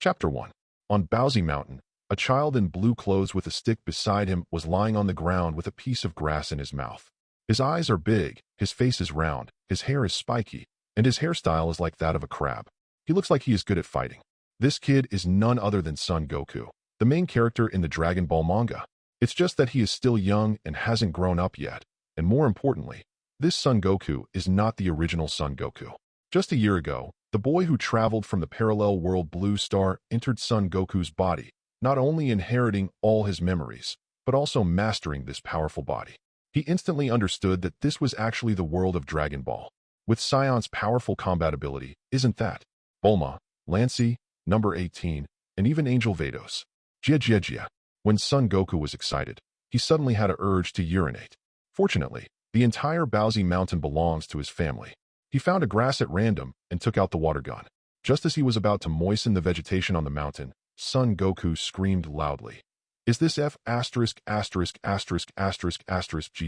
Chapter 1. On Bowsy Mountain, a child in blue clothes with a stick beside him was lying on the ground with a piece of grass in his mouth. His eyes are big, his face is round, his hair is spiky, and his hairstyle is like that of a crab. He looks like he is good at fighting. This kid is none other than Son Goku, the main character in the Dragon Ball manga. It's just that he is still young and hasn't grown up yet, and more importantly, this Son Goku is not the original Son Goku. Just a year ago, the boy who traveled from the parallel world Blue Star entered Son Goku's body, not only inheriting all his memories, but also mastering this powerful body. He instantly understood that this was actually the world of Dragon Ball, with Sion's powerful combat ability, isn't that? Bulma, Lancey, Number 18, and even Angel Vados. Jia. When Son Goku was excited, he suddenly had an urge to urinate. Fortunately, the entire Bowsy Mountain belongs to his family. He found a grass at random and took out the water gun. Just as he was about to moisten the vegetation on the mountain, Son Goku screamed loudly. Is this G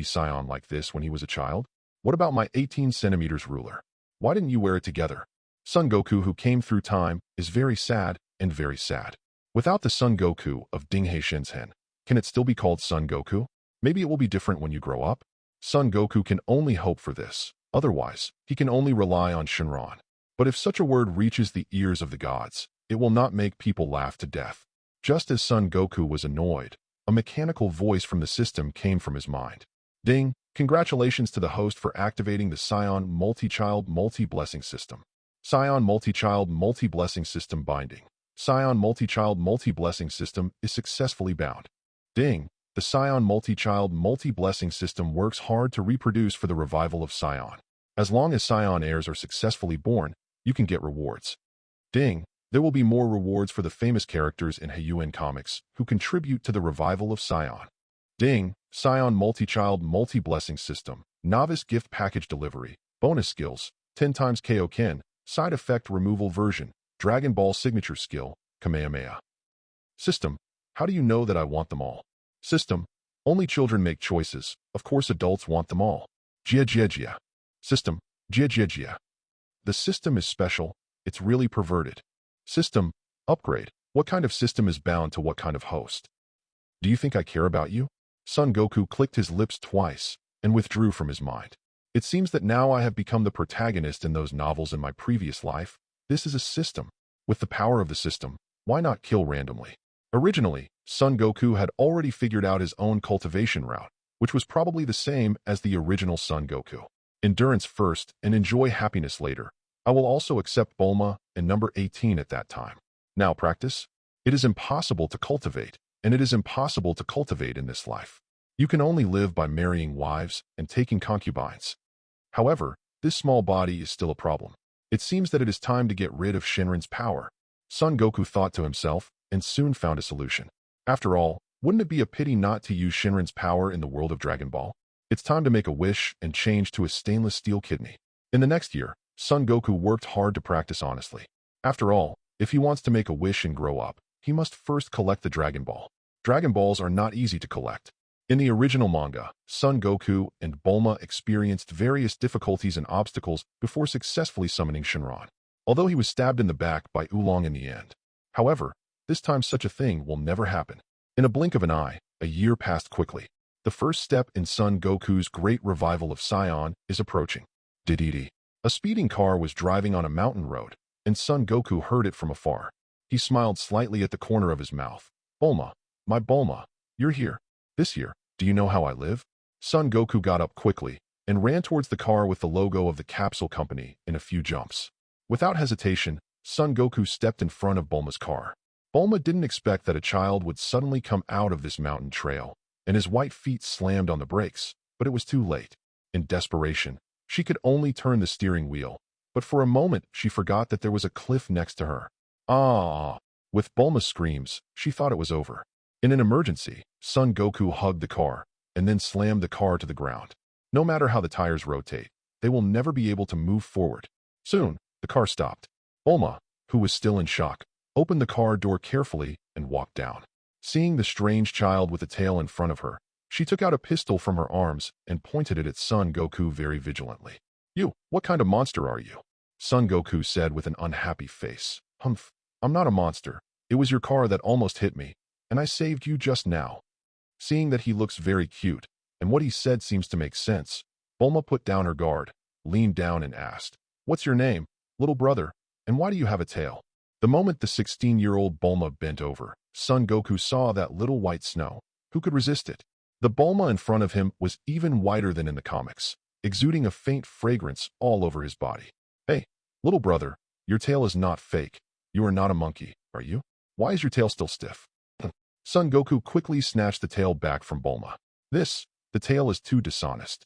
Sion like this when he was a child? What about my 18 centimeters ruler? Why didn't you wear it together? Son Goku, who came through time, is very sad and very sad. Without the Son Goku of Dinghei Shinsen, can it still be called Son Goku? Maybe it will be different when you grow up? Son Goku can only hope for this. Otherwise, he can only rely on Shinran. But if such a word reaches the ears of the gods, it will not make people laugh to death. Just as Son Goku was annoyed, a mechanical voice from the system came from his mind. Ding! Congratulations to the host for activating the Sion Multi-Child Multi-Blessing System. Sion Multi-Child Multi-Blessing System binding. Sion Multi-Child Multi-Blessing System is successfully bound. Ding! The Sion Multi-Child Multi-Blessing System works hard to reproduce for the revival of Sion. As long as Sion heirs are successfully born, you can get rewards. Ding! There will be more rewards for the famous characters in Heiyuan comics who contribute to the revival of Sion. Ding! Sion Multi-Child Multi-Blessing System. Novice Gift Package Delivery. Bonus Skills. 10 times Kaioken. Side Effect Removal Version. Dragon Ball Signature Skill. Kamehameha. System. How do you know that I want them all? System. Only children make choices. Of course adults want them all. Jia. System. Jia. The system is special. It's really perverted. System. Upgrade. What kind of system is bound to what kind of host? Do you think I care about you? Son Goku clicked his lips twice and withdrew from his mind. It seems that now I have become the protagonist in those novels in my previous life. This is a system. With the power of the system, why not kill randomly? Originally, Son Goku had already figured out his own cultivation route, which was probably the same as the original Son Goku. Endurance first and enjoy happiness later. I will also accept Bulma and number 18 at that time. Now practice. It is impossible to cultivate, and it is impossible to cultivate in this life. You can only live by marrying wives and taking concubines. However, this small body is still a problem. It seems that it is time to get rid of Shinran's power. Son Goku thought to himself, and soon found a solution. After all, wouldn't it be a pity not to use Shinran's power in the world of Dragon Ball? It's time to make a wish and change to a stainless steel kidney. In the next year, Son Goku worked hard to practice honestly. After all, if he wants to make a wish and grow up, he must first collect the Dragon Ball. Dragon Balls are not easy to collect. In the original manga, Son Goku and Bulma experienced various difficulties and obstacles before successfully summoning Shinran, although he was stabbed in the back by Oolong in the end. However, this time such a thing will never happen. In a blink of an eye, a year passed quickly. The first step in Son Goku's great revival of Sion is approaching. Dididi. A speeding car was driving on a mountain road, and Son Goku heard it from afar. He smiled slightly at the corner of his mouth. Bulma, my Bulma, you're here. This year, do you know how I live? Son Goku got up quickly and ran towards the car with the logo of the capsule company in a few jumps. Without hesitation, Son Goku stepped in front of Bulma's car. Bulma didn't expect that a child would suddenly come out of this mountain trail, and his white feet slammed on the brakes, but it was too late. In desperation, she could only turn the steering wheel, but for a moment she forgot that there was a cliff next to her. Ah! With Bulma's screams, she thought it was over. In an emergency, Son Goku hugged the car, and then slammed the car to the ground. No matter how the tires rotate, they will never be able to move forward. Soon, the car stopped. Bulma, who was still in shock, opened the car door carefully and walked down. Seeing the strange child with a tail in front of her, she took out a pistol from her arms and pointed it at Son Goku very vigilantly. You, what kind of monster are you? Son Goku said with an unhappy face. Humph. I'm not a monster. It was your car that almost hit me, and I saved you just now. Seeing that he looks very cute, and what he said seems to make sense, Bulma put down her guard, leaned down and asked, "What's your name, little brother, and why do you have a tail?" The moment the 16-year-old Bulma bent over, Son Goku saw that little white snow. Who could resist it? The Bulma in front of him was even whiter than in the comics, exuding a faint fragrance all over his body. "Hey, little brother, your tail is not fake. You are not a monkey, are you? Why is your tail still stiff?" Son Goku quickly snatched the tail back from Bulma. The tail is too dishonest.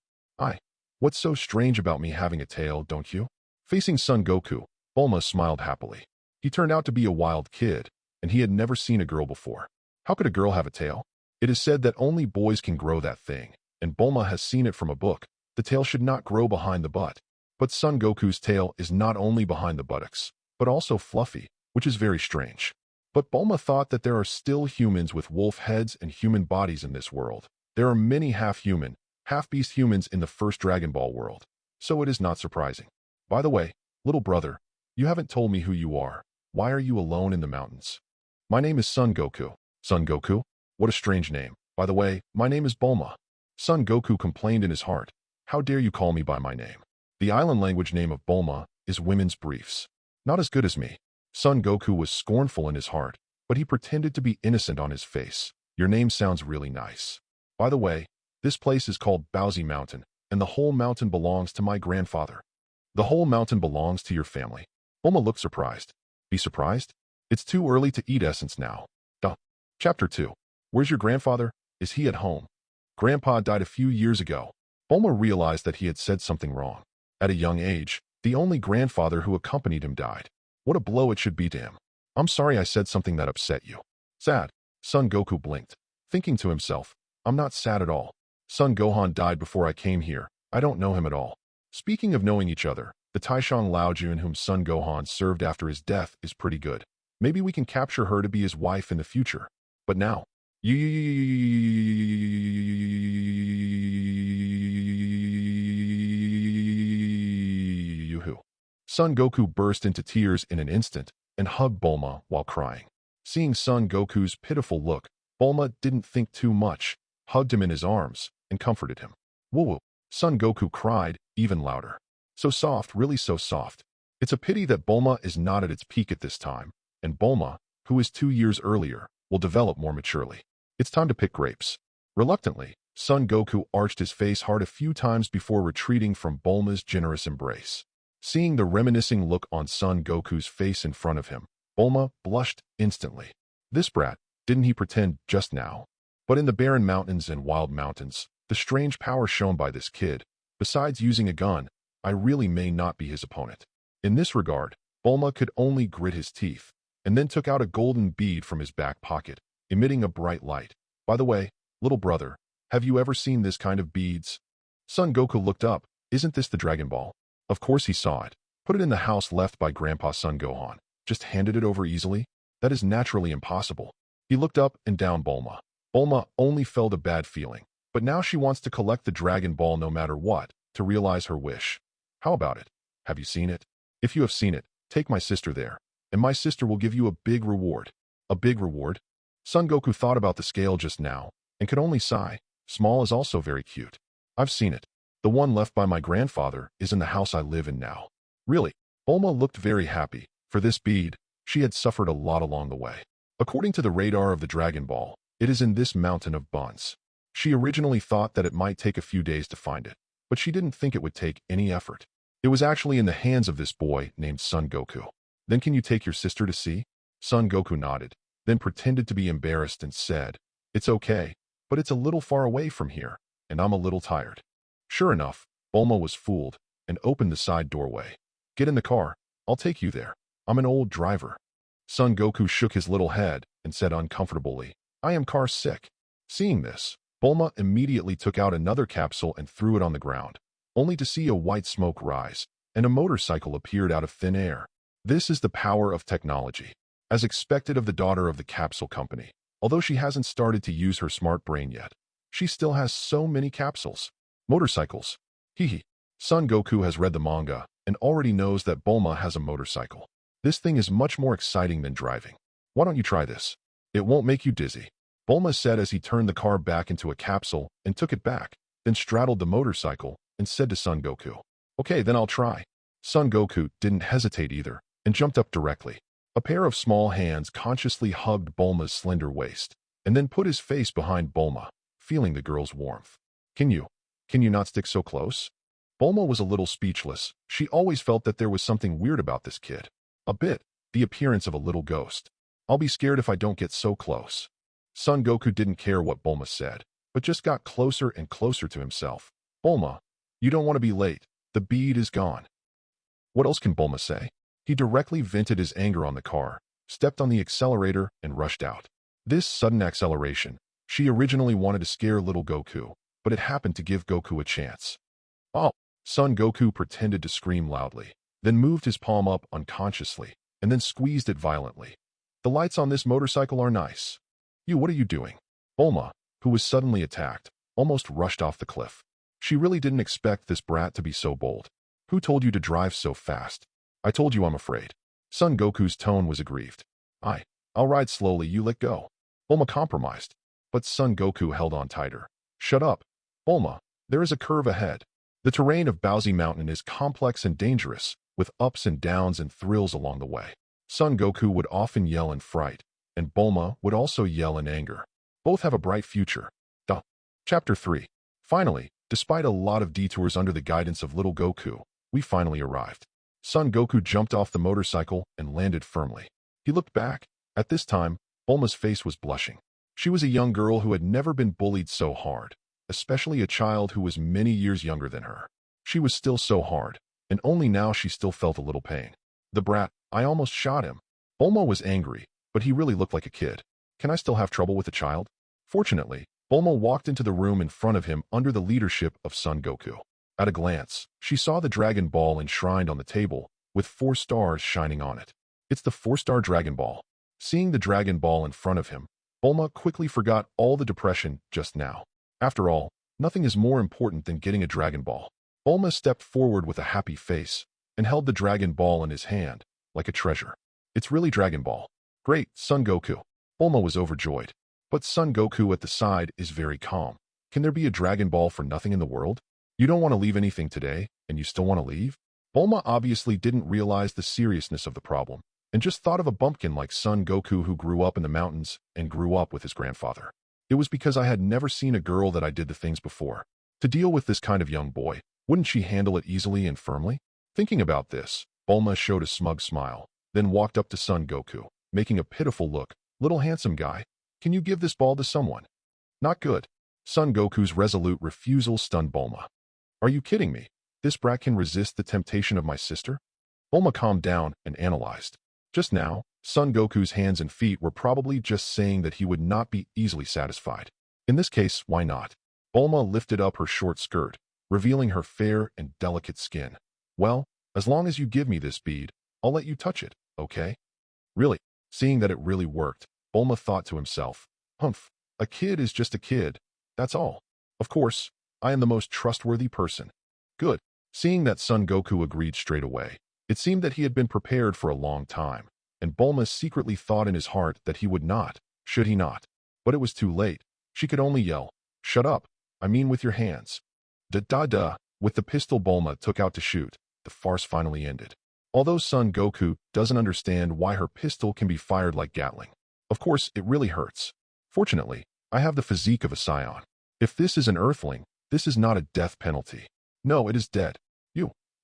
What's so strange about me having a tail, don't you?" Facing Son Goku, Bulma smiled happily. He turned out to be a wild kid, and he had never seen a girl before. How could a girl have a tail? It is said that only boys can grow that thing, and Bulma has seen it from a book. The tail should not grow behind the butt. But Son Goku's tail is not only behind the buttocks, but also fluffy, which is very strange. But Bulma thought that there are still humans with wolf heads and human bodies in this world. There are many half-human, half-beast humans in the first Dragon Ball world, so it is not surprising. By the way, little brother, you haven't told me who you are. Why are you alone in the mountains? My name is Son Goku. Son Goku? What a strange name. By the way, my name is Bulma. Son Goku complained in his heart. How dare you call me by my name? The island language name of Bulma is women's briefs. Not as good as me. Son Goku was scornful in his heart, but he pretended to be innocent on his face. Your name sounds really nice. By the way, this place is called Bowsy Mountain, and the whole mountain belongs to my grandfather. The whole mountain belongs to your family. Bulma looked surprised. Be surprised? It's too early to eat essence now. Duh. Chapter 2. Where's your grandfather? Is he at home? Grandpa died a few years ago. Bulma realized that he had said something wrong. At a young age, the only grandfather who accompanied him died. What a blow it should be to him. I'm sorry I said something that upset you. Sad. Son Goku blinked, thinking to himself, I'm not sad at all. Son Gohan died before I came here. I don't know him at all. Speaking of knowing each other, the Taishang Laojun whom Son Gohan served after his death is pretty good. Maybe we can capture her to be his wife in the future. But now, Yoo-hoo. Son Goku burst into tears in an instant and hugged Bulma while crying. Seeing Son Goku's pitiful look, Bulma didn't think too much, hugged him in his arms, and comforted him. Woo-woo. Son Goku cried even louder. So soft, really so soft. It's a pity that Bulma is not at its peak at this time, and Bulma, who is 2 years earlier, will develop more maturely. It's time to pick grapes. Reluctantly, Son Goku arched his face hard a few times before retreating from Bulma's generous embrace. Seeing the reminiscing look on Son Goku's face in front of him, Bulma blushed instantly. This brat, didn't he pretend just now? But in the barren mountains and wild mountains, the strange power shown by this kid, besides using a gun, I really may not be his opponent. In this regard, Bulma could only grit his teeth, and then took out a golden bead from his back pocket, emitting a bright light. By the way, little brother, have you ever seen this kind of beads? Son Goku looked up. Isn't this the Dragon Ball? Of course he saw it. Put it in the house left by Grandpa Son Gohan. Just handed it over easily? That is naturally impossible. He looked up and down Bulma. Bulma only felt a bad feeling, but now she wants to collect the Dragon Ball no matter what, to realize her wish. How about it? Have you seen it? If you have seen it, take my sister there, and my sister will give you a big reward. A big reward? Son Goku thought about the scale just now, and could only sigh. Small is also very cute. I've seen it. The one left by my grandfather is in the house I live in now. Really? Bulma looked very happy. For this bead, she had suffered a lot along the way. According to the radar of the Dragon Ball, it is in this mountain of buns. She originally thought that it might take a few days to find it, but she didn't think it would take any effort. It was actually in the hands of this boy named Son Goku. Then can you take your sister to see? Son Goku nodded, then pretended to be embarrassed and said, It's okay, but it's a little far away from here, and I'm a little tired. Sure enough, Bulma was fooled and opened the side doorway. Get in the car, I'll take you there. I'm an old driver. Son Goku shook his little head and said uncomfortably, I am car sick. Seeing this, Bulma immediately took out another capsule and threw it on the ground, only to see a white smoke rise, and a motorcycle appeared out of thin air. This is the power of technology. As expected of the daughter of the capsule company, although she hasn't started to use her smart brain yet, she still has so many capsules. Motorcycles. Hee hee. Son Goku has read the manga and already knows that Bulma has a motorcycle. This thing is much more exciting than driving. Why don't you try this? It won't make you dizzy. Bulma said as he turned the car back into a capsule and took it back, then straddled the motorcycle and said to Son Goku, "Okay, then I'll try." Son Goku didn't hesitate either and jumped up directly. A pair of small hands consciously hugged Bulma's slender waist and then put his face behind Bulma, feeling the girl's warmth. Can you not stick so close?" Bulma was a little speechless. She always felt that there was something weird about this kid. A bit, the appearance of a little ghost. "I'll be scared if I don't get so close." Son Goku didn't care what Bulma said, but just got closer and closer to himself. "Bulma, you don't want to be late. The bead is gone." What else can Bulma say? He directly vented his anger on the car, stepped on the accelerator, and rushed out. This sudden acceleration, she originally wanted to scare little Goku, but it happened to give Goku a chance. "Oh!" Son Goku pretended to scream loudly, then moved his palm up unconsciously, and then squeezed it violently. "The lights on this motorcycle are nice." What are you doing?" Bulma, who was suddenly attacked, almost rushed off the cliff. She really didn't expect this brat to be so bold. "Who told you to drive so fast?" "I told you I'm afraid." Son Goku's tone was aggrieved. I'll ride slowly, you let go." Bulma compromised, but Son Goku held on tighter. "Shut up. Bulma, there is a curve ahead. The terrain of Baozi Mountain is complex and dangerous, with ups and downs and thrills along the way." Son Goku would often yell in fright, and Bulma would also yell in anger. Both have a bright future. Chapter 3. Finally, despite a lot of detours under the guidance of little Goku, we finally arrived. Son Goku jumped off the motorcycle and landed firmly. He looked back. At this time, Bulma's face was blushing. She was a young girl who had never been bullied so hard, especially a child who was many years younger than her. She was still so hard, and only now she still felt a little pain. "The brat, I almost shot him." Bulma was angry, but he really looked like a kid. "Can I still have trouble with a child?" Fortunately, Bulma walked into the room in front of him under the leadership of Son Goku. At a glance, she saw the Dragon Ball enshrined on the table, with 4 stars shining on it. It's the 4-star Dragon Ball. Seeing the Dragon Ball in front of him, Bulma quickly forgot all the depression just now. After all, nothing is more important than getting a Dragon Ball. Bulma stepped forward with a happy face and held the Dragon Ball in his hand, like a treasure. "It's really Dragon Ball." "Great, Son Goku." Bulma was overjoyed. But Son Goku at the side is very calm. "Can there be a Dragon Ball for nothing in the world? You don't want to leave anything today, and you still want to leave?" Bulma obviously didn't realize the seriousness of the problem, and just thought of a bumpkin like Son Goku who grew up in the mountains and grew up with his grandfather. "It was because I had never seen a girl that I did the things before. To deal with this kind of young boy, wouldn't she handle it easily and firmly?" Thinking about this, Bulma showed a smug smile, then walked up to Son Goku, making a pitiful look. "Little handsome guy, can you give this ball to someone?" "Not good." Son Goku's resolute refusal stunned Bulma. "Are you kidding me? This brat can resist the temptation of my sister?" Bulma calmed down and analyzed. Just now, Son Goku's hands and feet were probably just saying that he would not be easily satisfied. In this case, why not? Bulma lifted up her short skirt, revealing her fair and delicate skin. "Well, as long as you give me this bead, I'll let you touch it, okay?" Really? Seeing that it really worked, Bulma thought to himself, "Humph, a kid is just a kid. That's all. Of course, I am the most trustworthy person." "Good." Seeing that Son Goku agreed straight away, it seemed that he had been prepared for a long time, and Bulma secretly thought in his heart that he would not, should he not. But it was too late. She could only yell, "Shut up, I mean with your hands." Da-da-da. With the pistol Bulma took out to shoot, the farce finally ended. Although Son Goku doesn't understand why her pistol can be fired like Gatling. Of course, it really hurts. Fortunately, I have the physique of a scion. If this is an earthling, this is not a death penalty. No, it is dead.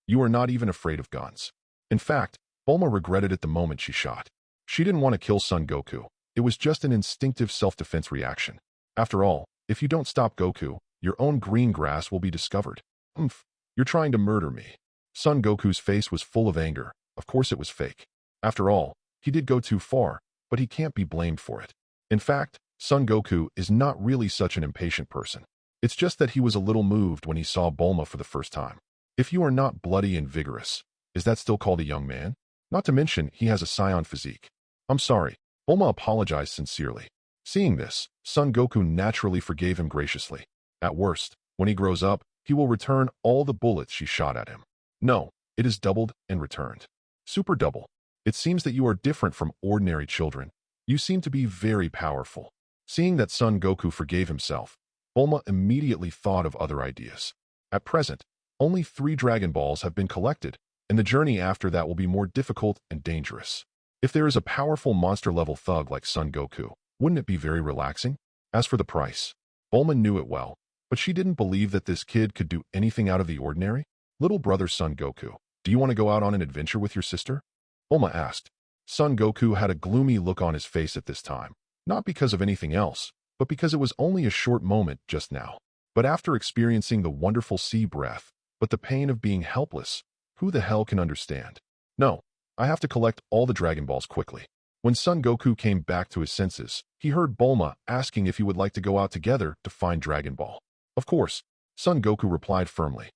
You are not even afraid of guns. In fact, Bulma regretted it the moment she shot. She didn't want to kill Son Goku. It was just an instinctive self-defense reaction. After all, if you don't stop Goku, your own green grass will be discovered. "Humph, you're trying to murder me." Son Goku's face was full of anger. Of course it was fake. After all, he did go too far, but he can't be blamed for it. In fact, Son Goku is not really such an impatient person. It's just that he was a little moved when he saw Bulma for the first time. If you are not bloody and vigorous, is that still called a young man? Not to mention, he has a scion physique. "I'm sorry." Bulma apologized sincerely. Seeing this, Son Goku naturally forgave him graciously. At worst, when he grows up, he will return all the bullets she shot at him. No, it is doubled and returned. Super double. It seems that you are different from ordinary children. You seem to be very powerful. Seeing that Son Goku forgave himself, Bulma immediately thought of other ideas. At present, only 3 Dragon Balls have been collected, and the journey after that will be more difficult and dangerous. If there is a powerful monster-level thug like Son Goku, wouldn't it be very relaxing? As for the price, Bulma knew it well, but she didn't believe that this kid could do anything out of the ordinary. Little brother Son Goku, do you want to go out on an adventure with your sister? Bulma asked. Son Goku had a gloomy look on his face at this time, not because of anything else, but because it was only a short moment just now. But after experiencing the wonderful sea breath, but the pain of being helpless, who the hell can understand? No, I have to collect all the Dragon Balls quickly. When Son Goku came back to his senses, he heard Bulma asking if he would like to go out together to find Dragon Ball. Of course, Son Goku replied firmly.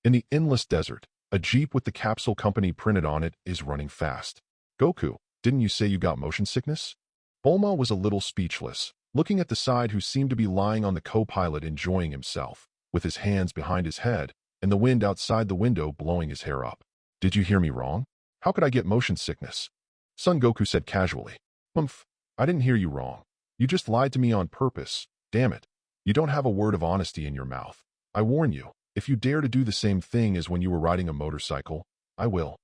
In the endless desert, a jeep with the capsule company printed on it is running fast. Goku, didn't you say you got motion sickness? Bulma was a little speechless, looking at the side who seemed to be lying on the co-pilot enjoying himself, with his hands behind his head, and the wind outside the window blowing his hair up. Did you hear me wrong? How could I get motion sickness? Son Goku said casually. Humph, I didn't hear you wrong. You just lied to me on purpose. Damn it. You don't have a word of honesty in your mouth. I warn you, if you dare to do the same thing as when you were riding a motorcycle, I will.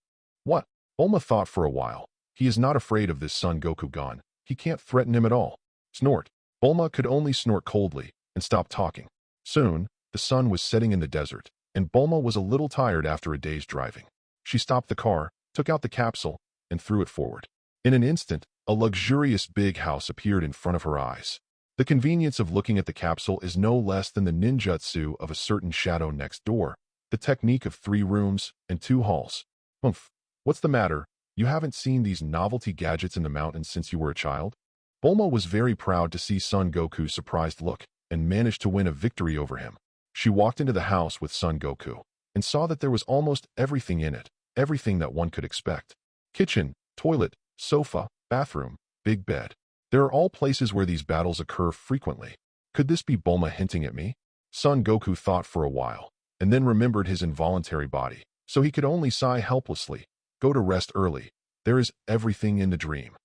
What? Bulma thought for a while. He is not afraid of this Son Goku gun. He can't threaten him at all. Snort. Bulma could only snort coldly and stop talking. Soon, the sun was setting in the desert, and Bulma was a little tired after a day's driving. She stopped the car, took out the capsule, and threw it forward. In an instant, a luxurious big house appeared in front of her eyes. The convenience of looking at the capsule is no less than the ninjutsu of a certain shadow next door, the technique of 3 rooms and 2 halls. Humph, what's the matter? You haven't seen these novelty gadgets in the mountains since you were a child? Bulma was very proud to see Son Goku's surprised look and managed to win a victory over him. She walked into the house with Son Goku and saw that there was almost everything in it, everything that one could expect. Kitchen, toilet, sofa, bathroom, big bed. There are all places where these battles occur frequently. Could this be Bulma hinting at me? Son Goku thought for a while, and then remembered his involuntary body, so he could only sigh helplessly. Go to rest early. There is everything in the dream.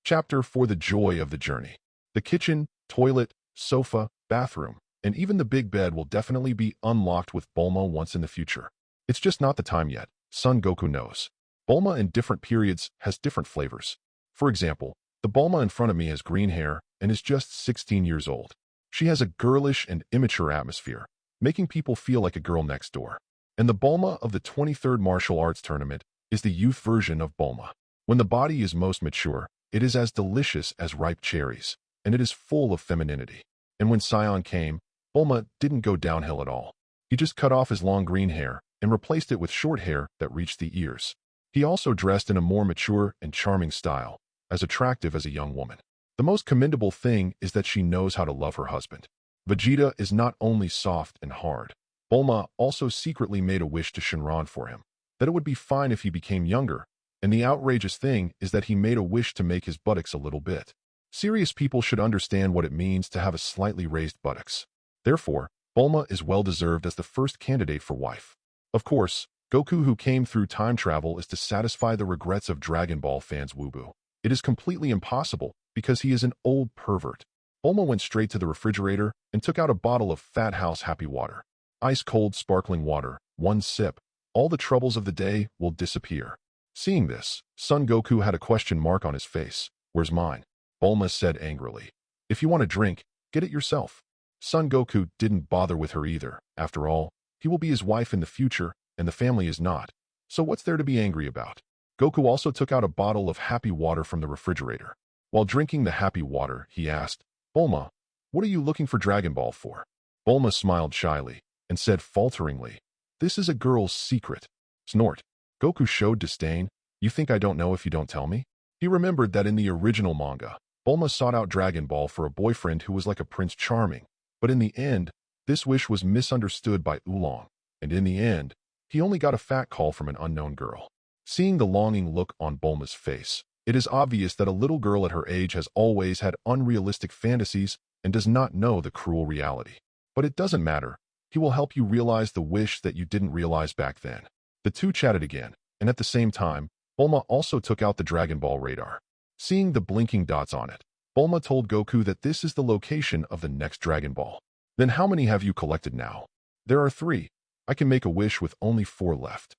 Chapter for the joy of the journey. The kitchen, toilet, sofa, bathroom, and even the big bed will definitely be unlocked with Bulma once in the future. It's just not the time yet. Son Goku knows. Bulma in different periods has different flavors. For example, the Bulma in front of me has green hair and is just 16 years old. She has a girlish and immature atmosphere, making people feel like a girl next door. And the Bulma of the 23rd Martial Arts Tournament is the youth version of Bulma. When the body is most mature, it is as delicious as ripe cherries, and it is full of femininity. And when Sion came, Bulma didn't go downhill at all. He just cut off his long green hair and replaced it with short hair that reached the ears. He also dressed in a more mature and charming style, as attractive as a young woman. The most commendable thing is that she knows how to love her husband. Vegeta is not only soft and hard. Bulma also secretly made a wish to Shenron for him, that it would be fine if he became younger, and the outrageous thing is that he made a wish to make his buttocks a little bit. Serious people should understand what it means to have a slightly raised buttocks. Therefore, Bulma is well-deserved as the first candidate for wife. Of course, Goku who came through time travel is to satisfy the regrets of Dragon Ball fans Woobo. It is completely impossible because he is an old pervert. Bulma went straight to the refrigerator and took out a bottle of Fat House Happy Water. Ice-cold sparkling water, 1 sip. All the troubles of the day will disappear. Seeing this, Son Goku had a question mark on his face. Where's mine? Bulma said angrily. If you want a drink, get it yourself. Son Goku didn't bother with her either. After all, he will be his wife in the future, and the family is not. So what's there to be angry about? Goku also took out a bottle of Happy Water from the refrigerator. While drinking the Happy Water, he asked, Bulma, what are you looking for Dragon Ball for? Bulma smiled shyly and said falteringly, this is a girl's secret. Snort. Goku showed disdain. You think I don't know if you don't tell me? He remembered that in the original manga, Bulma sought out Dragon Ball for a boyfriend who was like a Prince Charming. But in the end, this wish was misunderstood by Oolong, and in the end, he only got a fat call from an unknown girl. Seeing the longing look on Bulma's face, it is obvious that a little girl at her age has always had unrealistic fantasies and does not know the cruel reality. But it doesn't matter. He will help you realize the wish that you didn't realize back then. The two chatted again, and at the same time, Bulma also took out the Dragon Ball radar. Seeing the blinking dots on it, Bulma told Goku that this is the location of the next Dragon Ball. Then how many have you collected now? There are 3. I can make a wish with only 4 left.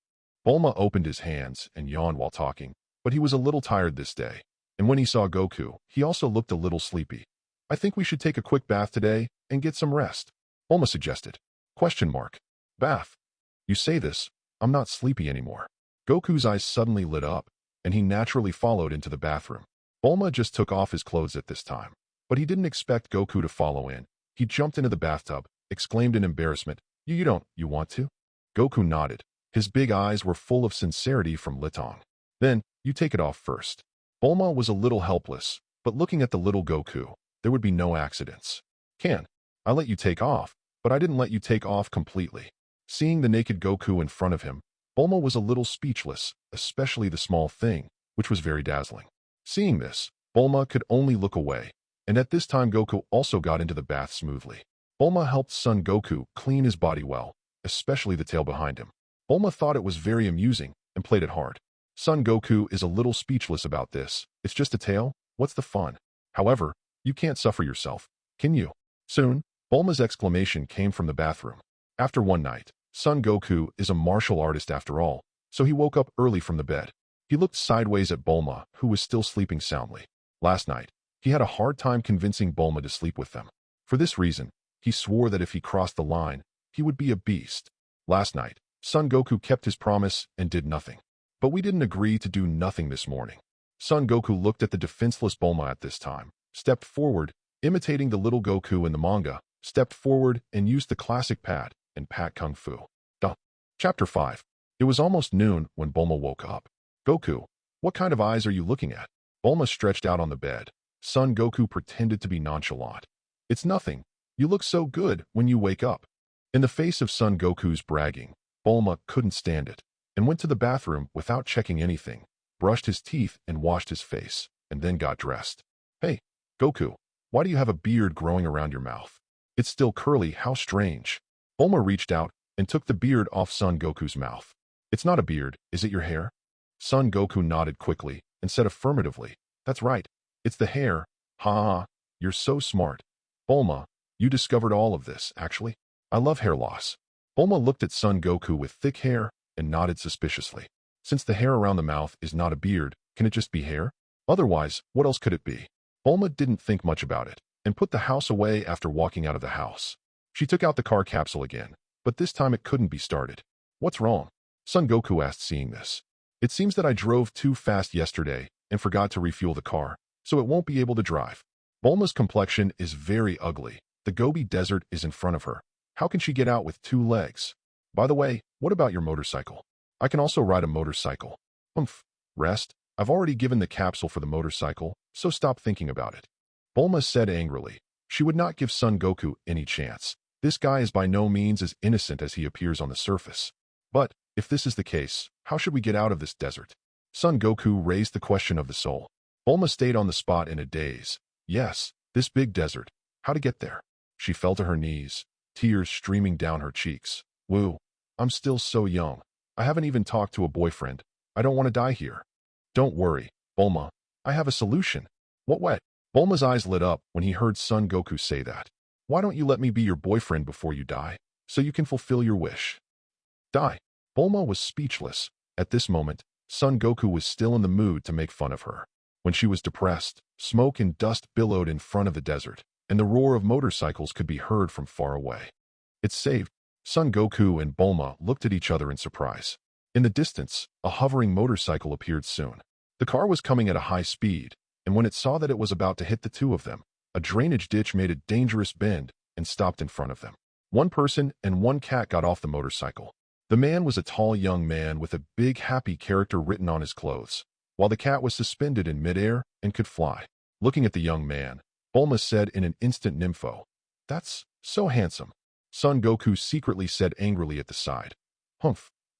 Bulma opened his hands and yawned while talking, but he was a little tired this day. And when he saw Goku, he also looked a little sleepy. I think we should take a quick bath today and get some rest, Bulma suggested. Bath. You say this, I'm not sleepy anymore. Goku's eyes suddenly lit up, and he naturally followed into the bathroom. Bulma just took off his clothes at this time, but he didn't expect Goku to follow in. He jumped into the bathtub, exclaimed in embarrassment, You want to? Goku nodded. His big eyes were full of sincerity from Litong. Then, you take it off first. Bulma was a little helpless, but looking at the little Goku, there would be no accidents. I let you take off, but I didn't let you take off completely. Seeing the naked Goku in front of him, Bulma was a little speechless, especially the small thing, which was very dazzling. Seeing this, Bulma could only look away, and at this time Goku also got into the bath smoothly. Bulma helped Son Goku clean his body well, especially the tail behind him. Bulma thought it was very amusing and played it hard. Son Goku is a little speechless about this. It's just a tail? What's the fun? However, you can't suffer yourself, can you? Soon, Bulma's exclamation came from the bathroom. After one night, Son Goku is a martial artist after all, so he woke up early from the bed. He looked sideways at Bulma, who was still sleeping soundly. Last night, he had a hard time convincing Bulma to sleep with them. For this reason, he swore that if he crossed the line, he would be a beast. Last night, Son Goku kept his promise and did nothing. But we didn't agree to do nothing this morning. Son Goku looked at the defenseless Bulma at this time, stepped forward, imitating the little Goku in the manga, stepped forward and used the classic pat and pat kung fu. Chapter 5. It was almost noon when Bulma woke up. Goku, what kind of eyes are you looking at? Bulma stretched out on the bed. Son Goku pretended to be nonchalant. It's nothing. You look so good when you wake up. In the face of Son Goku's bragging, Bulma couldn't stand it and went to the bathroom without checking anything, brushed his teeth and washed his face, and then got dressed. Hey, Goku, why do you have a beard growing around your mouth? It's still curly, how strange. Bulma reached out and took the beard off Son Goku's mouth. It's not a beard, is it your hair? Son Goku nodded quickly and said affirmatively, That's right, it's the hair. Ha, you're so smart. Bulma, you discovered all of this, actually. I love hair loss. Bulma looked at Son Goku with thick hair and nodded suspiciously. Since the hair around the mouth is not a beard, can it just be hair? Otherwise, what else could it be? Bulma didn't think much about it and put the house away after walking out of the house. She took out the car capsule again, but this time it couldn't be started. What's wrong? Son Goku asked, seeing this. It seems that I drove too fast yesterday and forgot to refuel the car, so it won't be able to drive. Bulma's complexion is very ugly. The Gobi Desert is in front of her. How can she get out with 2 legs? By the way, what about your motorcycle? I can also ride a motorcycle. Rest. I've already given the capsule for the motorcycle, so stop thinking about it. Bulma said angrily. She would not give Son Goku any chance. This guy is by no means as innocent as he appears on the surface. But, if this is the case, how should we get out of this desert? Son Goku raised the question of the soul. Bulma stayed on the spot in a daze. Yes, this big desert. How to get there? She fell to her knees, tears streaming down her cheeks. Woo, I'm still so young. I haven't even talked to a boyfriend. I don't want to die here. Don't worry, Bulma. I have a solution. What? Bulma's eyes lit up when he heard Son Goku say that. Why don't you let me be your boyfriend before you die, so you can fulfill your wish? Die. Bulma was speechless. At this moment, Son Goku was still in the mood to make fun of her. When she was depressed, smoke and dust billowed in front of the desert, and the roar of motorcycles could be heard from far away. It's saved. Son Goku and Bulma looked at each other in surprise. In the distance, a hovering motorcycle appeared soon. The car was coming at a high speed, and when it saw that it was about to hit the two of them, a drainage ditch made a dangerous bend and stopped in front of them. One person and one cat got off the motorcycle. The man was a tall young man with a big happy character written on his clothes, while the cat was suspended in midair and could fly. Looking at the young man, Bulma said in an instant, Nympho, That's so handsome. Son Goku secretly said angrily at the side.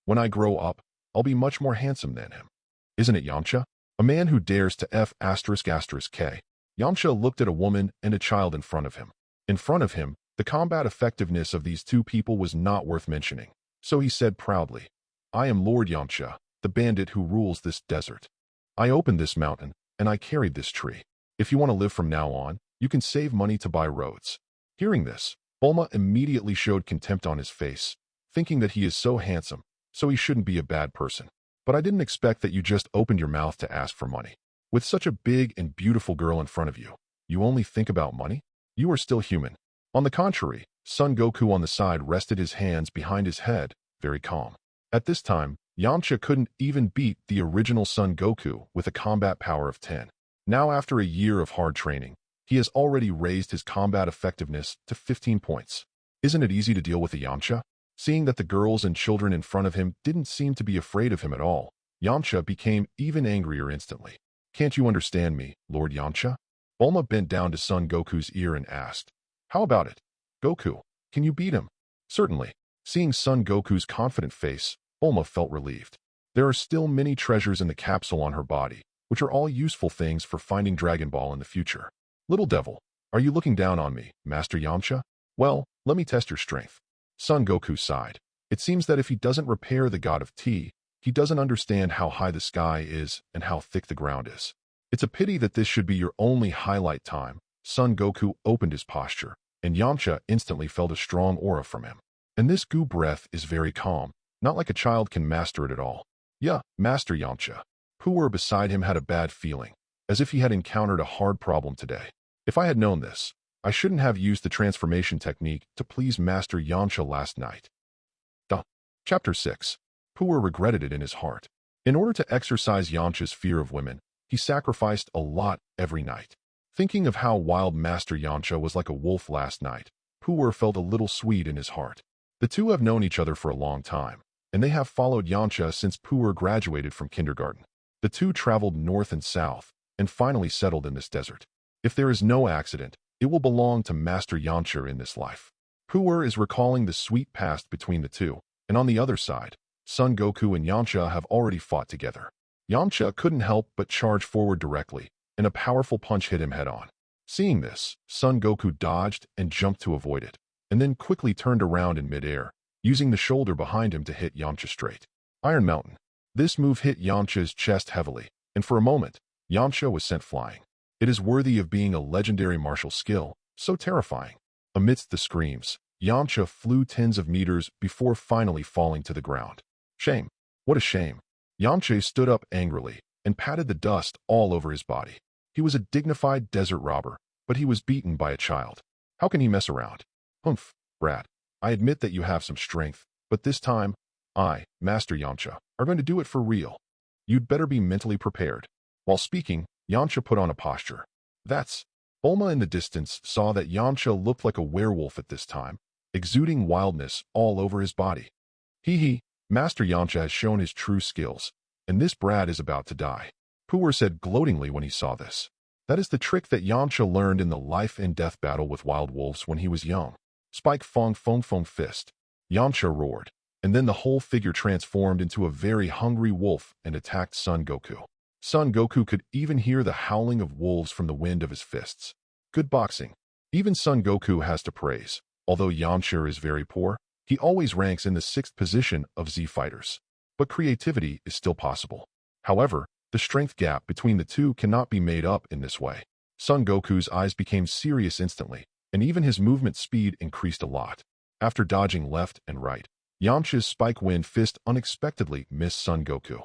When I grow up, I'll be much more handsome than him. Isn't it Yamcha? A man who dares to F******K. Yamcha looked at a woman and a child in front of him. In front of him, the combat effectiveness of these two people was not worth mentioning. So he said proudly, I am Lord Yamcha. the bandit who rules this desert. I opened this mountain, and I carried this tree. If you want to live from now on, you can save money to buy roads." Hearing this, Bulma immediately showed contempt on his face, thinking that he is so handsome, so he shouldn't be a bad person. "But I didn't expect that you just opened your mouth to ask for money. With such a big and beautiful girl in front of you, you only think about money? You are still human." On the contrary, Son Goku on the side rested his hands behind his head, very calm. At this time, Yamcha couldn't even beat the original Son Goku with a combat power of 10. Now after a year of hard training, he has already raised his combat effectiveness to 15 points. Isn't it easy to deal with a Yamcha? Seeing that the girls and children in front of him didn't seem to be afraid of him at all, Yamcha became even angrier instantly. "Can't you understand me, Lord Yamcha?" Bulma bent down to Son Goku's ear and asked, "How about it? Goku, can you beat him?" "Certainly." Seeing Son Goku's confident face, Bulma felt relieved. There are still many treasures in the capsule on her body, which are all useful things for finding Dragon Ball in the future. "Little devil, are you looking down on me, Master Yamcha? Well, let me test your strength." Son Goku sighed. It seems that if he doesn't repair the god of tea, he doesn't understand how high the sky is and how thick the ground is. It's a pity that this should be your only highlight time. Son Goku opened his posture, and Yamcha instantly felt a strong aura from him. And this goo breath is very calm, not like a child can master it at all. "Yeah, Master Yamcha." Puer beside him had a bad feeling, as if he had encountered a hard problem today. "If I had known this, I shouldn't have used the transformation technique to please Master Yamcha last night." Chapter 6. Puer regretted it in his heart. In order to exercise Yamcha's fear of women, he sacrificed a lot every night. Thinking of how wild Master Yamcha was like a wolf last night, Puer felt a little sweet in his heart. The two have known each other for a long time, and they have followed Yamcha since Puer graduated from kindergarten. The two traveled north and south, and finally settled in this desert. If there is no accident, it will belong to Master Yamcha in this life. Puer is recalling the sweet past between the two, and on the other side, Son Goku and Yamcha have already fought together. Yamcha couldn't help but charge forward directly, and a powerful punch hit him head-on. Seeing this, Son Goku dodged and jumped to avoid it, and then quickly turned around in mid-air, using the shoulder behind him to hit Yamcha straight. Iron Mountain. This move hit Yamcha's chest heavily, and for a moment, Yamcha was sent flying. It is worthy of being a legendary martial skill, so terrifying. Amidst the screams, Yamcha flew tens of meters before finally falling to the ground. Shame. What a shame. Yamcha stood up angrily and patted the dust all over his body. He was a dignified desert robber, but he was beaten by a child. How can he mess around? "Humph, brat. I admit that you have some strength, but this time, I, Master Yamcha, are going to do it for real. You'd better be mentally prepared." While speaking, Yamcha put on a posture. That's. Bulma in the distance saw that Yamcha looked like a werewolf at this time, exuding wildness all over his body. Hee, Master Yamcha has shown his true skills, and this brat is about to die. Puer said gloatingly when he saw this. That is the trick that Yamcha learned in the life and death battle with wild wolves when he was young. Spike Fong Fong Fong Fist. Yamcha roared, and then the whole figure transformed into a very hungry wolf and attacked Son Goku. Son Goku could even hear the howling of wolves from the wind of his fists. Good boxing. Even Son Goku has to praise. Although Yamcha is very poor, he always ranks in the 6th position of Z fighters. But creativity is still possible. However, the strength gap between the two cannot be made up in this way. Son Goku's eyes became serious instantly, and even his movement speed increased a lot. After dodging left and right, Yamcha's spike wind fist unexpectedly missed Son Goku.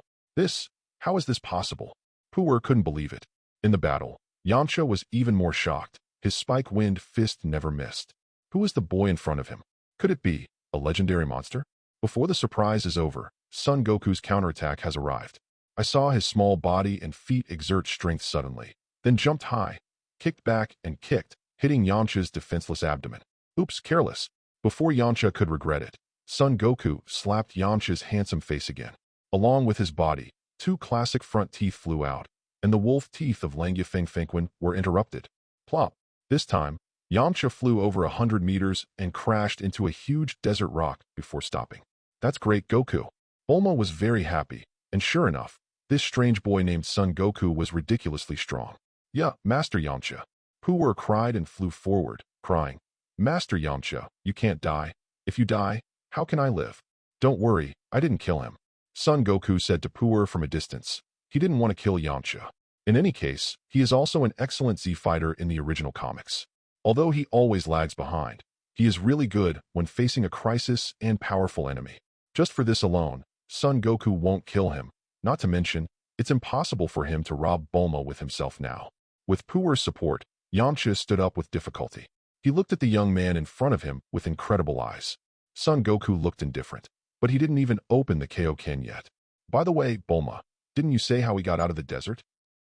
How is this possible? Puer couldn't believe it. In the battle, Yamcha was even more shocked. His spike wind fist never missed. Who is the boy in front of him? Could it be a legendary monster? Before the surprise is over, Son Goku's counterattack has arrived. I saw his small body and feet exert strength suddenly, then jumped high, kicked back and kicked, hitting Yamcha's defenseless abdomen. Oops, careless. Before Yamcha could regret it, Son Goku slapped Yamcha's handsome face again. Along with his body, 2 classic front teeth flew out, and the wolf teeth of Langya Fengfengwen were interrupted. Plop. This time, Yamcha flew over 100 meters and crashed into a huge desert rock before stopping. That's great, Goku. Bulma was very happy, and sure enough, this strange boy named Son Goku was ridiculously strong. Yeah, Master Yamcha. Puer cried and flew forward, crying, Master Yamcha, you can't die. If you die, how can I live? Don't worry, I didn't kill him. Son Goku said to Puer from a distance. He didn't want to kill Yamcha. In any case, he is also an excellent Z fighter in the original comics. Although he always lags behind, he is really good when facing a crisis and powerful enemy. Just for this alone, Son Goku won't kill him. Not to mention, it's impossible for him to rob Bulma with himself now. With Puer's support, Yamcha stood up with difficulty. He looked at the young man in front of him with incredible eyes. Son Goku looked indifferent, but he didn't even open the Kaioken yet. By the way, Bulma, didn't you say how he got out of the desert?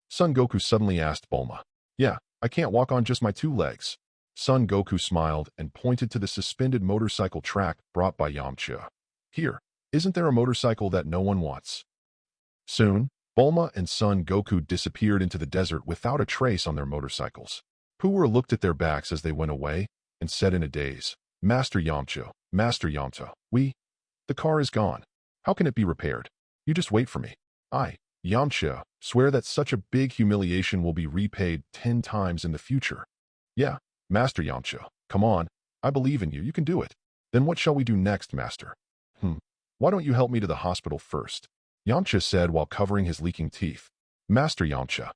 Son Goku suddenly asked Bulma. Yeah, I can't walk on just my 2 legs. Son Goku smiled and pointed to the suspended motorcycle track brought by Yamcha. Here, isn't there a motorcycle that no one wants? Soon, Bulma and Son Goku disappeared into the desert without a trace on their motorcycles. Puer looked at their backs as they went away and said in a daze, Master Yamcha, the car is gone. How can it be repaired? You just wait for me. I, Yamcha, swear that such a big humiliation will be repaid 10 times in the future. Yeah, Master Yamcha, come on. I believe in you. You can do it. Then what shall we do next, Master? Why don't you help me to the hospital first? Yamcha said while covering his leaking teeth. Master Yamcha.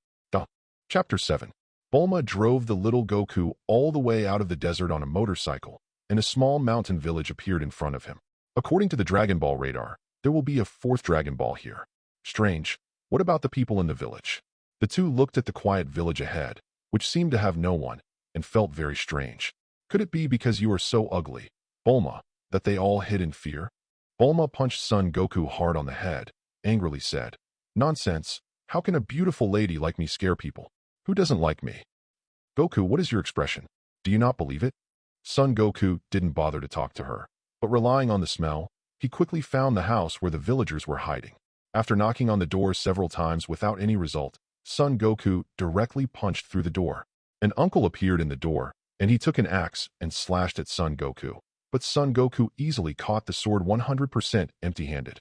Chapter 7. Bulma drove the little Goku all the way out of the desert on a motorcycle, and a small mountain village appeared in front of him. According to the Dragon Ball radar, there will be a 4th Dragon Ball here. Strange. What about the people in the village? The two looked at the quiet village ahead, which seemed to have no one, and felt very strange. Could it be because you are so ugly, Bulma, that they all hid in fear? Bulma punched Son Goku hard on the head, angrily said, Nonsense, how can a beautiful lady like me scare people? Who doesn't like me? Goku, what is your expression? Do you not believe it? Son Goku didn't bother to talk to her, but relying on the smell, he quickly found the house where the villagers were hiding. After knocking on the door several times without any result, Son Goku directly punched through the door. An uncle appeared in the door, and he took an axe and slashed at Son Goku. But Son Goku easily caught the sword 100% empty-handed.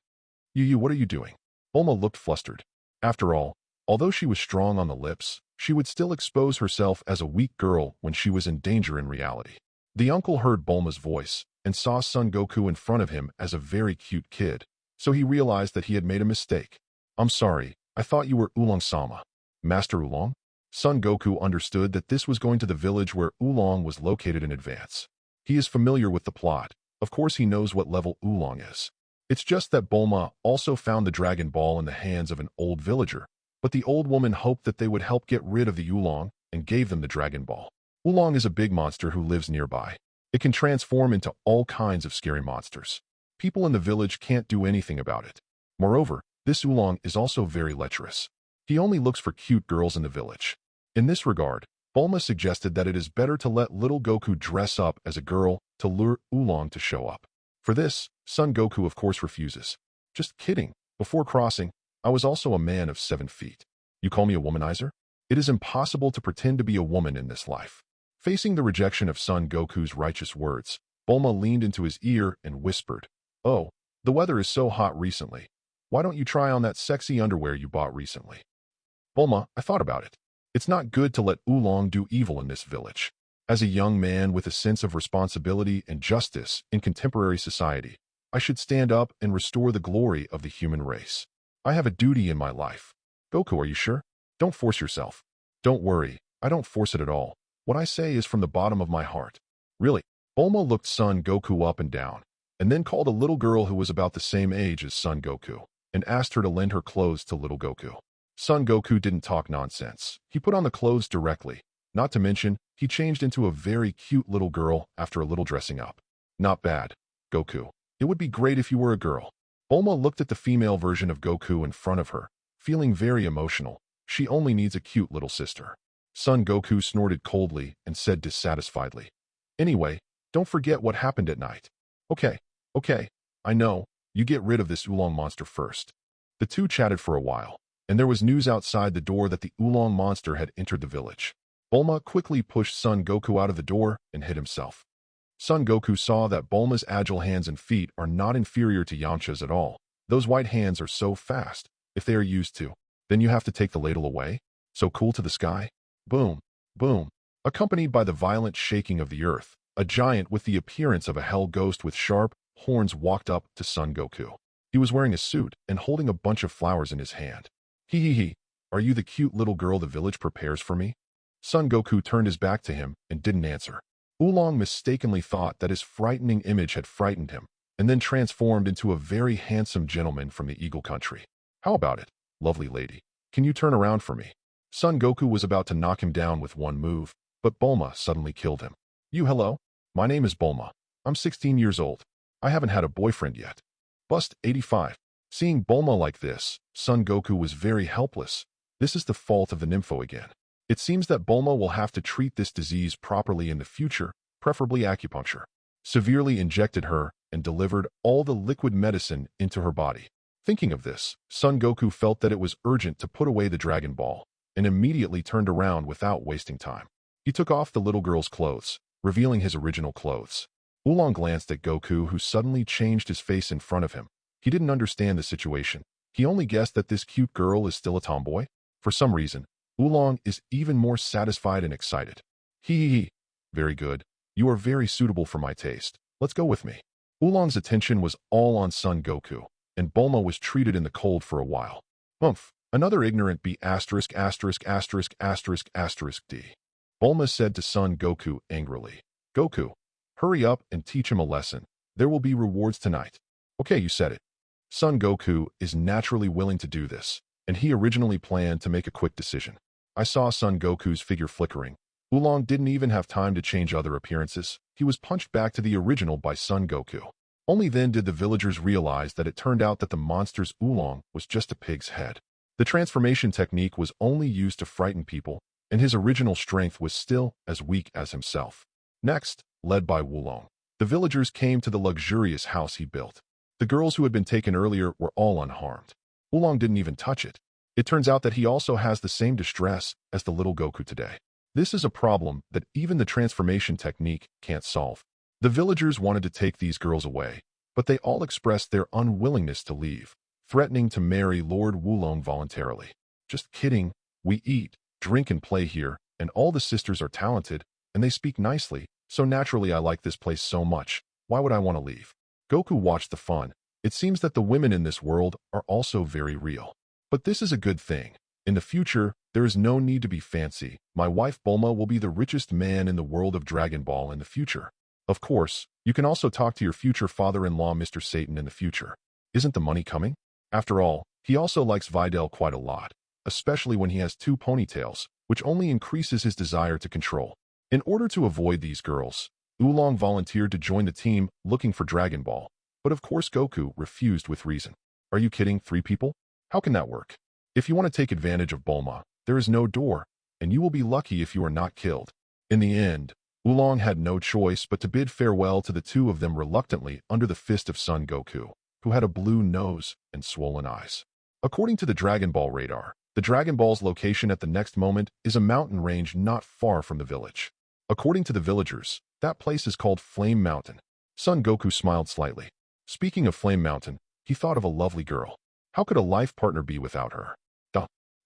Yu, what are you doing? Bulma looked flustered. After all, although she was strong on the lips, she would still expose herself as a weak girl when she was in danger in reality. The uncle heard Bulma's voice and saw Son Goku in front of him as a very cute kid, so he realized that he had made a mistake. I'm sorry, I thought you were Oolong-sama. Master Oolong? Son Goku understood that this was going to the village where Oolong was located in advance. He is familiar with the plot. Of course he knows what level Oolong is. It's just that Bulma also found the Dragon Ball in the hands of an old villager, but the old woman hoped that they would help get rid of the Oolong and gave them the Dragon Ball. Oolong is a big monster who lives nearby. It can transform into all kinds of scary monsters. People in the village can't do anything about it. Moreover, this Oolong is also very lecherous. He only looks for cute girls in the village. In this regard, Bulma suggested that it is better to let little Goku dress up as a girl to lure Oolong to show up. For this, Son Goku of course refuses. Just kidding. Before crossing, I was also a man of 7 feet. You call me a womanizer? It is impossible to pretend to be a woman in this life. Facing the rejection of Son Goku's righteous words, Bulma leaned into his ear and whispered, Oh, the weather is so hot recently. Why don't you try on that sexy underwear you bought recently? Bulma, I thought about it. It's not good to let Oolong do evil in this village. As a young man with a sense of responsibility and justice in contemporary society, I should stand up and restore the glory of the human race. I have a duty in my life. Goku, are you sure? Don't force yourself. Don't worry, I don't force it at all. What I say is from the bottom of my heart. Really? Bulma looked Son Goku up and down, and then called a little girl who was about the same age as Son Goku, and asked her to lend her clothes to little Goku. Son Goku didn't talk nonsense. He put on the clothes directly. Not to mention, he changed into a very cute little girl after a little dressing up. Not bad, Goku. It would be great if you were a girl. Bulma looked at the female version of Goku in front of her, feeling very emotional. She only needs a cute little sister. Son Goku snorted coldly and said dissatisfiedly, Anyway, don't forget what happened at night. Okay, I know. You get rid of this Oolong monster first. The two chatted for a while, and there was news outside the door that the Oolong monster had entered the village. Bulma quickly pushed Son Goku out of the door and hid himself. Son Goku saw that Bulma's agile hands and feet are not inferior to Yamcha's at all. Those white hands are so fast. If they are used to, then you have to take the ladle away. So cool to the sky. Boom, boom. Accompanied by the violent shaking of the earth, a giant with the appearance of a hell ghost with sharp horns walked up to Son Goku. He was wearing a suit and holding a bunch of flowers in his hand. He. Are you the cute little girl the village prepares for me? Son Goku turned his back to him and didn't answer. Oolong mistakenly thought that his frightening image had frightened him, and then transformed into a very handsome gentleman from the Eagle Country. How about it, lovely lady? Can you turn around for me? Son Goku was about to knock him down with one move, but Bulma suddenly killed him. Hello? My name is Bulma. I'm 16 years old. I haven't had a boyfriend yet. Bust 85. Seeing Bulma like this, Son Goku was very helpless. This is the fault of the nympho again. It seems that Bulma will have to treat this disease properly in the future, preferably acupuncture. Severely injected her and delivered all the liquid medicine into her body. Thinking of this, Son Goku felt that it was urgent to put away the Dragon Ball, and immediately turned around without wasting time. He took off the little girl's clothes, revealing his original clothes. Oolong glanced at Goku, who suddenly changed his face in front of him. He didn't understand the situation. He only guessed that this cute girl is still a tomboy. For some reason, Oolong is even more satisfied and excited. He. Very good. You are very suitable for my taste. Let's go with me. Oolong's attention was all on Son Goku, and Bulma was treated in the cold for a while. Humph. Another ignorant B*******************. D. Bulma said to Son Goku angrily. Goku, hurry up and teach him a lesson. There will be rewards tonight. Okay, you said it. Son Goku is naturally willing to do this, and he originally planned to make a quick decision. I saw Son Goku's figure flickering. Oolong didn't even have time to change other appearances. He was punched back to the original by Son Goku. Only then did the villagers realize that it turned out that the monster's Oolong was just a pig's head. The transformation technique was only used to frighten people, and his original strength was still as weak as himself. Next, led by Oolong, the villagers came to the luxurious house he built. The girls who had been taken earlier were all unharmed. Oolong didn't even touch it. It turns out that he also has the same distress as the little Goku today. This is a problem that even the transformation technique can't solve. The villagers wanted to take these girls away, but they all expressed their unwillingness to leave, threatening to marry Lord Oolong voluntarily. Just kidding. We eat, drink, and play here, and all the sisters are talented, and they speak nicely, so naturally I like this place so much. Why would I want to leave? Goku watched the fun. It seems that the women in this world are also very real. But this is a good thing. In the future, there is no need to be fancy. My wife Bulma will be the richest man in the world of Dragon Ball in the future. Of course, you can also talk to your future father-in-law Mr. Satan in the future. Isn't the money coming? After all, he also likes Videl quite a lot, especially when he has 2 ponytails, which only increases his desire to control. In order to avoid these girls, Oolong volunteered to join the team looking for Dragon Ball, but of course Goku refused with reason. Are you kidding, 3 people? How can that work? If you want to take advantage of Bulma, there is no door, and you will be lucky if you are not killed. In the end, Oolong had no choice but to bid farewell to the 2 of them reluctantly under the fist of Son Goku, who had a blue nose and swollen eyes. According to the Dragon Ball radar, the Dragon Ball's location at the next moment is a mountain range not far from the village. According to the villagers, that place is called Flame Mountain. Son Goku smiled slightly. Speaking of Flame Mountain, he thought of a lovely girl. How could a life partner be without her?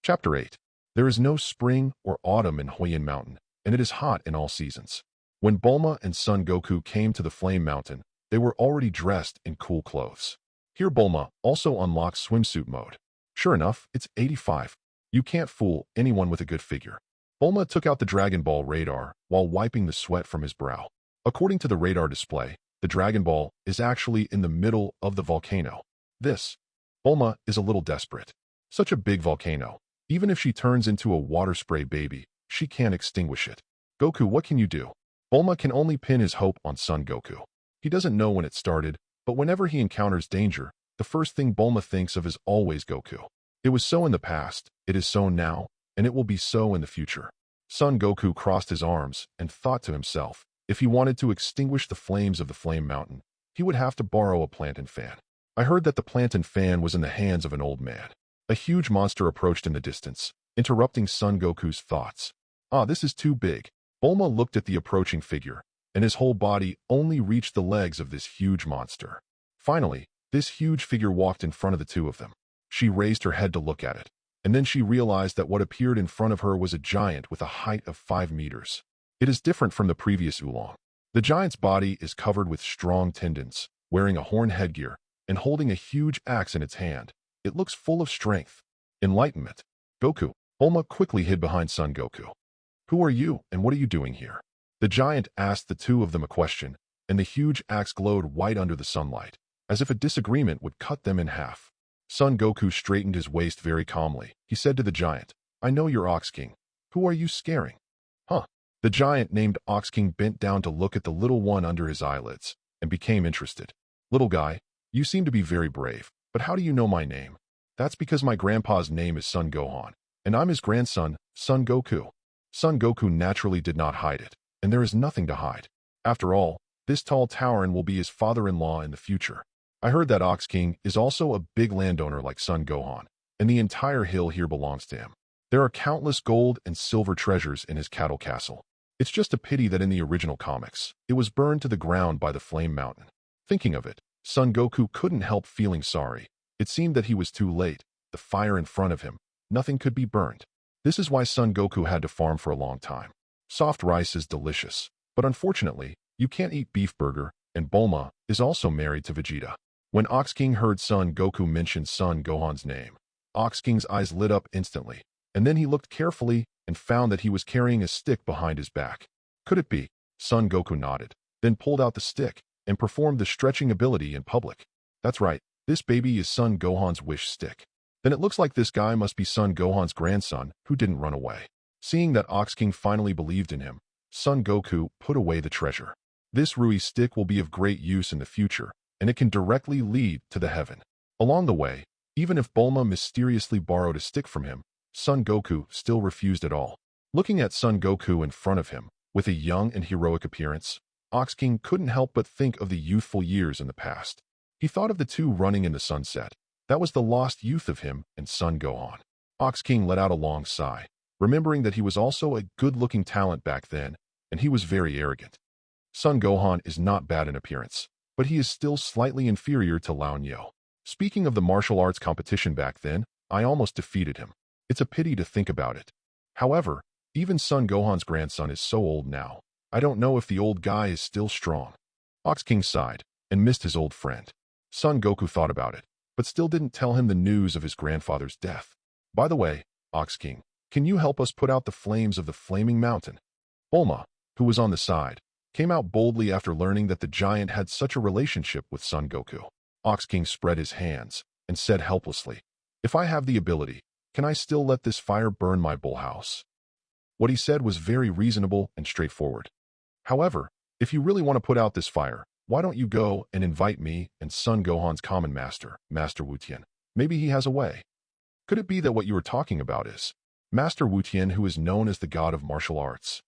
Chapter 8. There is no spring or autumn in Huayan Mountain, and it is hot in all seasons. When Bulma and Son Goku came to the Flame Mountain, they were already dressed in cool clothes. Here Bulma also unlocks swimsuit mode. Sure enough, it's 85. You can't fool anyone with a good figure. Bulma took out the Dragon Ball radar while wiping the sweat from his brow. According to the radar display, the Dragon Ball is actually in the middle of the volcano. Bulma is a little desperate. Such a big volcano. Even if she turns into a water spray baby, she can't extinguish it. Goku, what can you do? Bulma can only pin his hope on Son Goku. He doesn't know when it started, but whenever he encounters danger, the first thing Bulma thinks of is always Goku. It was so in the past, it is so now, and it will be so in the future. Son Goku crossed his arms and thought to himself, if he wanted to extinguish the flames of the Flame Mountain, he would have to borrow a plantain fan. I heard that the plantain fan was in the hands of an old man. A huge monster approached in the distance, interrupting Son Goku's thoughts. This is too big. Bulma looked at the approaching figure, and his whole body only reached the legs of this huge monster. Finally, this huge figure walked in front of the 2 of them. She raised her head to look at it, and then she realized that what appeared in front of her was a giant with a height of 5 meters. It is different from the previous Oolong. The giant's body is covered with strong tendons, wearing a horn headgear, and holding a huge axe in its hand. It looks full of strength. Enlightenment. Goku. Bulma quickly hid behind Son Goku. Who are you, and what are you doing here? The giant asked the two of them a question, and the huge axe glowed white under the sunlight, as if a disagreement would cut them in half. Son Goku straightened his waist very calmly. He said to the giant, I know you're Ox King. Who are you scaring? Huh. The giant named Ox King bent down to look at the little one under his eyelids, and became interested. Little guy, you seem to be very brave, but how do you know my name? That's because my grandpa's name is Son Gohan, and I'm his grandson, Son Goku. Son Goku naturally did not hide it, and there is nothing to hide. After all, this tall Tauren will be his father-in-law in the future. I heard that Ox King is also a big landowner like Son Gohan, and the entire hill here belongs to him. There are countless gold and silver treasures in his cattle castle. It's just a pity that in the original comics, it was burned to the ground by the Flame Mountain. Thinking of it, Son Goku couldn't help feeling sorry. It seemed that he was too late. The fire in front of him, nothing could be burned. This is why Son Goku had to farm for a long time. Soft rice is delicious, but unfortunately, you can't eat beef burger, and Bulma is also married to Vegeta. When Ox King heard Son Goku mention Son Gohan's name, Ox King's eyes lit up instantly, and then he looked carefully and found that he was carrying a stick behind his back. Could it be? Son Goku nodded, then pulled out the stick and performed the stretching ability in public. That's right, this baby is Son Gohan's wish stick. Then it looks like this guy must be Son Gohan's grandson who didn't run away. Seeing that Ox King finally believed in him, Son Goku put away the treasure. This Rui stick will be of great use in the future, and it can directly lead to the heaven. Along the way, even if Bulma mysteriously borrowed a stick from him, Son Goku still refused it all. Looking at Son Goku in front of him, with a young and heroic appearance, Ox King couldn't help but think of the youthful years in the past. He thought of the two running in the sunset. That was the lost youth of him and Son Gohan. Ox King let out a long sigh, remembering that he was also a good-looking talent back then, and he was very arrogant. Son Gohan is not bad in appearance, but he is still slightly inferior to Lao Nyo. Speaking of the martial arts competition back then, I almost defeated him. It's a pity to think about it. However, even Son Gohan's grandson is so old now. I don't know if the old guy is still strong. Ox King sighed and missed his old friend. Son Goku thought about it, but still didn't tell him the news of his grandfather's death. By the way, Ox King, can you help us put out the flames of the Flaming Mountain? Bulma, who was on the side, came out boldly after learning that the giant had such a relationship with Son Goku. Ox King spread his hands and said helplessly, If I have the ability, can I still let this fire burn my bullhouse? What he said was very reasonable and straightforward. However, if you really want to put out this fire, why don't you go and invite me and Son Gohan's common master, Master Wu Tian? Maybe he has a way. Could it be that what you were talking about is Master Wu Tian, who is known as the god of martial arts?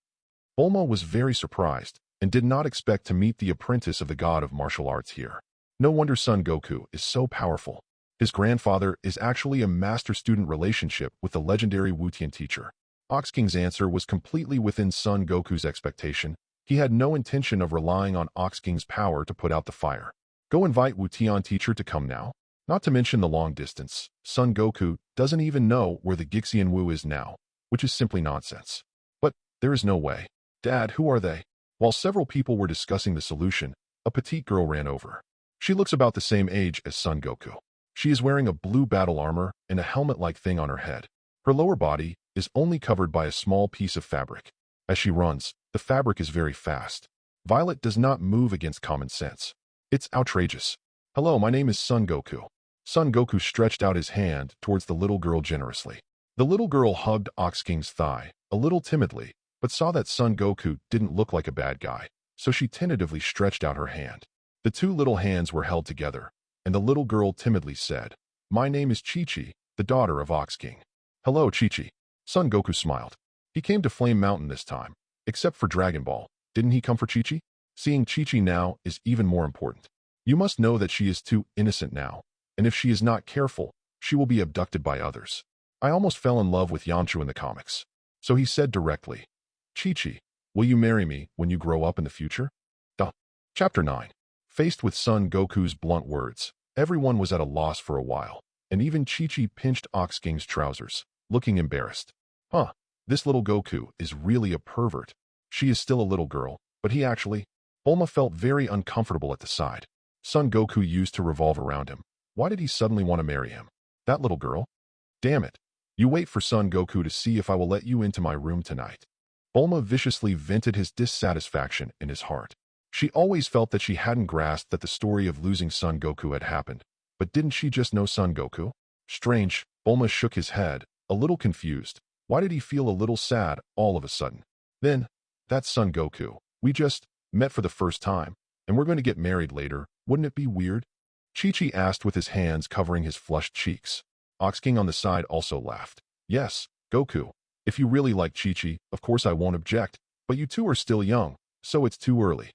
Bulma was very surprised and did not expect to meet the apprentice of the god of martial arts here. No wonder Son Goku is so powerful. His grandfather is actually a master-student relationship with the legendary Wu Tian teacher. Ox King's answer was completely within Son Goku's expectation. He had no intention of relying on Ox King's power to put out the fire. Go invite Wu Tian teacher to come now. Not to mention the long distance. Son Goku doesn't even know where the Gixian Wu is now, which is simply nonsense. But there is no way. Dad, who are they? While several people were discussing the solution, a petite girl ran over. She looks about the same age as Son Goku. She is wearing a blue battle armor and a helmet-like thing on her head. Her lower body is only covered by a small piece of fabric. As she runs, the fabric is very fast. Violet does not move against common sense. It's outrageous. Hello, my name is Son Goku. Son Goku stretched out his hand towards the little girl generously. The little girl hugged Ox King's thigh, a little timidly, but saw that Son Goku didn't look like a bad guy, so she tentatively stretched out her hand. The two little hands were held together, and the little girl timidly said, My name is Chi-Chi, the daughter of Ox King. Hello, Chi-Chi. Son Goku smiled. He came to Flame Mountain this time. Except for Dragon Ball, didn't he come for Chi-Chi? Seeing Chi-Chi now is even more important. You must know that she is too innocent now, and if she is not careful, she will be abducted by others. I almost fell in love with Yamcha in the comics. So he said directly, Chi-Chi, will you marry me when you grow up in the future? Chapter 9. Faced with Son Goku's blunt words, everyone was at a loss for a while, and even Chi-Chi pinched Ox King's trousers, looking embarrassed. This little Goku is really a pervert. She is still a little girl, but he actually... Bulma felt very uncomfortable at the side. Son Goku used to revolve around him. Why did he suddenly want to marry him? That little girl? Damn it. You wait for Son Goku to see if I will let you into my room tonight. Bulma viciously vented his dissatisfaction in his heart. She always felt that she hadn't grasped that the story of losing Son Goku had happened. But didn't she just know Son Goku? Strange. Bulma shook his head, a little confused. Why did he feel a little sad all of a sudden? Then, that's Son Goku. We just met for the first time, and we're going to get married later. Wouldn't it be weird? Chi-Chi asked with his hands covering his flushed cheeks. Ox King on the side also laughed. Yes, Goku. If you really like Chi-Chi, of course I won't object, but you two are still young, so it's too early.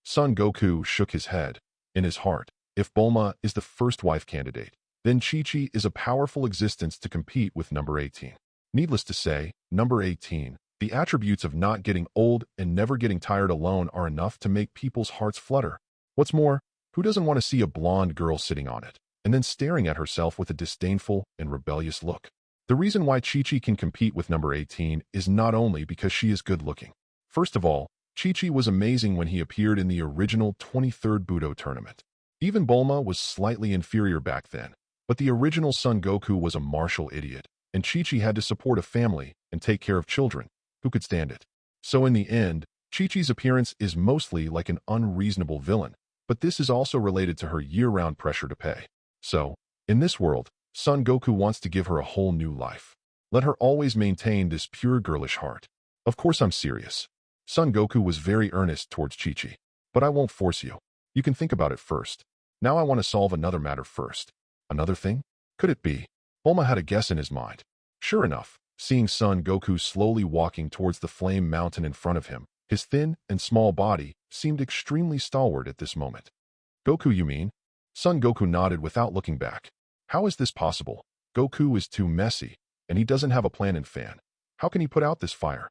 Son Goku shook his head. In his heart, if Bulma is the first wife candidate, then Chi-Chi is a powerful existence to compete with number 18. Needless to say, number 18, the attributes of not getting old and never getting tired alone are enough to make people's hearts flutter. What's more, who doesn't want to see a blonde girl sitting on it, and then staring at herself with a disdainful and rebellious look? The reason why Chi-Chi can compete with number 18 is not only because she is good-looking. First of all, Chi-Chi was amazing when he appeared in the original 23rd Budo tournament. Even Bulma was slightly inferior back then, but the original Son Goku was a martial idiot, and Chi-Chi had to support a family and take care of children. Who could stand it? So in the end, Chi-Chi's appearance is mostly like an unreasonable villain, but this is also related to her year-round pressure to pay. So, in this world, Son Goku wants to give her a whole new life. Let her always maintain this pure girlish heart. Of course I'm serious. Son Goku was very earnest towards Chi-Chi. But I won't force you. You can think about it first. Now I want to solve another matter first. Another thing? Could it be? Bulma had a guess in his mind. Sure enough, seeing Son Goku slowly walking towards the flame mountain in front of him, his thin and small body seemed extremely stalwart at this moment. Goku, you mean? Son Goku nodded without looking back. How is this possible? Goku is too messy, and he doesn't have a plan and fan. How can he put out this fire?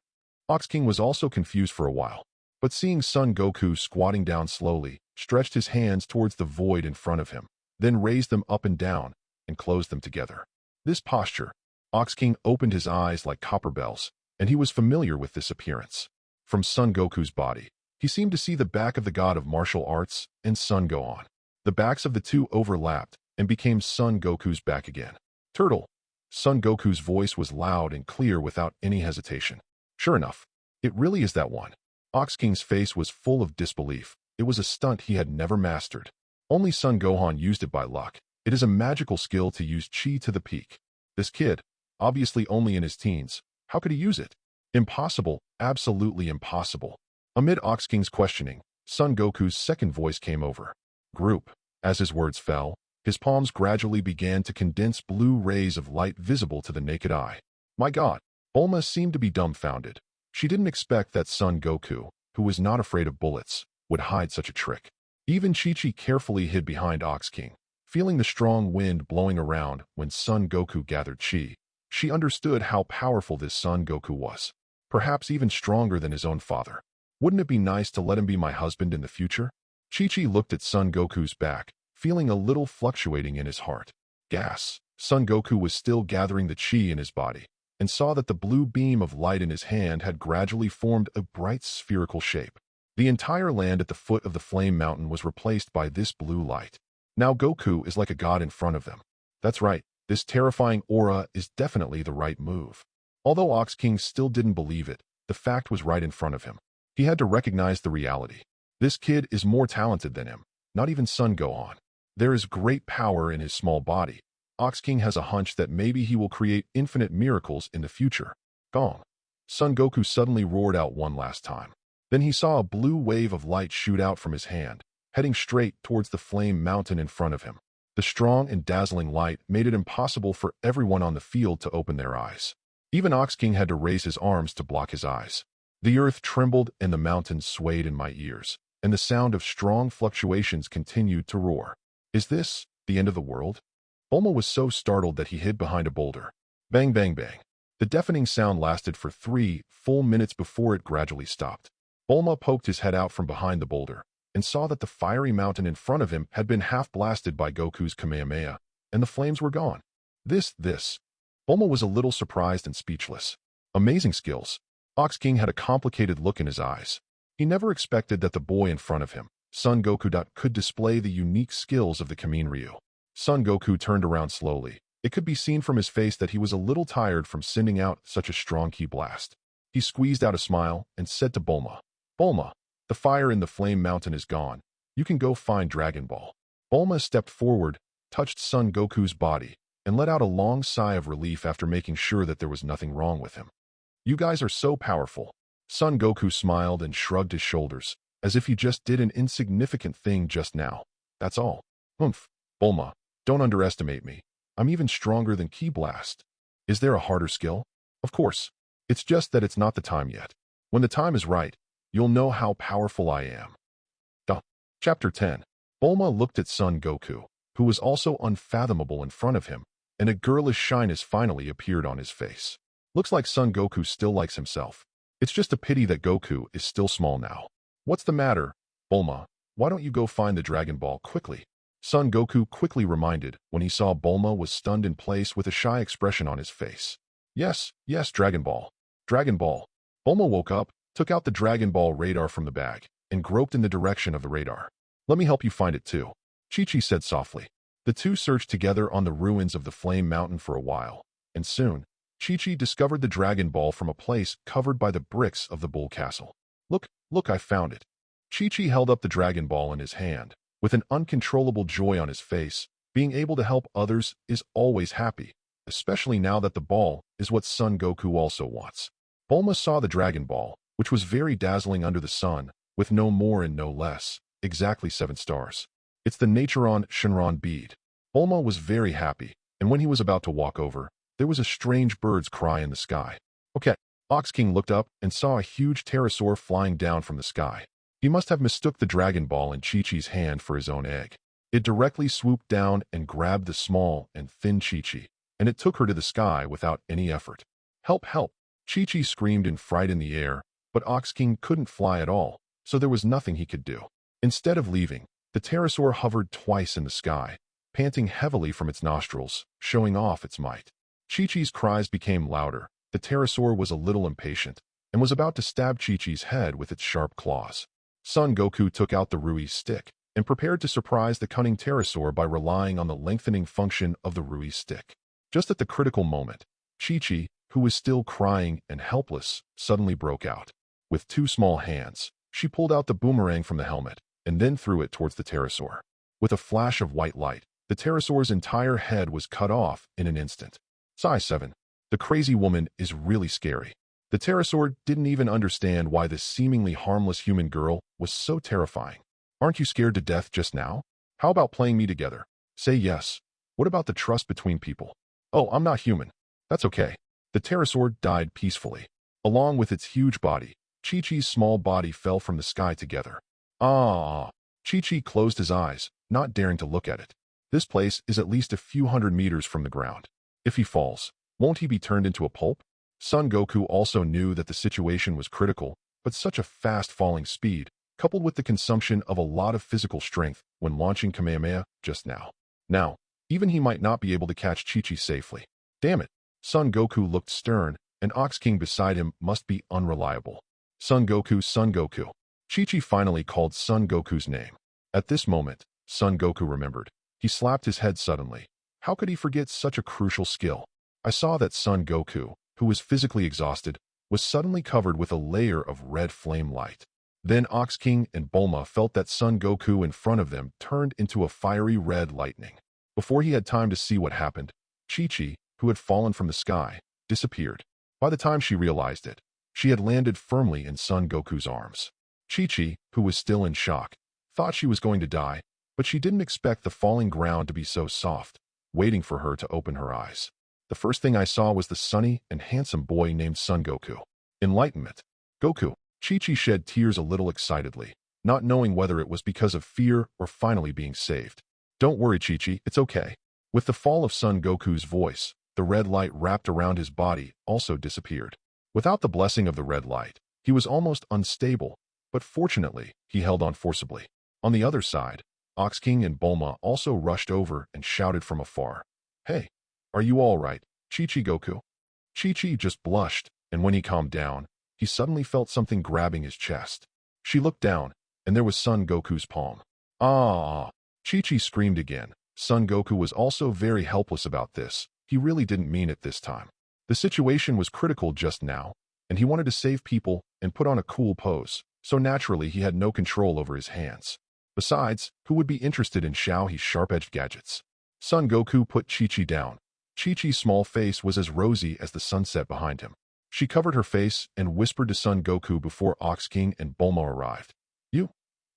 Ox King was also confused for a while, but seeing Son Goku squatting down slowly, stretched his hands towards the void in front of him, then raised them up and down, and closed them together. This posture, Ox King opened his eyes like copper bells, and he was familiar with this appearance. From Son Goku's body, he seemed to see the back of the god of martial arts and Son Gohan. The backs of the two overlapped and became Son Goku's back again. Turtle. Son Goku's voice was loud and clear without any hesitation. Sure enough, it really is that one. Ox King's face was full of disbelief. It was a stunt he had never mastered. Only Son Gohan used it by luck. It is a magical skill to use chi to the peak. This kid, obviously only in his teens, how could he use it? Impossible, absolutely impossible. Amid Ox King's questioning, Son Goku's second voice came over. Group. As his words fell, his palms gradually began to condense blue rays of light visible to the naked eye. My God. Bulma seemed to be dumbfounded. She didn't expect that Son Goku, who was not afraid of bullets, would hide such a trick. Even Chi-Chi carefully hid behind Ox King. Feeling the strong wind blowing around when Son Goku gathered chi, she understood how powerful this Son Goku was. Perhaps even stronger than his own father. Wouldn't it be nice to let him be my husband in the future? Chi-Chi looked at Son Goku's back, feeling a little fluctuating in his heart. Gas. Son Goku was still gathering the chi in his body, and saw that the blue beam of light in his hand had gradually formed a bright spherical shape. The entire land at the foot of the flame mountain was replaced by this blue light. Now Goku is like a god in front of them. That's right, this terrifying aura is definitely the right move. Although Ox King still didn't believe it, the fact was right in front of him. He had to recognize the reality. This kid is more talented than him, not even Son Gohan. There is great power in his small body. Ox King has a hunch that maybe he will create infinite miracles in the future. Gong. Son Goku suddenly roared out one last time. Then he saw a blue wave of light shoot out from his hand, heading straight towards the flame mountain in front of him. The strong and dazzling light made it impossible for everyone on the field to open their eyes. Even Ox King had to raise his arms to block his eyes. The earth trembled and the mountains swayed in my ears, and the sound of strong fluctuations continued to roar. Is this the end of the world? Bulma was so startled that he hid behind a boulder. Bang, bang, bang. The deafening sound lasted for 3 full minutes before it gradually stopped. Bulma poked his head out from behind the boulder and saw that the fiery mountain in front of him had been half blasted by Goku's Kamehameha, and the flames were gone. This. Bulma was a little surprised and speechless. Amazing skills. Ox King had a complicated look in his eyes. He never expected that the boy in front of him, Son Goku could display the unique skills of the Kamin Ryu. Son Goku turned around slowly. It could be seen from his face that he was a little tired from sending out such a strong ki blast. He squeezed out a smile and said to Bulma, "Bulma, the fire in the flame mountain is gone. You can go find Dragon Ball." Bulma stepped forward, touched Son Goku's body, and let out a long sigh of relief after making sure that there was nothing wrong with him. "You guys are so powerful." Son Goku smiled and shrugged his shoulders, as if he just did an insignificant thing just now. "That's all." "Humph, Bulma, don't underestimate me. I'm even stronger than Ki Blast." "Is there a harder skill?" "Of course. It's just that it's not the time yet. When the time is right, you'll know how powerful I am." Chapter 10. Bulma looked at Son Goku, who was also unfathomable in front of him, and a girlish shyness finally appeared on his face. Looks like Son Goku still likes himself. It's just a pity that Goku is still small now. "What's the matter, Bulma? Why don't you go find the Dragon Ball quickly?" Son Goku quickly reminded when he saw Bulma was stunned in place with a shy expression on his face. Yes, Dragon Ball. Dragon Ball." Bulma woke up, took out the Dragon Ball radar from the bag, and groped in the direction of the radar. "Let me help you find it too," Chi-Chi said softly. The two searched together on the ruins of the Flame Mountain for a while, and soon, Chi-Chi discovered the Dragon Ball from a place covered by the bricks of the Bull Castle. Look, I found it." Chi-Chi held up the Dragon Ball in his hand, with an uncontrollable joy on his face. Being able to help others is always happy, especially now that the ball is what Son Goku also wants. Bulma saw the Dragon Ball, which was very dazzling under the sun, with no more and no less, exactly 7 stars. "It's the Naturon Shinron bead." Bulma was very happy, and when he was about to walk over, there was a strange bird's cry in the sky. "Okay." Ox King looked up and saw a huge pterosaur flying down from the sky. He must have mistook the Dragon Ball in Chi-Chi's hand for his own egg. It directly swooped down and grabbed the small and thin Chi-Chi, and it took her to the sky without any effort. "Help, help!" Chi-Chi screamed in fright in the air, but Ox King couldn't fly at all, so there was nothing he could do. Instead of leaving, the pterosaur hovered twice in the sky, panting heavily from its nostrils, showing off its might. Chi-Chi's cries became louder. The pterosaur was a little impatient, and was about to stab Chi-Chi's head with its sharp claws. Son Goku took out the Rui stick, and prepared to surprise the cunning pterosaur by relying on the lengthening function of the Rui stick. Just at the critical moment, Chi-Chi, who was still crying and helpless, suddenly broke out. With 2 small hands, she pulled out the boomerang from the helmet, and then threw it towards the pterosaur. With a flash of white light, the pterosaur's entire head was cut off in an instant. Size 7. The crazy woman is really scary. The pterosaur didn't even understand why this seemingly harmless human girl was so terrifying. "Aren't you scared to death just now? How about playing me together? Say yes. What about the trust between people?" "Oh, I'm not human." "That's okay." The pterosaur died peacefully. Along with its huge body, Chi-Chi's small body fell from the sky together. Ah! Chi-Chi closed his eyes, not daring to look at it. This place is at least a few hundred meters from the ground. If he falls, won't he be turned into a pulp? Son Goku also knew that the situation was critical, but such a fast falling speed, coupled with the consumption of a lot of physical strength when launching Kamehameha just now. Even he might not be able to catch Chi-Chi safely. Damn it! Son Goku looked stern, and Ox King beside him must be unreliable. Son Goku, Son Goku. Chi-Chi finally called Son Goku's name. At this moment, Son Goku remembered. He slapped his head suddenly. How could he forget such a crucial skill? I saw that Son Goku, who was physically exhausted, was suddenly covered with a layer of red flame light. Then Ox King and Bulma felt that Son Goku in front of them turned into a fiery red lightning. Before he had time to see what happened, Chi-Chi, who had fallen from the sky, disappeared. By the time she realized it, she had landed firmly in Son Goku's arms. Chi-Chi, who was still in shock, thought she was going to die, but she didn't expect the falling ground to be so soft, waiting for her to open her eyes. The first thing I saw was the sunny and handsome boy named Son Goku. Enlightenment. Goku. Chi-Chi shed tears a little excitedly, not knowing whether it was because of fear or finally being saved. Don't worry, Chi-Chi, it's okay. With the fall of Son Goku's voice, the red light wrapped around his body also disappeared. Without the blessing of the red light, he was almost unstable, but fortunately, he held on forcibly. On the other side, Ox King and Bulma also rushed over and shouted from afar. Hey, are you all right, Chi-Chi Goku? Chi-Chi just blushed, and when he calmed down, he suddenly felt something grabbing his chest. She looked down, and there was Son Goku's palm. Ah! Chi-Chi screamed again. Son Goku was also very helpless about this. He really didn't mean it this time. The situation was critical just now, and he wanted to save people and put on a cool pose, so naturally he had no control over his hands. Besides, who would be interested in Xiaohe's sharp-edged gadgets? Son Goku put Chi-Chi down. Chi-Chi's small face was as rosy as the sunset behind him. She covered her face and whispered to Son Goku before Ox King and Bulma arrived.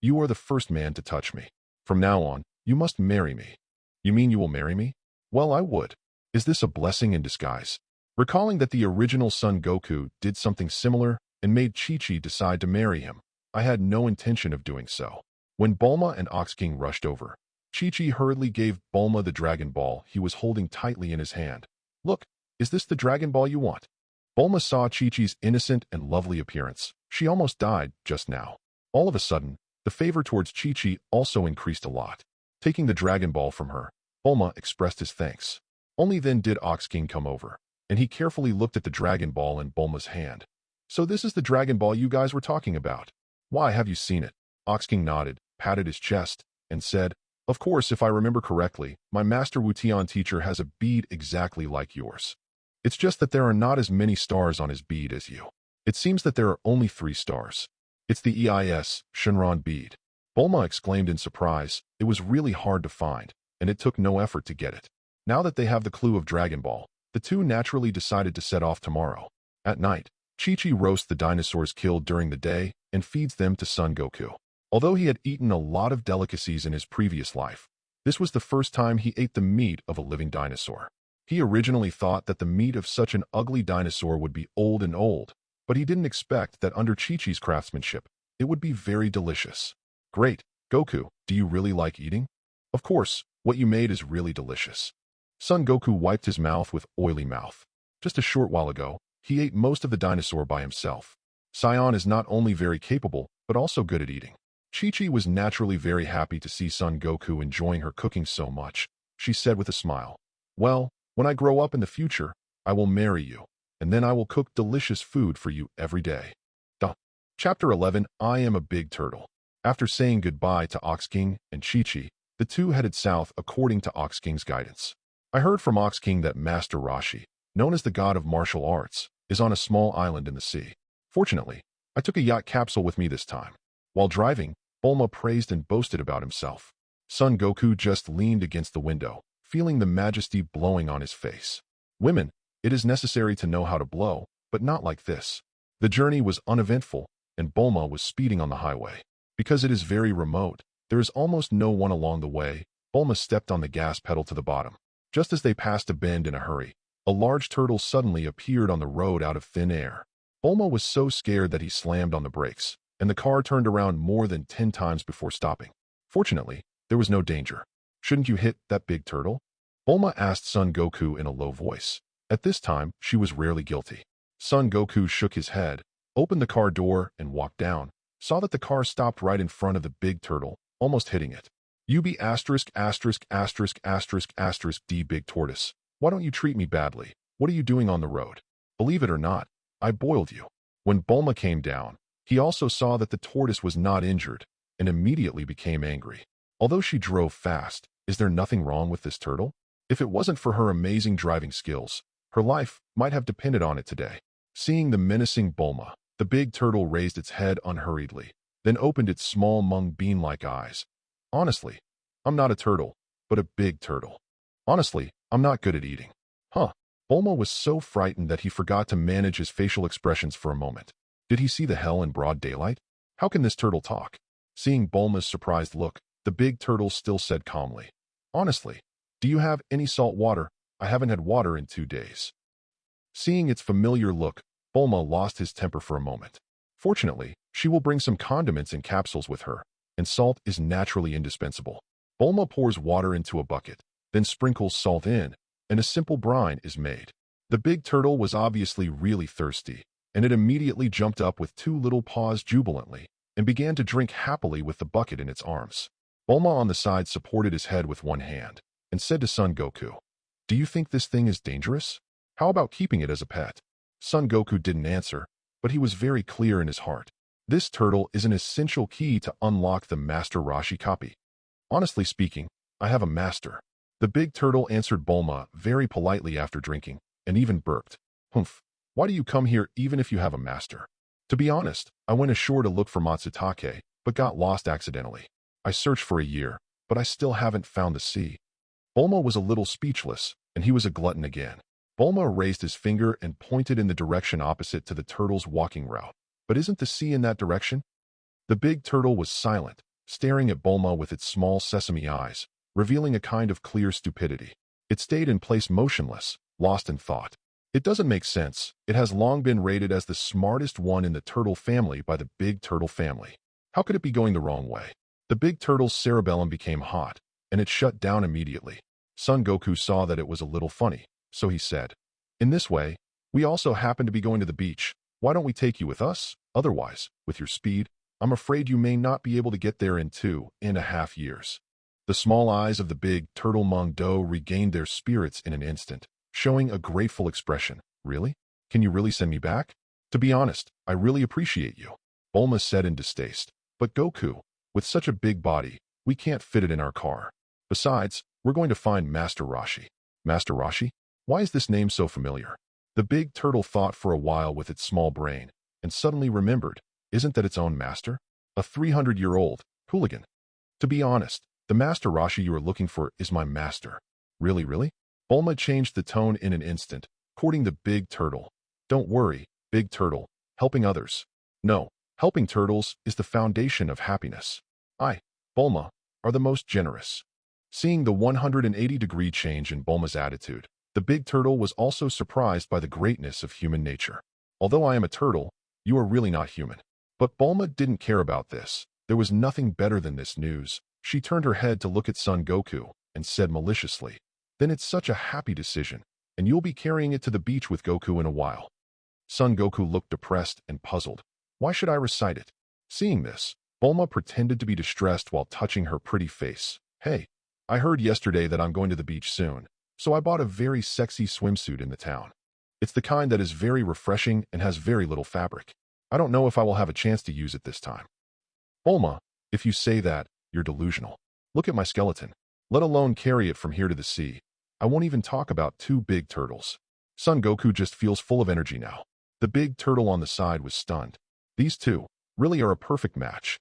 You are the first man to touch me. From now on, you must marry me. You mean you will marry me? Well, I would. Is this a blessing in disguise? Recalling that the original Son Goku did something similar and made Chi-Chi decide to marry him, I had no intention of doing so. When Bulma and Ox King rushed over, Chi-Chi hurriedly gave Bulma the Dragon Ball he was holding tightly in his hand. Look, is this the Dragon Ball you want? Bulma saw Chi-Chi's innocent and lovely appearance. She almost died just now. All of a sudden, the favor towards Chi-Chi also increased a lot. Taking the Dragon Ball from her, Bulma expressed his thanks. Only then did Ox King come over, and he carefully looked at the Dragon Ball in Bulma's hand. So this is the Dragon Ball you guys were talking about. Why, have you seen it? Ox King nodded, patted his chest, and said, Of course, if I remember correctly, my Master Wu-Tian teacher has a bead exactly like yours. It's just that there are not as many stars on his bead as you. It seems that there are only 3 stars. It's the Shinran bead. Bulma exclaimed in surprise. It was really hard to find, and it took no effort to get it. Now that they have the clue of Dragon Ball, the two naturally decided to set off tomorrow. At night, Chi-Chi roasts the dinosaurs killed during the day and feeds them to Son Goku. Although he had eaten a lot of delicacies in his previous life, this was the first time he ate the meat of a living dinosaur. He originally thought that the meat of such an ugly dinosaur would be old, but he didn't expect that under Chi-Chi's craftsmanship, it would be very delicious. Great, Goku, do you really like eating? Of course, what you made is really delicious. Son Goku wiped his mouth with oily mouth. Just a short while ago, he ate most of the dinosaur by himself. Sion is not only very capable, but also good at eating. Chi-Chi was naturally very happy to see Son Goku enjoying her cooking so much. She said with a smile, Well, when I grow up in the future, I will marry you, and then I will cook delicious food for you every day. Chapter 11, I Am a Big Turtle. After saying goodbye to Ox King and Chi-Chi, the two headed south according to Ox King's guidance. I heard from Ox King that Master Roshi, known as the god of martial arts, is on a small island in the sea. Fortunately, I took a yacht capsule with me this time. While driving, Bulma praised and boasted about himself. Son Goku just leaned against the window, feeling the majesty blowing on his face. Women, it is necessary to know how to blow, but not like this. The journey was uneventful, and Bulma was speeding on the highway. Because it is very remote, there is almost no one along the way. Bulma stepped on the gas pedal to the bottom. Just as they passed a bend in a hurry, a large turtle suddenly appeared on the road out of thin air. Bulma was so scared that he slammed on the brakes, and the car turned around more than 10 times before stopping. Fortunately, there was no danger. Shouldn't you hit that big turtle? Bulma asked Son Goku in a low voice. At this time, she was rarely guilty. Son Goku shook his head, opened the car door, and walked down. Saw that the car stopped right in front of the big turtle, almost hitting it. You be D big tortoise. Why don't you treat me badly? What are you doing on the road? Believe it or not, I boiled you. When Bulma came down, he also saw that the tortoise was not injured and immediately became angry. Although she drove fast, is there nothing wrong with this turtle? If it wasn't for her amazing driving skills, her life might have depended on it today. Seeing the menacing Bulma, the big turtle raised its head unhurriedly, then opened its small mung bean-like eyes. Honestly, I'm not a turtle, but a big turtle. Honestly, I'm not good at eating. Bulma was so frightened that he forgot to manage his facial expressions for a moment. Did he see the hell in broad daylight? How can this turtle talk? Seeing Bulma's surprised look, the big turtle still said calmly, Honestly, do you have any salt water? I haven't had water in 2 days. Seeing its familiar look, Bulma lost his temper for a moment. Fortunately, she will bring some condiments in capsules with her, and salt is naturally indispensable. Bulma pours water into a bucket, then sprinkles salt in, and a simple brine is made. The big turtle was obviously really thirsty, and it immediately jumped up with 2 little paws jubilantly, and began to drink happily with the bucket in its arms. Bulma on the side supported his head with one hand, and said to Son Goku, Do you think this thing is dangerous? How about keeping it as a pet? Son Goku didn't answer, but he was very clear in his heart. This turtle is an essential key to unlock the Master Rashi copy. Honestly speaking, I have a master. The big turtle answered Bulma very politely after drinking, and even burped. Humph, why do you come here even if you have a master? To be honest, I went ashore to look for Matsutake, but got lost accidentally. I searched for a year, but I still haven't found the sea. Bulma was a little speechless, and he was a glutton again. Bulma raised his finger and pointed in the direction opposite to the turtle's walking route. But isn't the sea in that direction? The big turtle was silent, staring at Bulma with its small sesame eyes, revealing a kind of clear stupidity. It stayed in place motionless, lost in thought. It doesn't make sense. It has long been rated as the smartest one in the turtle family by the big turtle family. How could it be going the wrong way? The big turtle's cerebellum became hot, and it shut down immediately. Son Goku saw that it was a little funny, so he said, "In this way, we also happen to be going to the beach. Why don't we take you with us? Otherwise, with your speed, I'm afraid you may not be able to get there in 2.5 years." The small eyes of the big turtle Mung Do regained their spirits in an instant, showing a grateful expression. "Really? Can you really send me back? To be honest, I really appreciate you," Bulma said in distaste. "But Goku, with such a big body, we can't fit it in our car. Besides, we're going to find Master Rashi." Master Rashi? Why is this name so familiar? The big turtle thought for a while with its small brain, and suddenly remembered, isn't that its own master? A 300-year-old hooligan. To be honest, the Master Rashi you are looking for is my master. Really, really? Bulma changed the tone in an instant, courting the big turtle. "Don't worry, big turtle, helping others. No, helping turtles is the foundation of happiness. I, Bulma, are the most generous." Seeing the 180-degree change in Bulma's attitude, the big turtle was also surprised by the greatness of human nature. "Although I am a turtle, you are really not human." But Bulma didn't care about this. There was nothing better than this news. She turned her head to look at Son Goku and said maliciously, "Then it's such a happy decision, and you'll be carrying it to the beach with Goku in a while." Son Goku looked depressed and puzzled. "Why should I recite it?" Seeing this, Bulma pretended to be distressed while touching her pretty face. "Hey, I heard yesterday that I'm going to the beach soon, so I bought a very sexy swimsuit in the town. It's the kind that is very refreshing and has very little fabric. I don't know if I will have a chance to use it this time." "Bulma, if you say that, you're delusional. Look at my skeleton. Let alone carry it from here to the sea. I won't even talk about two big turtles." Son Goku just feels full of energy now. The big turtle on the side was stunned. These two really are a perfect match.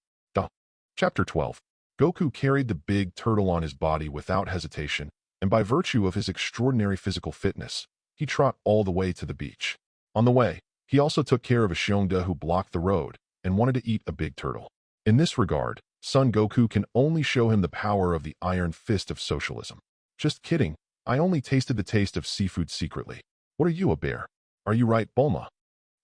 Chapter 12. Goku carried the big turtle on his body without hesitation, and by virtue of his extraordinary physical fitness, he trot all the way to the beach. On the way, he also took care of a Xiongda who blocked the road and wanted to eat a big turtle. In this regard, Son Goku can only show him the power of the iron fist of socialism. "Just kidding, I only tasted the taste of seafood secretly. What are you, a bear? Are you right, Bulma?"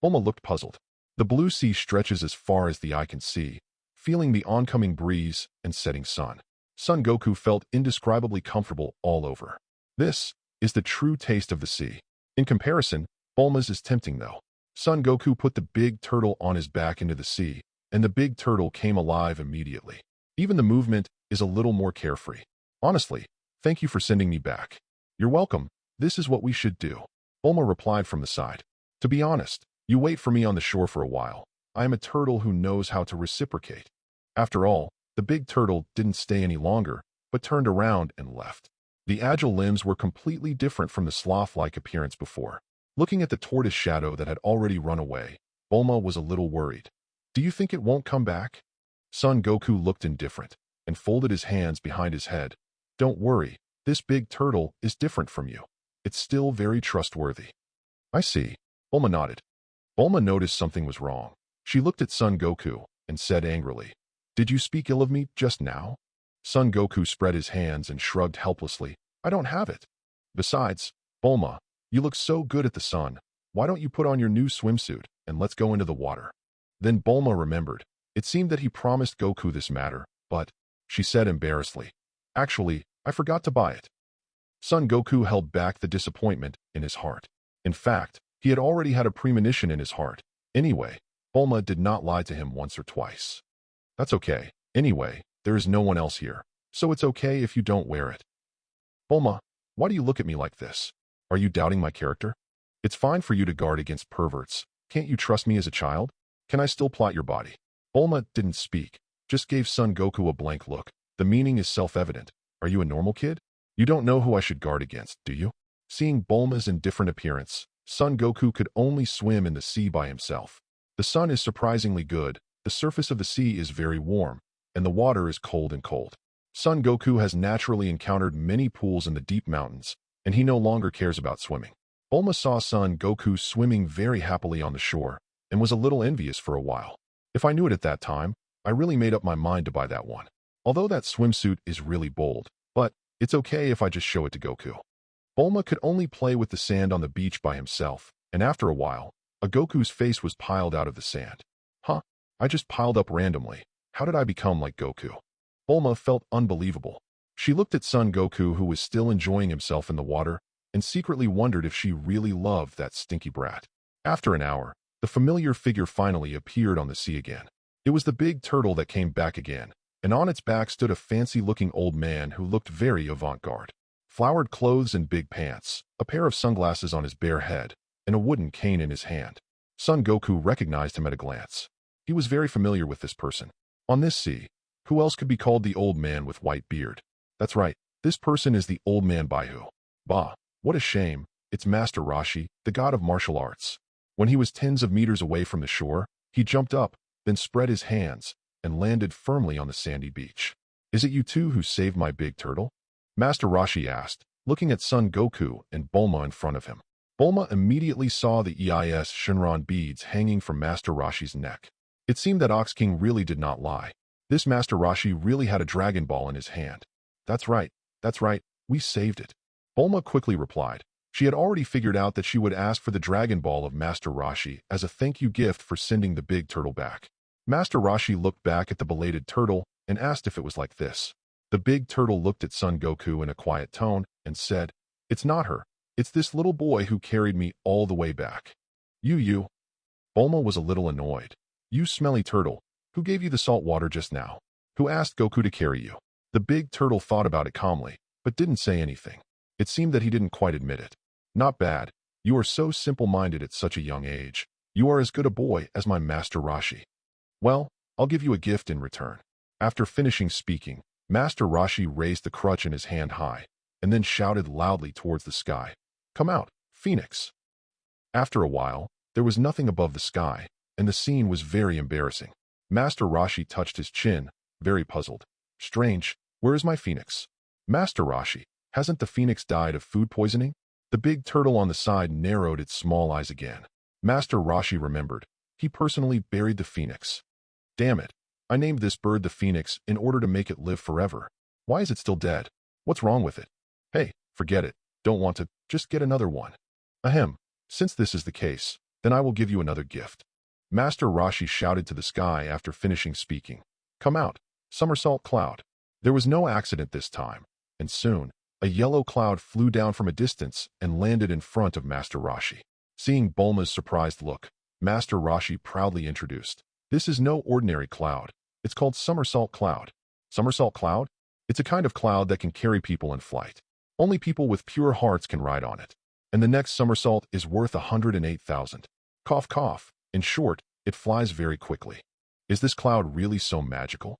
Bulma looked puzzled. The blue sea stretches as far as the eye can see, feeling the oncoming breeze and setting sun. Son Goku felt indescribably comfortable all over. This is the true taste of the sea. In comparison, Bulma's is tempting though. Son Goku put the big turtle on his back into the sea, and the big turtle came alive immediately. Even the movement is a little more carefree. "Honestly, thank you for sending me back." "You're welcome. This is what we should do," Bulma replied from the side. "To be honest, you wait for me on the shore for a while. I am a turtle who knows how to reciprocate." After all, the big turtle didn't stay any longer, but turned around and left. The agile limbs were completely different from the sloth-like appearance before. Looking at the tortoise shadow that had already run away, Bulma was a little worried. "Do you think it won't come back?" Son Goku looked indifferent and folded his hands behind his head. "Don't worry, this big turtle is different from you. It's still very trustworthy." "I see." Bulma nodded. Bulma noticed something was wrong. She looked at Son Goku and said angrily, "Did you speak ill of me just now?" Son Goku spread his hands and shrugged helplessly. "I don't have it. Besides, Bulma, you look so good at the sun. Why don't you put on your new swimsuit and let's go into the water?" Then Bulma remembered. It seemed that he promised Goku this matter, but, she said embarrassedly, "Actually, I forgot to buy it." Son Goku held back the disappointment in his heart. In fact, he had already had a premonition in his heart. Anyway, Bulma did not lie to him once or twice. "That's okay. Anyway, there is no one else here, so it's okay if you don't wear it." "Bulma, why do you look at me like this? Are you doubting my character? It's fine for you to guard against perverts. Can't you trust me as a child? Can I still plot your body?" Bulma didn't speak, just gave Son Goku a blank look. The meaning is self-evident. Are you a normal kid? You don't know who I should guard against, do you? Seeing Bulma's indifferent appearance, Son Goku could only swim in the sea by himself. The sun is surprisingly good, the surface of the sea is very warm, and the water is cold and cold. Son Goku has naturally encountered many pools in the deep mountains, and he no longer cares about swimming. Bulma saw Son Goku swimming very happily on the shore, and was a little envious for a while. If I knew it at that time, I really made up my mind to buy that one. Although that swimsuit is really bold, but it's okay if I just show it to Goku. Bulma could only play with the sand on the beach by himself, and after a while, a Goku's face was piled out of the sand. Huh? I just piled up randomly. How did I become like Goku? Bulma felt unbelievable. She looked at Son Goku, who was still enjoying himself in the water, and secretly wondered if she really loved that stinky brat. After an hour, the familiar figure finally appeared on the sea again. It was the big turtle that came back again, and on its back stood a fancy-looking old man who looked very avant-garde. Flowered clothes and big pants, a pair of sunglasses on his bare head, and a wooden cane in his hand. Son Goku recognized him at a glance. He was very familiar with this person. On this sea, who else could be called the old man with white beard? That's right, this person is the old man Baihu. Bah, what a shame, it's Master Roshi, the god of martial arts. When he was tens of meters away from the shore, he jumped up, then spread his hands, and landed firmly on the sandy beach. Is it you two who saved my big turtle? Master Roshi asked, looking at Son Goku and Bulma in front of him. Bulma immediately saw the EIS Shinran beads hanging from Master Roshi's neck. It seemed that Ox King really did not lie. This Master Roshi really had a Dragon Ball in his hand. That's right, we saved it. Bulma quickly replied. She had already figured out that she would ask for the Dragon Ball of Master Roshi as a thank you gift for sending the big turtle back. Master Roshi looked back at the belated turtle and asked if it was like this. The big turtle looked at Son Goku in a quiet tone and said, "It's not her. It's this little boy who carried me all the way back." You. Bulma was a little annoyed. You smelly turtle. Who gave you the salt water just now? Who asked Goku to carry you? The big turtle thought about it calmly, but didn't say anything. It seemed that he didn't quite admit it. Not bad. You are so simple-minded at such a young age. You are as good a boy as my Master Roshi. Well, I'll give you a gift in return. After finishing speaking, Master Roshi raised the crutch in his hand high, and then shouted loudly towards the sky. Come out, Phoenix. After a while, there was nothing above the sky, and the scene was very embarrassing. Master Roshi touched his chin, very puzzled. Strange, where is my Phoenix? Master Roshi, hasn't the Phoenix died of food poisoning? The big turtle on the side narrowed its small eyes again. Master Roshi remembered. He personally buried the Phoenix. Damn it. I named this bird the Phoenix in order to make it live forever. Why is it still dead? What's wrong with it? Hey, forget it. Don't want to. Just get another one. Ahem. Since this is the case, then I will give you another gift. Master Roshi shouted to the sky after finishing speaking. Come out, somersault cloud. There was no accident this time, and soon, a yellow cloud flew down from a distance and landed in front of Master Roshi. Seeing Bulma's surprised look, Master Roshi proudly introduced. This is no ordinary cloud. It's called somersault cloud. Somersault cloud? It's a kind of cloud that can carry people in flight. Only people with pure hearts can ride on it. And the next somersault is worth 108,000. Cough, cough. In short, it flies very quickly. Is this cloud really so magical?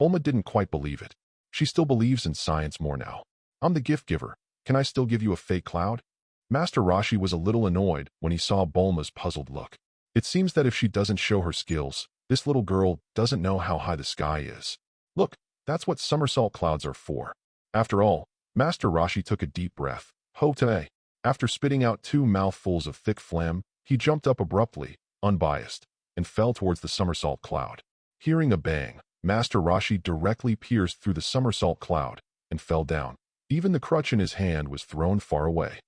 Bulma didn't quite believe it. She still believes in science more now. I'm the gift giver. Can I still give you a fake cloud? Master Roshi was a little annoyed when he saw Bulma's puzzled look. It seems that if she doesn't show her skills, this little girl doesn't know how high the sky is. Look, that's what somersault clouds are for. After all, Master Roshi took a deep breath. Ho-te! After spitting out 2 mouthfuls of thick phlegm, he jumped up abruptly, unbiased, and fell towards the somersault cloud. Hearing a bang, Master Roshi directly pierced through the somersault cloud and fell down. Even the crutch in his hand was thrown far away.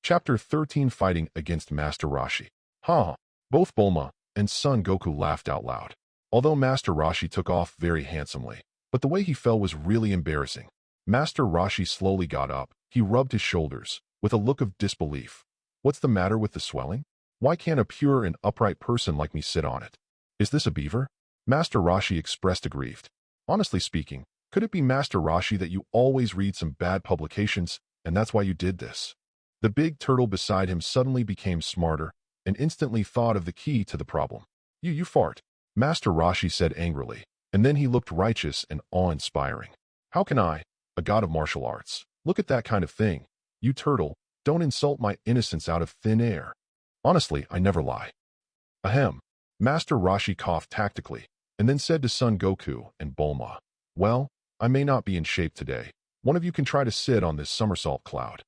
Chapter 13 Fighting Against Master Roshi. Ha! Both Bulma and Son Goku laughed out loud. Although Master Roshi took off very handsomely, but the way he fell was really embarrassing. Master Roshi slowly got up. He rubbed his shoulders with a look of disbelief. What's the matter with the swelling? Why can't a pure and upright person like me sit on it? Is this a beaver? Master Roshi expressed aggrieved. Honestly speaking, could it be Master Roshi that you always read some bad publications, and that's why you did this? The big turtle beside him suddenly became smarter and instantly thought of the key to the problem. You fart. Master Roshi said angrily, and then he looked righteous and awe-inspiring. How can I, a god of martial arts, look at that kind of thing? You turtle, don't insult my innocence out of thin air. Honestly, I never lie. Ahem. Master Roshi coughed tactically, and then said to Son Goku and Bulma, well, I may not be in shape today. One of you can try to sit on this somersault cloud.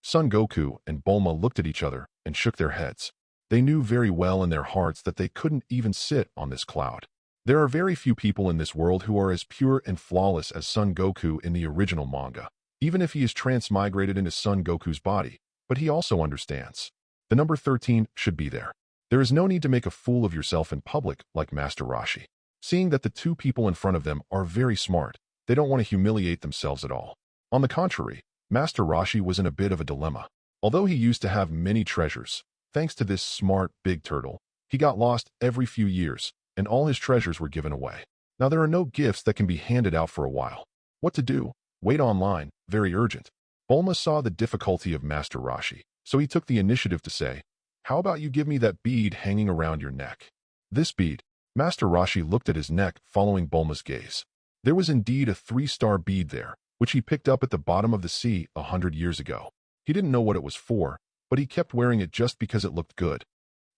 Son Goku and Bulma looked at each other and shook their heads. They knew very well in their hearts that they couldn't even sit on this cloud. There are very few people in this world who are as pure and flawless as Son Goku in the original manga, even if he is transmigrated into Son Goku's body, but he also understands. The number 13 should be there. There is no need to make a fool of yourself in public like Master Roshi. Seeing that the two people in front of them are very smart, they don't want to humiliate themselves at all. On the contrary, Master Roshi was in a bit of a dilemma. Although he used to have many treasures, thanks to this smart big turtle, he got lost every few years, and all his treasures were given away. Now there are no gifts that can be handed out for a while. What to do? Wait online, very urgent. Bulma saw the difficulty of Master Roshi, so he took the initiative to say, how about you give me that bead hanging around your neck? This bead. Master Roshi looked at his neck following Bulma's gaze. There was indeed a 3-star bead there, which he picked up at the bottom of the sea 100 years ago. He didn't know what it was for, but he kept wearing it just because it looked good.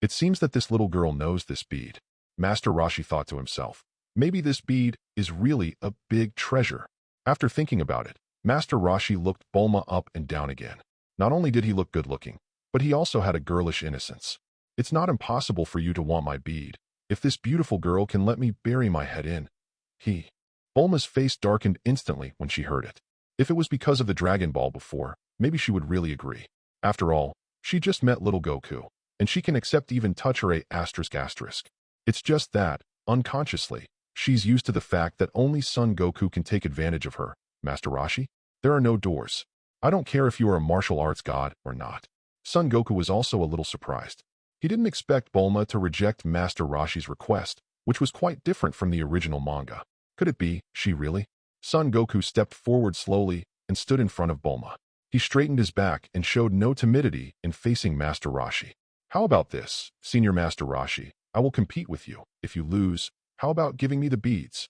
It seems that this little girl knows this bead. Master Roshi thought to himself, maybe this bead is really a big treasure. After thinking about it, Master Roshi looked Bulma up and down again. Not only did he look good-looking, but he also had a girlish innocence. It's not impossible for you to want my bead. If this beautiful girl can let me bury my head in. Bulma's face darkened instantly when she heard it. If it was because of the Dragon Ball before, maybe she would really agree. After all, she just met little Goku, and she can accept even touch her ***. It's just that, unconsciously, she's used to the fact that only Son Goku can take advantage of her. Master Roshi? There are no doors. I don't care if you are a martial arts god or not. Son Goku was also a little surprised. He didn't expect Bulma to reject Master Roshi's request, which was quite different from the original manga. Could it be, she really? Son Goku stepped forward slowly and stood in front of Bulma. He straightened his back and showed no timidity in facing Master Roshi. How about this, Senior Master Roshi? I will compete with you. If you lose, how about giving me the beads?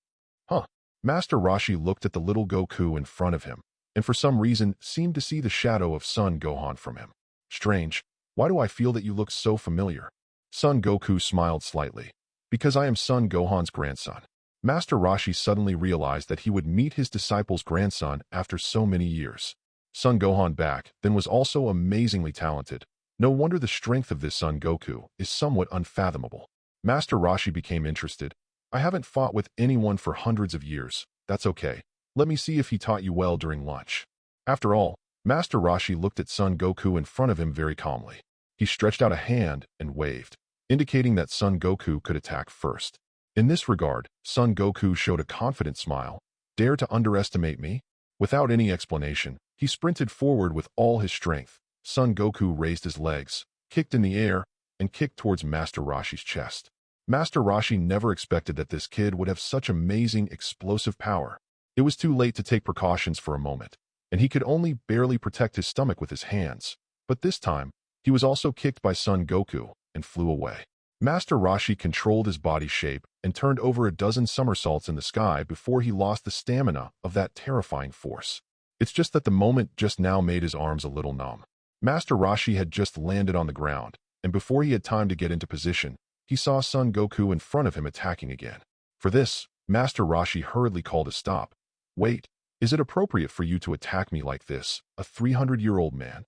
Master Roshi looked at the little Goku in front of him, and for some reason seemed to see the shadow of Son Gohan from him. Strange. Why do I feel that you look so familiar? Son Goku smiled slightly. Because I am Son Gohan's grandson. Master Roshi suddenly realized that he would meet his disciple's grandson after so many years. Son Gohan back then was also amazingly talented. No wonder the strength of this Son Goku is somewhat unfathomable. Master Roshi became interested. I haven't fought with anyone for hundreds of years. That's okay. Let me see if he taught you well during lunch. After all, Master Roshi looked at Son Goku in front of him very calmly. He stretched out a hand and waved, indicating that Son Goku could attack first. In this regard, Son Goku showed a confident smile. Dare to underestimate me? Without any explanation, he sprinted forward with all his strength. Son Goku raised his legs, kicked in the air, and kicked towards Master Roshi's chest. Master Roshi never expected that this kid would have such amazing explosive power. It was too late to take precautions for a moment, and he could only barely protect his stomach with his hands. But this time, he was also kicked by Son Goku and flew away. Master Roshi controlled his body shape and turned over a dozen somersaults in the sky before he lost the stamina of that terrifying force. It's just that the moment just now made his arms a little numb. Master Roshi had just landed on the ground, and before he had time to get into position, he saw Son Goku in front of him attacking again. For this, Master Roshi hurriedly called a stop. Wait, is it appropriate for you to attack me like this, a 300-year-old man?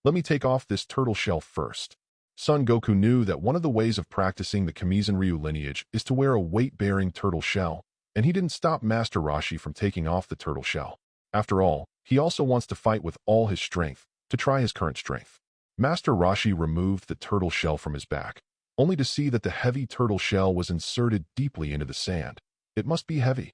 Let me take off this turtle shell first. Son Goku knew that one of the ways of practicing the Kamizen Ryu lineage is to wear a weight-bearing turtle shell, and he didn't stop Master Roshi from taking off the turtle shell. After all, he also wants to fight with all his strength, to try his current strength. Master Roshi removed the turtle shell from his back, only to see that the heavy turtle shell was inserted deeply into the sand. It must be heavy.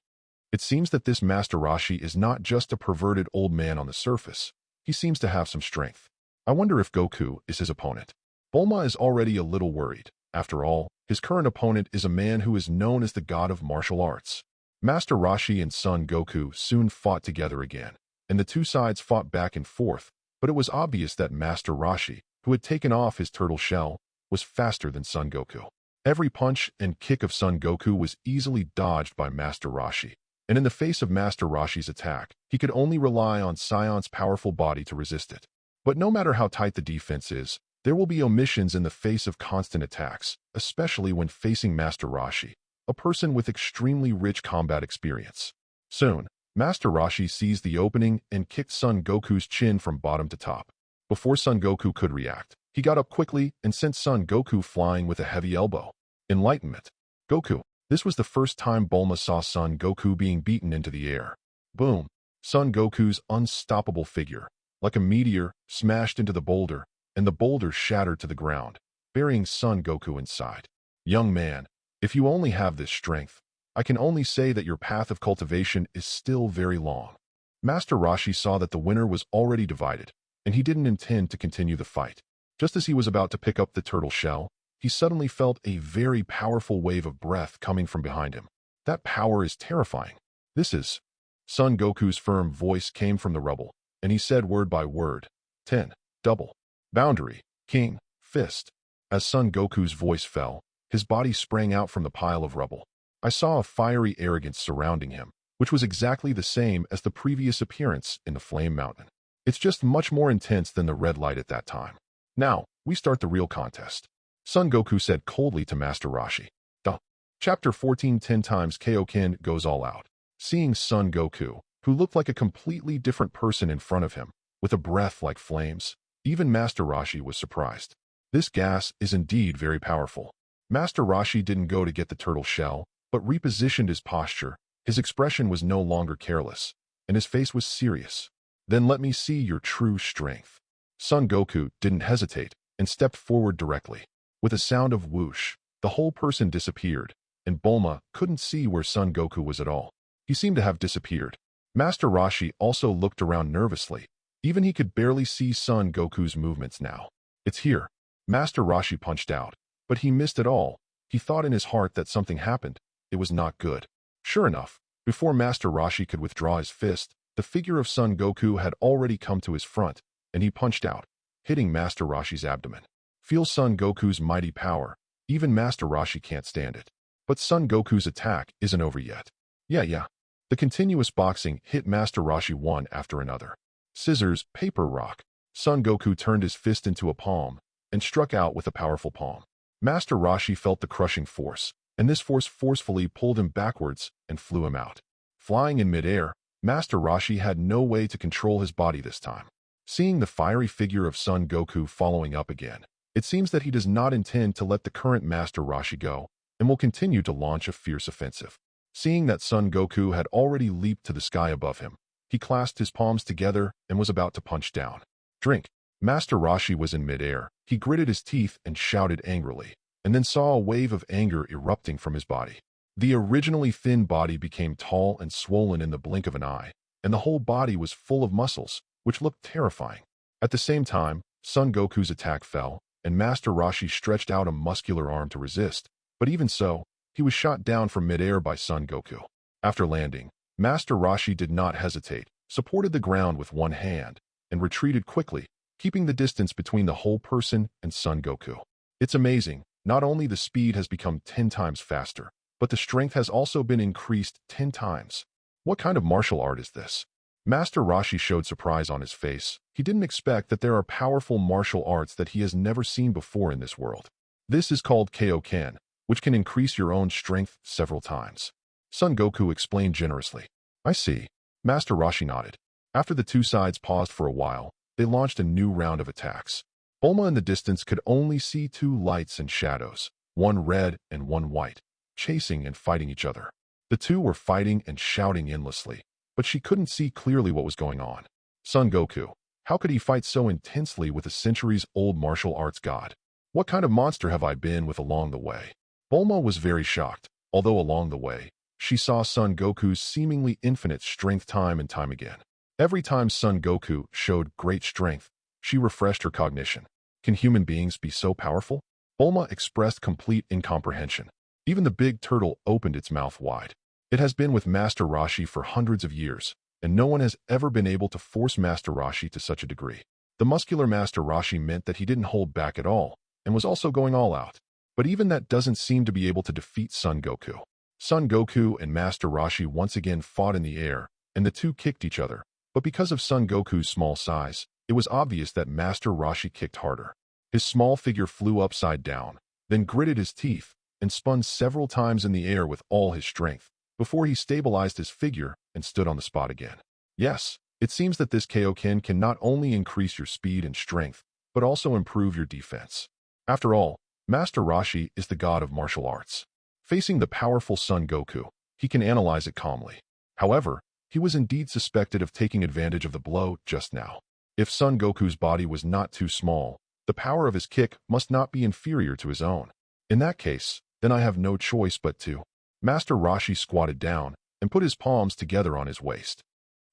It seems that this Master Roshi is not just a perverted old man on the surface. He seems to have some strength. I wonder if Goku is his opponent. Bulma is already a little worried. After all, his current opponent is a man who is known as the god of martial arts. Master Roshi and Son Goku soon fought together again, and the two sides fought back and forth, but it was obvious that Master Roshi, who had taken off his turtle shell, was faster than Son Goku. Every punch and kick of Son Goku was easily dodged by Master Roshi. And in the face of Master Roshi's attack, he could only rely on Sion's powerful body to resist it. But no matter how tight the defense is, there will be omissions in the face of constant attacks, especially when facing Master Roshi, a person with extremely rich combat experience. Soon, Master Roshi seized the opening and kicked Son Goku's chin from bottom to top. Before Son Goku could react, he got up quickly and sent Son Goku flying with a heavy elbow. Enlightenment. Goku. This was the first time Bulma saw Son Goku being beaten into the air. Boom. Son Goku's unstoppable figure, like a meteor, smashed into the boulder, and the boulder shattered to the ground, burying Son Goku inside. Young man, if you only have this strength, I can only say that your path of cultivation is still very long. Master Roshi saw that the winner was already divided, and he didn't intend to continue the fight. Just as he was about to pick up the turtle shell, he suddenly felt a very powerful wave of breath coming from behind him. That power is terrifying. This is... Son Goku's firm voice came from the rubble, and he said word by word, 10, double, boundary, king, fist. As Son Goku's voice fell, his body sprang out from the pile of rubble. I saw a fiery arrogance surrounding him, which was exactly the same as the previous appearance in the Flame Mountain. It's just much more intense than the red light at that time. Now, we start the real contest. Son Goku said coldly to Master Roshi. Duh. Chapter 14 10 times Kaioken goes all out. Seeing Son Goku, who looked like a completely different person in front of him, with a breath like flames, even Master Roshi was surprised. This gas is indeed very powerful. Master Roshi didn't go to get the turtle shell, but repositioned his posture. His expression was no longer careless, and his face was serious. Then let me see your true strength. Son Goku didn't hesitate and stepped forward directly. With a sound of whoosh, the whole person disappeared, and Bulma couldn't see where Son Goku was at all. He seemed to have disappeared. Master Roshi also looked around nervously. Even he could barely see Son Goku's movements now. It's here. Master Roshi punched out, but he missed it all. He thought in his heart that something happened. It was not good. Sure enough, before Master Roshi could withdraw his fist, the figure of Son Goku had already come to his front, and he punched out, hitting Master Roshi's abdomen. Feel Son Goku's mighty power. Even Master Roshi can't stand it. But Son Goku's attack isn't over yet. Yeah. The continuous boxing hit Master Roshi one after another. Scissors, paper, rock. Son Goku turned his fist into a palm and struck out with a powerful palm. Master Roshi felt the crushing force, and this force forcefully pulled him backwards and flew him out. Flying in midair, Master Roshi had no way to control his body this time. Seeing the fiery figure of Son Goku following up again, it seems that he does not intend to let the current Master Roshi go, and will continue to launch a fierce offensive. Seeing that Son Goku had already leaped to the sky above him, he clasped his palms together and was about to punch down. Drink. Master Roshi was in midair. He gritted his teeth and shouted angrily, and then saw a wave of anger erupting from his body. The originally thin body became tall and swollen in the blink of an eye, and the whole body was full of muscles, which looked terrifying. At the same time, Son Goku's attack fell, and Master Roshi stretched out a muscular arm to resist, but even so, he was shot down from midair by Son Goku. After landing, Master Roshi did not hesitate, supported the ground with one hand, and retreated quickly, keeping the distance between the whole person and Son Goku. It's amazing, not only the speed has become 10 times faster, but the strength has also been increased 10 times. What kind of martial art is this? Master Roshi showed surprise on his face. He didn't expect that there are powerful martial arts that he has never seen before in this world. This is called Kaioken, which can increase your own strength several times. Son Goku explained generously. I see. Master Roshi nodded. After the two sides paused for a while, they launched a new round of attacks. Bulma in the distance could only see two lights and shadows, one red and one white, chasing and fighting each other. The two were fighting and shouting endlessly, but she couldn't see clearly what was going on. Son Goku, how could he fight so intensely with a centuries-old martial arts god? What kind of monster have I been with along the way? Bulma was very shocked, although along the way, she saw Son Goku's seemingly infinite strength time and time again. Every time Son Goku showed great strength, she refreshed her cognition. Can human beings be so powerful? Bulma expressed complete incomprehension. Even the big turtle opened its mouth wide. It has been with Master Roshi for hundreds of years, and no one has ever been able to force Master Roshi to such a degree. The muscular Master Roshi meant that he didn't hold back at all, and was also going all out. But even that doesn't seem to be able to defeat Son Goku. Son Goku and Master Roshi once again fought in the air, and the two kicked each other. But because of Son Goku's small size, it was obvious that Master Roshi kicked harder. His small figure flew upside down, then gritted his teeth, and spun several times in the air with all his strength, before he stabilized his figure and stood on the spot again. Yes, it seems that this Kaioken can not only increase your speed and strength, but also improve your defense. After all, Master Roshi is the god of martial arts. Facing the powerful Son Goku, he can analyze it calmly. However, he was indeed suspected of taking advantage of the blow just now. If Son Goku's body was not too small, the power of his kick must not be inferior to his own. In that case, then I have no choice but to. Master Roshi squatted down and put his palms together on his waist.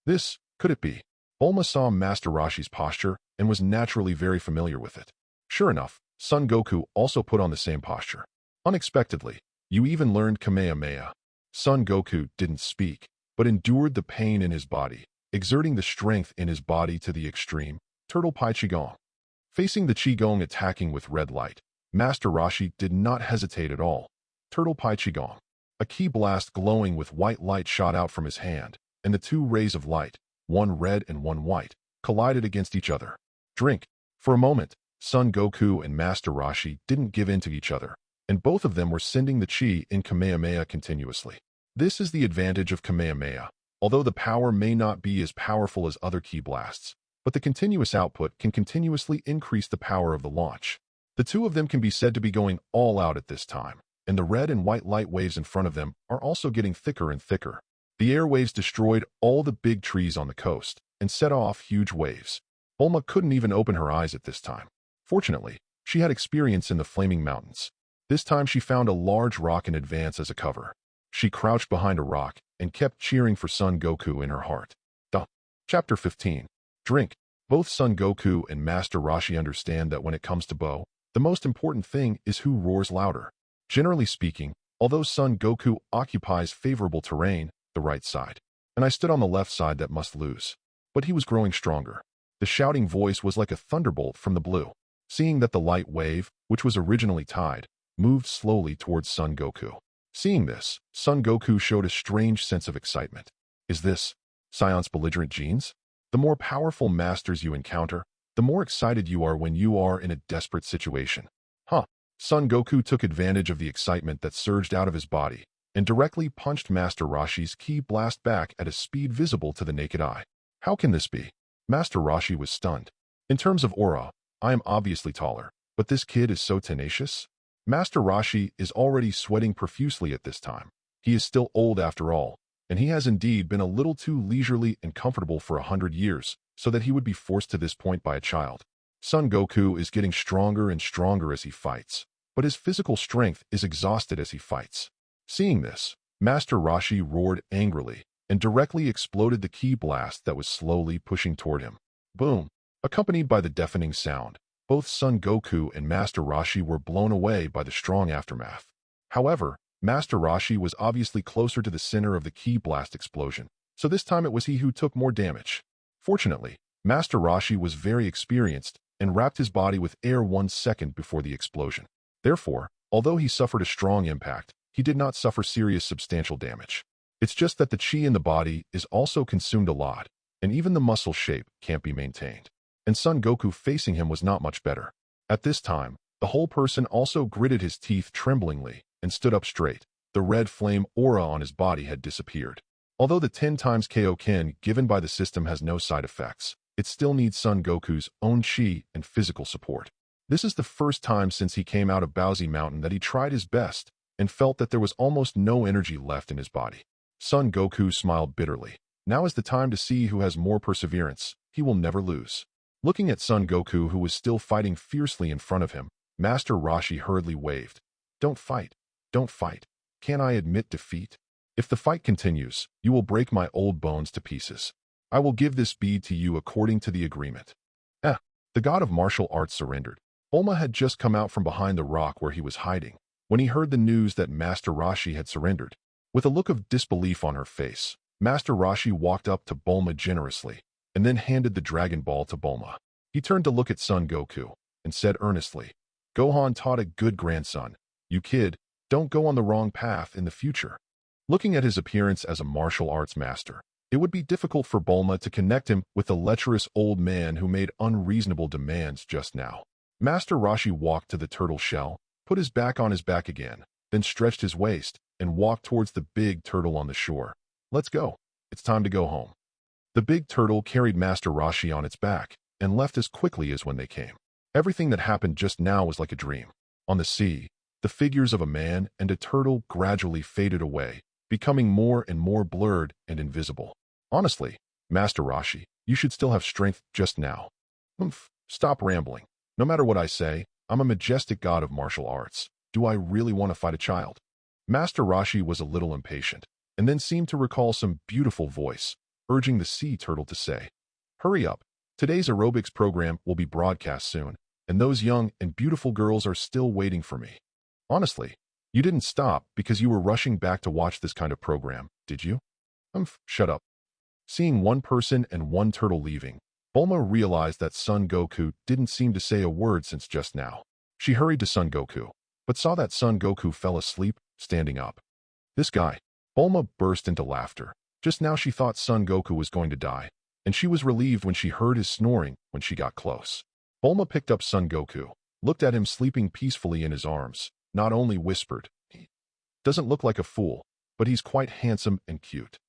This, could it be? Bulma saw Master Roshi's posture and was naturally very familiar with it. Sure enough, Son Goku also put on the same posture. Unexpectedly, you even learned Kamehameha. Son Goku didn't speak, but endured the pain in his body, exerting the strength in his body to the extreme. Turtle Pai Qigong. Facing the Qigong attacking with red light, Master Roshi did not hesitate at all. Turtle Pai Qigong. A ki blast glowing with white light shot out from his hand, and the two rays of light, one red and one white, collided against each other. Drink. For a moment, Son Goku and Master Roshi didn't give in to each other, and both of them were sending the chi in Kamehameha continuously. This is the advantage of Kamehameha. Although the power may not be as powerful as other ki blasts, but the continuous output can continuously increase the power of the launch. The two of them can be said to be going all out at this time, and the red and white light waves in front of them are also getting thicker and thicker. The air waves destroyed all the big trees on the coast and set off huge waves. Bulma couldn't even open her eyes at this time. Fortunately, she had experience in the flaming mountains. This time she found a large rock in advance as a cover. She crouched behind a rock and kept cheering for Son Goku in her heart. Chapter 15. Drink. Both Son Goku and Master Roshi understand that when it comes to Bo, the most important thing is who roars louder. Generally speaking, although Son Goku occupies favorable terrain, the right side, and I stood on the left side that must lose. But he was growing stronger. The shouting voice was like a thunderbolt from the blue. Seeing that the light wave, which was originally tied, moved slowly towards Son Goku. Seeing this, Son Goku showed a strange sense of excitement. Is this Scion's belligerent genes? The more powerful masters you encounter, the more excited you are when you are in a desperate situation. Son Goku took advantage of the excitement that surged out of his body and directly punched Master Roshi's ki blast back at a speed visible to the naked eye. How can this be? Master Roshi was stunned. In terms of aura, I am obviously taller, but this kid is so tenacious. Master Roshi is already sweating profusely at this time. He is still old after all, and he has indeed been a little too leisurely and comfortable for 100 years, so that he would be forced to this point by a child. Son Goku is getting stronger and stronger as he fights, but his physical strength is exhausted as he fights. Seeing this, Master Roshi roared angrily and directly exploded the ki blast that was slowly pushing toward him. Boom! Accompanied by the deafening sound, both Son Goku and Master Roshi were blown away by the strong aftermath. However, Master Roshi was obviously closer to the center of the ki blast explosion, so this time it was he who took more damage. Fortunately, Master Roshi was very experienced and wrapped his body with air 1 second before the explosion. Therefore, although he suffered a strong impact, he did not suffer serious substantial damage. It's just that the chi in the body is also consumed a lot, and even the muscle shape can't be maintained. And Son Goku facing him was not much better. At this time, the whole person also gritted his teeth tremblingly and stood up straight. The red flame aura on his body had disappeared. Although the 10 times Kaioken given by the system has no side effects, it still needs Son Goku's own chi and physical support. This is the first time since he came out of Baozi Mountain that he tried his best and felt that there was almost no energy left in his body. Son Goku smiled bitterly. Now is the time to see who has more perseverance. He will never lose. Looking at Son Goku, who was still fighting fiercely in front of him, Master Roshi hurriedly waved. Don't fight. Don't fight. Can I admit defeat? If the fight continues, you will break my old bones to pieces. I will give this bead to you according to the agreement. The god of martial arts surrendered. Bulma had just come out from behind the rock where he was hiding, when he heard the news that Master Roshi had surrendered. With a look of disbelief on her face, Master Roshi walked up to Bulma generously, and then handed the Dragon Ball to Bulma. He turned to look at Son Goku, and said earnestly, Gohan taught a good grandson, "You kid, don't go on the wrong path in the future." Looking at his appearance as a martial arts master, it would be difficult for Bulma to connect him with the lecherous old man who made unreasonable demands just now. Master Roshi walked to the turtle shell, put his back on his back again, then stretched his waist and walked towards the big turtle on the shore. "Let's go. It's time to go home." The big turtle carried Master Roshi on its back and left as quickly as when they came. Everything that happened just now was like a dream. On the sea, the figures of a man and a turtle gradually faded away, becoming more and more blurred and invisible. "Honestly, Master Roshi, you should still have strength just now." Stop rambling. No matter what I say, I'm a majestic god of martial arts. Do I really want to fight a child? Master Roshi was a little impatient, and then seemed to recall some beautiful voice, urging the sea turtle to say, "Hurry up. Today's aerobics program will be broadcast soon, and those young and beautiful girls are still waiting for me." Honestly, you didn't stop because you were rushing back to watch this kind of program, did you? Shut up. Seeing one person and one turtle leaving, Bulma realized that Son Goku didn't seem to say a word since just now. She hurried to Son Goku, but saw that Son Goku fell asleep, standing up. "This guy." Bulma burst into laughter. Just now she thought Son Goku was going to die, and she was relieved when she heard his snoring when she got close. Bulma picked up Son Goku, looked at him sleeping peacefully in his arms, not only whispered, "He doesn't look like a fool, but he's quite handsome and cute."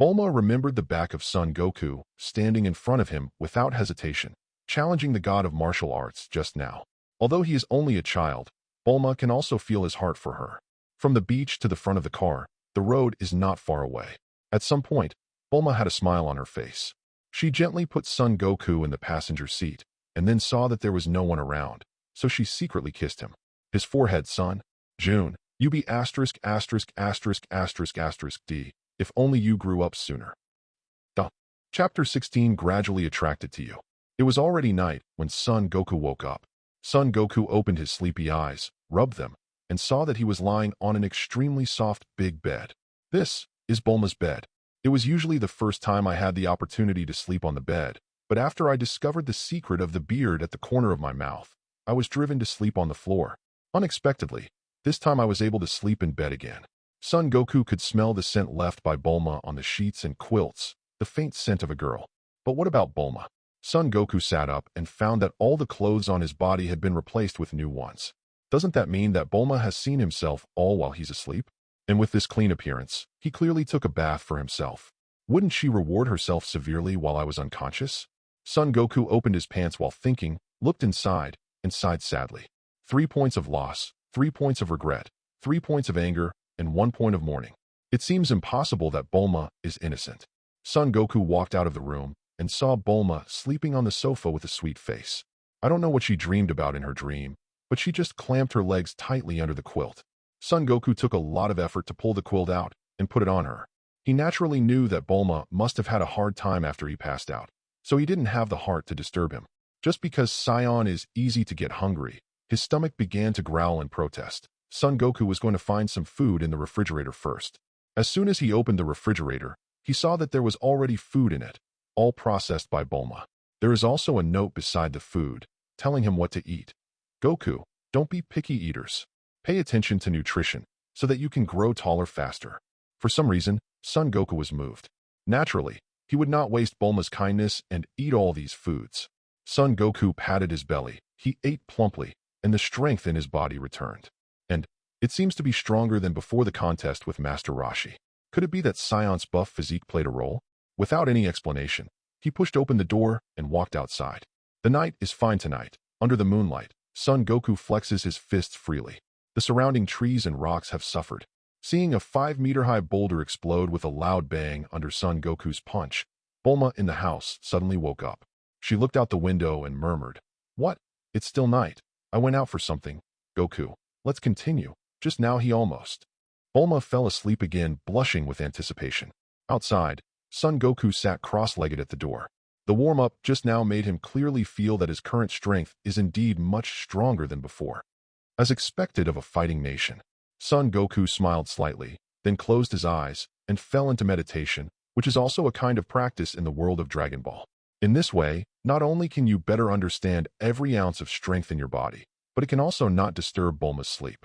Bulma remembered the back of Son Goku standing in front of him without hesitation, challenging the god of martial arts just now. Although he is only a child, Bulma can also feel his heart for her. From the beach to the front of the car, the road is not far away. At some point, Bulma had a smile on her face. She gently put Son Goku in the passenger seat, and then saw that there was no one around, so she secretly kissed him. His forehead, "Son June, you be asterisk asterisk asterisk asterisk asterisk D. If only you grew up sooner." Chapter 16 gradually attracted to you. It was already night when Son Goku woke up. Son Goku opened his sleepy eyes, rubbed them, and saw that he was lying on an extremely soft big bed. This is Bulma's bed. It was usually the first time I had the opportunity to sleep on the bed, but after I discovered the secret of the beard at the corner of my mouth, I was driven to sleep on the floor. Unexpectedly, this time I was able to sleep in bed again. Son Goku could smell the scent left by Bulma on the sheets and quilts, the faint scent of a girl. But what about Bulma? Son Goku sat up and found that all the clothes on his body had been replaced with new ones. Doesn't that mean that Bulma has seen himself all while he's asleep? And with this clean appearance, he clearly took a bath for himself. Wouldn't she reward herself severely while I was unconscious? Son Goku opened his pants while thinking, looked inside, and sighed sadly. 3 points of loss, 3 points of regret, 3 points of anger, and 1 point of mourning. It seems impossible that Bulma is innocent. Son Goku walked out of the room and saw Bulma sleeping on the sofa with a sweet face. I don't know what she dreamed about in her dream, but she just clamped her legs tightly under the quilt. Son Goku took a lot of effort to pull the quilt out and put it on her. He naturally knew that Bulma must have had a hard time after he passed out, so he didn't have the heart to disturb him. Just because Sion is easy to get hungry, his stomach began to growl and protest. Son Goku was going to find some food in the refrigerator first. As soon as he opened the refrigerator, he saw that there was already food in it, all processed by Bulma. There is also a note beside the food, telling him what to eat. "Goku, don't be picky eaters. Pay attention to nutrition, so that you can grow taller faster." For some reason, Son Goku was moved. Naturally, he would not waste Bulma's kindness and eat all these foods. Son Goku patted his belly. He ate plumply, and the strength in his body returned. And it seems to be stronger than before the contest with Master Roshi. Could it be that Sion's buff physique played a role? Without any explanation, he pushed open the door and walked outside. The night is fine tonight. Under the moonlight, Son Goku flexes his fists freely. The surrounding trees and rocks have suffered. Seeing a 5-meter-high boulder explode with a loud bang under Son Goku's punch, Bulma in the house suddenly woke up. She looked out the window and murmured, "What? It's still night. I went out for something. Goku, let's continue." Just now he almost. Bulma fell asleep again, blushing with anticipation. Outside, Son Goku sat cross-legged at the door. The warm-up just now made him clearly feel that his current strength is indeed much stronger than before. As expected of a fighting nation, Son Goku smiled slightly, then closed his eyes and fell into meditation, which is also a kind of practice in the world of Dragon Ball. In this way, not only can you better understand every ounce of strength in your body, but it can also not disturb Bulma's sleep.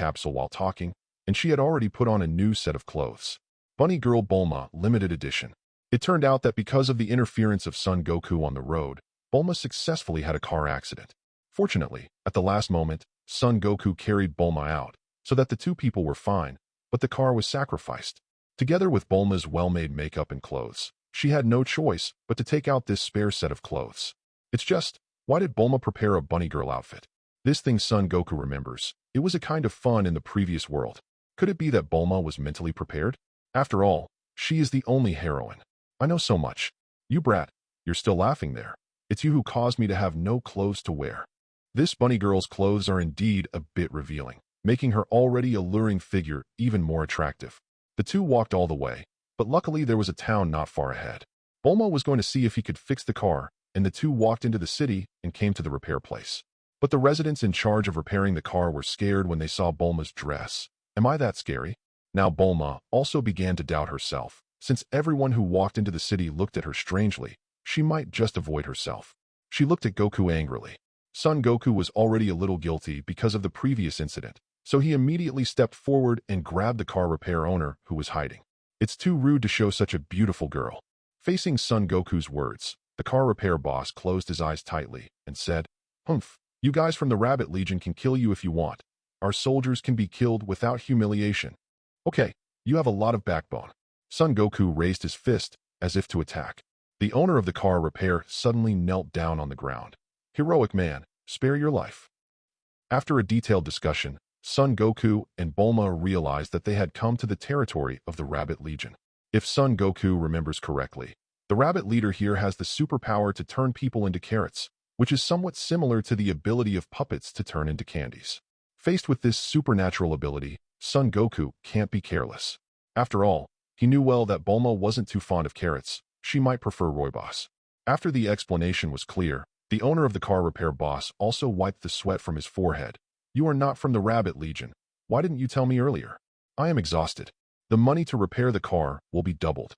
capsule while talking, and she had already put on a new set of clothes. Bunny Girl Bulma Limited Edition. It turned out that because of the interference of Son Goku on the road, Bulma successfully had a car accident. Fortunately, at the last moment, Son Goku carried Bulma out, so that the two people were fine, but the car was sacrificed. Together with Bulma's well-made makeup and clothes, she had no choice but to take out this spare set of clothes. It's just, why did Bulma prepare a bunny girl outfit? This thing Son Goku remembers. It was a kind of fun in the previous world. Could it be that Bulma was mentally prepared? After all, she is the only heroine. I know so much. You brat, you're still laughing there. It's you who caused me to have no clothes to wear. This bunny girl's clothes are indeed a bit revealing, making her already alluring figure even more attractive. The two walked all the way, but luckily there was a town not far ahead. Bulma was going to see if he could fix the car, and the two walked into the city and came to the repair place. But the residents in charge of repairing the car were scared when they saw Bulma's dress. Am I that scary? Now Bulma also began to doubt herself. Since everyone who walked into the city looked at her strangely, she might just avoid herself. She looked at Goku angrily. Son Goku was already a little guilty because of the previous incident, so he immediately stepped forward and grabbed the car repair owner who was hiding. It's too rude to show such a beautiful girl. Facing Son Goku's words, the car repair boss closed his eyes tightly and said, "Humph, you guys from the Rabbit Legion can kill you if you want. Our soldiers can be killed without humiliation. Okay, you have a lot of backbone." Son Goku raised his fist as if to attack. The owner of the car repair suddenly knelt down on the ground. "Heroic man, spare your life." After a detailed discussion, Son Goku and Bulma realized that they had come to the territory of the Rabbit Legion. If Son Goku remembers correctly, the Rabbit leader here has the superpower to turn people into carrots, which is somewhat similar to the ability of puppets to turn into candies. Faced with this supernatural ability, Son Goku can't be careless. After all, he knew well that Bulma wasn't too fond of carrots. She might prefer rooibos. After the explanation was clear, the owner of the car repair boss also wiped the sweat from his forehead. "You are not from the Rabbit Legion. Why didn't you tell me earlier? I am exhausted. The money to repair the car will be doubled."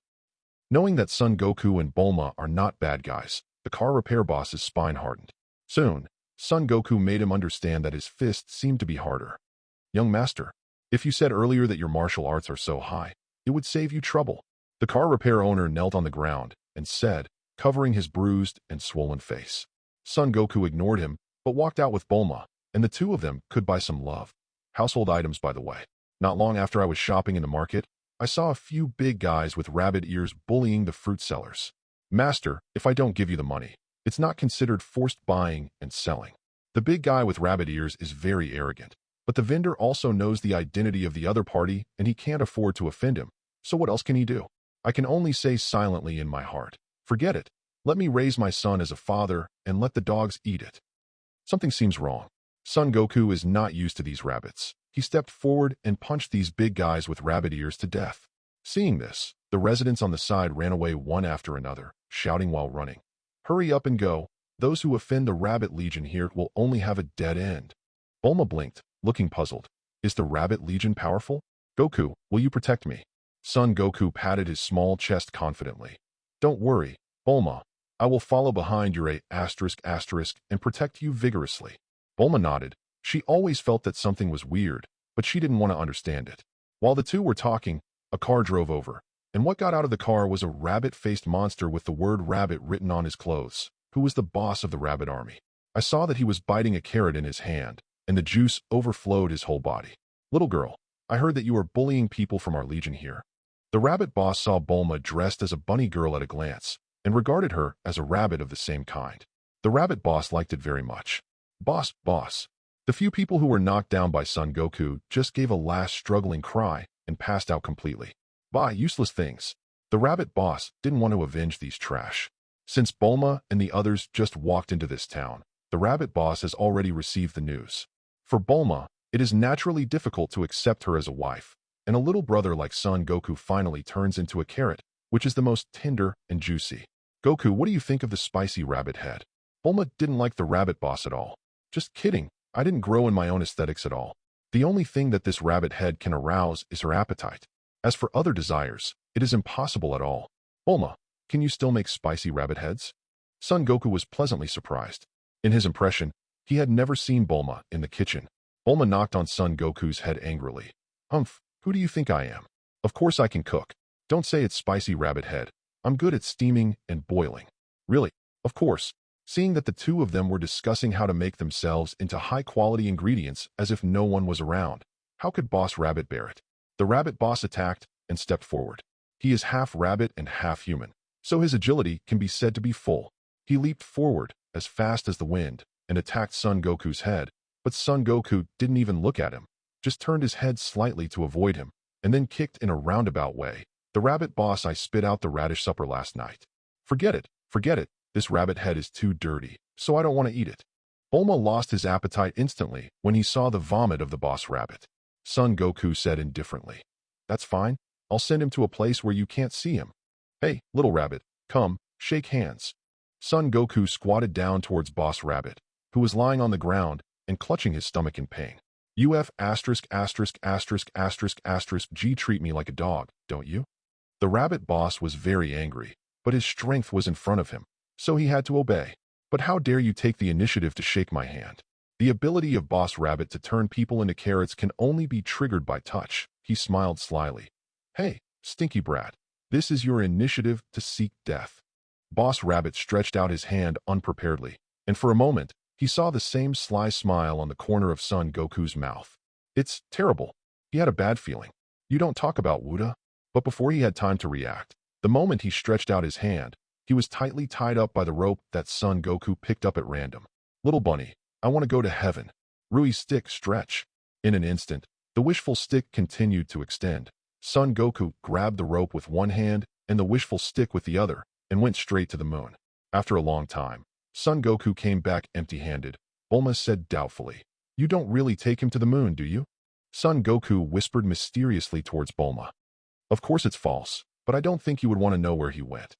Knowing that Son Goku and Bulma are not bad guys, the car repair boss is spine-hardened. Soon, Son Goku made him understand that his fist seemed to be harder. "Young master, if you said earlier that your martial arts are so high, it would save you trouble." The car repair owner knelt on the ground and said, covering his bruised and swollen face. Son Goku ignored him, but walked out with Bulma, and the two of them could buy some love. Household items, by the way. Not long after I was shopping in the market, I saw a few big guys with rabbit ears bullying the fruit sellers. Master, if I don't give you the money, it's not considered forced buying and selling. The big guy with rabbit ears is very arrogant, but the vendor also knows the identity of the other party and he can't afford to offend him, so what else can he do? I can only say silently in my heart, forget it. Let me raise my son as a father and let the dogs eat it. Something seems wrong. Son Goku is not used to these rabbits. He stepped forward and punched these big guys with rabbit ears to death. Seeing this, the residents on the side ran away one after another, shouting while running. Hurry up and go. Those who offend the Rabbit Legion here will only have a dead end. Bulma blinked, looking puzzled. Is the Rabbit Legion powerful? Goku, will you protect me? Son Goku patted his small chest confidently. Don't worry, Bulma. I will follow behind your and protect you vigorously. Bulma nodded. She always felt that something was weird, but she didn't want to understand it. While the two were talking, a car drove over, and what got out of the car was a rabbit-faced monster with the word rabbit written on his clothes, who was the boss of the rabbit army. I saw that he was biting a carrot in his hand, and the juice overflowed his whole body. Little girl, I heard that you are bullying people from our legion here. The rabbit boss saw Bulma dressed as a bunny girl at a glance, and regarded her as a rabbit of the same kind. The rabbit boss liked it very much. Boss. The few people who were knocked down by Son Goku just gave a last struggling cry and passed out completely. Bah, useless things. The rabbit boss didn't want to avenge these trash. Since Bulma and the others just walked into this town, the rabbit boss has already received the news. For Bulma, it is naturally difficult to accept her as a wife, and a little brother like Son Goku finally turns into a carrot, which is the most tender and juicy. Goku, what do you think of the spicy rabbit head? Bulma didn't like the rabbit boss at all. Just kidding. I didn't grow in my own aesthetics at all. The only thing that this rabbit head can arouse is her appetite. As for other desires, it is impossible at all. Bulma, can you still make spicy rabbit heads? Son Goku was pleasantly surprised. In his impression, he had never seen Bulma in the kitchen. Bulma knocked on Son Goku's head angrily. Humph, who do you think I am? Of course I can cook. Don't say it's spicy rabbit head. I'm good at steaming and boiling. Really? Of course. Seeing that the two of them were discussing how to make themselves into high-quality ingredients as if no one was around, how could Boss Rabbit bear it? The rabbit boss attacked and stepped forward. He is half rabbit and half human, so his agility can be said to be full. He leaped forward as fast as the wind and attacked Son Goku's head, but Son Goku didn't even look at him, just turned his head slightly to avoid him, and then kicked in a roundabout way. The rabbit boss, I spit out the radish supper last night. Forget it. This rabbit head is too dirty, so I don't want to eat it. Bulma lost his appetite instantly when he saw the vomit of the boss rabbit. Son Goku said indifferently, That's fine. I'll send him to a place where you can't see him. Hey, little rabbit, come, shake hands. Son Goku squatted down towards Boss Rabbit, who was lying on the ground and clutching his stomach in pain. G treat me like a dog, don't you? The rabbit boss was very angry, but his strength was in front of him, so he had to obey. But how dare you take the initiative to shake my hand? The ability of Boss Rabbit to turn people into carrots can only be triggered by touch. He smiled slyly. Hey, stinky brat, this is your initiative to seek death. Boss Rabbit stretched out his hand unpreparedly, and for a moment, he saw the same sly smile on the corner of Son Goku's mouth. It's terrible. He had a bad feeling. You don't talk about Wuda. But before he had time to react, the moment he stretched out his hand, he was tightly tied up by the rope that Son Goku picked up at random. Little bunny, I want to go to heaven. Rui's stick stretch. In an instant, the wishful stick continued to extend. Son Goku grabbed the rope with one hand and the wishful stick with the other and went straight to the moon. After a long time, Son Goku came back empty-handed. Bulma said doubtfully, You don't really take him to the moon, do you? Son Goku whispered mysteriously towards Bulma. Of course it's false, but I don't think you would want to know where he went.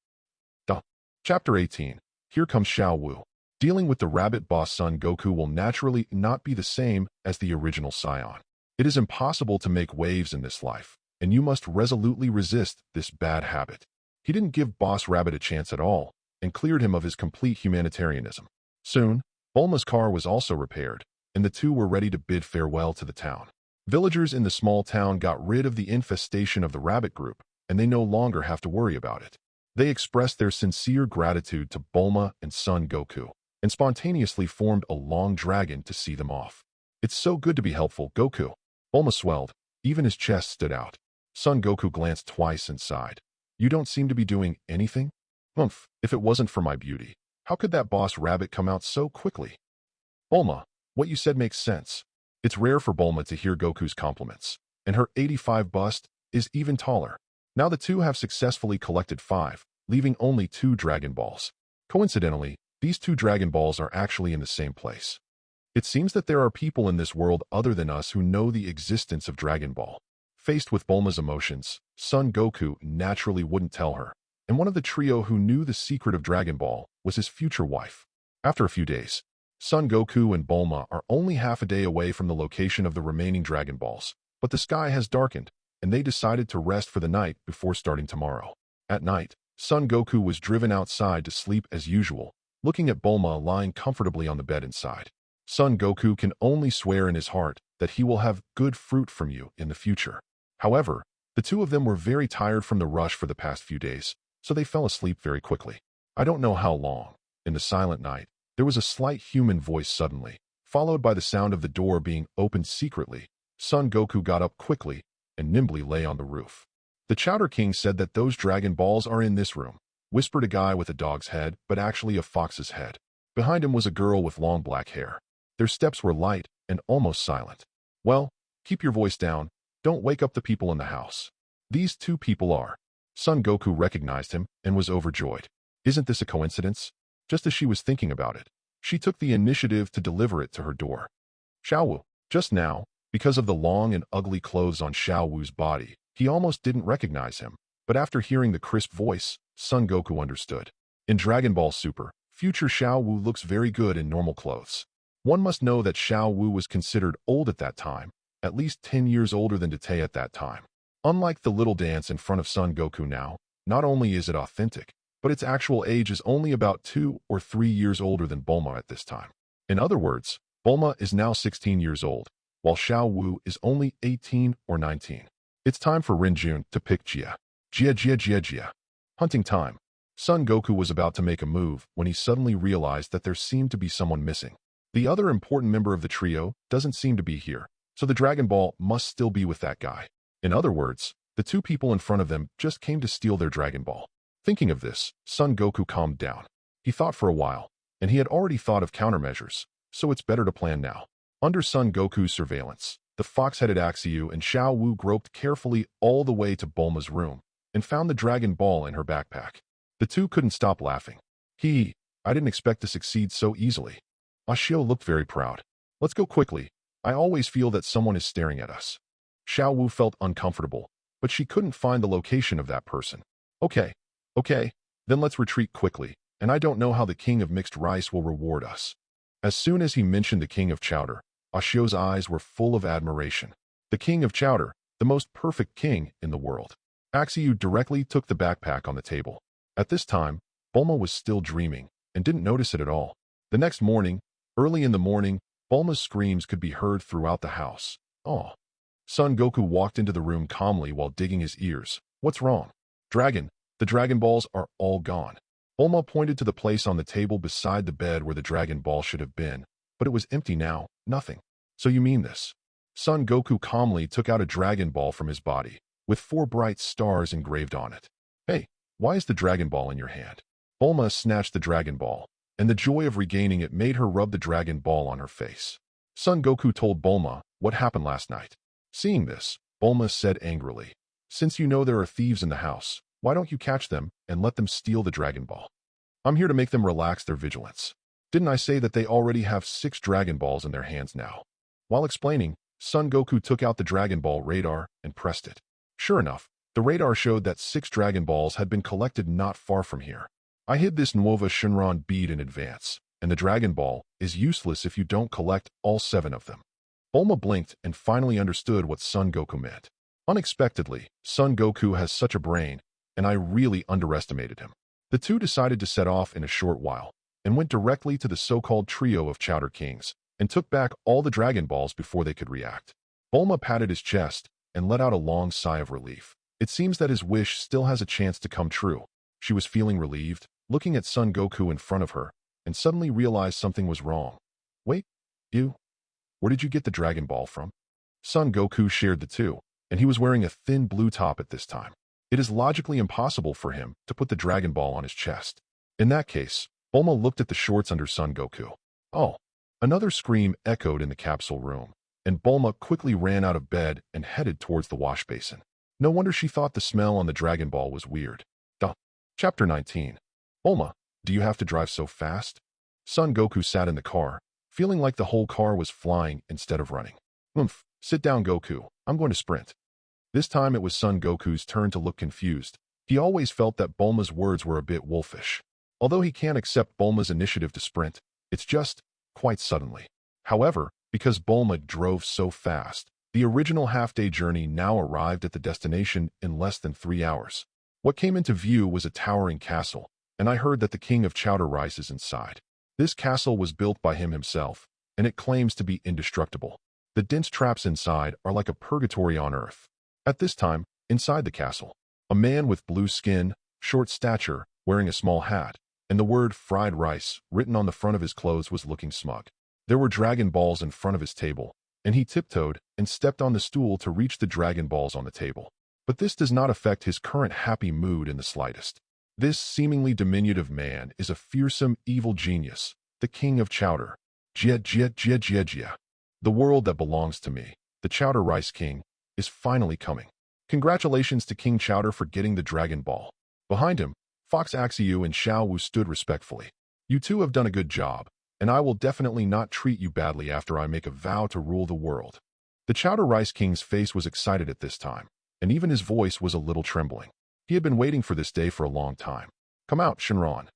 Chapter 18. Here comes Xiao Wu. Dealing with the rabbit boss Son Goku will naturally not be the same as the original Scion. It is impossible to make waves in this life, and you must resolutely resist this bad habit. He didn't give Boss Rabbit a chance at all, and cleared him of his complete humanitarianism. Soon, Bulma's car was also repaired, and the two were ready to bid farewell to the town. Villagers in the small town got rid of the infestation of the rabbit group, and they no longer have to worry about it. They expressed their sincere gratitude to Bulma and Son Goku, and spontaneously formed a long dragon to see them off. It's so good to be helpful, Goku. Bulma swelled. Even his chest stood out. Son Goku glanced twice and sighed. You don't seem to be doing anything? Humph, if it wasn't for my beauty. How could that boss rabbit come out so quickly? Bulma, what you said makes sense. It's rare for Bulma to hear Goku's compliments, and her 85 bust is even taller. Now the two have successfully collected 5, leaving only 2 Dragon Balls. Coincidentally, these 2 Dragon Balls are actually in the same place. It seems that there are people in this world other than us who know the existence of Dragon Ball. Faced with Bulma's emotions, Son Goku naturally wouldn't tell her, and one of the trio who knew the secret of Dragon Ball was his future wife. After a few days, Son Goku and Bulma are only half a day away from the location of the remaining Dragon Balls, but the sky has darkened, and they decided to rest for the night before starting tomorrow. At night, Son Goku was driven outside to sleep as usual, looking at Bulma lying comfortably on the bed inside. Son Goku can only swear in his heart that he will have good fruit from you in the future. However, the two of them were very tired from the rush for the past few days, so they fell asleep very quickly. I don't know how long. In the silent night, there was a slight human voice suddenly, followed by the sound of the door being opened secretly. Son Goku got up quickly and nimbly lay on the roof. The Chowder King said that those Dragon Balls are in this room, whispered a guy with a dog's head, but actually a fox's head. Behind him was a girl with long black hair. Their steps were light and almost silent. Well, keep your voice down. Don't wake up the people in the house. These 2 people are. Son Goku recognized him and was overjoyed. Isn't this a coincidence? Just as she was thinking about it, she took the initiative to deliver it to her door. Xiao Wu. Just now, because of the long and ugly clothes on Xiao Wu's body, he almost didn't recognize him, but after hearing the crisp voice, Son Goku understood. In Dragon Ball Super, future Xiao Wu looks very good in normal clothes. One must know that Xiao Wu was considered old at that time, at least 10 years older than Tete at that time. Unlike the little dance in front of Son Goku now, not only is it authentic, but its actual age is only about 2 or 3 years older than Bulma at this time. In other words, Bulma is now 16 years old, while Xiao Wu is only 18 or 19. It's time for Rinjun to pick Jia. Jia. Hunting time. Son Goku was about to make a move when he suddenly realized that there seemed to be someone missing. The other important member of the trio doesn't seem to be here, so the Dragon Ball must still be with that guy. In other words, the 2 people in front of them just came to steal their Dragon Ball. Thinking of this, Son Goku calmed down. He thought for a while, and he had already thought of countermeasures, so it's better to plan now. Under Son Goku's surveillance, the fox-headed Axiu and Xiao Wu groped carefully all the way to Bulma's room and found the Dragon Ball in her backpack. The 2 couldn't stop laughing. I didn't expect to succeed so easily. Ashio looked very proud. Let's go quickly. I always feel that someone is staring at us. Xiao Wu felt uncomfortable, but she couldn't find the location of that person. Okay, then let's retreat quickly, and I don't know how the King of Mixed Rice will reward us. As soon as he mentioned the King of Chowder, Ashio's eyes were full of admiration. The King of Chowder, the most perfect king in the world. Axiu directly took the backpack on the table. At this time, Bulma was still dreaming and didn't notice it at all. The next morning, early in the morning, Bulma's screams could be heard throughout the house. Oh. Son Goku walked into the room calmly while digging his ears. What's wrong? Dragon, the Dragon Balls are all gone. Bulma pointed to the place on the table beside the bed where the Dragon Ball should have been, but it was empty now, nothing. So you mean this? Son Goku calmly took out a Dragon Ball from his body, with 4 bright stars engraved on it. Hey, why is the Dragon Ball in your hand? Bulma snatched the Dragon Ball, and the joy of regaining it made her rub the Dragon Ball on her face. Son Goku told Bulma what happened last night. Seeing this, Bulma said angrily, since you know there are thieves in the house, why don't you catch them and let them steal the Dragon Ball? I'm here to make them relax their vigilance. Didn't I say that they already have 6 Dragon Balls in their hands now? While explaining, Son Goku took out the Dragon Ball radar and pressed it. Sure enough, the radar showed that 6 Dragon Balls had been collected not far from here. I hid this Nuova Shinron bead in advance, and the Dragon Ball is useless if you don't collect all 7 of them. Bulma blinked and finally understood what Son Goku meant. Unexpectedly, Son Goku has such a brain, and I really underestimated him. The 2 decided to set off in a short while, and went directly to the so-called trio of Chowder Kings, and took back all the Dragon Balls before they could react. Bulma patted his chest and let out a long sigh of relief. It seems that his wish still has a chance to come true. She was feeling relieved, looking at Son Goku in front of her, and suddenly realized something was wrong. Wait, where did you get the Dragon Ball from? Son Goku shared the two, and he was wearing a thin blue top at this time. It is logically impossible for him to put the Dragon Ball on his chest. In that case, Bulma looked at the shorts under Son Goku. Oh! Another scream echoed in the capsule room, and Bulma quickly ran out of bed and headed towards the wash basin. No wonder she thought the smell on the Dragon Ball was weird. Chapter 19. Bulma, do you have to drive so fast? Son Goku sat in the car, feeling like the whole car was flying instead of running. Sit down, Goku. I'm going to sprint. This time it was Son Goku's turn to look confused. He always felt that Bulma's words were a bit wolfish. Although he can't accept Bulma's initiative to sprint, it's just quite suddenly. However, because Bulma drove so fast, the original half-day journey now arrived at the destination in less than 3 hours. What came into view was a towering castle, and I heard that the king of Chowder Rice is inside. This castle was built by him himself, and it claims to be indestructible. The dense traps inside are like a purgatory on Earth. At this time, inside the castle, a man with blue skin, short stature, wearing a small hat, and the word fried rice written on the front of his clothes was looking smug. There were Dragon Balls in front of his table, and he tiptoed and stepped on the stool to reach the Dragon Balls on the table. But this does not affect his current happy mood in the slightest. This seemingly diminutive man is a fearsome, evil genius, the king of Chowder. The world that belongs to me, the Chowder Rice King, is finally coming. Congratulations to King Chowder for getting the Dragon Ball. Behind him, Fox Axiu and Xiao Wu stood respectfully. You two have done a good job, and I will definitely not treat you badly after I make a vow to rule the world. The Chowder Rice King's face was excited at this time, and even his voice was a little trembling. He had been waiting for this day for a long time. Come out, Shenron.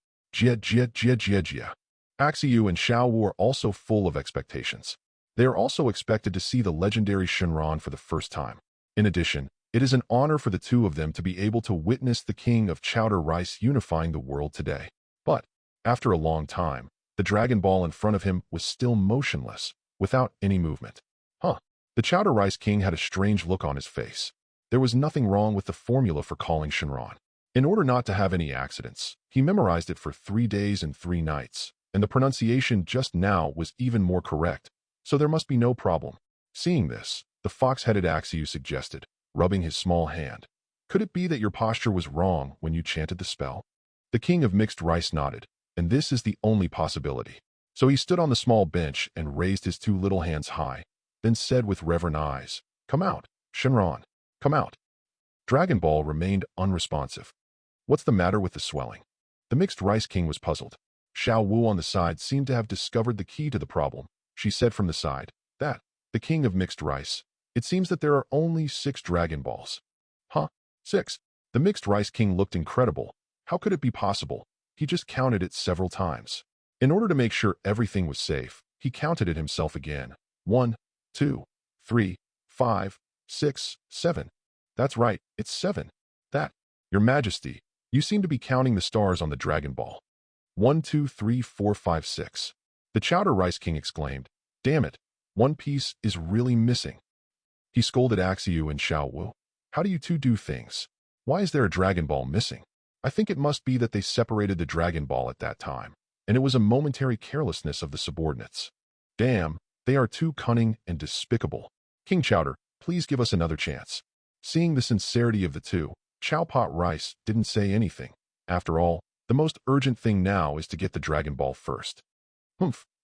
Axiu and Xiao Wu are also full of expectations. They are also expected to see the legendary Shenron for the first time. In addition, it is an honor for the two of them to be able to witness the king of Chowder Rice unifying the world today. But, after a long time, the Dragon Ball in front of him was still motionless, without any movement. The Chowder Rice King had a strange look on his face. There was nothing wrong with the formula for calling Shenron. In order not to have any accidents, he memorized it for 3 days and 3 nights, and the pronunciation just now was even more correct, so there must be no problem. Seeing this, the fox-headed Axiu suggested, rubbing his small hand. Could it be that your posture was wrong when you chanted the spell? The king of mixed rice nodded, and this is the only possibility. So he stood on the small bench and raised his 2 little hands high, then said with reverent eyes, "Come out, Shenron, come out." Dragon Ball remained unresponsive. What's the matter with the swelling? The mixed rice king was puzzled. Xiao Wu on the side seemed to have discovered the key to the problem. She said from the side, "That, the king of mixed rice. It seems that there are only 6 Dragon Balls." 6? The mixed rice king looked incredible. How could it be possible? He just counted it several times. In order to make sure everything was safe, he counted it himself again. 1, 2, 3, 5, 6, 7. That's right, it's 7. That, Your Majesty, you seem to be counting the stars on the Dragon Ball. 1, 2, 3, 4, 5, 6. The Chowder Rice King exclaimed, "Damn it, one piece is really missing." He scolded Axiu and Xiao Wu. "How do you two do things? Why is there a Dragon Ball missing?" I think it must be that they separated the Dragon Ball at that time, and it was a momentary carelessness of the subordinates. Damn, they are too cunning and despicable. King Chowder, please give us another chance. Seeing the sincerity of the two, Chow Pot Rice didn't say anything. After all, the most urgent thing now is to get the Dragon Ball first.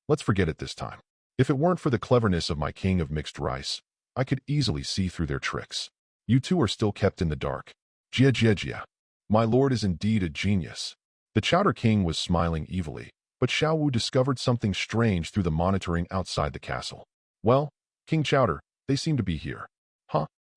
Let's forget it this time. If it weren't for the cleverness of my king of mixed rice, I could easily see through their tricks. You two are still kept in the dark. Jia. My lord is indeed a genius. The Chowder King was smiling evilly, but Xiao Wu discovered something strange through the monitoring outside the castle. Well, King Chowder, they seem to be here.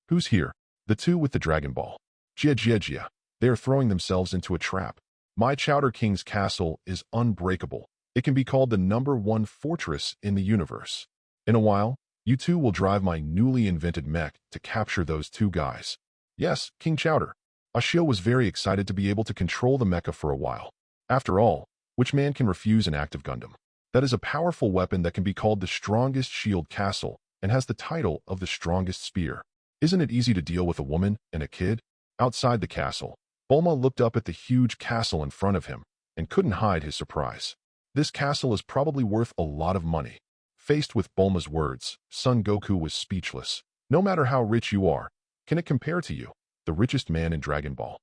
Who's here? The two with the Dragon Ball. Jia. They are throwing themselves into a trap. My Chowder King's castle is unbreakable. It can be called the #1 fortress in the universe. In a while, you two will drive my newly invented mech to capture those 2 guys. Yes, King Chowder. Ashio was very excited to be able to control the mecha for a while. After all, which man can refuse an active Gundam? That is a powerful weapon that can be called the strongest shield castle and has the title of the strongest spear. Isn't it easy to deal with a woman and a kid? Outside the castle, Bulma looked up at the huge castle in front of him and couldn't hide his surprise. This castle is probably worth a lot of money. Faced with Bulma's words, Son Goku was speechless. No matter how rich you are, can it compare to you, the richest man in Dragon Ball?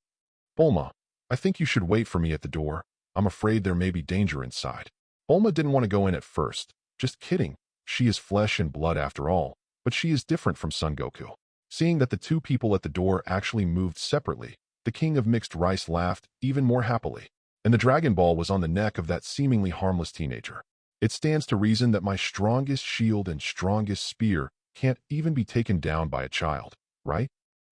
Bulma, I think you should wait for me at the door. I'm afraid there may be danger inside. Bulma didn't want to go in at first. Just kidding. She is flesh and blood after all, but she is different from Son Goku. Seeing that the two people at the door actually moved separately, the King of Mixed Rice laughed even more happily. And the Dragon Ball was on the neck of that seemingly harmless teenager. It stands to reason that my strongest shield and strongest spear can't even be taken down by a child, right?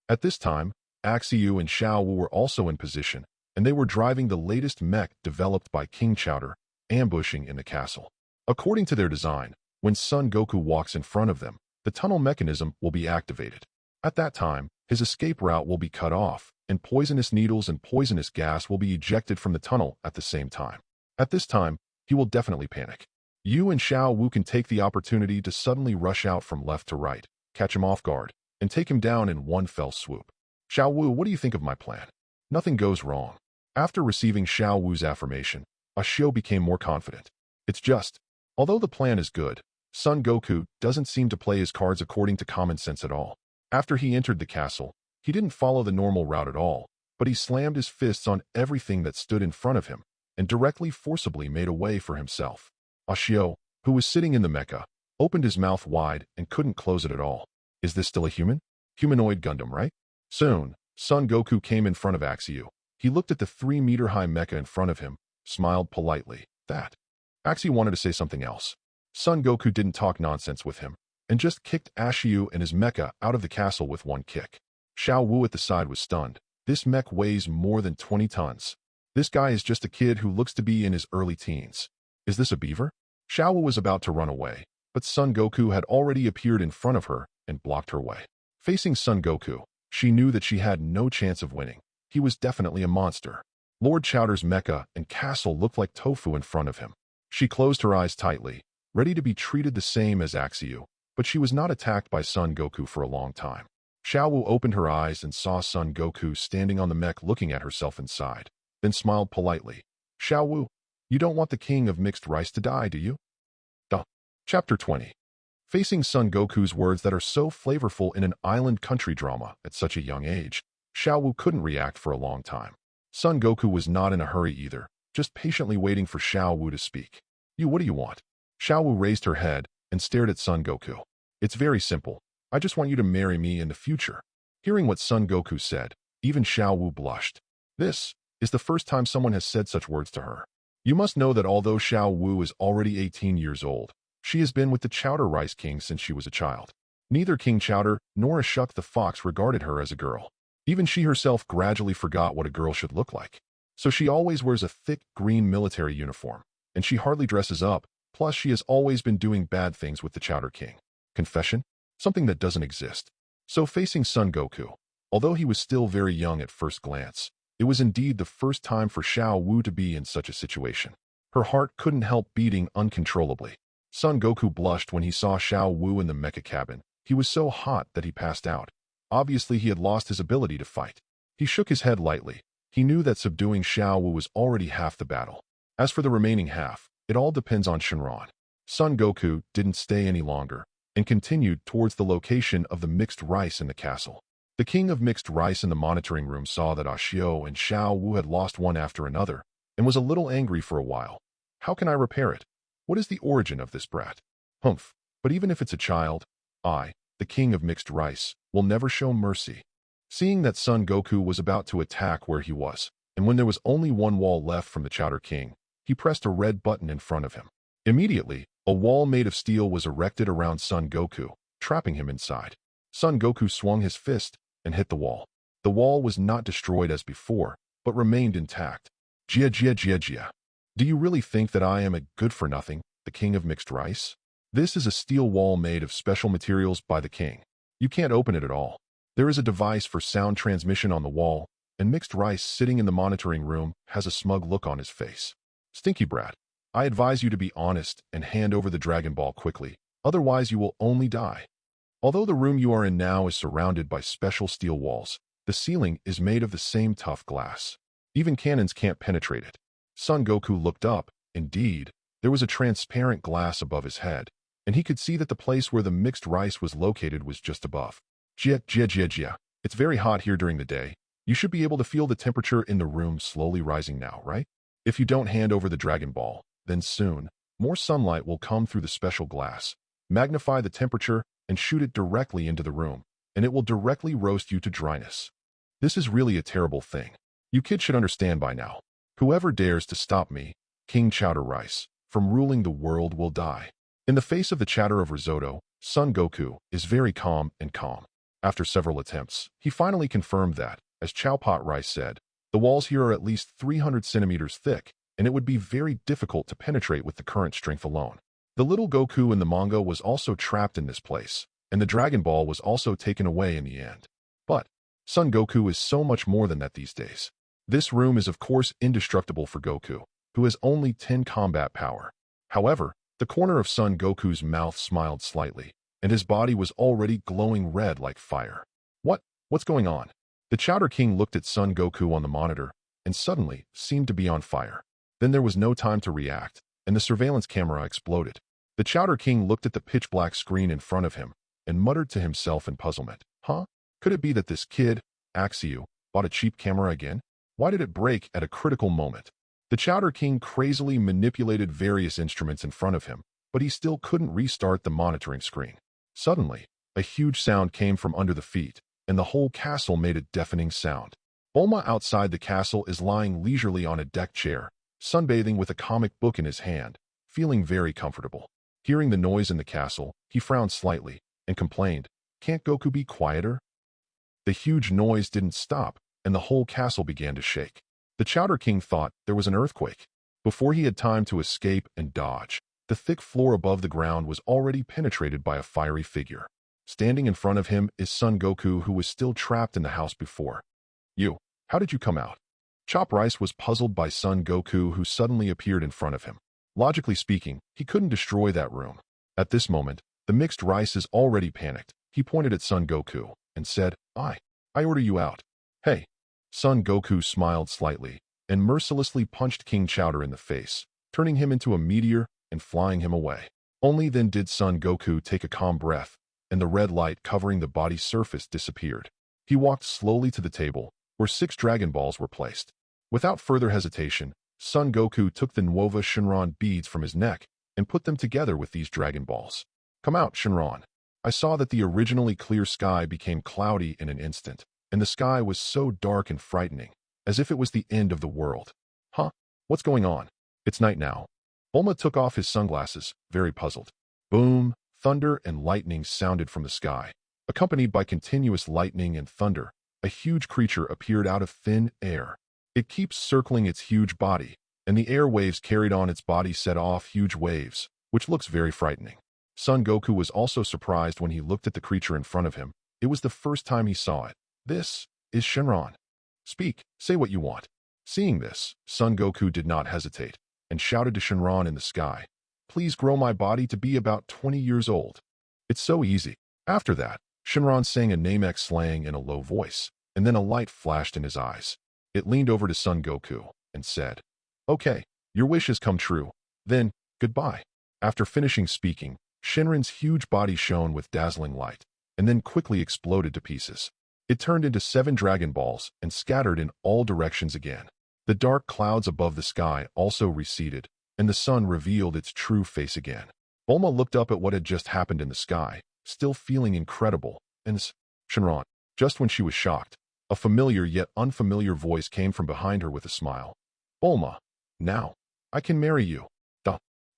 At this time, Axiu and Xiao Wu were also in position, and they were driving the latest mech developed by King Chowder, ambushing in the castle. According to their design, when Son Goku walks in front of them, the tunnel mechanism will be activated. At that time, his escape route will be cut off, and poisonous needles and poisonous gas will be ejected from the tunnel at the same time. At this time, he will definitely panic. You and Xiao Wu can take the opportunity to suddenly rush out from left to right, catch him off guard, and take him down in one fell swoop. Xiao Wu, what do you think of my plan? Nothing goes wrong. After receiving Xiao Wu's affirmation, Ashio became more confident. It's just, although the plan is good, Son Goku doesn't seem to play his cards according to common sense at all. After he entered the castle, he didn't follow the normal route at all, but he slammed his fists on everything that stood in front of him and directly forcibly made a way for himself. Ashio, who was sitting in the mecha, opened his mouth wide and couldn't close it at all. Is this still a human? Humanoid Gundam, right? Soon, Son Goku came in front of Axiu. He looked at the 3-meter-high mecha in front of him, smiled politely. That. Axiu wanted to say something else. Son Goku didn't talk nonsense with him, and just kicked Axiu and his mecha out of the castle with one kick. Xiao Wu at the side was stunned. This mech weighs more than 20 tons. This guy is just a kid who looks to be in his early teens. Is this a beaver? Xiao Wu was about to run away, but Son Goku had already appeared in front of her and blocked her way. Facing Son Goku, she knew that she had no chance of winning. He was definitely a monster. Lord Chowder's mecha and castle looked like tofu in front of him. She closed her eyes tightly, ready to be treated the same as Axiu, but she was not attacked by Son Goku for a long time. Xiao Wu opened her eyes and saw Son Goku standing on the mech looking at herself inside, then smiled politely. Xiao Wu, you don't want the King of Mixed Rice to die, do you? Duh. Chapter 20. Facing Son Goku's words that are so flavorful in an island country drama at such a young age, Xiao Wu couldn't react for a long time. Son Goku was not in a hurry either, just patiently waiting for Xiao Wu to speak. What do you want? Xiao Wu raised her head and stared at Son Goku. It's very simple. I just want you to marry me in the future. Hearing what Son Goku said, even Xiao Wu blushed. This is the first time someone has said such words to her. You must know that although Xiao Wu is already 18 years old, she has been with the Chowder Rice King since she was a child. Neither King Chowder nor Ashok the Fox regarded her as a girl. Even she herself gradually forgot what a girl should look like. So she always wears a thick green military uniform, and she hardly dresses up, plus she has always been doing bad things with the Chowder King. Confession? Something that doesn't exist. So facing Son Goku, although he was still very young at first glance, it was indeed the first time for Xiao Wu to be in such a situation. Her heart couldn't help beating uncontrollably. Son Goku blushed when he saw Xiao Wu in the mecha cabin. He was so hot that he passed out. Obviously, he had lost his ability to fight. He shook his head lightly. He knew that subduing Xiao Wu was already half the battle. As for the remaining half, it all depends on Shenron. Son Goku didn't stay any longer and continued towards the location of the mixed rice in the castle. The King of Mixed Rice in the monitoring room saw that Ashio and Xiao Wu had lost one after another and was a little angry for a while. How can I repair it? What is the origin of this brat? Humph, but even if it's a child, I, the King of Mixed Rice, will never show mercy. Seeing that Son Goku was about to attack where he was, and when there was only one wall left from the Chowder King, he pressed a red button in front of him. Immediately, a wall made of steel was erected around Son Goku, trapping him inside. Son Goku swung his fist and hit the wall. The wall was not destroyed as before, but remained intact. Jia Jia Jia Jia. Do you really think that I am a good-for-nothing, the King of Mixed Rice? This is a steel wall made of special materials by the king. You can't open it at all. There is a device for sound transmission on the wall, and Mixed Rice sitting in the monitoring room has a smug look on his face. Stinky brat, I advise you to be honest and hand over the Dragon Ball quickly, otherwise you will only die. Although the room you are in now is surrounded by special steel walls, The ceiling is made of the same tough glass. Even cannons can't penetrate it. Son Goku looked up. Indeed, there was a transparent glass above his head, and he could see that the place where the mixed rice was located was just above. Jia. It's very hot here during the day. You should be able to feel the temperature in the room slowly rising now, right? If you don't hand over the Dragon Ball, then soon, more sunlight will come through the special glass, magnify the temperature, and shoot it directly into the room, and it will directly roast you to dryness. This is really a terrible thing. You kids should understand by now. Whoever dares to stop me, King Chowder Rice, from ruling the world will die. In the face of the chatter of risotto, Son Goku is very calm and calm. After several attempts, he finally confirmed that, as Chow Pot Rice said, the walls here are at least 300 centimeters thick, and it would be very difficult to penetrate with the current strength alone. The little Goku in the manga was also trapped in this place, and the Dragon Ball was also taken away in the end. But Son Goku is so much more than that these days. This room is of course indestructible for Goku, who has only 10 combat power. However, the corner of Son Goku's mouth smiled slightly, and his body was already glowing red like fire. What's going on? The Chowder King looked at Son Goku on the monitor, and suddenly seemed to be on fire. Then there was no time to react, and the surveillance camera exploded. The Chowder King looked at the pitch-black screen in front of him, and muttered to himself in puzzlement. Huh? Could it be that this kid, Axiu, bought a cheap camera again? Why did it break at a critical moment? The Chowder King crazily manipulated various instruments in front of him, but he still couldn't restart the monitoring screen. Suddenly, a huge sound came from under the feet, and the whole castle made a deafening sound. Bulma outside the castle is lying leisurely on a deck chair, sunbathing with a comic book in his hand, feeling very comfortable. Hearing the noise in the castle, he frowned slightly, and complained, "Can't Goku be quieter?" The huge noise didn't stop, and the whole castle began to shake. The Chowder King thought there was an earthquake. Before he had time to escape and dodge, the thick floor above the ground was already penetrated by a fiery figure. Standing in front of him is Son Goku, who was still trapped in the house before. How did you come out? Chop Rice was puzzled by Son Goku, who suddenly appeared in front of him. Logically speaking, he couldn't destroy that room. At this moment, the mixed rice is already panicked. He pointed at Son Goku and said, I order you out. Hey. Son Goku smiled slightly and mercilessly punched King Chowder in the face, turning him into a meteor and flying him away. Only then did Son Goku take a calm breath, and the red light covering the body's surface disappeared. He walked slowly to the table, where 6 Dragon Balls were placed. Without further hesitation, Son Goku took the Nuova Shinron beads from his neck and put them together with these Dragon Balls. Come out, Shinron. I saw that the originally clear sky became cloudy in an instant, and the sky was so dark and frightening, as if it was the end of the world. Huh? What's going on? It's night now. Bulma took off his sunglasses, very puzzled. Boom, thunder and lightning sounded from the sky. Accompanied by continuous lightning and thunder, a huge creature appeared out of thin air. It keeps circling its huge body, and the air waves carried on its body set off huge waves, which looks very frightening. Son Goku was also surprised when he looked at the creature in front of him. It was the first time he saw it. This is Shinron. Speak, say what you want. Seeing this, Son Goku did not hesitate, and shouted to Shinron in the sky, Please grow my body to be about 20 years old. It's so easy. After that, Shinron sang a Namek slang in a low voice, and then a light flashed in his eyes. It leaned over to Son Goku and said, Okay, your wish has come true. Then, goodbye. After finishing speaking, Shinron's huge body shone with dazzling light, and then quickly exploded to pieces. It turned into 7 Dragon Balls and scattered in all directions again. The dark clouds above the sky also receded, and the sun revealed its true face again. Bulma looked up at what had just happened in the sky, still feeling incredible, and Shinron. Just when she was shocked, a familiar yet unfamiliar voice came from behind her with a smile. Bulma, now, I can marry you.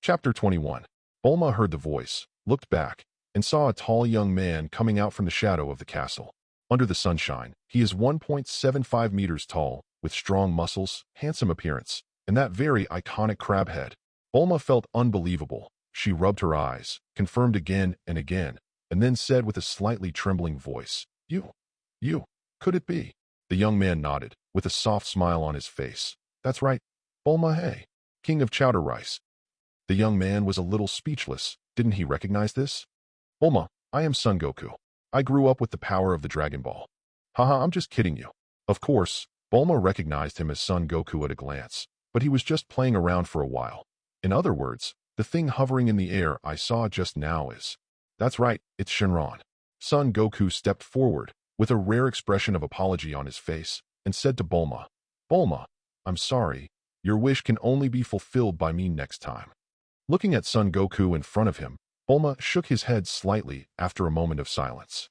Chapter 21. Bulma heard the voice, looked back, and saw a tall young man coming out from the shadow of the castle. Under the sunshine, he is 1.75 meters tall, with strong muscles, handsome appearance, and that very iconic crab head. Bulma felt unbelievable. She rubbed her eyes, confirmed again and again, and then said with a slightly trembling voice, You, could it be? The young man nodded, with a soft smile on his face. That's right, Bulma, hey, King of Chowder Rice. The young man was a little speechless. Didn't he recognize this? Bulma, I am Son Goku. I grew up with the power of the Dragon Ball. Haha, I'm just kidding you. Of course, Bulma recognized him as Son Goku at a glance, but he was just playing around for a while. In other words, the thing hovering in the air I saw just now is... That's right, it's Shenron. Son Goku stepped forward, with a rare expression of apology on his face, and said to Bulma, Bulma, I'm sorry, your wish can only be fulfilled by me next time. Looking at Son Goku in front of him, Bulma shook his head slightly after a moment of silence.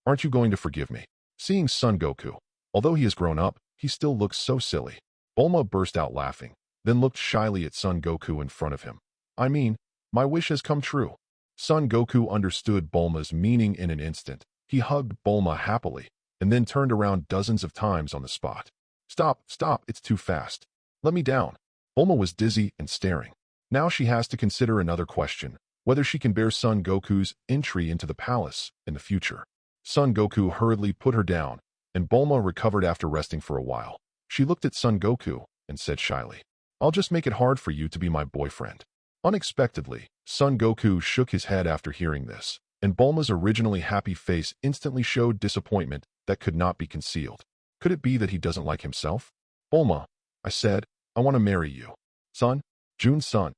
Aren't you going to forgive me? Seeing Son Goku, although he has grown up, he still looks so silly. Bulma burst out laughing, then looked shyly at Son Goku in front of him. I mean, my wish has come true. Son Goku understood Bulma's meaning in an instant. He hugged Bulma happily, and then turned around dozens of times on the spot. Stop, stop, it's too fast. Let me down. Bulma was dizzy and staring. Now she has to consider another question, whether she can bear Son Goku's entry into the palace in the future. Son Goku hurriedly put her down, and Bulma recovered after resting for a while. She looked at Son Goku and said shyly, I'll just make it hard for you to be my boyfriend. Unexpectedly, Son Goku shook his head after hearing this, and Bulma's originally happy face instantly showed disappointment that could not be concealed. Could it be that he doesn't like himself? Bulma, I said, I want to marry you. Son, Jun's son.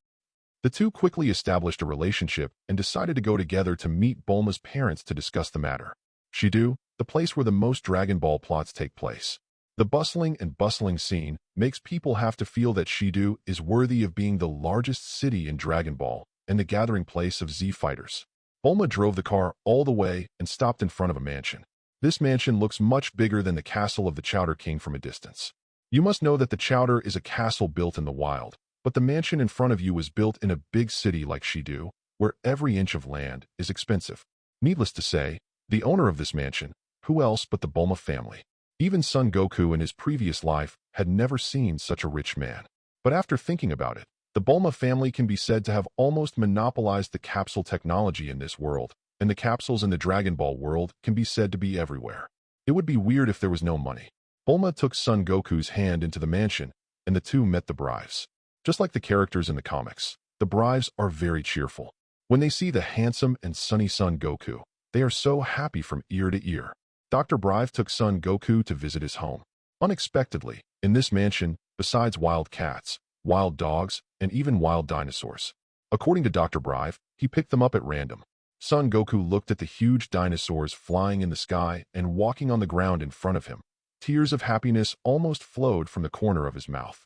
The two quickly established a relationship and decided to go together to meet Bulma's parents to discuss the matter. Shido, the place where the most Dragon Ball plots take place. The bustling scene makes people have to feel that Shido is worthy of being the largest city in Dragon Ball and the gathering place of Z fighters. Bulma drove the car all the way and stopped in front of a mansion. This mansion looks much bigger than the castle of the Chowder King from a distance. You must know that the Chowder is a castle built in the wild, but the mansion in front of you is built in a big city like Shido, where every inch of land is expensive. Needless to say, the owner of this mansion, who else but the Bulma family? Even Son Goku in his previous life had never seen such a rich man. But after thinking about it, the Bulma family can be said to have almost monopolized the capsule technology in this world, and the capsules in the Dragon Ball world can be said to be everywhere. It would be weird if there was no money. Bulma took Son Goku's hand into the mansion, and the two met the Brives. Just like the characters in the comics, the Brives are very cheerful. When they see the handsome and sunny Son Goku, they are so happy from ear to ear. Dr. Brive took Son Goku to visit his home. Unexpectedly, in this mansion, besides wild cats, wild dogs, and even wild dinosaurs. According to Dr. Brive, he picked them up at random. Son Goku looked at the huge dinosaurs flying in the sky and walking on the ground in front of him. Tears of happiness almost flowed from the corner of his mouth.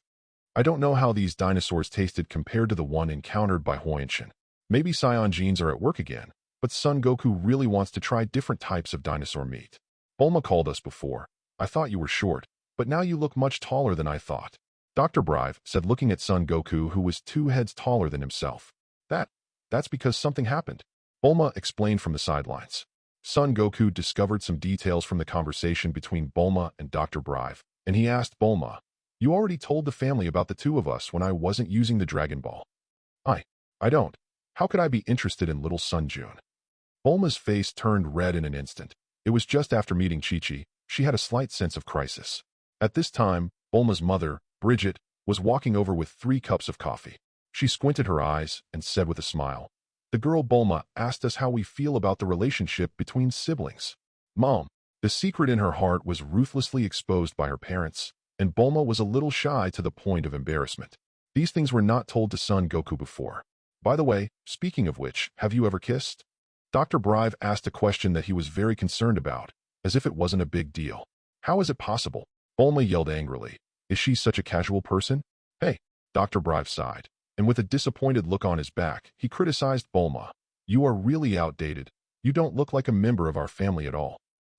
I don't know how these dinosaurs tasted compared to the one encountered by Hoenshin. Maybe Saiyan genes are at work again, but Son Goku really wants to try different types of dinosaur meat. Bulma called us before. I thought you were short, but now you look much taller than I thought. Dr. Brive said looking at Son Goku who was 2 heads taller than himself. That's because something happened. Bulma explained from the sidelines. Son Goku discovered some details from the conversation between Bulma and Dr. Brive, and he asked Bulma, You already told the family about the two of us when I wasn't using the Dragon Ball. I don't. How could I be interested in little Son Jun? Bulma's face turned red in an instant. It was just after meeting Chi-Chi, she had a slight sense of crisis. At this time, Bulma's mother, Bridget, was walking over with 3 cups of coffee. She squinted her eyes and said with a smile, The girl Bulma asked us how we feel about the relationship between siblings. Mom, the secret in her heart was ruthlessly exposed by her parents, and Bulma was a little shy to the point of embarrassment. These things were not told to Son Goku before. By the way, speaking of which, have you ever kissed? Dr. Brive asked a question that he was very concerned about, as if it wasn't a big deal. How is it possible? Bulma yelled angrily. Is she such a casual person? Hey, Dr. Brive sighed, and with a disappointed look on his back, he criticized Bulma. You are really outdated. You don't look like a member of our family at all.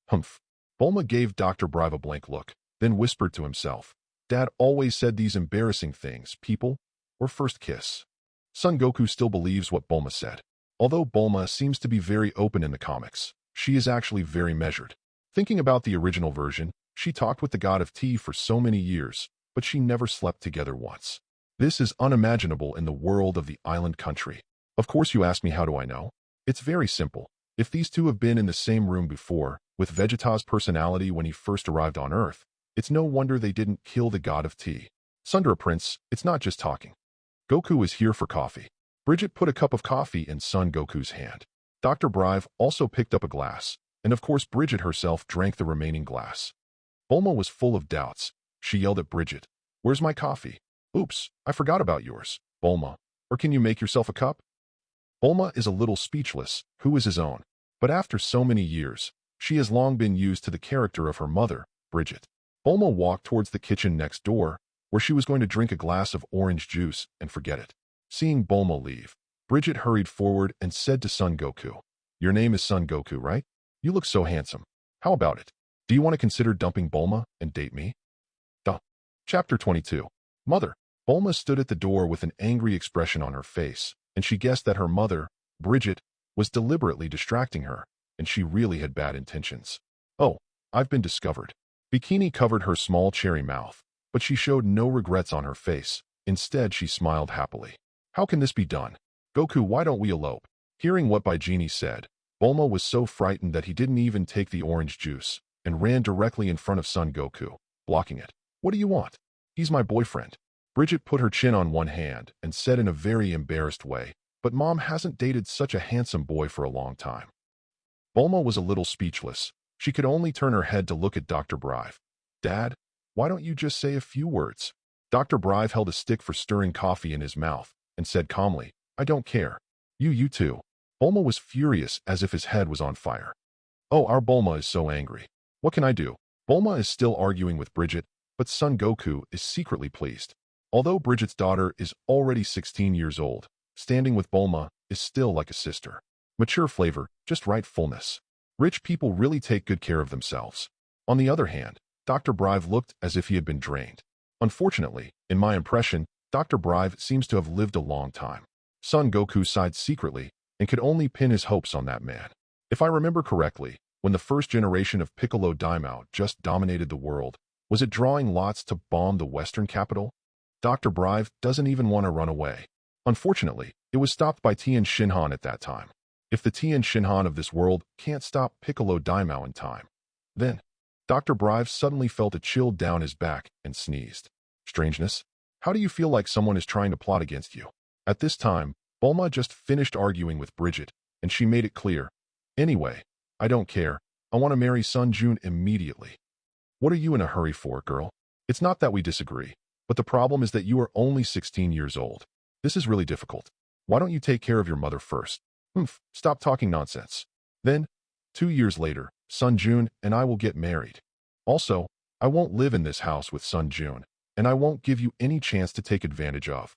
Humph. Bulma gave Dr. Brive a blank look, then whispered to himself. Dad always said these embarrassing things, people, or first kiss. Son Goku still believes what Bulma said. Although Bulma seems to be very open in the comics, she is actually very measured. Thinking about the original version, she talked with the god of tea for so many years, but she never slept together once. This is unimaginable in the world of the island country. Of course you ask me how do I know? It's very simple. If these two have been in the same room before, with Vegeta's personality when he first arrived on Earth, it's no wonder they didn't kill the god of tea. Sundara Prince, it's not just talking. Goku is here for coffee. Bridget put a cup of coffee in Son Goku's hand. Dr. Brive also picked up a glass, and of course Bridget herself drank the remaining glass. Bulma was full of doubts. She yelled at Bridget, "Where's my coffee? Oops, I forgot about yours, Bulma. Or can you make yourself a cup?" Bulma is a little speechless. Who is his own? But after so many years, she has long been used to the character of her mother, Bridget. Bulma walked towards the kitchen next door, where she was going to drink a glass of orange juice and forget it. Seeing Bulma leave, Bridget hurried forward and said to Son Goku, "Your name is Son Goku, right? You look so handsome. How about it? Do you want to consider dumping Bulma and date me?" Duh. Chapter 22. Mother. Bulma stood at the door with an angry expression on her face, and she guessed that her mother, Bridget, was deliberately distracting her, and she really had bad intentions. "Oh, I've been discovered." Bikini covered her small cherry mouth, but she showed no regrets on her face. Instead, she smiled happily. "How can this be done? Goku, why don't we elope?" Hearing what Bikini said, Bulma was so frightened that he didn't even take the orange juice and ran directly in front of Son Goku, blocking it. "What do you want? He's my boyfriend." Bridget put her chin on one hand and said in a very embarrassed way, "But Mom hasn't dated such a handsome boy for a long time." Bulma was a little speechless. She could only turn her head to look at Dr. Brive. "Dad, why don't you just say a few words?" Dr. Brive held a stick for stirring coffee in his mouth and said calmly, "I don't care. You too." Bulma was furious as if his head was on fire. "Oh, our Bulma is so angry. What can I do?" Bulma is still arguing with Bridget, but Son Goku is secretly pleased. Although Bridget's daughter is already 16 years old, standing with Bulma is still like a sister. Mature flavor, just right fullness. Rich people really take good care of themselves. On the other hand, Dr. Brive looked as if he had been drained. Unfortunately, in my impression, Dr. Brive seems to have lived a long time. Son Goku sighed secretly and could only pin his hopes on that man. If I remember correctly, when the first generation of Piccolo Daimao just dominated the world, was it drawing lots to bomb the Western capital? Dr. Brive doesn't even want to run away. Unfortunately, it was stopped by Tien Shinhan at that time. If the Tien Shinhan of this world can't stop Piccolo Daimao in time, then Dr. Brive suddenly felt a chill down his back and sneezed. Strangeness? How do you feel like someone is trying to plot against you? At this time, Bulma just finished arguing with Bridget, and she made it clear. "Anyway, I don't care. I want to marry Sun Jun immediately." "What are you in a hurry for, girl? It's not that we disagree, but the problem is that you are only 16 years old. This is really difficult. Why don't you take care of your mother first?" Stop talking nonsense. Then, 2 years later, Sun Jun and I will get married. Also, I won't live in this house with Sun Jun, and I won't give you any chance to take advantage of.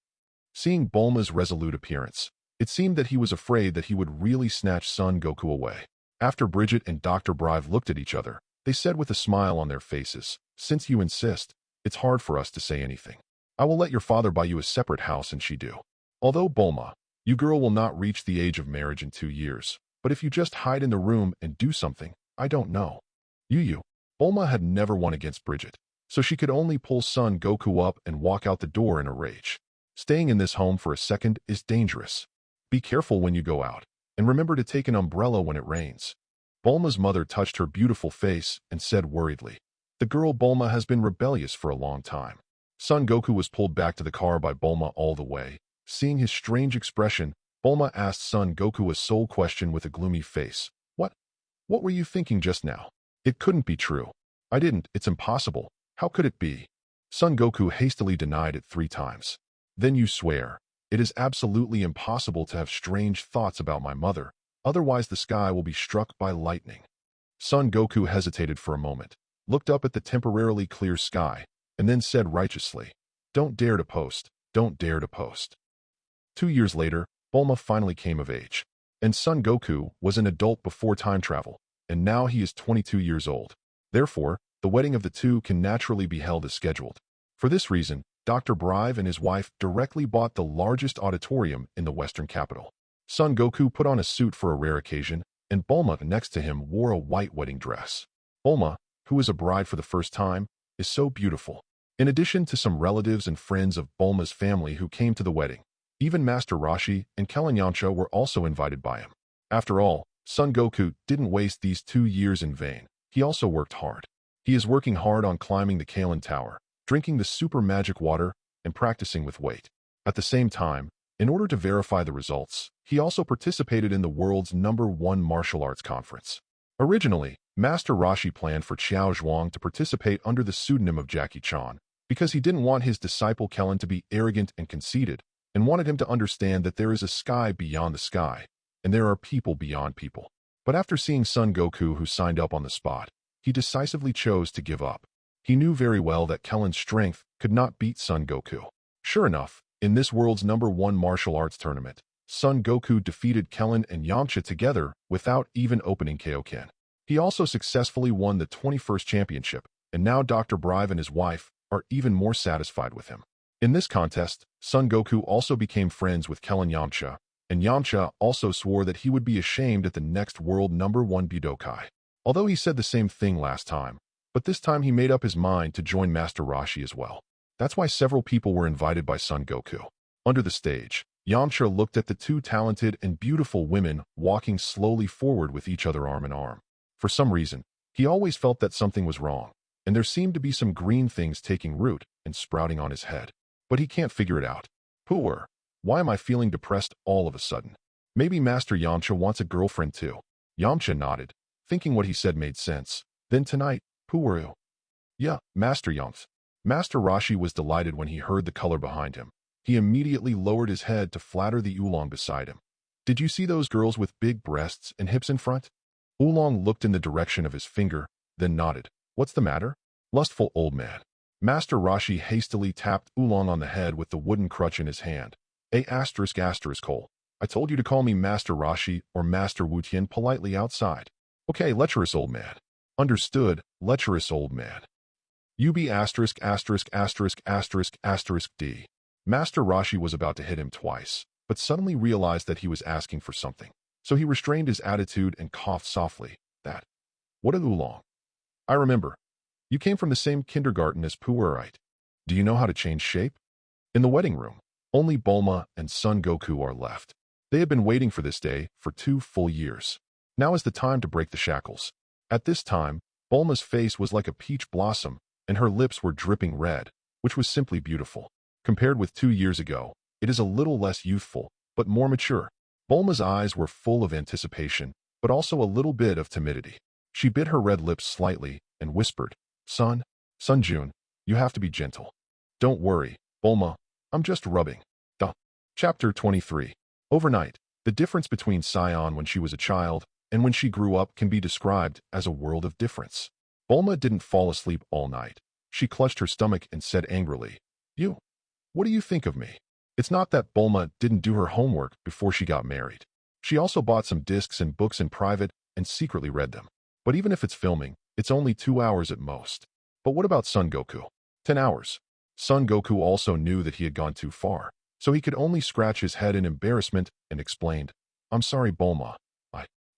Seeing Bulma's resolute appearance, it seemed that he was afraid that he would really snatch Son Goku away. After Bridget and Dr. Brive looked at each other, they said with a smile on their faces, "Since you insist, it's hard for us to say anything. I will let your father buy you a separate house and she do. Although Bulma, you girl will not reach the age of marriage in 2 years, but if you just hide in the room and do something, I don't know." Bulma had never won against Bridget, so she could only pull Son Goku up and walk out the door in a rage. Staying in this home for a second is dangerous. Be careful when you go out, and remember to take an umbrella when it rains. Bulma's mother touched her beautiful face and said worriedly, "The girl Bulma has been rebellious for a long time." Son Goku was pulled back to the car by Bulma all the way. Seeing his strange expression, Bulma asked Son Goku a sole question with a gloomy face. What were you thinking just now?" "It couldn't be true. I didn't. It's impossible. How could it be?" Son Goku hastily denied it 3 times. "Then you swear. It is absolutely impossible to have strange thoughts about my mother, otherwise the sky will be struck by lightning." Son Goku hesitated for a moment, looked up at the temporarily clear sky, and then said righteously, "Don't dare to post. Don't dare to post." 2 years later, Bulma finally came of age, and Son Goku was an adult before time travel, and now he is 22 years old. Therefore, the wedding of the two can naturally be held as scheduled. For this reason, Dr. Brive and his wife directly bought the largest auditorium in the Western capital. Son Goku put on a suit for a rare occasion, and Bulma next to him wore a white wedding dress. Bulma, who is a bride for the first time, is so beautiful. In addition to some relatives and friends of Bulma's family who came to the wedding, even Master Roshi and Keleniancha were also invited by him. After all, Son Goku didn't waste these 2 years in vain. He also worked hard. He is working hard on climbing the Kalen Tower, drinking the super magic water, and practicing with weight. At the same time, in order to verify the results, he also participated in the world's #1 martial arts conference. Originally, Master Roshi planned for Xiao Zhuang to participate under the pseudonym of Jackie Chan, because he didn't want his disciple Kellen to be arrogant and conceited, and wanted him to understand that there is a sky beyond the sky, and there are people beyond people. But after seeing Son Goku, who signed up on the spot, he decisively chose to give up. He knew very well that Kellen's strength could not beat Son Goku. Sure enough, in this world's #1 martial arts tournament, Son Goku defeated Kellen and Yamcha together without even opening Kaioken. He also successfully won the 21st championship, and now Dr. Brive and his wife are even more satisfied with him. In this contest, Son Goku also became friends with Kellen Yamcha, and Yamcha also swore that he would be ashamed at the next world #1 Budokai. Although he said the same thing last time, but this time he made up his mind to join Master Roshi as well. That's why several people were invited by Son Goku. Under the stage, Yamcha looked at the two talented and beautiful women walking slowly forward with each other arm in arm. For some reason, he always felt that something was wrong, and there seemed to be some green things taking root and sprouting on his head. But he can't figure it out. Poor. Why am I feeling depressed all of a sudden? Maybe Master Yamcha wants a girlfriend too. Yamcha nodded, thinking what he said made sense. Then tonight, Puwaru. Yeah, Master Yamcha. Master Roshi was delighted when he heard the color behind him. He immediately lowered his head to flatter the oolong beside him. Did you see those girls with big breasts and hips in front? Oolong looked in the direction of his finger, then nodded. What's the matter? Lustful old man. Master Roshi hastily tapped Oolong on the head with the wooden crutch in his hand. Cole. I told you to call me Master Roshi or Master Wutian politely outside. Okay, lecherous old man. Understood, lecherous old man. UB****************. D. Master Roshi was about to hit him twice, but suddenly realized that he was asking for something. So he restrained his attitude and coughed softly. That. What a Oolong. I remember. You came from the same kindergarten as Puwaru, right? Do you know how to change shape? In the wedding room, only Bulma and Son Goku are left. They had been waiting for this day for 2 full years. Now is the time to break the shackles. At this time, Bulma's face was like a peach blossom, and her lips were dripping red, which was simply beautiful. Compared with 2 years ago, it is a little less youthful, but more mature. Bulma's eyes were full of anticipation, but also a little bit of timidity. She bit her red lips slightly and whispered, Son Jun, you have to be gentle. Don't worry, Bulma, I'm just rubbing. Duh. Chapter 23. Overnight, the difference between Sion when she was a child and when she grew up can be described as a world of difference. Bulma didn't fall asleep all night. She clutched her stomach and said angrily, What do you think of me? It's not that Bulma didn't do her homework before she got married. She also bought some discs and books in private and secretly read them. But even if it's filming, it's only 2 hours at most. But what about Son Goku? 10 hours. Son Goku also knew that he had gone too far, so he could only scratch his head in embarrassment and explained, I'm sorry, Bulma.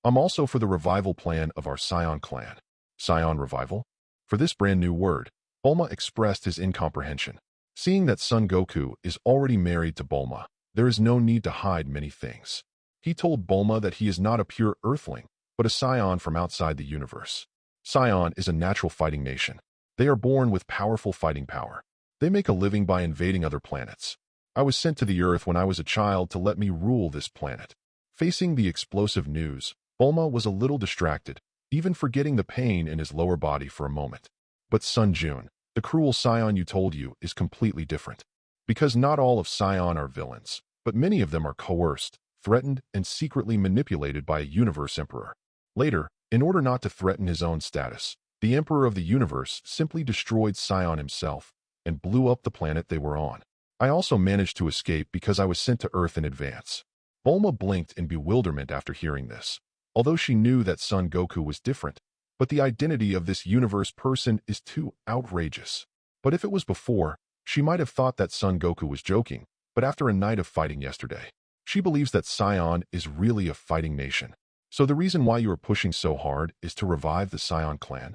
I'm also for the revival plan of our Sion clan. Sion revival? For this brand new word, Bulma expressed his incomprehension. Seeing that Son Goku is already married to Bulma, there is no need to hide many things. He told Bulma that he is not a pure earthling, but a Sion from outside the universe. Sion is a natural fighting nation. They are born with powerful fighting power. They make a living by invading other planets. I was sent to the Earth when I was a child to let me rule this planet. Facing the explosive news, Bulma was a little distracted, even forgetting the pain in his lower body for a moment. But Son Jun, the cruel Sion you told you, is completely different. Because not all of Sion are villains, but many of them are coerced, threatened, and secretly manipulated by a universe emperor. Later, in order not to threaten his own status, the emperor of the universe simply destroyed Sion himself and blew up the planet they were on. I also managed to escape because I was sent to Earth in advance. Bulma blinked in bewilderment after hearing this. Although she knew that Son Goku was different, but the identity of this universe person is too outrageous. But if it was before, she might have thought that Son Goku was joking, but after a night of fighting yesterday, she believes that Sion is really a fighting nation. So the reason why you are pushing so hard is to revive the Sion clan?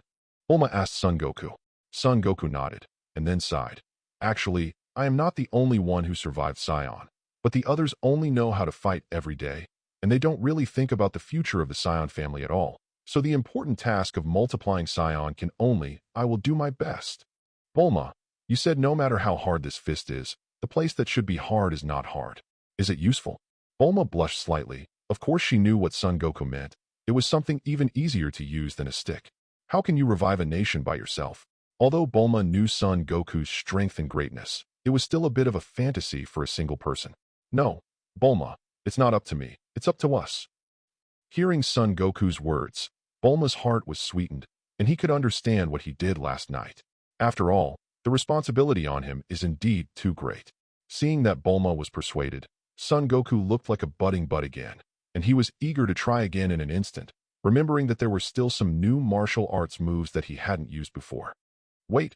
Bulma asked Son Goku. Son Goku nodded, and then sighed. Actually, I am not the only one who survived Sion, but the others only know how to fight every day, and they don't really think about the future of the Sion family at all. So the important task of multiplying Sion can only, I will do my best. Bulma, you said no matter how hard this fist is, the place that should be hard is not hard. Is it useful? Bulma blushed slightly. Of course she knew what Son Goku meant, It was something even easier to use than a stick. How can you revive a nation by yourself? Although Bulma knew Son Goku's strength and greatness, it was still a bit of a fantasy for a single person. No, Bulma, it's not up to me, it's up to us. Hearing Son Goku's words, Bulma's heart was sweetened, and he could understand what he did last night. After all, the responsibility on him is indeed too great. Seeing that Bulma was persuaded, Son Goku looked like a budding bud again, and he was eager to try again in an instant, remembering that there were still some new martial arts moves that he hadn't used before. Wait,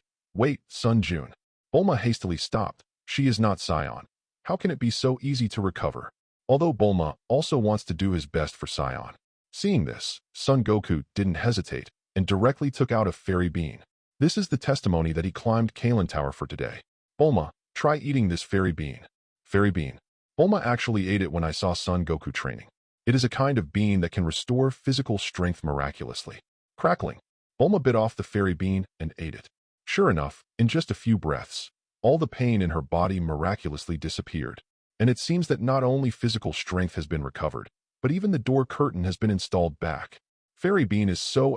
Sun Jun. Bulma hastily stopped. She is not Sion. How can it be so easy to recover? Although Bulma also wants to do his best for Sion. Seeing this, Son Goku didn't hesitate and directly took out a fairy bean. This is the testimony that he climbed Kalen Tower for today. Bulma, try eating this fairy bean. Fairy bean. Bulma actually ate it when I saw Son Goku training. It is a kind of bean that can restore physical strength miraculously. Crackling. Bulma bit off the fairy bean and ate it. Sure enough, in just a few breaths, all the pain in her body miraculously disappeared. And it seems that not only physical strength has been recovered, but even the door curtain has been installed back. Fairy bean is so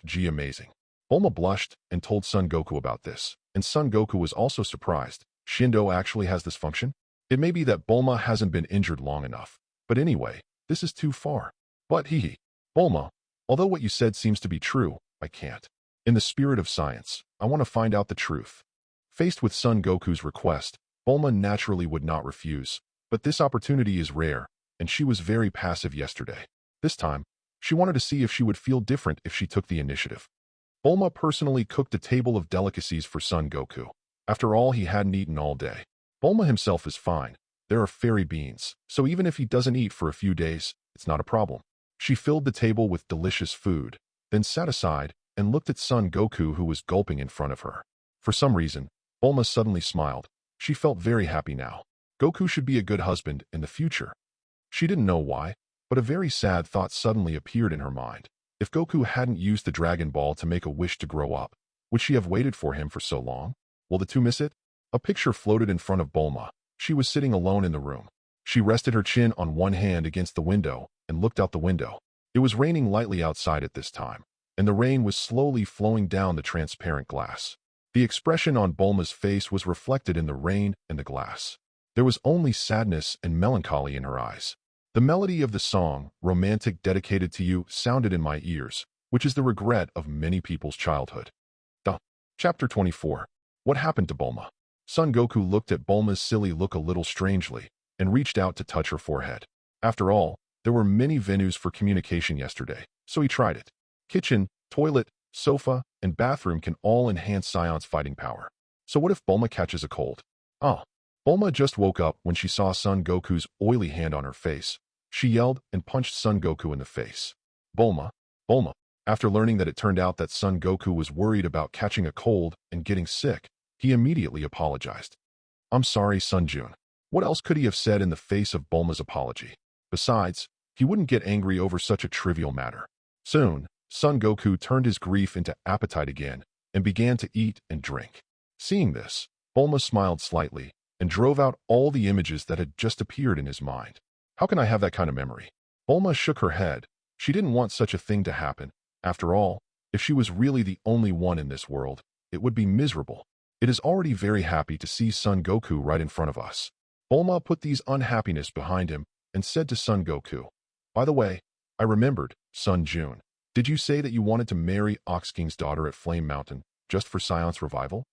G amazing. Bulma blushed and told Son Goku about this, and Son Goku was also surprised. Shindo actually has this function? It may be that Bulma hasn't been injured long enough, but anyway, this is too far. But Bulma, although what you said seems to be true, I can't. In the spirit of science, I want to find out the truth. Faced with Son Goku's request, Bulma naturally would not refuse, but this opportunity is rare, and she was very passive yesterday. This time, she wanted to see if she would feel different if she took the initiative. Bulma personally cooked a table of delicacies for Son Goku. After all, he hadn't eaten all day. Bulma himself is fine. There are fairy beans, so even if he doesn't eat for a few days, it's not a problem. She filled the table with delicious food, then sat aside and looked at Son Goku, who was gulping in front of her. For some reason, Bulma suddenly smiled. She felt very happy now. Goku should be a good husband in the future. She didn't know why, but a very sad thought suddenly appeared in her mind. If Goku hadn't used the Dragon Ball to make a wish to grow up, would she have waited for him for so long? Will the two miss it? A picture floated in front of Bulma. She was sitting alone in the room. She rested her chin on one hand against the window and looked out the window. It was raining lightly outside at this time, and the rain was slowly flowing down the transparent glass. The expression on Bulma's face was reflected in the rain and the glass. There was only sadness and melancholy in her eyes. The melody of the song, Romantic Dedicated to You, sounded in my ears, which is the regret of many people's childhood. Chapter 24. What happened to Bulma? Son Goku looked at Bulma's silly look a little strangely and reached out to touch her forehead. After all, there were many venues for communication yesterday, so he tried it. Kitchen, toilet, sofa, and bathroom can all enhance Sion's fighting power. So what if Bulma catches a cold? Bulma just woke up when she saw Son Goku's oily hand on her face. She yelled and punched Son Goku in the face. Bulma. After learning that it turned out that Son Goku was worried about catching a cold and getting sick, he immediately apologized. I'm sorry, Sun Jun. What else could he have said in the face of Bulma's apology? Besides, he wouldn't get angry over such a trivial matter. Soon, Son Goku turned his grief into appetite again and began to eat and drink. Seeing this, Bulma smiled slightly and drove out all the images that had just appeared in his mind. How can I have that kind of memory? Bulma shook her head. She didn't want such a thing to happen. After all, if she was really the only one in this world, it would be miserable. It is already very happy to see Son Goku right in front of us. Bulma put these unhappiness behind him and said to Son Goku, by the way, I remembered, Sun Jun. Did you say that you wanted to marry Ox King's daughter at Flame Mountain just for Sion's revival?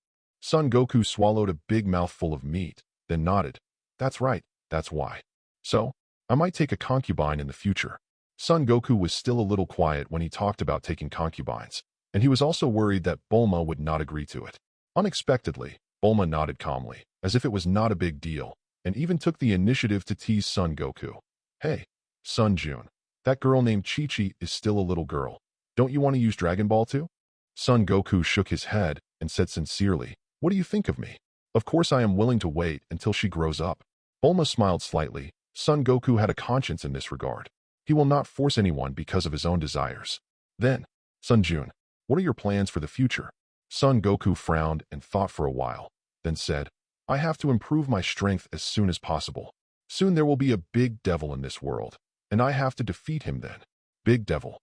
Son Goku swallowed a big mouthful of meat, then nodded. That's right, that's why. So, I might take a concubine in the future. Son Goku was still a little quiet when he talked about taking concubines, and he was also worried that Bulma would not agree to it. Unexpectedly, Bulma nodded calmly, as if it was not a big deal, and even took the initiative to tease Son Goku. Hey, Sun Jun, that girl named Chi-Chi is still a little girl. Don't you want to use Dragon Ball too? Son Goku shook his head and said sincerely, what do you think of me? Of course I am willing to wait until she grows up. Bulma smiled slightly. Son Goku had a conscience in this regard. He will not force anyone because of his own desires. Then, Sun Jun, what are your plans for the future? Son Goku frowned and thought for a while, then said, I have to improve my strength as soon as possible. Soon there will be a big devil in this world. and I have to defeat him then. Big devil.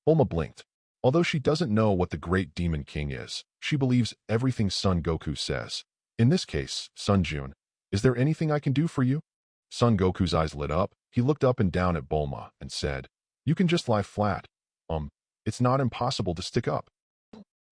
Bulma blinked. Although she doesn't know what the Great Demon King is, she believes everything Son Goku says. In this case, Son Jun, is there anything I can do for you? Son Goku's eyes lit up. He looked up and down at Bulma and said, you can just lie flat. It's not impossible to stick up.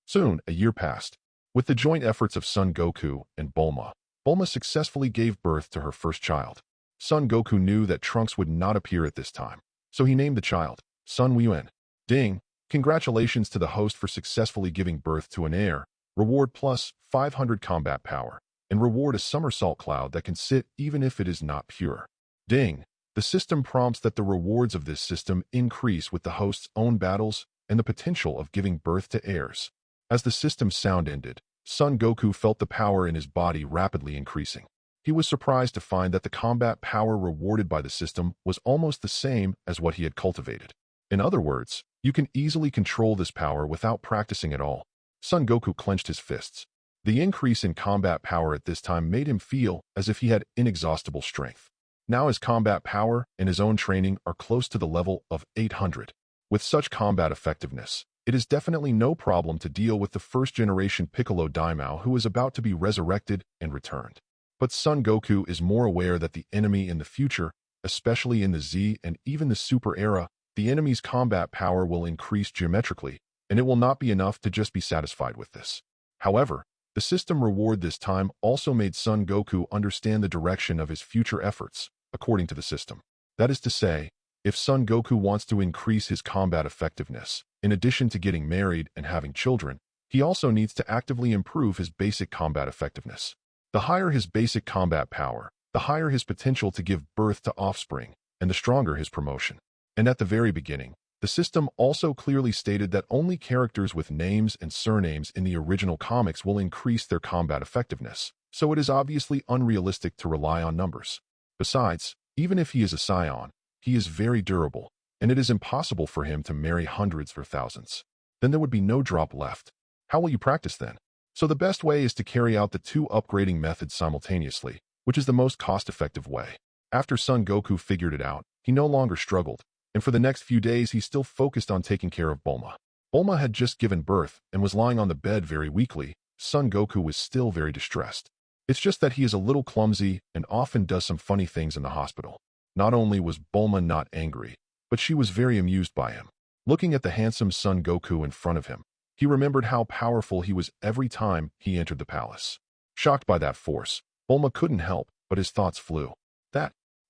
Soon, a year passed. With the joint efforts of Son Goku and Bulma, Bulma successfully gave birth to her first child. Son Goku knew that Trunks would not appear at this time, so he named the child Sun Weiyuan. Ding! Congratulations to the host for successfully giving birth to an heir. Reward plus 500 combat power, and reward a somersault cloud that can sit even if it is not pure. Ding! The system prompts that the rewards of this system increase with the host's own battles and the potential of giving birth to heirs. As the system's sound ended, Son Goku felt the power in his body rapidly increasing. He was surprised to find that the combat power rewarded by the system was almost the same as what he had cultivated. In other words, you can easily control this power without practicing at all. Son Goku clenched his fists. The increase in combat power at this time made him feel as if he had inexhaustible strength. Now his combat power and his own training are close to the level of 800. With such combat effectiveness, it is definitely no problem to deal with the first-generation Piccolo Daimao who is about to be resurrected and returned. But Son Goku is more aware that the enemy in the future, especially in the Z and even the Super era, the enemy's combat power will increase geometrically, and it will not be enough to just be satisfied with this. However, the system reward this time also made Son Goku understand the direction of his future efforts, according to the system. That is to say, if Son Goku wants to increase his combat effectiveness, in addition to getting married and having children, he also needs to actively improve his basic combat effectiveness. The higher his basic combat power, the higher his potential to give birth to offspring, and the stronger his promotion. And at the very beginning, the system also clearly stated that only characters with names and surnames in the original comics will increase their combat effectiveness, so it is obviously unrealistic to rely on numbers. Besides, even if he is a scion, he is very durable, and it is impossible for him to marry hundreds or thousands. Then there would be no drop left. How will you practice then? So the best way is to carry out the two upgrading methods simultaneously, which is the most cost-effective way. After Son Goku figured it out, he no longer struggled, and for the next few days he still focused on taking care of Bulma. Bulma had just given birth and was lying on the bed very weakly. Son Goku was still very distressed. It's just that he is a little clumsy and often does some funny things in the hospital. Not only was Bulma not angry, but she was very amused by him. Looking at the handsome Son Goku in front of him, he remembered how powerful he was every time he entered the palace. Shocked by that force, Bulma couldn't help, but his thoughts flew.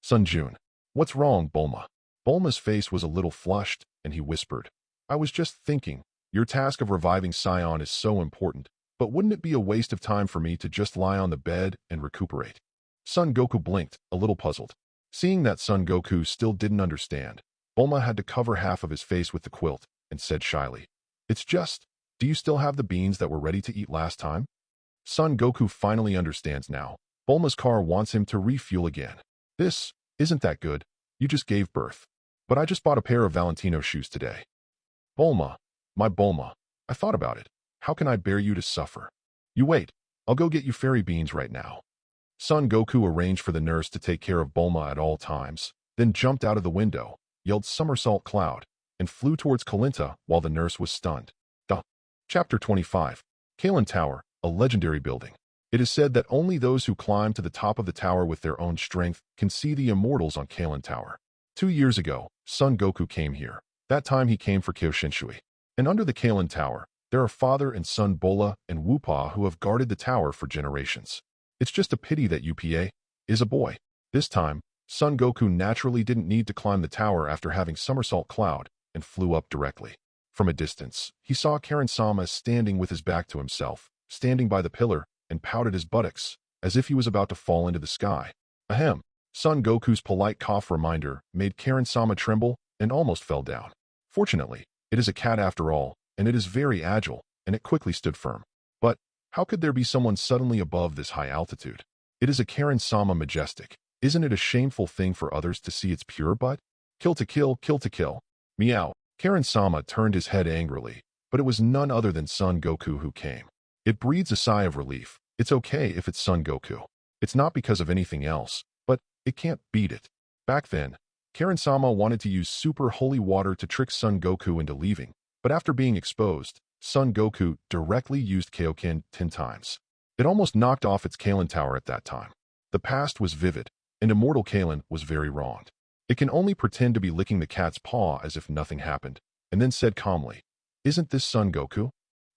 Son Jun. What's wrong, Bulma? Bulma's face was a little flushed, and he whispered, I was just thinking, your task of reviving Sion is so important, but wouldn't it be a waste of time for me to just lie on the bed and recuperate? Son Goku blinked, a little puzzled. Seeing that Son Goku still didn't understand, Bulma had to cover half of his face with the quilt and said shyly, It's just, do you still have the beans that were ready to eat last time? Son Goku finally understands now. Bulma's car wants him to refuel again. This isn't that good. You just gave birth. But I just bought a pair of Valentino shoes today. Bulma, my Bulma, I thought about it. How can I bear you to suffer? You wait. I'll go get you fairy beans right now. Son Goku arranged for the nurse to take care of Bulma at all times, then jumped out of the window, yelled somersault cloud, and flew towards Kalinta while the nurse was stunned. Chapter 25. Kalen Tower, a legendary building. It is said that only those who climb to the top of the tower with their own strength can see the immortals on Kalen Tower. 2 years ago, Son Goku came here. That time he came for Kyoshinshui. And under the Kalen Tower, there are father and son Bola and Wupa who have guarded the tower for generations. It's just a pity that UPA is a boy. This time, Son Goku naturally didn't need to climb the tower after having somersault cloud and flew up directly. From a distance, he saw Karen-sama standing with his back to himself, standing by the pillar, and pouted his buttocks, as if he was about to fall into the sky. Ahem. Son Goku's polite cough reminder made Karen-sama tremble and almost fell down. Fortunately, it is a cat after all, and it is very agile, and it quickly stood firm. But how could there be someone suddenly above this high altitude? It is a Karen-sama majestic. Isn't it a shameful thing for others to see its pure butt? Kill to kill, kill to kill. Meow. Karen-sama turned his head angrily, but it was none other than Son Goku who came. It breathes a sigh of relief. It's okay if it's Son Goku. It's not because of anything else, but it can't beat it. Back then, Karen-sama wanted to use super holy water to trick Son Goku into leaving, but after being exposed, Son Goku directly used Kaioken 10 times. It almost knocked off its Kalen Tower at that time. The past was vivid, and immortal Kalen was very wronged. It can only pretend to be licking the cat's paw as if nothing happened, and then said calmly, "Isn't this Son Goku?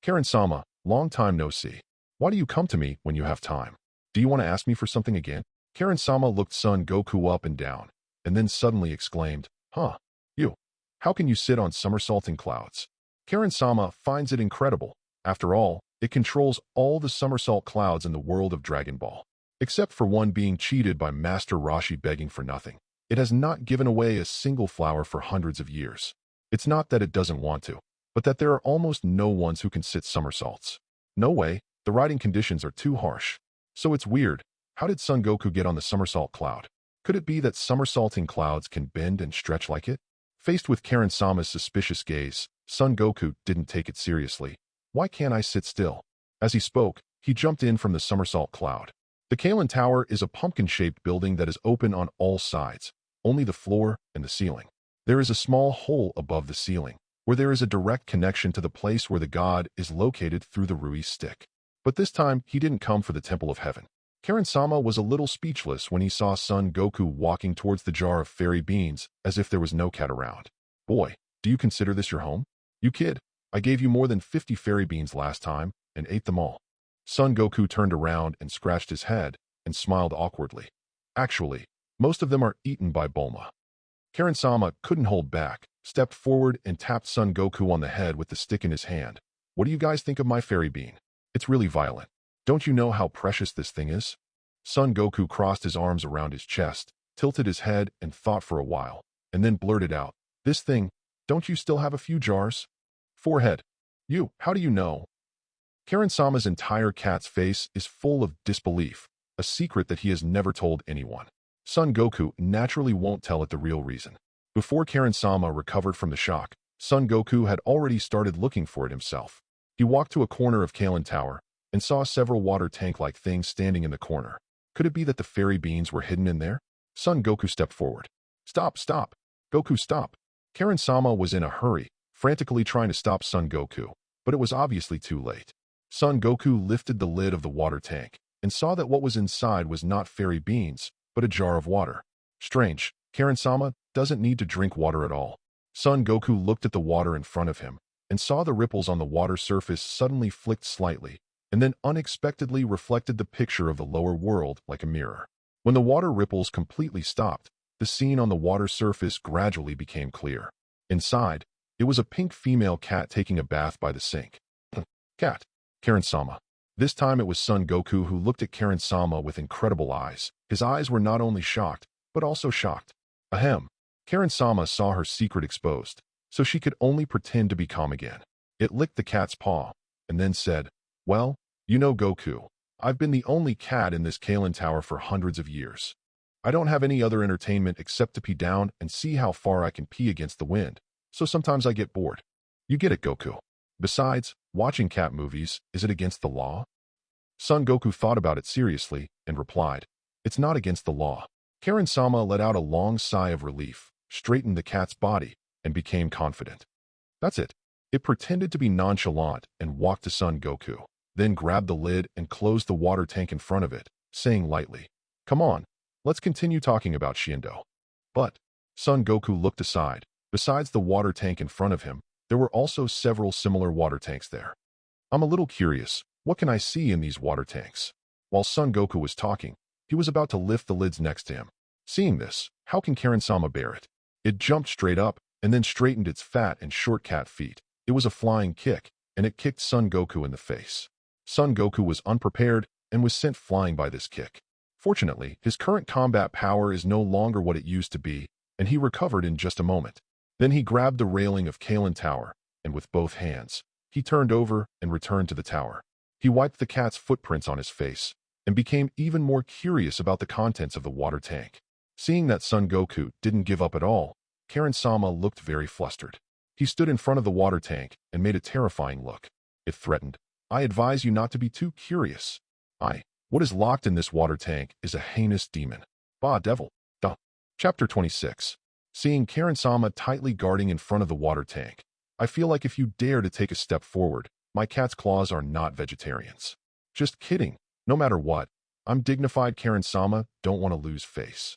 Karen-sama, long time no see. Why do you come to me when you have time? Do you want to ask me for something again?" Karen-sama looked Son Goku up and down, and then suddenly exclaimed, "Huh, you. How can you sit on somersaulting clouds?" Karen-sama finds it incredible. After all, it controls all the somersault clouds in the world of Dragon Ball. Except for one being cheated by Master Roshi begging for nothing. It has not given away a single flower for hundreds of years. It's not that it doesn't want to, but that there are almost no ones who can sit somersaults. No way, the riding conditions are too harsh. So it's weird. How did Son Goku get on the somersault cloud? Could it be that somersaulting clouds can bend and stretch like it? Faced with Karen-sama's suspicious gaze, Son Goku didn't take it seriously. "Why can't I sit still?" As he spoke, he jumped in from the somersault cloud. The Kalen Tower is a pumpkin-shaped building that is open on all sides, only the floor and the ceiling. There is a small hole above the ceiling, where there is a direct connection to the place where the god is located through the Rui stick. But this time, he didn't come for the Temple of Heaven. Karen-sama was a little speechless when he saw Son Goku walking towards the jar of fairy beans as if there was no cat around. "Boy, do you consider this your home? You kid, I gave you more than 50 fairy beans last time and ate them all." Son Goku turned around and scratched his head and smiled awkwardly. "Actually, most of them are eaten by Bulma." Karen-sama couldn't hold back, stepped forward and tapped Son Goku on the head with the stick in his hand. "What do you guys think of my fairy bean? It's really violent. Don't you know how precious this thing is?" Son Goku crossed his arms around his chest, tilted his head and thought for a while, and then blurted out, "This thing, don't you still have a few jars?" Forehead. "You, how do you know?" Karen-sama's entire cat's face is full of disbelief, a secret that he has never told anyone. Son Goku naturally won't tell it the real reason. Before Karen-sama recovered from the shock, Son Goku had already started looking for it himself. He walked to a corner of Kalen Tower and saw several water tank-like things standing in the corner. Could it be that the fairy beans were hidden in there? Son Goku stepped forward. "Stop, stop! Goku, stop!" Karen-sama was in a hurry, frantically trying to stop Son Goku, but it was obviously too late. Son Goku lifted the lid of the water tank and saw that what was inside was not fairy beans, but a jar of water. Strange, Karen-sama doesn't need to drink water at all. Son Goku looked at the water in front of him and saw the ripples on the water surface suddenly flicked slightly, and then unexpectedly reflected the picture of the lower world like a mirror. When the water ripples completely stopped, the scene on the water surface gradually became clear. Inside, it was a pink female cat taking a bath by the sink. "Cat, Karen-sama." This time it was Son Goku who looked at Karen-sama with incredible eyes. His eyes were not only shocked, but also shocked. Ahem. Karen-sama saw her secret exposed, so she could only pretend to be calm again. It licked the cat's paw, and then said, "Well, you know Goku, I've been the only cat in this Kalen Tower for hundreds of years. I don't have any other entertainment except to pee down and see how far I can pee against the wind, so sometimes I get bored. You get it, Goku. Besides, watching cat movies, is it against the law?" Son Goku thought about it seriously and replied, "It's not against the law." Karen-sama let out a long sigh of relief, straightened the cat's body, and became confident. That's it. It pretended to be nonchalant and walked to Son Goku, then grabbed the lid and closed the water tank in front of it, saying lightly, "Come on, let's continue talking about Shindo." But Son Goku looked aside. Besides the water tank in front of him, there were also several similar water tanks there. "I'm a little curious. What can I see in these water tanks?" While Son Goku was talking, he was about to lift the lids next to him. Seeing this, how can Karen-sama bear it? It jumped straight up and then straightened its fat and short cat feet. It was a flying kick, and it kicked Son Goku in the face. Son Goku was unprepared and was sent flying by this kick. Fortunately, his current combat power is no longer what it used to be, and he recovered in just a moment. Then he grabbed the railing of Kalen Tower, and with both hands, he turned over and returned to the tower. He wiped the cat's footprints on his face and became even more curious about the contents of the water tank. Seeing that Son Goku didn't give up at all, Karen-sama looked very flustered. He stood in front of the water tank and made a terrifying look. It threatened, "I advise you not to be too curious. What is locked in this water tank is a heinous demon. Bah, devil. Duh." Chapter 26. seeing Karen-sama tightly guarding in front of the water tank. I feel like if you dare to take a step forward, my cat's claws are not vegetarians. Just kidding. No matter what, I'm dignified Karen-sama, don't want to lose face.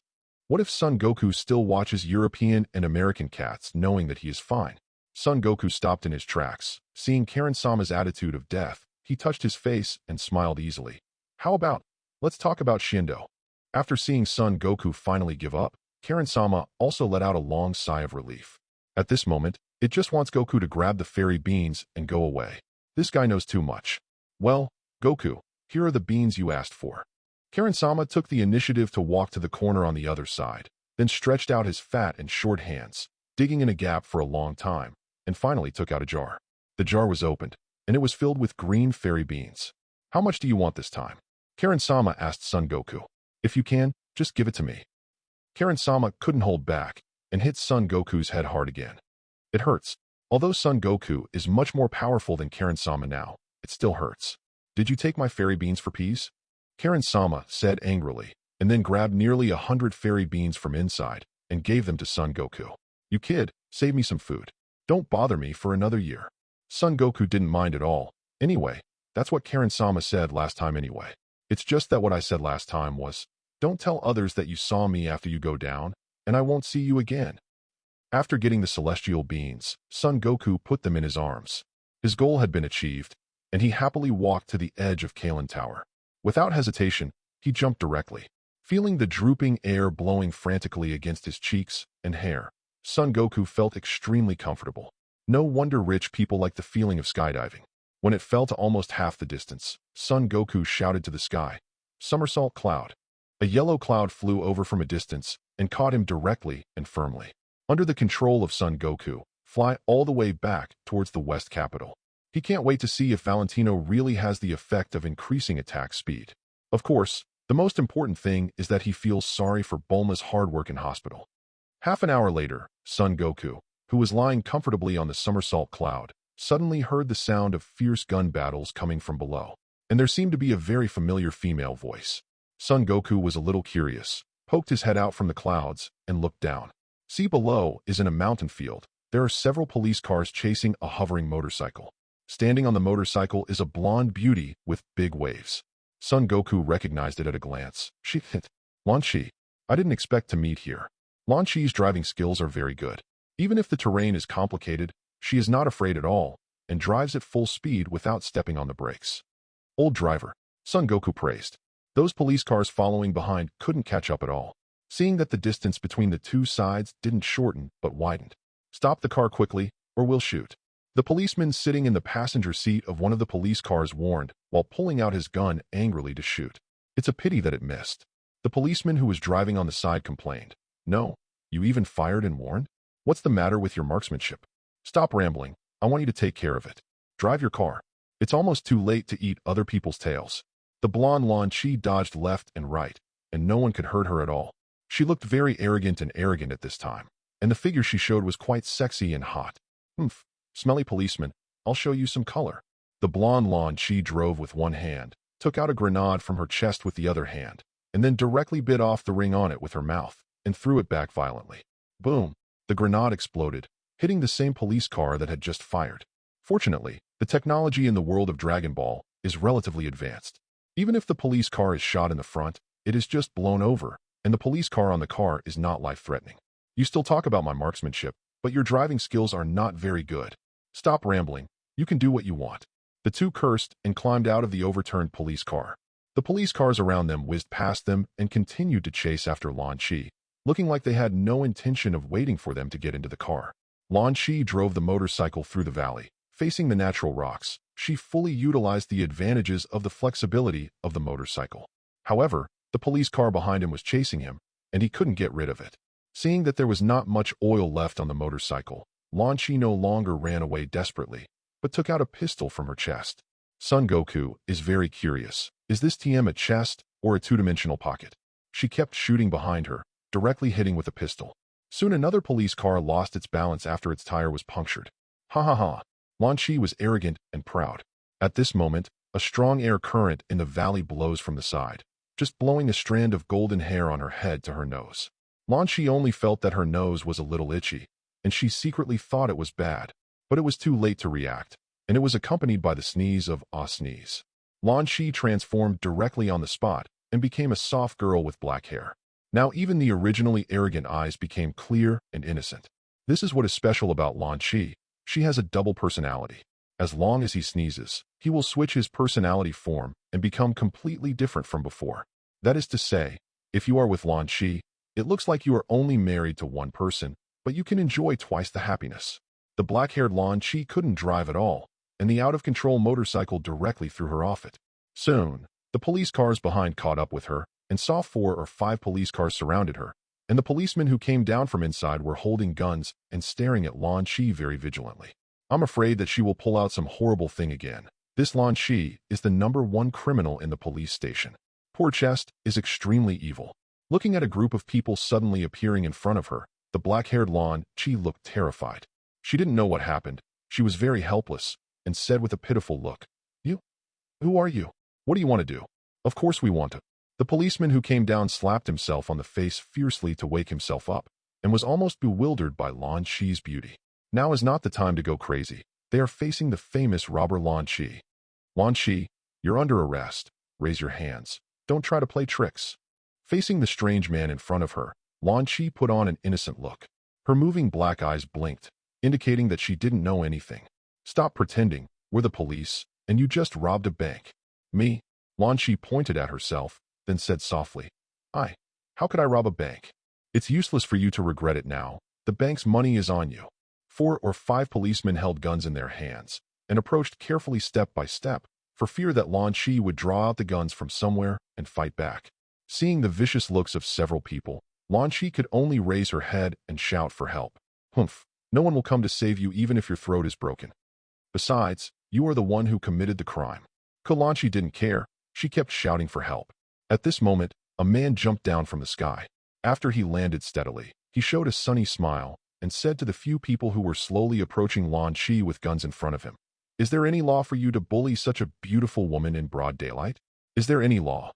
What if Son Goku still watches European and American cats knowing that he is fine? Son Goku stopped in his tracks. Seeing Karen-sama's attitude of death, he touched his face and smiled easily. How about, let's talk about Shindo. After seeing Son Goku finally give up, Karen-sama also let out a long sigh of relief. At this moment, it just wants Goku to grab the fairy beans and go away. This guy knows too much. Well, Goku, here are the beans you asked for. Karen-sama took the initiative to walk to the corner on the other side, then stretched out his fat and short hands, digging in a gap for a long time, and finally took out a jar. The jar was opened, and it was filled with green fairy beans. How much do you want this time? Karen-sama asked Son Goku. If you can, just give it to me. Karen-sama couldn't hold back, and hit Son Goku's head hard again. It hurts. Although Son Goku is much more powerful than Karen-sama now, it still hurts. Did you take my fairy beans for peace? Karen-sama said angrily, and then grabbed nearly 100 fairy beans from inside and gave them to Son Goku. You kid, save me some food. Don't bother me for another year. Son Goku didn't mind at all. Anyway, that's what Karen-sama said last time anyway. It's just that what I said last time was, don't tell others that you saw me after you go down, and I won't see you again. After getting the celestial beans, Son Goku put them in his arms. His goal had been achieved, and he happily walked to the edge of Kalen Tower. Without hesitation, he jumped directly. Feeling the drooping air blowing frantically against his cheeks and hair, Son Goku felt extremely comfortable. No wonder rich people like the feeling of skydiving. When it fell to almost half the distance, Son Goku shouted to the sky, "Somersault cloud." A yellow cloud flew over from a distance and caught him directly and firmly. Under the control of Son Goku, fly all the way back towards the West capital. He can't wait to see if Valentino really has the effect of increasing attack speed. Of course, the most important thing is that he feels sorry for Bulma's hard work in hospital. Half an hour later, Son Goku, who was lying comfortably on the somersault cloud, suddenly heard the sound of fierce gun battles coming from below, and there seemed to be a very familiar female voice. Son Goku was a little curious, poked his head out from the clouds, and looked down. See below is in a mountain field. There are several police cars chasing a hovering motorcycle. Standing on the motorcycle is a blonde beauty with big waves. Son Goku recognized it at a glance. She hit. Lan Shi. I didn't expect to meet here. Lan Shi's driving skills are very good. Even if the terrain is complicated, she is not afraid at all, and drives at full speed without stepping on the brakes. Old driver, Son Goku praised. Those police cars following behind couldn't catch up at all, seeing that the distance between the two sides didn't shorten but widened. Stop the car quickly, or we'll shoot. The policeman sitting in the passenger seat of one of the police cars warned, while pulling out his gun angrily to shoot. It's a pity that it missed. The policeman who was driving on the side complained. No, you even fired and warned? What's the matter with your marksmanship? Stop rambling, I want you to take care of it. Drive your car. It's almost too late to eat other people's tails. The blonde Lan Shi dodged left and right, and no one could hurt her at all. She looked very arrogant at this time, and the figure she showed was quite sexy and hot. Humph, smelly policeman, I'll show you some color. The blonde Lan Shi drove with one hand, took out a grenade from her chest with the other hand, and then directly bit off the ring on it with her mouth, and threw it back violently. Boom! The grenade exploded, hitting the same police car that had just fired. Fortunately, the technology in the world of Dragon Ball is relatively advanced. Even if the police car is shot in the front, it is just blown over, and the police car on the car is not life-threatening. You still talk about my marksmanship, but your driving skills are not very good. Stop rambling, you can do what you want. The two cursed and climbed out of the overturned police car. The police cars around them whizzed past them and continued to chase after Lan Shi, looking like they had no intention of waiting for them to get into the car. Lan Shi drove the motorcycle through the valley, facing the natural rocks. She fully utilized the advantages of the flexibility of the motorcycle. However, the police car behind him was chasing him, and he couldn't get rid of it. Seeing that there was not much oil left on the motorcycle, Lan Shi no longer ran away desperately, but took out a pistol from her chest. Son Goku is very curious. Is this TM a chest or a two-dimensional pocket? She kept shooting behind her, directly hitting with a pistol. Soon another police car lost its balance after its tire was punctured. Ha ha ha! Lan Shi was arrogant and proud. At this moment, a strong air current in the valley blows from the side, just blowing a strand of golden hair on her head to her nose. Lan Shi only felt that her nose was a little itchy, and she secretly thought it was bad, but it was too late to react, and it was accompanied by the sneeze of "ah sneeze." Lan Shi transformed directly on the spot and became a soft girl with black hair. Now even the originally arrogant eyes became clear and innocent. This is what is special about Lan Shi. She has a double personality. As long as he sneezes, he will switch his personality form and become completely different from before. That is to say, if you are with Lan Shi, it looks like you are only married to one person, but you can enjoy twice the happiness. The black-haired Lan Shi couldn't drive at all, and the out-of-control motorcycle directly threw her off it. Soon, the police cars behind caught up with her and saw 4 or 5 police cars surrounded her, and the policemen who came down from inside were holding guns and staring at Lan Shi very vigilantly. I'm afraid that she will pull out some horrible thing again. This Lan Shi is the #1 criminal in the police station. Poor Chest is extremely evil. Looking at a group of people suddenly appearing in front of her, the black-haired Lan Shi looked terrified. She didn't know what happened. She was very helpless and said with a pitiful look, "You? Who are you? What do you want to do?" "Of course we want to." The policeman who came down slapped himself on the face fiercely to wake himself up and was almost bewildered by Lan Shi's beauty. Now is not the time to go crazy. They are facing the famous robber Lan Shi. "Lan Shi, you're under arrest. Raise your hands. Don't try to play tricks." Facing the strange man in front of her, Lan Shi put on an innocent look. Her moving black eyes blinked, indicating that she didn't know anything. "Stop pretending. We're the police, and you just robbed a bank." "Me?" Lan Shi pointed at herself, then said softly, How could I rob a bank?" "It's useless for you to regret it now. The bank's money is on you." 4 or 5 policemen held guns in their hands and approached carefully step by step for fear that Lan Shi would draw out the guns from somewhere and fight back. Seeing the vicious looks of several people, Lan Shi could only raise her head and shout for help. "Humph, no one will come to save you even if your throat is broken. Besides, you are the one who committed the crime." Lan Shi didn't care. She kept shouting for help. At this moment, a man jumped down from the sky. After he landed steadily, he showed a sunny smile and said to the few people who were slowly approaching Lan Shi with guns in front of him, "Is there any law for you to bully such a beautiful woman in broad daylight? Is there any law?"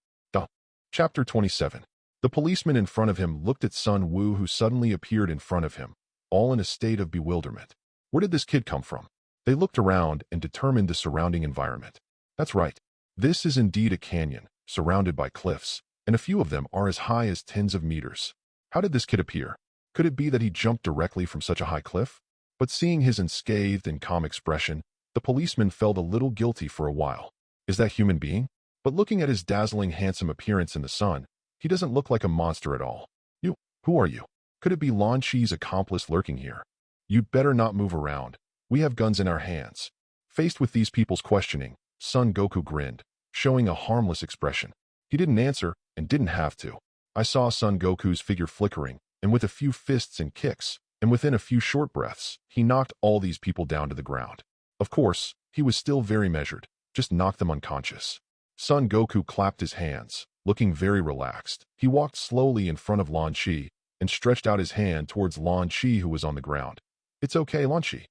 Chapter 27. The policeman in front of him looked at Sun Wu, who suddenly appeared in front of him, all in a state of bewilderment. Where did this kid come from? They looked around and determined the surrounding environment. That's right. This is indeed a canyon, surrounded by cliffs, and a few of them are as high as tens of meters. How did this kid appear? Could it be that he jumped directly from such a high cliff? But seeing his unscathed and calm expression, the policeman felt a little guilty for a while. Is that human being? But looking at his dazzling handsome appearance in the sun, he doesn't look like a monster at all. Who are you? Could it be Lan Shi's accomplice lurking here? You'd better not move around. We have guns in our hands. Faced with these people's questioning, Son Goku grinned, showing a harmless expression. He didn't answer and didn't have to. I saw Son Goku's figure flickering, and with a few fists and kicks, and within a few short breaths, he knocked all these people down to the ground. Of course, he was still very measured, just knocked them unconscious. Son Goku clapped his hands, looking very relaxed. He walked slowly in front of Lan Shi and stretched out his hand towards Lan Shi, who was on the ground. "It's okay, Lan Shi."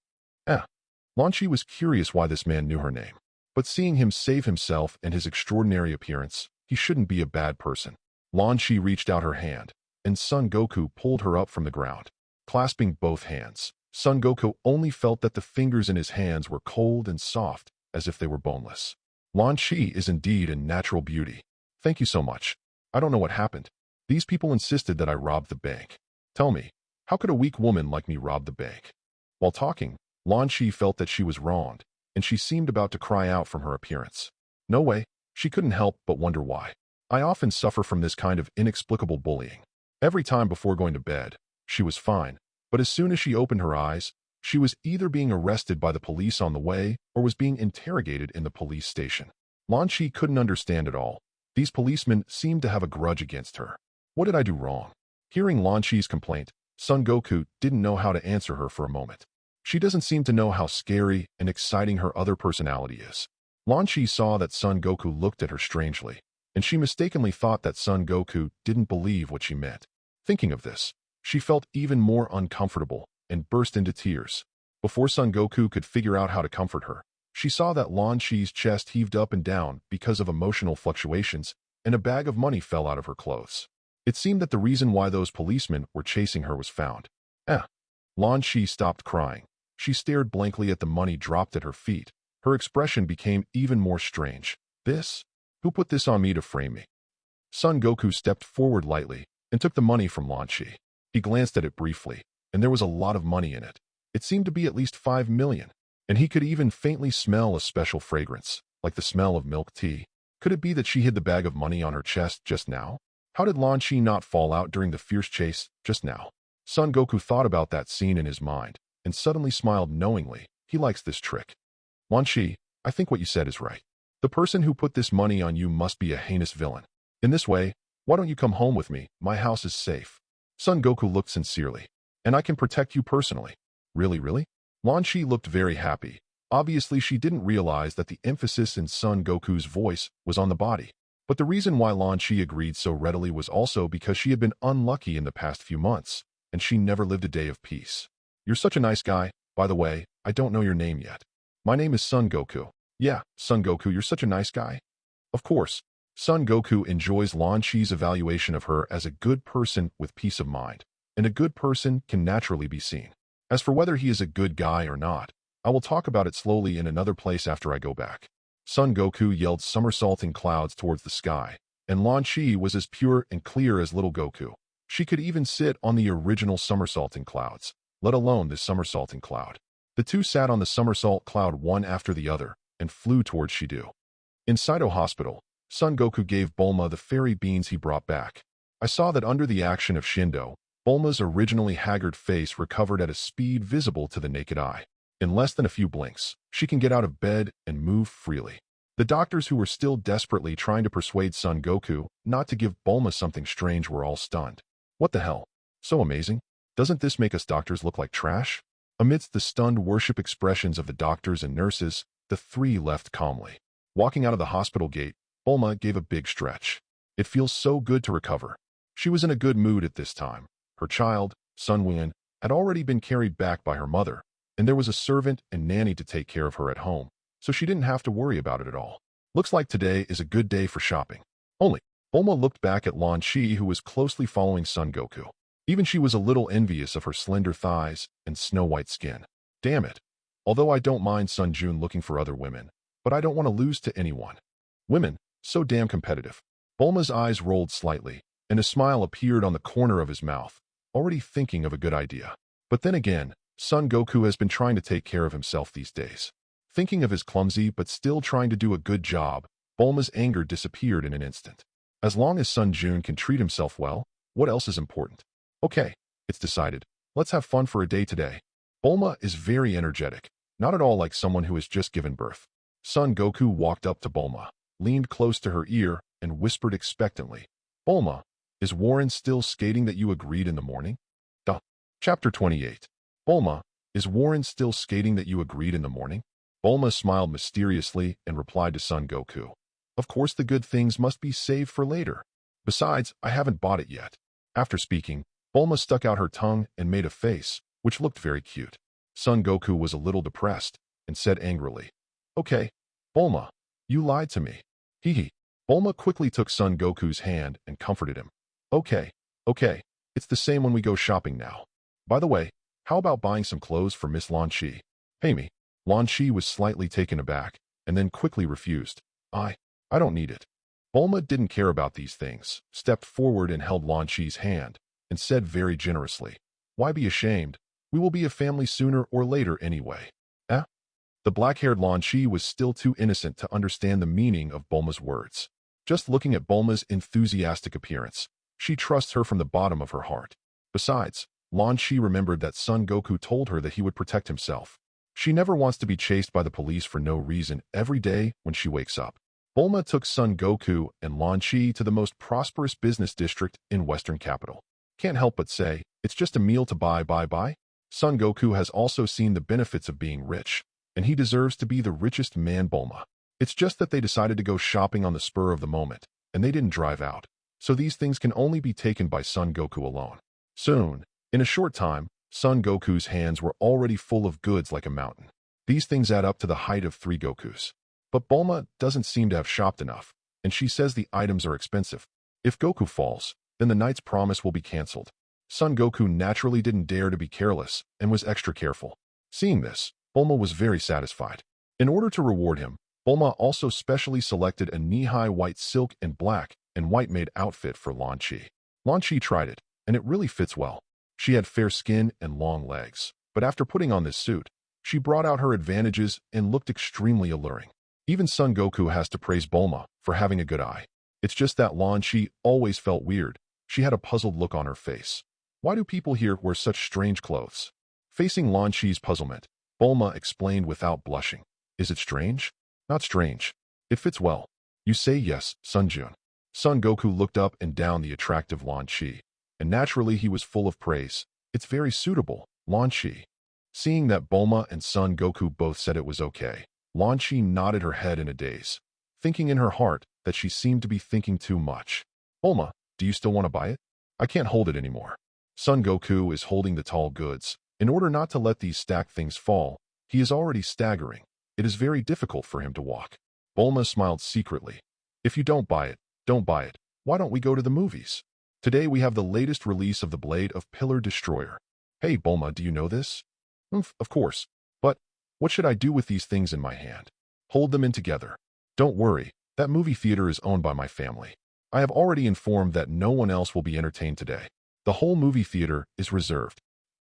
Lan Shi was curious why this man knew her name, but seeing him save himself and his extraordinary appearance, he shouldn't be a bad person. Lan Shi reached out her hand, and Son Goku pulled her up from the ground. Clasping both hands, Son Goku only felt that the fingers in his hands were cold and soft, as if they were boneless. Lan Shi is indeed a natural beauty. Thank you so much. I don't know what happened. These people insisted that I robbed the bank. Tell me, how could a weak woman like me rob the bank? While talking, Lan Shi felt that she was wronged, and she seemed about to cry out from her appearance. No way, she couldn't help but wonder why. I often suffer from this kind of inexplicable bullying. Every time before going to bed, she was fine, but as soon as she opened her eyes, she was either being arrested by the police on the way or was being interrogated in the police station. Lan Shi couldn't understand it all. These policemen seemed to have a grudge against her. What did I do wrong? Hearing Lan Shi's complaint, Son Goku didn't know how to answer her for a moment. She doesn't seem to know how scary and exciting her other personality is. Lan Shi saw that Son Goku looked at her strangely, and she mistakenly thought that Son Goku didn't believe what she meant. Thinking of this, she felt even more uncomfortable and burst into tears. Before Son Goku could figure out how to comfort her, she saw that Lan Shi's chest heaved up and down because of emotional fluctuations, and a bag of money fell out of her clothes. It seemed that the reason why those policemen were chasing her was found. Eh. Lan Shi stopped crying. She stared blankly at the money dropped at her feet. Her expression became even more strange. This? Who put this on me to frame me? Son Goku stepped forward lightly and took the money from Lan Shi. He glanced at it briefly, and there was a lot of money in it. It seemed to be at least 5 million, and he could even faintly smell a special fragrance, like the smell of milk tea. Could it be that she hid the bag of money on her chest just now? How did Lan Shi not fall out during the fierce chase just now? Son Goku thought about that scene in his mind, and suddenly smiled knowingly. He likes this trick. Lan Shi, I think what you said is right. The person who put this money on you must be a heinous villain. In this way, why don't you come home with me? My house is safe. Son Goku looked sincerely. And I can protect you personally. Really? Lan Shi looked very happy. Obviously, she didn't realize that the emphasis in Son Goku's voice was on the body. But the reason why Lan Shi agreed so readily was also because she had been unlucky in the past few months, and she never lived a day of peace. You're such a nice guy. By the way, I don't know your name yet. My name is Son Goku. Yeah, Son Goku, you're such a nice guy. Of course, Son Goku enjoys Lan Shi's evaluation of her as a good person with peace of mind, and a good person can naturally be seen. As for whether he is a good guy or not, I will talk about it slowly in another place after I go back. Son Goku yelled somersaulting clouds towards the sky, and Lan Shi was as pure and clear as little Goku. She could even sit on the original somersaulting clouds, let alone this somersaulting cloud. The two sat on the somersault cloud one after the other and flew towards Shido. In Saito Hospital, Son Goku gave Bulma the fairy beans he brought back. I saw that under the action of Shindo, Bulma's originally haggard face recovered at a speed visible to the naked eye. In less than a few blinks, she can get out of bed and move freely. The doctors who were still desperately trying to persuade Son Goku not to give Bulma something strange were all stunned. What the hell? So amazing? Doesn't this make us doctors look like trash? Amidst the stunned worship expressions of the doctors and nurses, the three left calmly. Walking out of the hospital gate, Bulma gave a big stretch. It feels so good to recover. She was in a good mood at this time. Her child, Sun Wen, had already been carried back by her mother, and there was a servant and nanny to take care of her at home, so she didn't have to worry about it at all. Looks like today is a good day for shopping. Only, Bulma looked back at Lan Shi, who was closely following Son Goku. Even she was a little envious of her slender thighs and snow-white skin. Damn it. Although I don't mind Sun Jun looking for other women, but I don't want to lose to anyone. Women, so damn competitive. Bulma's eyes rolled slightly, and a smile appeared on the corner of his mouth, already thinking of a good idea. But then again, Son Goku has been trying to take care of himself these days. Thinking of his clumsy but still trying to do a good job, Bulma's anger disappeared in an instant. As long as Sun Jun can treat himself well, what else is important? Okay, it's decided. Let's have fun for a day today. Bulma is very energetic, not at all like someone who has just given birth. Son Goku walked up to Bulma, leaned close to her ear, and whispered expectantly, Bulma, is Warren still skating that you agreed in the morning? Duh. Chapter 28. Bulma, is Warren still skating that you agreed in the morning? Bulma smiled mysteriously and replied to Son Goku. Of course the good things must be saved for later. Besides, I haven't bought it yet. After speaking, Bulma stuck out her tongue and made a face, which looked very cute. Son Goku was a little depressed and said angrily, Okay, Bulma, you lied to me. Hee hee. Bulma quickly took Son Goku's hand and comforted him. Okay, it's the same when we go shopping now. By the way, how about buying some clothes for Miss Lan Shi? Pay me. Lan Shi was slightly taken aback and then quickly refused. I don't need it. Bulma didn't care about these things, stepped forward and held Lan Shi's hand, and said very generously, Why be ashamed? We will be a family sooner or later anyway. Eh? The black-haired Lan Shi was still too innocent to understand the meaning of Bulma's words. Just looking at Bulma's enthusiastic appearance, she trusts her from the bottom of her heart. Besides, Lan Shi remembered that Son Goku told her that he would protect himself. She never wants to be chased by the police for no reason every day when she wakes up. Bulma took Son Goku and Lan Shi to the most prosperous business district in Western Capital. Can't help but say, it's just a meal to buy. Son Goku has also seen the benefits of being rich, and he deserves to be the richest man. Bulma. It's just that they decided to go shopping on the spur of the moment, and they didn't drive out. So these things can only be taken by Son Goku alone. Soon, in a short time, Son Goku's hands were already full of goods like a mountain. These things add up to the height of 3 Gokus. But Bulma doesn't seem to have shopped enough, and she says the items are expensive. If Goku falls, then the knight's promise will be cancelled. Son Goku naturally didn't dare to be careless and was extra careful. Seeing this, Bulma was very satisfied. In order to reward him, Bulma also specially selected a knee-high white silk and black and white-made outfit for Lan Chi. Lan Chi tried it, and it really fits well. She had fair skin and long legs, but after putting on this suit, she brought out her advantages and looked extremely alluring. Even Son Goku has to praise Bulma for having a good eye. It's just that Lan Chi always felt weird. She had a puzzled look on her face. Why do people here wear such strange clothes? Facing Lan Chi's puzzlement, Bulma explained without blushing. Is it strange? Not strange. It fits well. You say yes, Sun Jun. Son Goku looked up and down the attractive Lan Chi, and naturally he was full of praise. It's very suitable, Lan Chi. Seeing that Bulma and Son Goku both said it was okay, Lan Chi nodded her head in a daze, thinking in her heart that she seemed to be thinking too much. Bulma, do you still want to buy it? I can't hold it anymore. Son Goku is holding the tall goods. In order not to let these stacked things fall, he is already staggering. It is very difficult for him to walk. Bulma smiled secretly. If you don't buy it, don't buy it. Why don't we go to the movies? Today we have the latest release of the Blade of Pillar Destroyer. Hey Bulma, do you know this? Of course. But what should I do with these things in my hand? Hold them in together. Don't worry, that movie theater is owned by my family. I have already informed that no one else will be entertained today. The whole movie theater is reserved.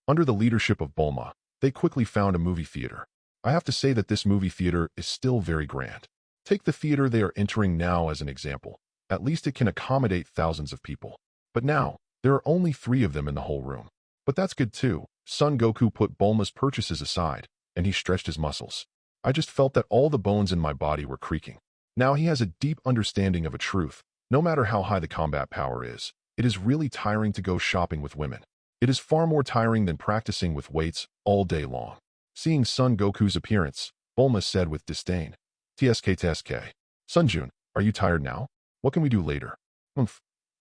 Under the leadership of Bulma, they quickly found a movie theater. I have to say that this movie theater is still very grand. Take the theater they are entering now as an example. At least it can accommodate thousands of people. But now, there are only 3 of them in the whole room. But that's good too. Son Goku put Bulma's purchases aside, and he stretched his muscles. I just felt that all the bones in my body were creaking. Now he has a deep understanding of a truth. No matter how high the combat power is, it is really tiring to go shopping with women. It is far more tiring than practicing with weights all day long. Seeing Son Goku's appearance, Bulma said with disdain, TSK. Sun Jun, are you tired now? What can we do later?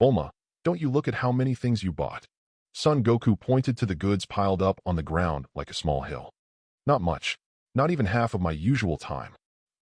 Bulma, don't you look at how many things you bought. Son Goku pointed to the goods piled up on the ground like a small hill. Not much. Not even half of my usual time.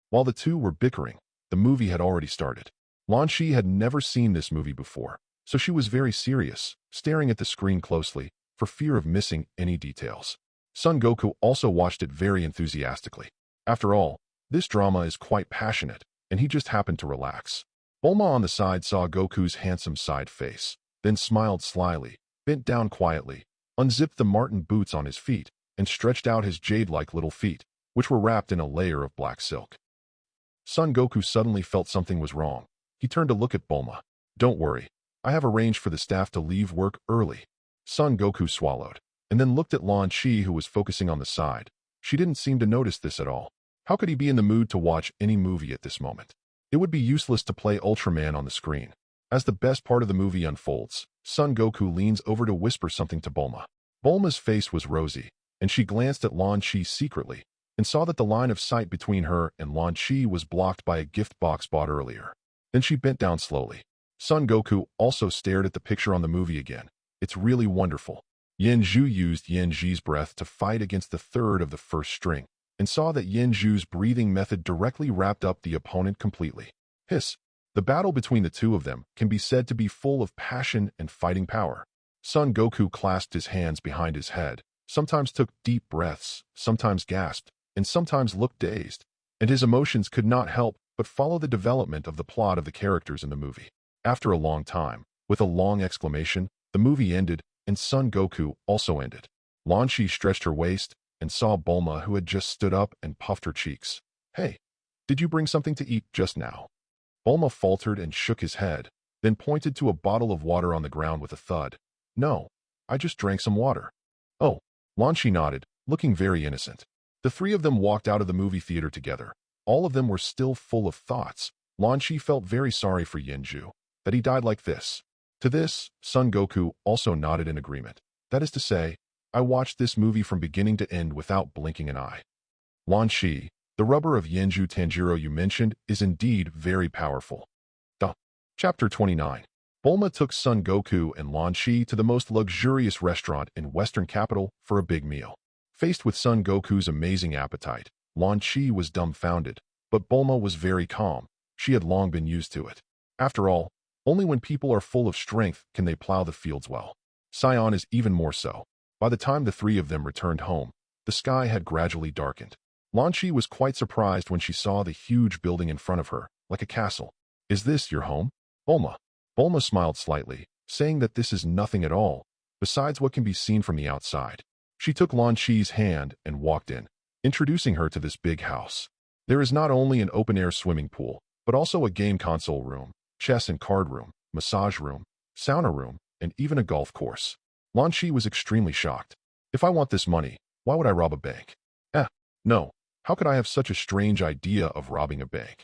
While the two were bickering, the movie had already started. Lan Chi had never seen this movie before, so she was very serious, staring at the screen closely, for fear of missing any details. Son Goku also watched it very enthusiastically. After all, this drama is quite passionate, and he just happened to relax. Bulma on the side saw Goku's handsome side face, then smiled slyly, bent down quietly, unzipped the marten boots on his feet, and stretched out his jade-like little feet, which were wrapped in a layer of black silk. Son Goku suddenly felt something was wrong. He turned to look at Bulma. Don't worry, I have arranged for the staff to leave work early. Son Goku swallowed, and then looked at Lan Chi, who was focusing on the side. She didn't seem to notice this at all. How could he be in the mood to watch any movie at this moment? It would be useless to play Ultraman on the screen. As the best part of the movie unfolds, Son Goku leans over to whisper something to Bulma. Bulma's face was rosy, and she glanced at Lan Chi secretly, and saw that the line of sight between her and Lan Chi was blocked by a gift box bought earlier. Then she bent down slowly. Son Goku also stared at the picture on the movie again. It's really wonderful. Yanzhu used Yanji's breath to fight against the third of the first string, and saw that Yanzhu's breathing method directly wrapped up the opponent completely. Hiss. The battle between the two of them can be said to be full of passion and fighting power. Son Goku clasped his hands behind his head, sometimes took deep breaths, sometimes gasped, and sometimes looked dazed, and his emotions could not help but follow the development of the plot of the characters in the movie. After a long time, with a long exclamation, the movie ended, and Son Goku also ended. Lan Chi stretched her waist and saw Bulma, who had just stood up and puffed her cheeks. Hey, did you bring something to eat just now? Bulma faltered and shook his head, then pointed to a bottle of water on the ground with a thud. No, I just drank some water. Oh, Lan Chi nodded, looking very innocent. The 3 of them walked out of the movie theater together. All of them were still full of thoughts. Lan Chi felt very sorry for Yanzhu, that he died like this. To this, Son Goku also nodded in agreement. That is to say, I watched this movie from beginning to end without blinking an eye. Lan Chi, the rubber of Yanzhu Tanjiro you mentioned, is indeed very powerful. Chapter 29. Bulma took Son Goku and Lan Chi to the most luxurious restaurant in Western capital for a big meal. Faced with Son Goku's amazing appetite, Lan Chi was dumbfounded, but Bulma was very calm. She had long been used to it. After all, Only when people are full of strength can they plow the fields well. Sion is even more so. By the time the three of them returned home, the sky had gradually darkened. Lan Shi was quite surprised when she saw the huge building in front of her, like a castle. Is this your home? Bulma. Bulma smiled slightly, saying that this is nothing at all, besides what can be seen from the outside. She took Lan Shi's hand and walked in, introducing her to this big house. There is not only an open-air swimming pool, but also a game console room, chess and card room, massage room, sauna room, and even a golf course. Lan Shi was extremely shocked. If I want this money, why would I rob a bank? No. How could I have such a strange idea of robbing a bank?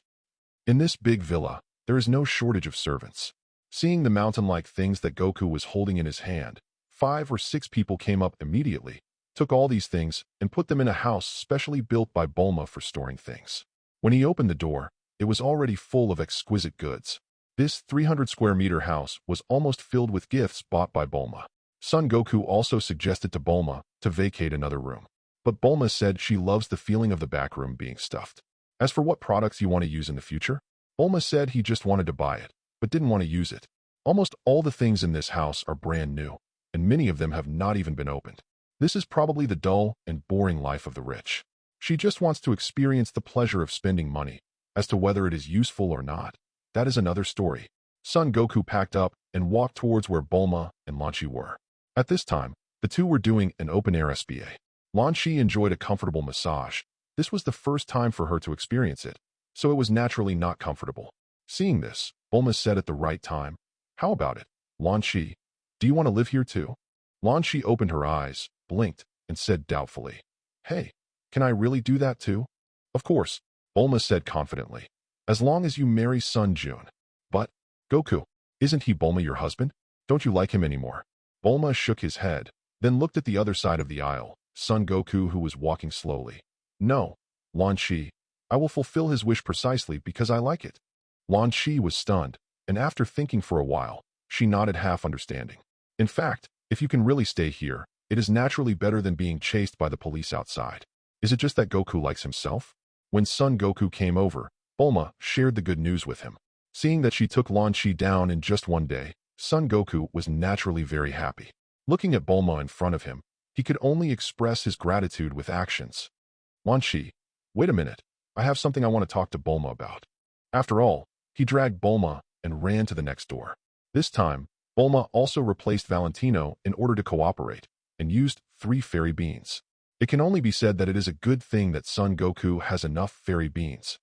In this big villa, there is no shortage of servants. Seeing the mountain-like things that Goku was holding in his hand, 5 or 6 people came up immediately, took all these things, and put them in a house specially built by Bulma for storing things. When he opened the door, it was already full of exquisite goods. This 300-square-meter house was almost filled with gifts bought by Bulma. Son Goku also suggested to Bulma to vacate another room. But Bulma said she loves the feeling of the back room being stuffed. As for what products you want to use in the future, Bulma said he just wanted to buy it, but didn't want to use it. Almost all the things in this house are brand new, and many of them have not even been opened. This is probably the dull and boring life of the rich. She just wants to experience the pleasure of spending money. As to whether it is useful or not, that is another story. Son Goku packed up and walked towards where Bulma and Lan Shi were. At this time, the two were doing an open-air SBA. Lan Shi enjoyed a comfortable massage. This was the first time for her to experience it, so it was naturally not comfortable. Seeing this, Bulma said at the right time, "How about it, Lan Shi? Do you want to live here too?" Lan Shi opened her eyes, blinked, and said doubtfully, "Hey, can I really do that too?" "Of course," Bulma said confidently, "as long as you marry Sun Jun." "But, Goku, isn't he Bulma your husband? Don't you like him anymore?" Bulma shook his head, then looked at the other side of the aisle, Son Goku who was walking slowly. "No, Lan Shi, I will fulfill his wish precisely because I like it." Lan Shi was stunned, and after thinking for a while, she nodded half understanding. "In fact, if you can really stay here, it is naturally better than being chased by the police outside. Is it just that Goku likes himself?" When Son Goku came over, Bulma shared the good news with him. Seeing that she took Lan Shi down in just one day, Son Goku was naturally very happy. Looking at Bulma in front of him, he could only express his gratitude with actions. "Lan Shi, wait a minute. I have something I want to talk to Bulma about." After all, he dragged Bulma and ran to the next door. This time, Bulma also replaced Valentino in order to cooperate, and used 3 fairy beans. It can only be said that it is a good thing that Son Goku has enough fairy beans.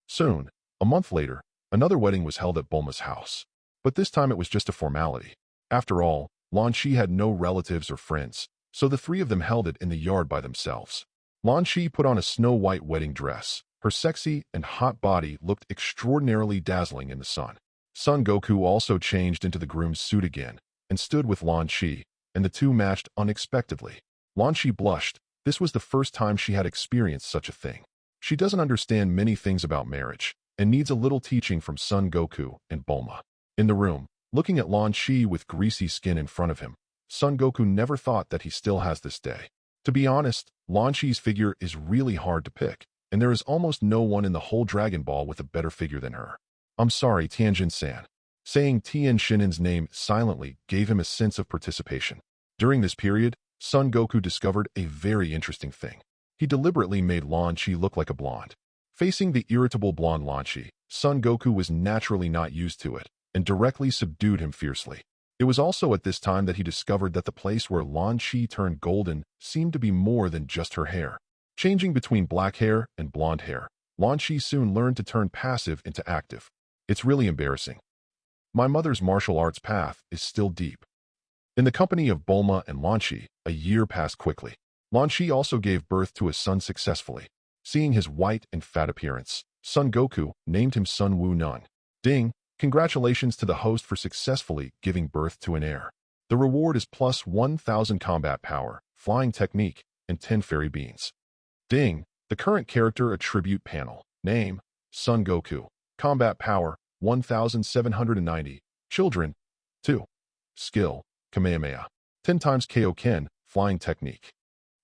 Soon, a month later, another wedding was held at Bulma's house. But this time it was just a formality. After all, Lan Shi had no relatives or friends, so the 3 of them held it in the yard by themselves. Lan Shi put on a snow-white wedding dress. Her sexy and hot body looked extraordinarily dazzling in the sun. Son Goku also changed into the groom's suit again, and stood with Lan Shi, and the two matched unexpectedly. Lan Shi blushed. This was the first time she had experienced such a thing. She doesn't understand many things about marriage, and needs a little teaching from Son Goku and Bulma. In the room, looking at Lan Shi with greasy skin in front of him, Son Goku never thought that he still has this day. To be honest, Lan Shi's figure is really hard to pick, and there is almost no one in the whole Dragon Ball with a better figure than her. "I'm sorry, Tianjin-san." Saying Tien Shinen's name silently gave him a sense of participation. During this period, Son Goku discovered a very interesting thing. He deliberately made Lan Shi look like a blonde. Facing the irritable blonde Lan Shi, Son Goku was naturally not used to it, and directly subdued him fiercely. It was also at this time that he discovered that the place where Lan Shi turned golden seemed to be more than just her hair. Changing between black hair and blonde hair, Lan Shi soon learned to turn passive into active. It's really embarrassing. My mother's martial arts path is still deep. In the company of Bulma and Lan Shi, a year passed quickly. Lan Shi also gave birth to a son successfully. Seeing his white and fat appearance, Son Goku named him Sun Wu Nun. Ding! Congratulations to the host for successfully giving birth to an heir. The reward is plus 1,000 combat power, flying technique, and 10 fairy beans. Ding! The current character attribute panel. Name, Son Goku. Combat power, 1,790. Children, 2. Skill, Kamehameha. 10 times Kaioken, flying technique.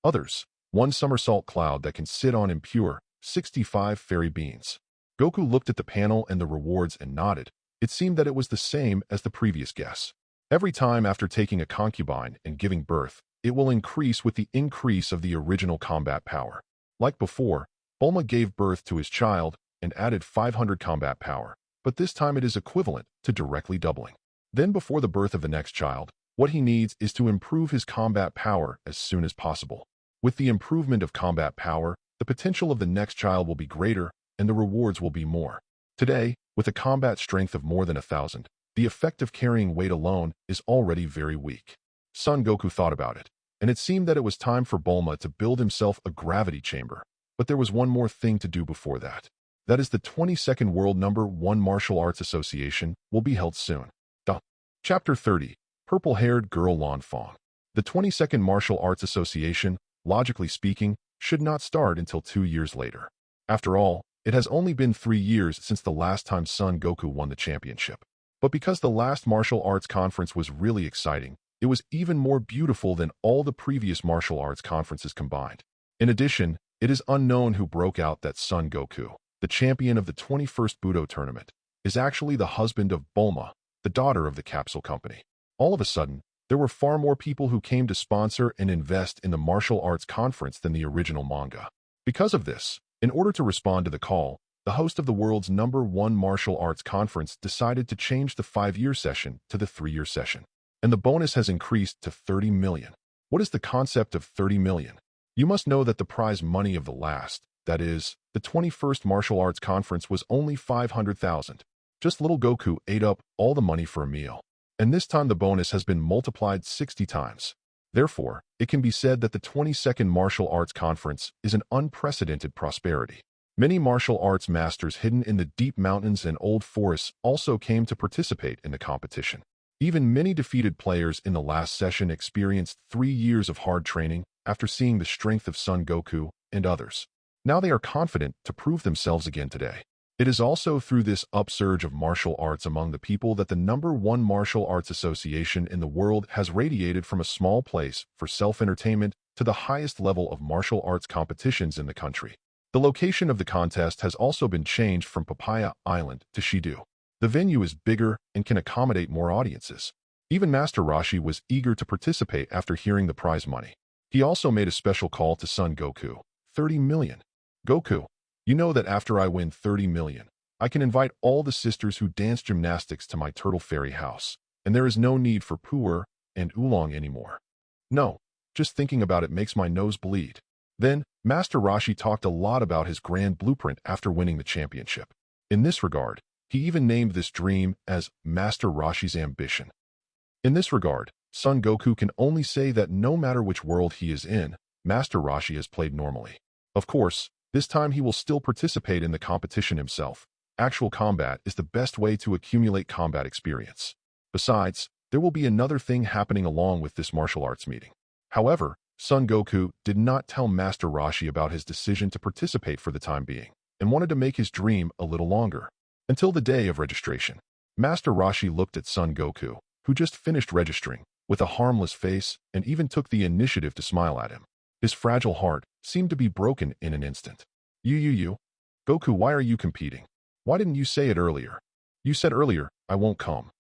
Others, 1 somersault cloud that can sit on impure, 65 fairy beans. Goku looked at the panel and the rewards and nodded. It seemed that it was the same as the previous guess. Every time after taking a concubine and giving birth, it will increase with the increase of the original combat power. Like before, Bulma gave birth to his child and added 500 combat power, but this time it is equivalent to directly doubling. Then before the birth of the next child, what he needs is to improve his combat power as soon as possible. With the improvement of combat power, the potential of the next child will be greater and the rewards will be more. Today, with a combat strength of more than 1,000, the effect of carrying weight alone is already very weak. Son Goku thought about it, and it seemed that it was time for Bulma to build himself a gravity chamber. But there was one more thing to do before that. That is the 22nd World Number 1 Martial Arts Association will be held soon. Chapter 30. Purple-Haired Girl Lan Fong. The 22nd Martial Arts Association, logically speaking, should not start until 2 years later. After all, it has only been 3 years since the last time Son Goku won the championship. But because the last martial arts conference was really exciting, it was even more beautiful than all the previous martial arts conferences combined. In addition, it is unknown who broke out that Son Goku, the champion of the 21st Budo tournament, is actually the husband of Bulma, the daughter of the Capsule Company. All of a sudden, there were far more people who came to sponsor and invest in the martial arts conference than the original manga. Because of this, in order to respond to the call, the host of the world's number 1 martial arts conference decided to change the 5-year session to the 3-year session. And the bonus has increased to 30 million. What is the concept of 30 million? You must know that the prize money of the last, that is, the 21st Martial Arts Conference was only 500,000. Just little Goku ate up all the money for a meal. And this time the bonus has been multiplied 60 times. Therefore, it can be said that the 22nd Martial Arts Conference is an unprecedented prosperity. Many martial arts masters hidden in the deep mountains and old forests also came to participate in the competition. Even many defeated players in the last session experienced 3 years of hard training after seeing the strength of Son Goku and others. Now they are confident to prove themselves again today. It is also through this upsurge of martial arts among the people that the number 1 martial arts association in the world has radiated from a small place for self-entertainment to the highest level of martial arts competitions in the country. The location of the contest has also been changed from Papaya Island to Shidu. The venue is bigger and can accommodate more audiences. Even Master Roshi was eager to participate after hearing the prize money. He also made a special call to Son Goku. 30 million. Goku, you know that after I win 30 million, I can invite all the sisters who dance gymnastics to my Turtle Fairy house, and there is no need for pu'er and oolong anymore. No, just thinking about it makes my nose bleed. Then, Master Roshi talked a lot about his grand blueprint after winning the championship. In this regard, he even named this dream as Master Roshi's ambition. In this regard, Son Goku can only say that no matter which world he is in, Master Roshi has played normally. Of course, this time he will still participate in the competition himself. Actual combat is the best way to accumulate combat experience. Besides, there will be another thing happening along with this martial arts meeting. However, Son Goku did not tell Master Roshi about his decision to participate for the time being, and wanted to make his dream a little longer. Until the day of registration. Master Roshi looked at Son Goku, who just finished registering, with a harmless face and even took the initiative to smile at him. His fragile heart seemed to be broken in an instant. You. Goku, why are you competing? Why didn't you say it earlier? You said earlier, I won't come.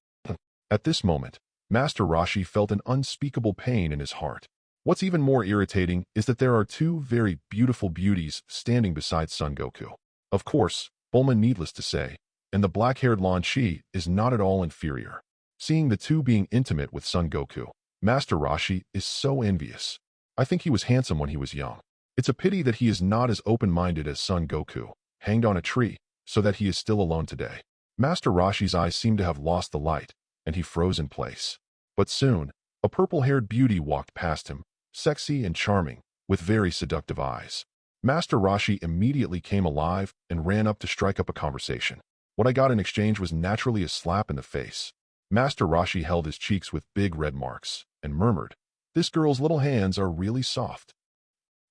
At this moment, Master Roshi felt an unspeakable pain in his heart. What's even more irritating is that there are 2 very beautiful beauties standing beside Son Goku. Of course, Bulma needless to say, and the black-haired Lan Shi is not at all inferior. Seeing the 2 being intimate with Son Goku, Master Roshi is so envious. I think he was handsome when he was young. It's a pity that he is not as open-minded as Son Goku, hanged on a tree, so that he is still alone today. Master Roshi's eyes seemed to have lost the light, and he froze in place. But soon, a purple-haired beauty walked past him, sexy and charming, with very seductive eyes. Master Roshi immediately came alive and ran up to strike up a conversation. What I got in exchange was naturally a slap in the face. Master Roshi held his cheeks with big red marks and murmured, "This girl's little hands are really soft."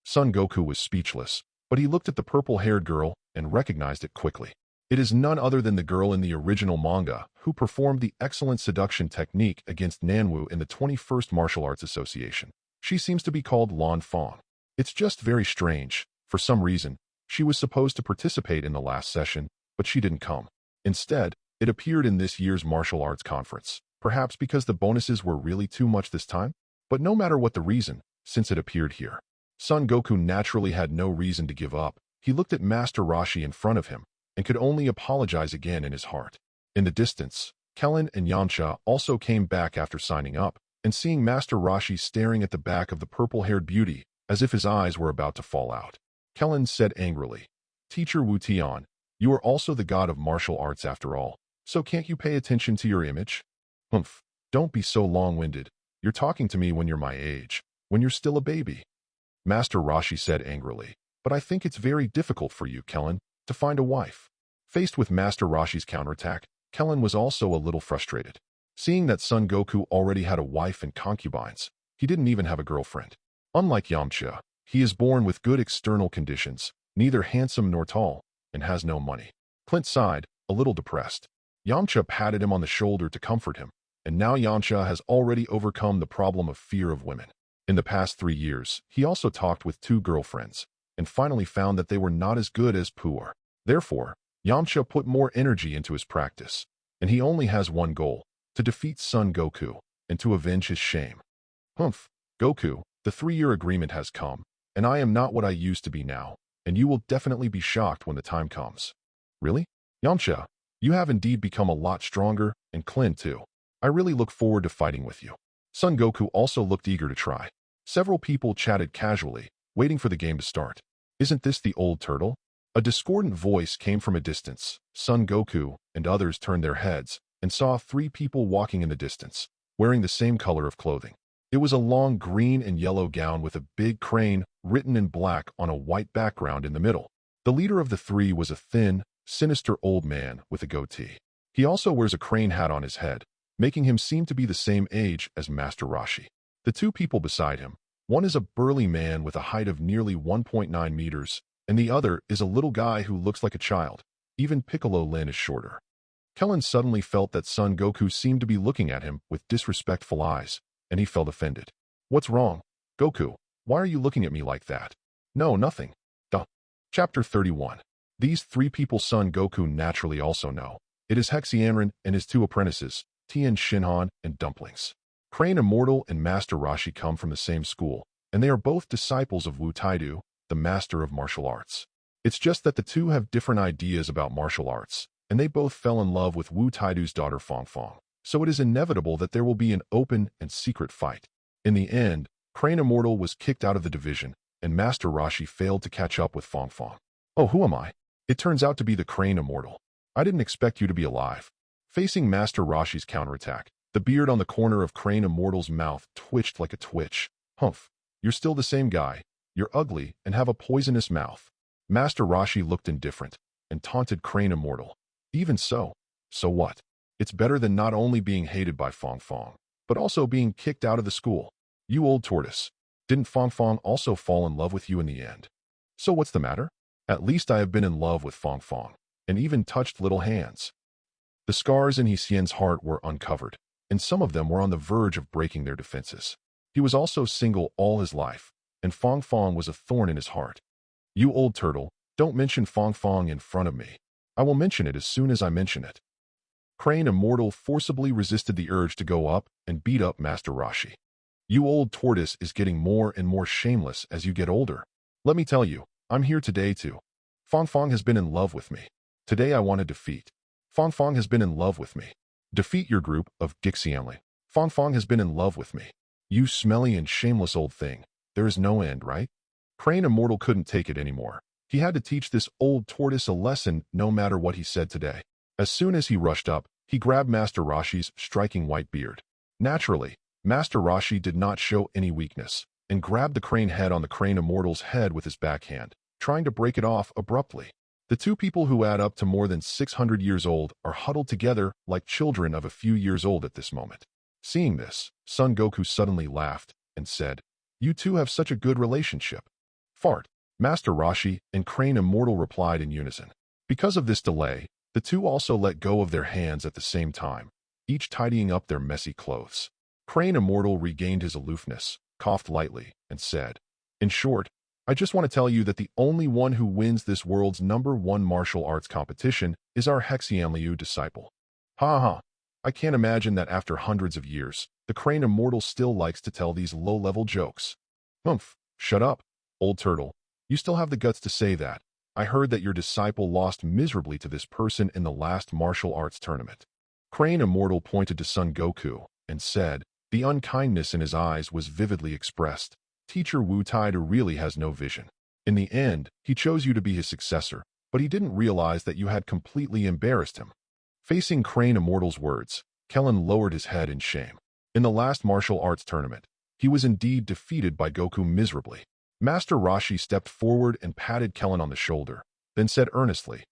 Son Goku was speechless, but he looked at the purple-haired girl and recognized it quickly. It is none other than the girl in the original manga who performed the excellent seduction technique against Nanwu in the 21st Martial Arts Association. She seems to be called Lan Fong. It's just very strange. For some reason, she was supposed to participate in the last session, but she didn't come. Instead, It appeared in this year's martial arts conference, perhaps because the bonuses were really too much this time? But no matter what the reason, since it appeared here, Son Goku naturally had no reason to give up. He looked at Master Roshi in front of him and could only apologize again in his heart. In the distance, Kellen and Yamcha also came back after signing up, and seeing Master Roshi staring at the back of the purple-haired beauty as if his eyes were about to fall out. Kellen said angrily, "Teacher Wu Tian, you are also the god of martial arts after all, so can't you pay attention to your image?" "Humph, don't be so long-winded. You're talking to me when you're my age, when you're still a baby." Master Roshi said angrily, "But I think it's very difficult for you, Kellen, to find a wife." Faced with Master Roshi's counterattack, Kellen was also a little frustrated. Seeing that Son Goku already had a wife and concubines, he didn't even have a girlfriend. Unlike Yamcha, he is born with good external conditions, neither handsome nor tall, and has no money. Clint sighed, a little depressed. Yamcha patted him on the shoulder to comfort him, and now Yamcha has already overcome the problem of fear of women. In the past 3 years, he also talked with 2 girlfriends, and finally found that they were not as good as Puar. Therefore, Yamcha put more energy into his practice, and he only has one goal: to defeat Son Goku, and to avenge his shame. "Humph, Goku, the 3-year agreement has come, and I am not what I used to be now, and you will definitely be shocked when the time comes." "Really? Yamcha, you have indeed become a lot stronger, and Clint too. I really look forward to fighting with you." Son Goku also looked eager to try. Several people chatted casually, waiting for the game to start. "Isn't this the old turtle?" A discordant voice came from a distance. Son Goku and others turned their heads and saw 3 people walking in the distance, wearing the same color of clothing. It was a long green and yellow gown with a big crane written in black on a white background in the middle. The leader of the 3 was a thin, sinister old man with a goatee. He also wears a crane hat on his head, making him seem to be the same age as Master Roshi. The 2 people beside him, one is a burly man with a height of nearly 1.9 meters, and the other is a little guy who looks like a child. Even Piccolo Lin is shorter. Kellen suddenly felt that Son Goku seemed to be looking at him with disrespectful eyes, and he felt offended. "What's wrong? Goku, why are you looking at me like that?" "No, nothing." Duh. Chapter 31. These 3 people Son Goku naturally also know. It is Hexyamron and his 2 apprentices, Tien Shinhan and Dumplings. Crane Immortal and Master Roshi come from the same school, and they are both disciples of Wu Taidu, the master of martial arts. It's just that the 2 have different ideas about martial arts, and they both fell in love with Wu Taidu's daughter Fong Fong. So it is inevitable that there will be an open and secret fight. In the end, Crane Immortal was kicked out of the division, and Master Roshi failed to catch up with Fong Fong. "Oh, who am I?" It turns out to be the Crane Immortal. "I didn't expect you to be alive." Facing Master Roshi's counterattack, the beard on the corner of Crane Immortal's mouth twitched like a twitch. "Humph, you're still the same guy. You're ugly and have a poisonous mouth." Master Roshi looked indifferent and taunted Crane Immortal. "Even so. So what? It's better than not only being hated by Fong Fong, but also being kicked out of the school. You old tortoise. Didn't Fong Fong also fall in love with you in the end? So what's the matter? At least I have been in love with Fong Fong, and even touched little hands." The scars in Hsien's heart were uncovered, and some of them were on the verge of breaking their defenses. He was also single all his life, and Fong Fong was a thorn in his heart. "You old turtle, don't mention Fong Fong in front of me. I will mention it as soon as I mention it." Crane Immortal forcibly resisted the urge to go up and beat up Master Roshi. "You old tortoise is getting more and more shameless as you get older. Let me tell you, I'm here today too. Fong Fong has been in love with me. Today I want to defeat. Fong Fong has been in love with me. Defeat your group of Gixianli. Fong Fong has been in love with me. You smelly and shameless old thing. There is no end, right?" Crane Immortal couldn't take it anymore. He had to teach this old tortoise a lesson no matter what he said today. As soon as he rushed up, he grabbed Master Roshi's striking white beard. Naturally, Master Roshi did not show any weakness, and grabbed the crane head on the Crane Immortal's head with his backhand, trying to break it off abruptly. The 2 people who add up to more than 600 years old are huddled together like children of a few years old at this moment. Seeing this, Son Goku suddenly laughed and said, "You 2 have such a good relationship." "Fart." Master Roshi and Crane Immortal replied in unison. Because of this delay, the 2 also let go of their hands at the same time, each tidying up their messy clothes. Crane Immortal regained his aloofness, coughed lightly, and said, "In short, I just want to tell you that the only one who wins this world's #1 martial arts competition is our Hexianliu disciple. Ha ha. I can't imagine that after hundreds of years, the Crane Immortal still likes to tell these low-level jokes. Humph, shut up, old turtle. You still have the guts to say that. I heard that your disciple lost miserably to this person in the last martial arts tournament. Crane Immortal pointed to Son Goku and said, the unkindness in his eyes was vividly expressed. Teacher Wu Taida really has no vision. In the end, he chose you to be his successor, but he didn't realize that you had completely embarrassed him. Facing Crane Immortal's words, Kellen lowered his head in shame. In the last martial arts tournament, he was indeed defeated by Goku miserably. Master Roshi stepped forward and patted Kellen on the shoulder, then said earnestly,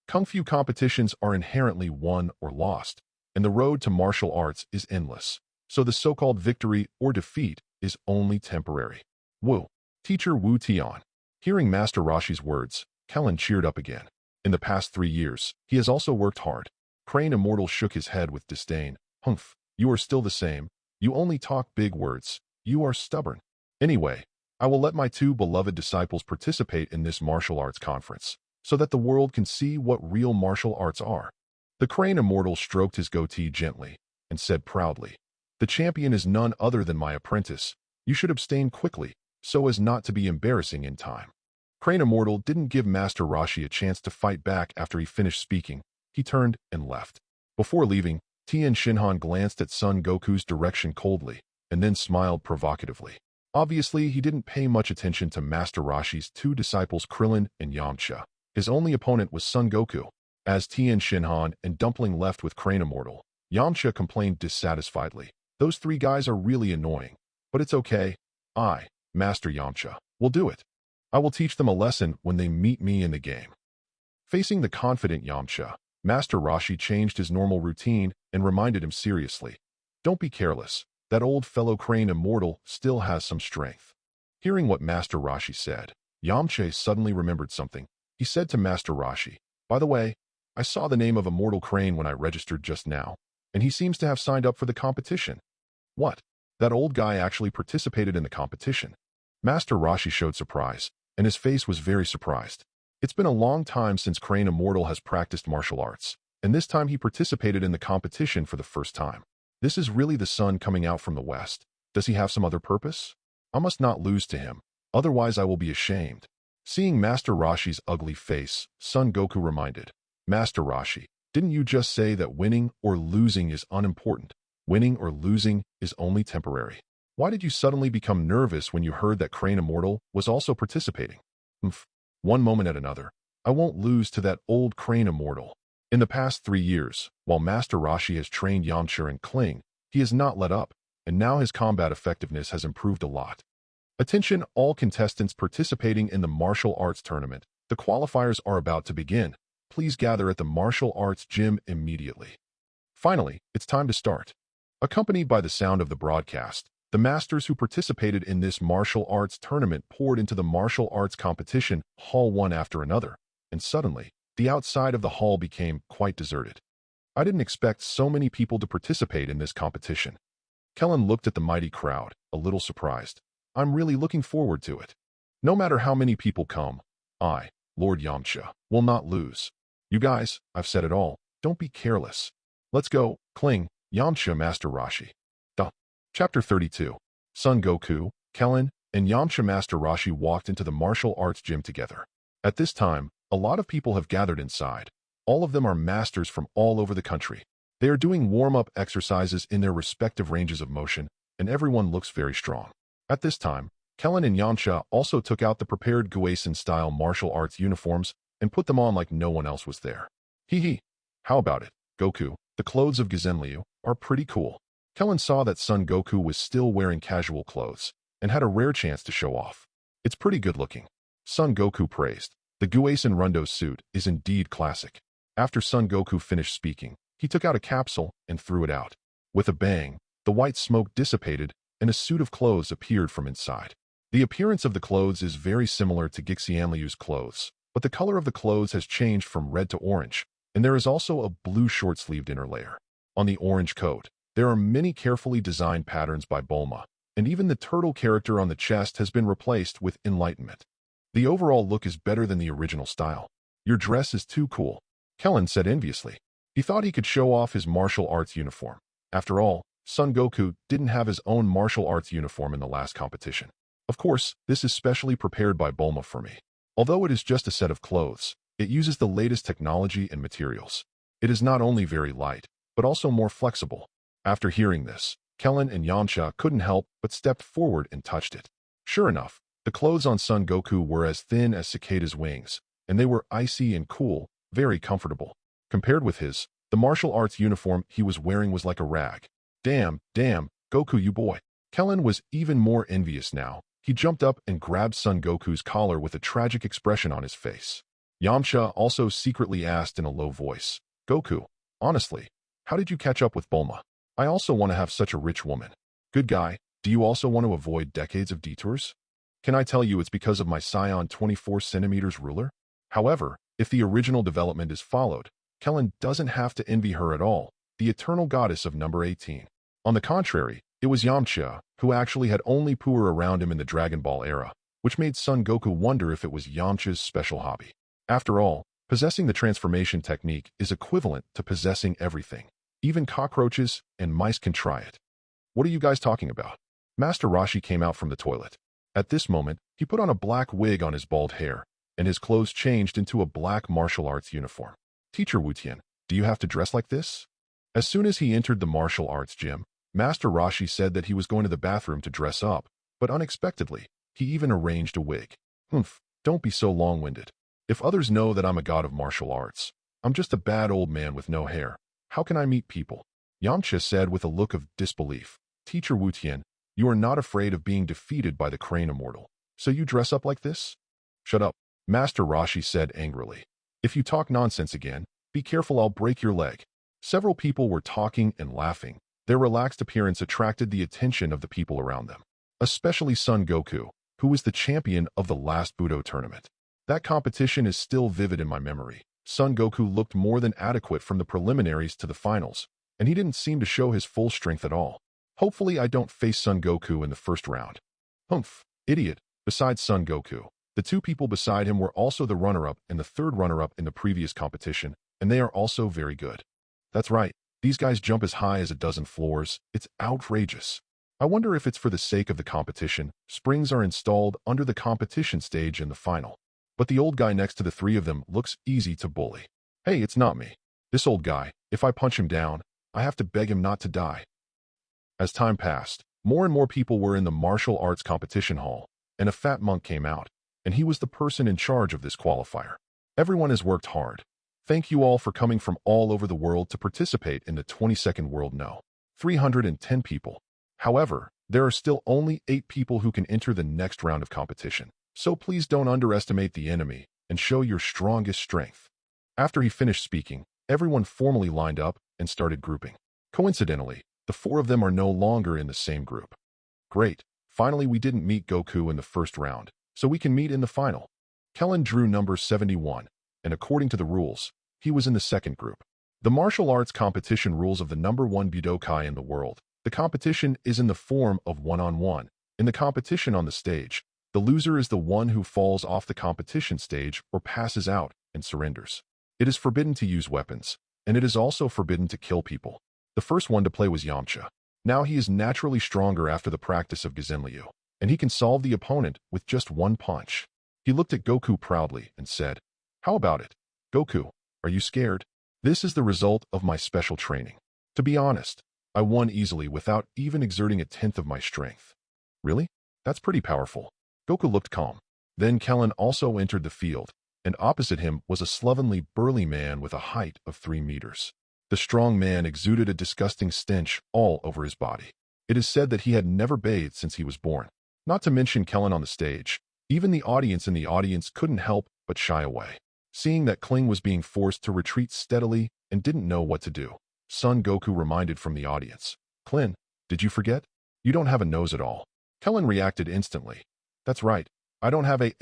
Kung Fu competitions are inherently won or lost, and the road to martial arts is endless, so the so-called victory or defeat is only temporary. Wu. Teacher Wu Tian. Hearing Master Roshi's words, Kellen cheered up again. In the past 3 years, he has also worked hard. Crane Immortal shook his head with disdain. Humph, you are still the same. You only talk big words. You are stubborn. Anyway, I will let my 2 beloved disciples participate in this martial arts conference, so that the world can see what real martial arts are. The Crane Immortal stroked his goatee gently and said proudly, the champion is none other than my apprentice. You should abstain quickly, so as not to be embarrassing in time. Crane Immortal didn't give Master Roshi a chance to fight back after he finished speaking. He turned and left. Before leaving, Tien Shinhan glanced at Son Goku's direction coldly, and then smiled provocatively. Obviously, he didn't pay much attention to Master Roshi's 2 disciples Krillin and Yamcha. His only opponent was Son Goku. As Tien Shinhan and Dumpling left with Crane Immortal, Yamcha complained dissatisfiedly. Those 3 guys are really annoying, but it's okay. I, Master Yamcha, will do it. I will teach them a lesson when they meet me in the game. Facing the confident Yamcha, Master Roshi changed his normal routine and reminded him seriously, don't be careless. That old fellow Crane Immortal still has some strength. Hearing what Master Roshi said, Yamcha suddenly remembered something. He said to Master Roshi, by the way, I saw the name of Immortal Crane when I registered just now, and he seems to have signed up for the competition. What? That old guy actually participated in the competition. Master Roshi showed surprise, and his face was very surprised. It's been a long time since Crane Immortal has practiced martial arts, and this time he participated in the competition for the first time. This is really the sun coming out from the west. Does he have some other purpose? I must not lose to him, otherwise I will be ashamed. Seeing Master Roshi's ugly face, Son Goku reminded, Master Roshi, didn't you just say that winning or losing is unimportant? Winning or losing is only temporary. Why did you suddenly become nervous when you heard that Crane Immortal was also participating? One moment at another. I won't lose to that old Crane Immortal. In the past 3 years, while Master Roshi has trained Yamcha and Kling, he has not let up, and now his combat effectiveness has improved a lot. Attention all contestants participating in the martial arts tournament. The qualifiers are about to begin. Please gather at the martial arts gym immediately. Finally, it's time to start. Accompanied by the sound of the broadcast, the masters who participated in this martial arts tournament poured into the martial arts competition hall one after another, and suddenly, the outside of the hall became quite deserted. I didn't expect so many people to participate in this competition. Kellen looked at the mighty crowd, a little surprised. I'm really looking forward to it. No matter how many people come, I, Lord Yamcha, will not lose. You guys, I've said it all. Don't be careless. Let's go, Kling, Yamcha, Master Roshi. Chapter 32. Son Goku, Kellen, and Yamcha Master Roshi walked into the martial arts gym together. At this time, a lot of people have gathered inside. All of them are masters from all over the country. They are doing warm-up exercises in their respective ranges of motion, and everyone looks very strong. At this time, Kellen and Yamcha also took out the prepared Guaisen-style martial arts uniforms and put them on like no one else was there. Hee hee. How about it, Goku? The clothes of Gizenryu are pretty cool. Kellen saw that Son Goku was still wearing casual clothes and had a rare chance to show off. It's pretty good looking. Son Goku praised. The Guaisen Rundo suit is indeed classic. After Son Goku finished speaking, he took out a capsule and threw it out. With a bang, the white smoke dissipated and a suit of clothes appeared from inside. The appearance of the clothes is very similar to Gizenryu's clothes, but the color of the clothes has changed from red to orange, and there is also a blue short-sleeved inner layer. On the orange coat, there are many carefully designed patterns by Bulma, and even the turtle character on the chest has been replaced with enlightenment. The overall look is better than the original style. Your dress is too cool, Kellen said enviously. He thought he could show off his martial arts uniform. After all, Son Goku didn't have his own martial arts uniform in the last competition. Of course, this is specially prepared by Bulma for me. Although it is just a set of clothes, it uses the latest technology and materials. It is not only very light, but also more flexible. After hearing this, Kellen and Yamcha couldn't help but stepped forward and touched it. Sure enough, the clothes on Son Goku were as thin as cicada's wings, and they were icy and cool, very comfortable. Compared with his, the martial arts uniform he was wearing was like a rag. Damn, Goku you boy. Kellen was even more envious now. He jumped up and grabbed Son Goku's collar with a tragic expression on his face. Yamcha also secretly asked in a low voice, Goku, honestly, how did you catch up with Bulma? I also want to have such a rich woman. Good guy, do you also want to avoid decades of detours? Can I tell you it's because of my Scion 24 centimeters ruler? However, if the original development is followed, Kellen doesn't have to envy her at all, the eternal goddess of number 18. On the contrary, it was Yamcha, who actually had only poor around him in the Dragon Ball era, which made Son Goku wonder if it was Yamcha's special hobby. After all, possessing the transformation technique is equivalent to possessing everything. Even cockroaches and mice can try it. What are you guys talking about? Master Roshi came out from the toilet. At this moment, he put on a black wig on his bald hair, and his clothes changed into a black martial arts uniform. Teacher Wutian, do you have to dress like this? As soon as he entered the martial arts gym, Master Roshi said that he was going to the bathroom to dress up, but unexpectedly, he even arranged a wig. Don't be so long-winded. If others know that I'm a god of martial arts, I'm just a bad old man with no hair. How can I meet people? Yamcha said with a look of disbelief. Teacher Wutian, you are not afraid of being defeated by the Crane Immortal, so you dress up like this? Shut up, Master Roshi said angrily. If you talk nonsense again, be careful I'll break your leg. Several people were talking and laughing. Their relaxed appearance attracted the attention of the people around them, especially Son Goku, who was the champion of the last Budo tournament. That competition is still vivid in my memory. Son Goku looked more than adequate from the preliminaries to the finals, and he didn't seem to show his full strength at all. Hopefully I don't face Son Goku in the first round. Idiot. Besides Son Goku, the two people beside him were also the runner-up and the third runner-up in the previous competition, and they are also very good. That's right. These guys jump as high as a dozen floors. It's outrageous. I wonder if it's for the sake of the competition. Springs are installed under the competition stage in the final. But the old guy next to the three of them looks easy to bully. Hey, it's not me. This old guy, if I punch him down, I have to beg him not to die. As time passed, more and more people were in the martial arts competition hall, and a fat monk came out, and he was the person in charge of this qualifier. Everyone has worked hard. Thank you all for coming from all over the world to participate in the 22nd World No. 310 people. However, there are still only 8 people who can enter the next round of competition, so please don't underestimate the enemy and show your strongest strength. After he finished speaking, everyone formally lined up and started grouping. Coincidentally, the 4 of them are no longer in the same group. Great, finally we didn't meet Goku in the first round, so we can meet in the final. Kellen drew number 71, and according to the rules, he was in the second group. The martial arts competition rules of the number 1 Budokai in the world. The competition is in the form of one-on-one. In the competition on the stage, the loser is the one who falls off the competition stage or passes out and surrenders. It is forbidden to use weapons, and it is also forbidden to kill people. The first one to play was Yamcha. Now he is naturally stronger after the practice of Gazenryu, and he can solve the opponent with just one punch. He looked at Goku proudly and said, "How about it? Goku, are you scared? This is the result of my special training. To be honest, I won easily without even exerting a tenth of my strength." Really? That's pretty powerful. Goku looked calm. Then Kellen also entered the field, and opposite him was a slovenly, burly man with a height of 3 meters. The strong man exuded a disgusting stench all over his body. It is said that he had never bathed since he was born. Not to mention Kellen on the stage. Even the audience in the audience couldn't help but shy away. Seeing that Kling was being forced to retreat steadily and didn't know what to do, Son Goku reminded from the audience, "Klin, did you forget? You don't have a nose at all." Kellen reacted instantly. "That's right. I don't have a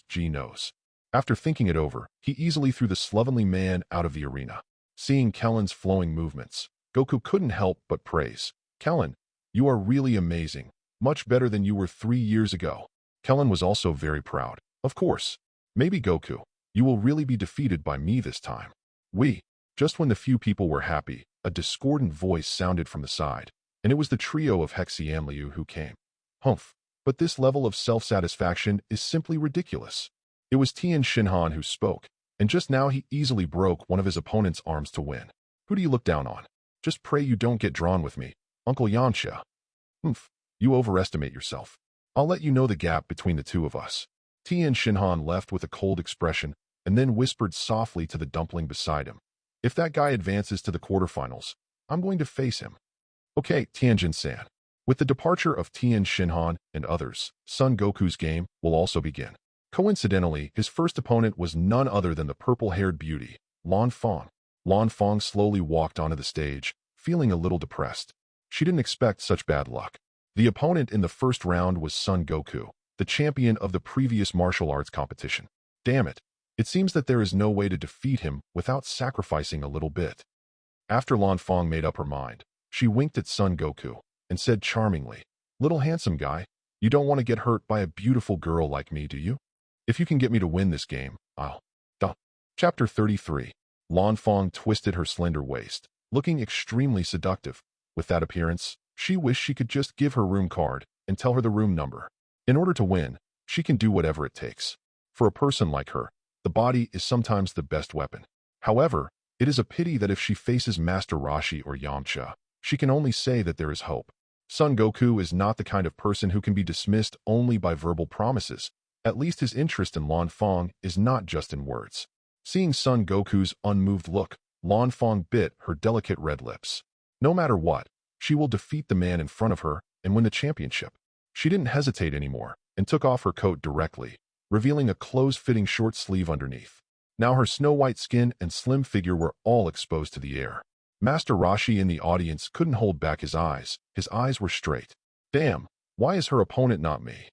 G nose." After thinking it over, he easily threw the slovenly man out of the arena. Seeing Kellen's flowing movements, Goku couldn't help but praise. "Kellen, you are really amazing. Much better than you were 3 years ago." Kellen was also very proud. Of course. "Maybe Goku, You will really be defeated by me this time. We. Just when the few people were happy, a discordant voice sounded from the side, and it was the trio of Hexi and Liu who came. Humph. But this level of self-satisfaction is simply ridiculous. It was Tian Shinhan who spoke, and just now he easily broke one of his opponent's arms to win. Who do you look down on? Just pray you don't get drawn with me, Uncle Yanxia. Humph. You overestimate yourself. I'll let you know the gap between the two of us. Tian Shinhan left with a cold expression and then whispered softly to the dumpling beside him. If that guy advances to the quarterfinals, I'm going to face him. Okay, Tianjin-san. With the departure of Tian Shinhan and others, Son Goku's game will also begin. Coincidentally, his first opponent was none other than the purple-haired beauty, Lan Fang. Lan Fang slowly walked onto the stage, feeling a little depressed. She didn't expect such bad luck. The opponent in the first round was Son Goku, the champion of the previous martial arts competition. Damn it. It seems that there is no way to defeat him without sacrificing a little bit. After Lan Fang made up her mind, she winked at Son Goku and said charmingly, "Little handsome guy, you don't want to get hurt by a beautiful girl like me, do you? If you can get me to win this game, I'll..." Chapter 33. Lan Fang twisted her slender waist, looking extremely seductive. With that appearance, she wished she could just give her room card and tell her the room number. In order to win, she can do whatever it takes. For a person like her, the body is sometimes the best weapon. However, it is a pity that if she faces Master Roshi or Yamcha, she can only say that there is hope. Son Goku is not the kind of person who can be dismissed only by verbal promises. At least his interest in Lan Fang is not just in words. Seeing Son Goku's unmoved look, Lan Fang bit her delicate red lips. No matter what, she will defeat the man in front of her and win the championship. She didn't hesitate anymore and took off her coat directly, revealing a close-fitting short sleeve underneath. Now her snow-white skin and slim figure were all exposed to the air. Master Roshi in the audience couldn't hold back his eyes. His eyes were straight. Damn, why is her opponent not me?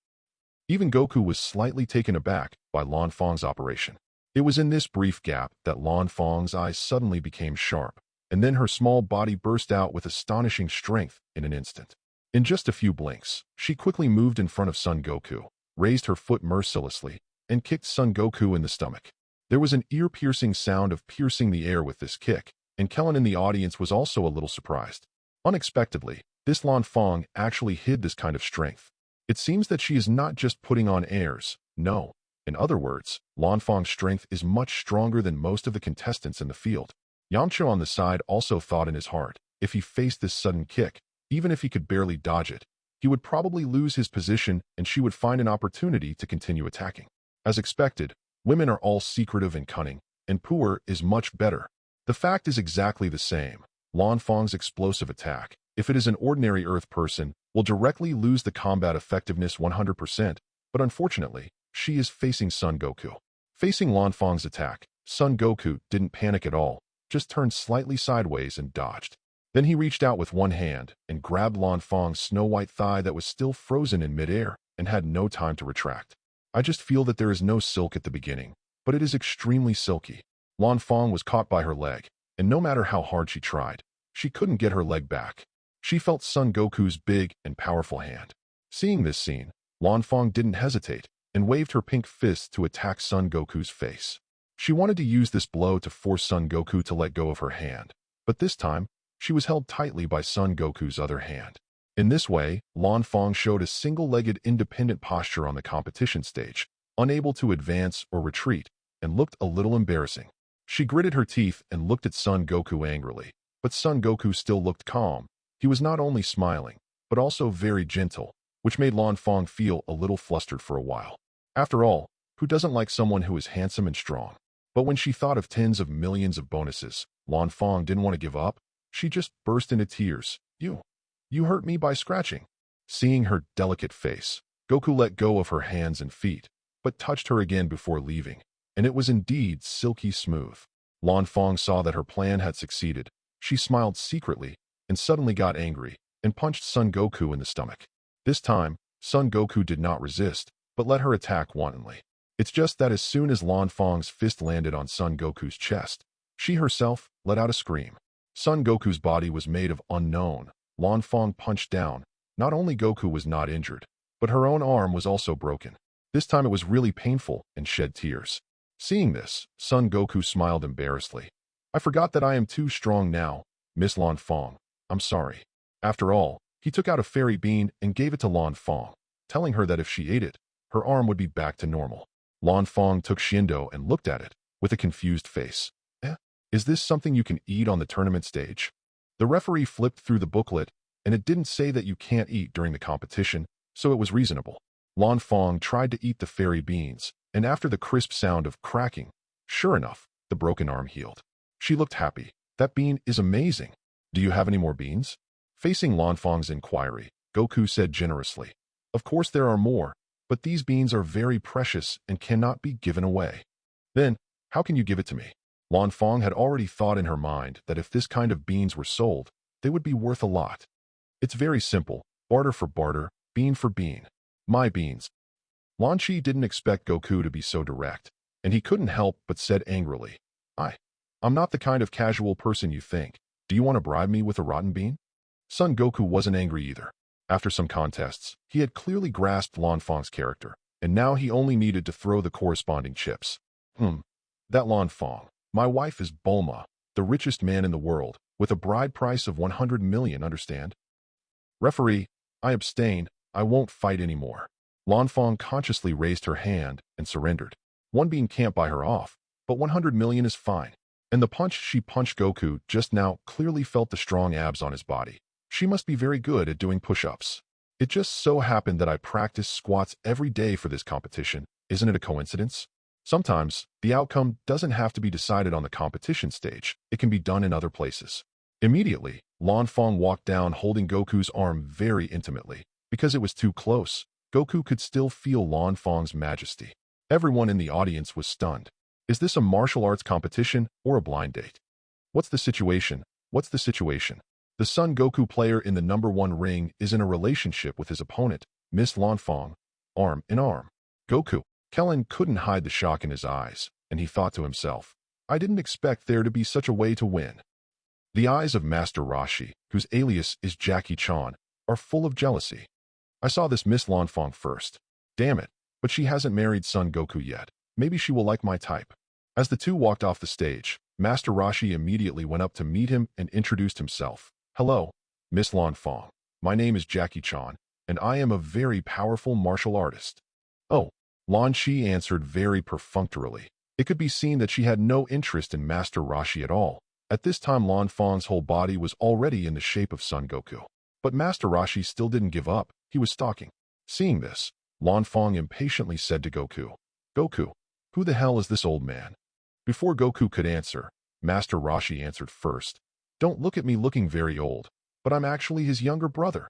Even Goku was slightly taken aback by Lan Fang's operation. It was in this brief gap that Lan Fang's eyes suddenly became sharp, and then her small body burst out with astonishing strength in an instant. In just a few blinks, she quickly moved in front of Son Goku, raised her foot mercilessly, and kicked Son Goku in the stomach. There was an ear-piercing sound of piercing the air with this kick, and Kellen in the audience was also a little surprised. Unexpectedly, this Lan Fang actually hid this kind of strength. It seems that she is not just putting on airs, no. In other words, Lan Fang's strength is much stronger than most of the contestants in the field. Yamcha on the side also thought in his heart, if he faced this sudden kick, even if he could barely dodge it, he would probably lose his position and she would find an opportunity to continue attacking. As expected, women are all secretive and cunning, and Puer is much better. The fact is exactly the same. Lan Fang's explosive attack, if it is an ordinary Earth person, will directly lose the combat effectiveness 100%, but unfortunately, she is facing Son Goku. Facing Lan Fang's attack, Son Goku didn't panic at all, just turned slightly sideways and dodged. Then he reached out with one hand and grabbed Lan Fang's snow-white thigh that was still frozen in midair and had no time to retract. I just feel that there is no silk at the beginning, but it is extremely silky. Lan Fang was caught by her leg, and no matter how hard she tried, she couldn't get her leg back. She felt Son Goku's big and powerful hand. Seeing this scene, Lan Fang didn't hesitate and waved her pink fist to attack Son Goku's face. She wanted to use this blow to force Son Goku to let go of her hand, but this time, she was held tightly by Son Goku's other hand. In this way, Lan Fang showed a single-legged independent posture on the competition stage, unable to advance or retreat, and looked a little embarrassing. She gritted her teeth and looked at Son Goku angrily, but Son Goku still looked calm. He was not only smiling, but also very gentle, which made Lan Fang feel a little flustered for a while. After all, who doesn't like someone who is handsome and strong? But when she thought of tens of millions of bonuses, Lan Fang didn't want to give up. She just burst into tears. You hurt me by scratching. Seeing her delicate face, Goku let go of her hands and feet, but touched her again before leaving, and it was indeed silky smooth. Lan Fang saw that her plan had succeeded. She smiled secretly, and suddenly got angry, and punched Son Goku in the stomach. This time, Son Goku did not resist, but let her attack wantonly. It's just that as soon as Lan Fang's fist landed on Son Goku's chest, she herself let out a scream. Son Goku's body was made of unknown. Lan Fang punched down. Not only Goku was not injured, but her own arm was also broken. This time it was really painful and shed tears. Seeing this, Son Goku smiled embarrassedly. I forgot that I am too strong now, Miss Lan Fong. I'm sorry. After all, he took out a fairy bean and gave it to Lan Fong, telling her that if she ate it, her arm would be back to normal. Lan Fong took Shindo and looked at it, with a confused face. Is this something you can eat on the tournament stage? The referee flipped through the booklet, and it didn't say that you can't eat during the competition, so it was reasonable. Lan Fong tried to eat the fairy beans, and after the crisp sound of cracking, sure enough, the broken arm healed. She looked happy. That bean is amazing. Do you have any more beans? Facing Lan Fong's inquiry, Goku said generously. Of course there are more, but these beans are very precious and cannot be given away. Then, how can you give it to me? Lan Fong had already thought in her mind that if this kind of beans were sold, they would be worth a lot. It's very simple, barter for barter, bean for bean. My beans. Lan Chi didn't expect Goku to be so direct, and he couldn't help but said angrily, I'm not the kind of casual person you think. Do you want to bribe me with a rotten bean? Son Goku wasn't angry either. After some contests, he had clearly grasped Lan Fong's character, and now he only needed to throw the corresponding chips. That Lan Fong. My wife is Bulma, the richest man in the world, with a bride price of 100 million, understand? Referee, I abstain. I won't fight anymore. Lan Fong consciously raised her hand and surrendered. One bean can't buy her off, but 100 million is fine. And the punch she punched Goku just now clearly felt the strong abs on his body. She must be very good at doing push-ups. It just so happened that I practice squats every day for this competition. Isn't it a coincidence? Sometimes, the outcome doesn't have to be decided on the competition stage. It can be done in other places. Immediately, Lan Fong walked down holding Goku's arm very intimately. Because it was too close, Goku could still feel Lan Fong's majesty. Everyone in the audience was stunned. Is this a martial arts competition or a blind date? What's the situation? What's the situation? The Son Goku player in the #1 ring is in a relationship with his opponent, Miss Lan Fong, arm in arm. Goku. Kellen couldn't hide the shock in his eyes, and he thought to himself, I didn't expect there to be such a way to win. The eyes of Master Roshi, whose alias is Jackie Chan, are full of jealousy. I saw this Miss Lan Fong first. Damn it, but she hasn't married Son Goku yet. Maybe she will like my type. As the two walked off the stage, Master Roshi immediately went up to meet him and introduced himself. Hello, Miss Lan Fong. My name is Jackie Chan, and I am a very powerful martial artist. Oh, Lan Chi answered very perfunctorily. It could be seen that she had no interest in Master Roshi at all. At this time Lan Fong's whole body was already in the shape of Son Goku. But Master Roshi still didn't give up. He was stalking. Seeing this, Lan Fong impatiently said to Goku, Goku, who the hell is this old man? Before Goku could answer, Master Roshi answered first. Don't look at me looking very old, but I'm actually his younger brother.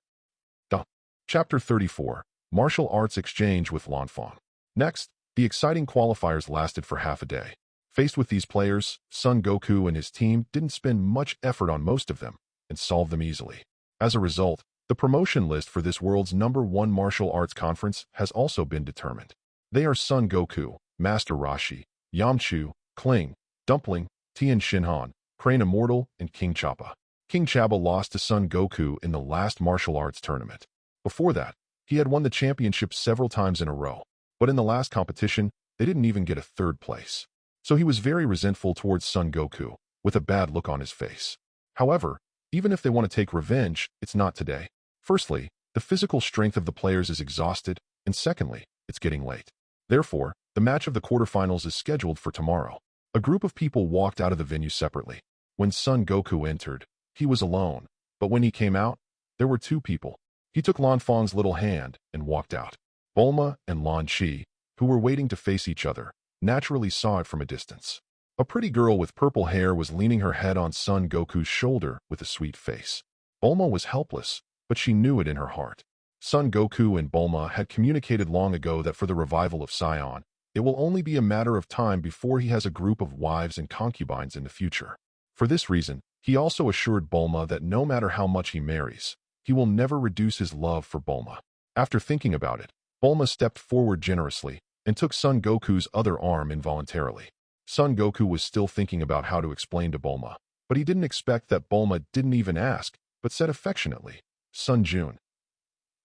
Chapter 34, Martial Arts Exchange with Lan Fong. Next, the exciting qualifiers lasted for half a day. Faced with these players, Son Goku and his team didn't spend much effort on most of them, and solved them easily. As a result, the promotion list for this world's #1 martial arts conference has also been determined. They are Son Goku, Master Roshi, Yamchu, Kling, Dumpling, Tien Shinhan, Crane Immortal, and King Chappa. King Chappa lost to Son Goku in the last martial arts tournament. Before that, he had won the championship several times in a row, but in the last competition, they didn't even get a third place. So he was very resentful towards Son Goku, with a bad look on his face. However, even if they want to take revenge, it's not today. Firstly, the physical strength of the players is exhausted, and secondly, it's getting late. Therefore, the match of the quarterfinals is scheduled for tomorrow. A group of people walked out of the venue separately. When Son Goku entered, he was alone, but when he came out, there were two people. He took Lan Fong's little hand and walked out. Bulma and Lan Chi, who were waiting to face each other, naturally saw it from a distance. A pretty girl with purple hair was leaning her head on Son Goku's shoulder with a sweet face. Bulma was helpless, but she knew it in her heart. Son Goku and Bulma had communicated long ago that for the revival of Sion, it will only be a matter of time before he has a group of wives and concubines in the future. For this reason, he also assured Bulma that no matter how much he marries, he will never reduce his love for Bulma. After thinking about it, Bulma stepped forward generously and took Son Goku's other arm involuntarily. Son Goku was still thinking about how to explain to Bulma, but he didn't expect that Bulma didn't even ask, but said affectionately, Son Jun,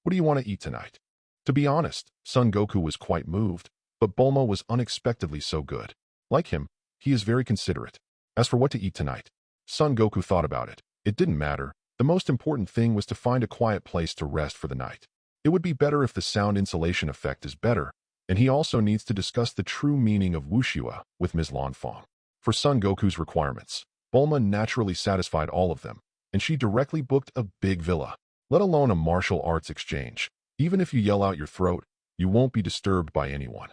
what do you want to eat tonight? To be honest, Son Goku was quite moved, but Bulma was unexpectedly so good. Like him, he is very considerate. As for what to eat tonight, Son Goku thought about it. It didn't matter. The most important thing was to find a quiet place to rest for the night. It would be better if the sound insulation effect is better, and he also needs to discuss the true meaning of wuxia with Ms. Lanfang. For Son Goku's requirements, Bulma naturally satisfied all of them, and she directly booked a big villa, let alone a martial arts exchange. Even if you yell out your throat, you won't be disturbed by anyone.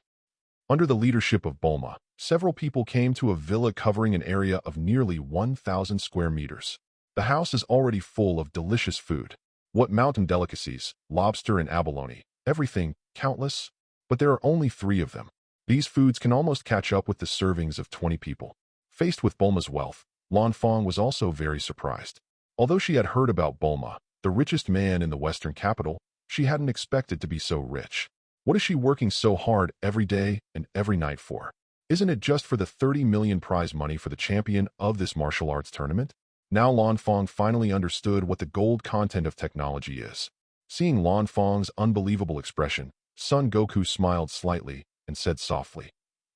Under the leadership of Bulma, several people came to a villa covering an area of nearly 1,000 square meters. The house is already full of delicious food. What mountain delicacies, lobster and abalone, everything, countless. But there are only 3 of them. These foods can almost catch up with the servings of 20 people. Faced with Bulma's wealth, Lanfang was also very surprised. Although she had heard about Bulma, the richest man in the western capital, she hadn't expected to be so rich. What is she working so hard every day and every night for? Isn't it just for the 30 million prize money for the champion of this martial arts tournament? Now Lanfang finally understood what the gold content of technology is. Seeing Lanfang's unbelievable expression, Son Goku smiled slightly and said softly,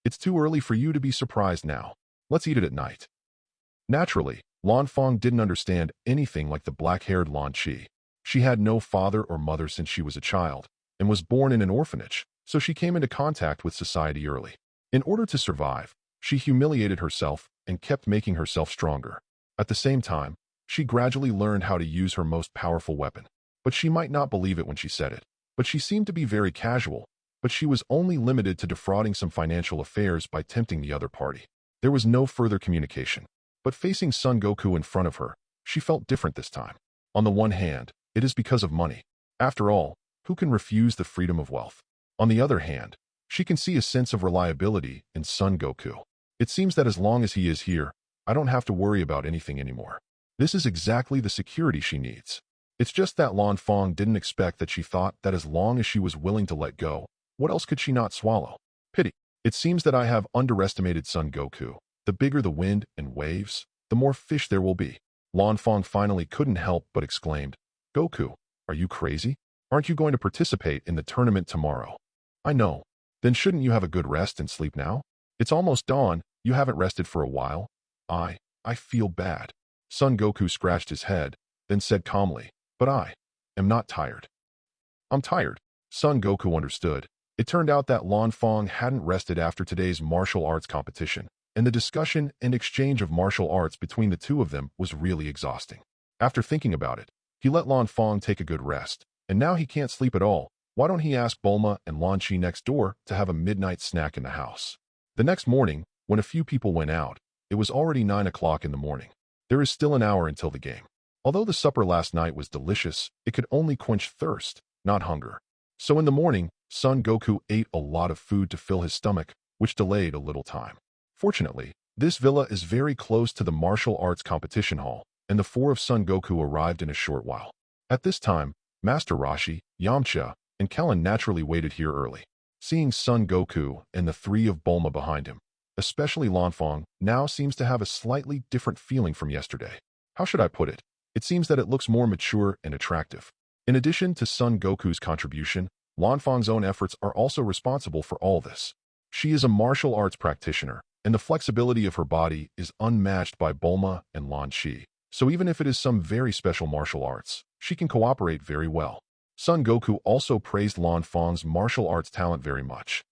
"It's too early for you to be surprised now. Let's eat it at night." Naturally, Lanfang didn't understand anything like the black-haired Lan Chi. She had no father or mother since she was a child, and was born in an orphanage, so she came into contact with society early. In order to survive, she humiliated herself and kept making herself stronger. At the same time, she gradually learned how to use her most powerful weapon. But she might not believe it when she said it. But she seemed to be very casual, but she was only limited to defrauding some financial affairs by tempting the other party. There was no further communication. But facing Son Goku in front of her, she felt different this time. On the one hand, it is because of money. After all, who can refuse the freedom of wealth? On the other hand, she can see a sense of reliability in Son Goku. It seems that as long as he is here, I don't have to worry about anything anymore. This is exactly the security she needs. It's just that Lanfang didn't expect that she thought that as long as she was willing to let go, what else could she not swallow? Pity. It seems that I have underestimated Son Goku. The bigger the wind and waves, the more fish there will be. Lanfang finally couldn't help but exclaimed, "Goku, are you crazy? Aren't you going to participate in the tournament tomorrow?" "I know. Then shouldn't you have a good rest and sleep now? It's almost dawn, you haven't rested for a while." I feel bad." Son Goku scratched his head, then said calmly, "But I am not tired." "I'm tired." Son Goku understood. It turned out that Lanfang hadn't rested after today's martial arts competition, and the discussion and exchange of martial arts between the two of them was really exhausting. After thinking about it, he let Lanfang take a good rest, and now he can't sleep at all. Why don't he ask Bulma and Lan Chi next door to have a midnight snack in the house? The next morning, when a few people went out, it was already 9 o'clock in the morning. There is still an hour until the game. Although the supper last night was delicious, it could only quench thirst, not hunger. So in the morning, Son Goku ate a lot of food to fill his stomach, which delayed a little time. Fortunately, this villa is very close to the martial arts competition hall, and the 4 of Son Goku arrived in a short while. At this time, Master Roshi, Yamcha, and Kellen naturally waited here early. Seeing Son Goku and the 3 of Bulma behind him, especially Lanfang, now seems to have a slightly different feeling from yesterday. How should I put it? It seems that it looks more mature and attractive. In addition to Son Goku's contribution, Lanfang's own efforts are also responsible for all this. She is a martial arts practitioner, and the flexibility of her body is unmatched by Bulma and Lan Chi. So even if it is some very special martial arts, she can cooperate very well. Son Goku also praised Lanfang's martial arts talent very much.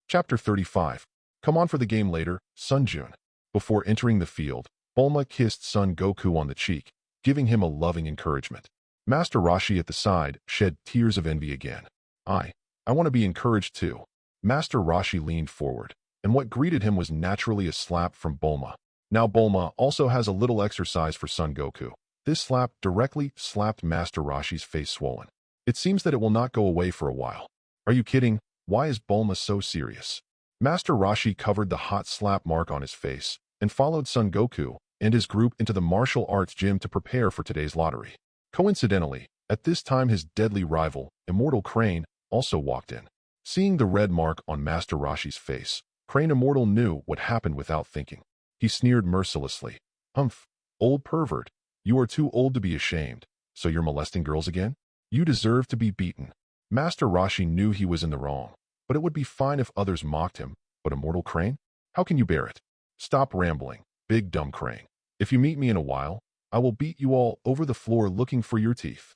Chapter 35. Come on for the game later, Sun Jun. Before entering the field, Bulma kissed Son Goku on the cheek, giving him a loving encouragement. Master Roshi at the side shed tears of envy again. I want to be encouraged too." Master Roshi leaned forward, and what greeted him was naturally a slap from Bulma. Now Bulma also has a little exercise for Son Goku. This slap directly slapped Master Roshi's face swollen. It seems that it will not go away for a while. Are you kidding? Why is Bulma so serious? Master Roshi covered the hot slap mark on his face and followed Son Goku and his group into the martial arts gym to prepare for today's lottery. Coincidentally, at this time his deadly rival, Immortal Crane, also walked in. Seeing the red mark on Master Roshi's face, Crane Immortal knew what happened without thinking. He sneered mercilessly. "Humph, old pervert, you are too old to be ashamed, so you're molesting girls again? You deserve to be beaten." Master Roshi knew he was in the wrong, but it would be fine if others mocked him, but Immortal Crane? How can you bear it? Stop rambling, big dumb crane. If you meet me in a while, I will beat you all over the floor looking for your teeth.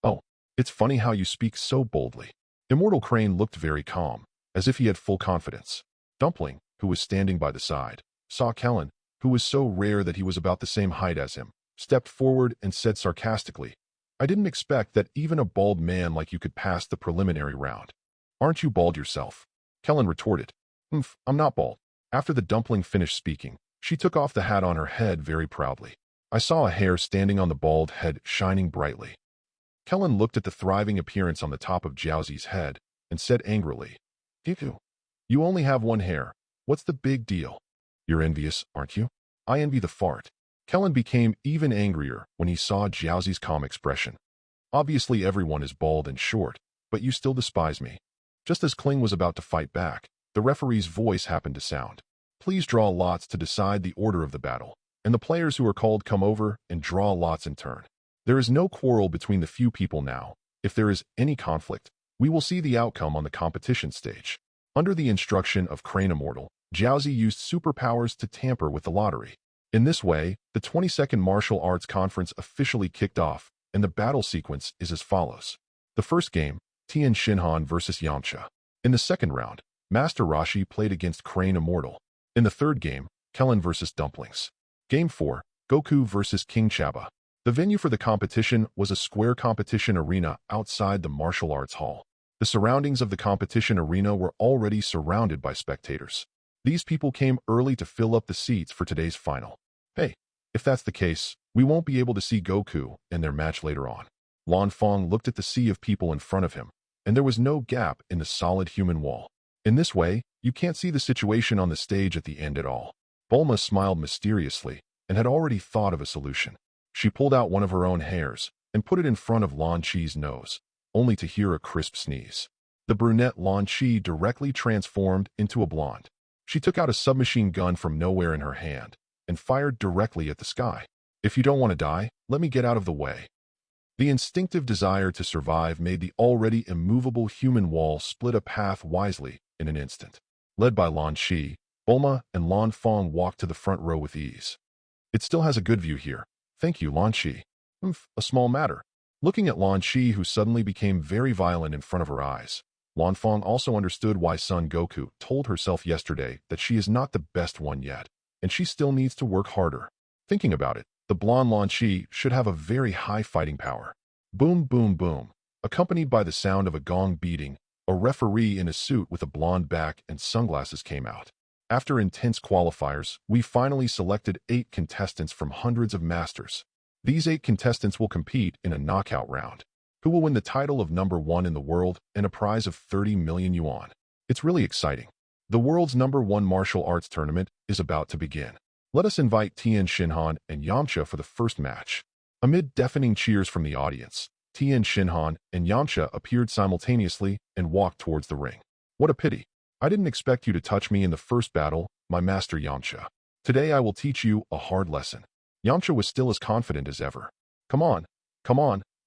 Oh, it's funny how you speak so boldly. Immortal Crane looked very calm, as if he had full confidence. Dumpling, who was standing by the side, saw Kellen, who was so rare that he was about the same height as him, stepped forward and said sarcastically, I didn't expect that even a bald man like you could pass the preliminary round. Aren't you bald yourself? Kellen retorted, I'm not bald. After the dumpling finished speaking, she took off the hat on her head very proudly. I saw a hair standing on the bald head shining brightly. Kellen looked at the thriving appearance on the top of Jiaozi's head and said angrily, You only have one hair. What's the big deal? You're envious, aren't you? I envy the fart. Kellen became even angrier when he saw Jiaozi's calm expression. Obviously everyone is bald and short, but you still despise me. Just as Kling was about to fight back, the referee's voice happened to sound. Please draw lots to decide the order of the battle, and the players who are called come over and draw lots in turn. There is no quarrel between the few people now. If there is any conflict, we will see the outcome on the competition stage. Under the instruction of Crane Immortal, Jiaozi used superpowers to tamper with the lottery. In this way, the 22nd Martial Arts Conference officially kicked off, and the battle sequence is as follows. The first game, Tian Shinhan vs. Yamcha. In the second round, Master Roshi played against Crane Immortal. In the third game, Kellen vs. Dumplings. Game 4, Goku vs. King Chaba. The venue for the competition was a square competition arena outside the martial arts hall. The surroundings of the competition arena were already surrounded by spectators. These people came early to fill up the seats for today's final. Hey, if that's the case, we won't be able to see Goku and their match later on. Lan Fong looked at the sea of people in front of him, and there was no gap in the solid human wall. In this way, you can't see the situation on the stage at the end at all. Bulma smiled mysteriously and had already thought of a solution. She pulled out one of her own hairs and put it in front of Lan Chi's nose, only to hear a crisp sneeze. The brunette Lan Chi directly transformed into a blonde. She took out a submachine gun from nowhere in her hand and fired directly at the sky. If you don't want to die, let me get out of the way. The instinctive desire to survive made the already immovable human wall split a path wisely in an instant. Led by Lan Chi, Bulma and Lan Fong walked to the front row with ease. It still has a good view here. Thank you, Lan Chi. A small matter. Looking at Lan Chi, who suddenly became very violent in front of her eyes, Lan Fong also understood why Son Goku told herself yesterday that she is not the best one yet, and she still needs to work harder. Thinking about it, the blonde Lan Chi should have a very high fighting power. Boom, boom, boom. Accompanied by the sound of a gong beating, a referee in a suit with a blonde back and sunglasses came out. After intense qualifiers, we finally selected 8 contestants from hundreds of masters. These 8 contestants will compete in a knockout round. Who will win the title of #1 in the world and a prize of 30 million yuan? It's really exciting. The world's #1 martial arts tournament is about to begin. Let us invite Tian Shinhan and Yamcha for the first match. Amid deafening cheers from the audience, Tian Shinhan and Yamcha appeared simultaneously and walked towards the ring. What a pity. I didn't expect you to touch me in the first battle, my master Yamcha. Today I will teach you a hard lesson. Yamcha was still as confident as ever. Come on,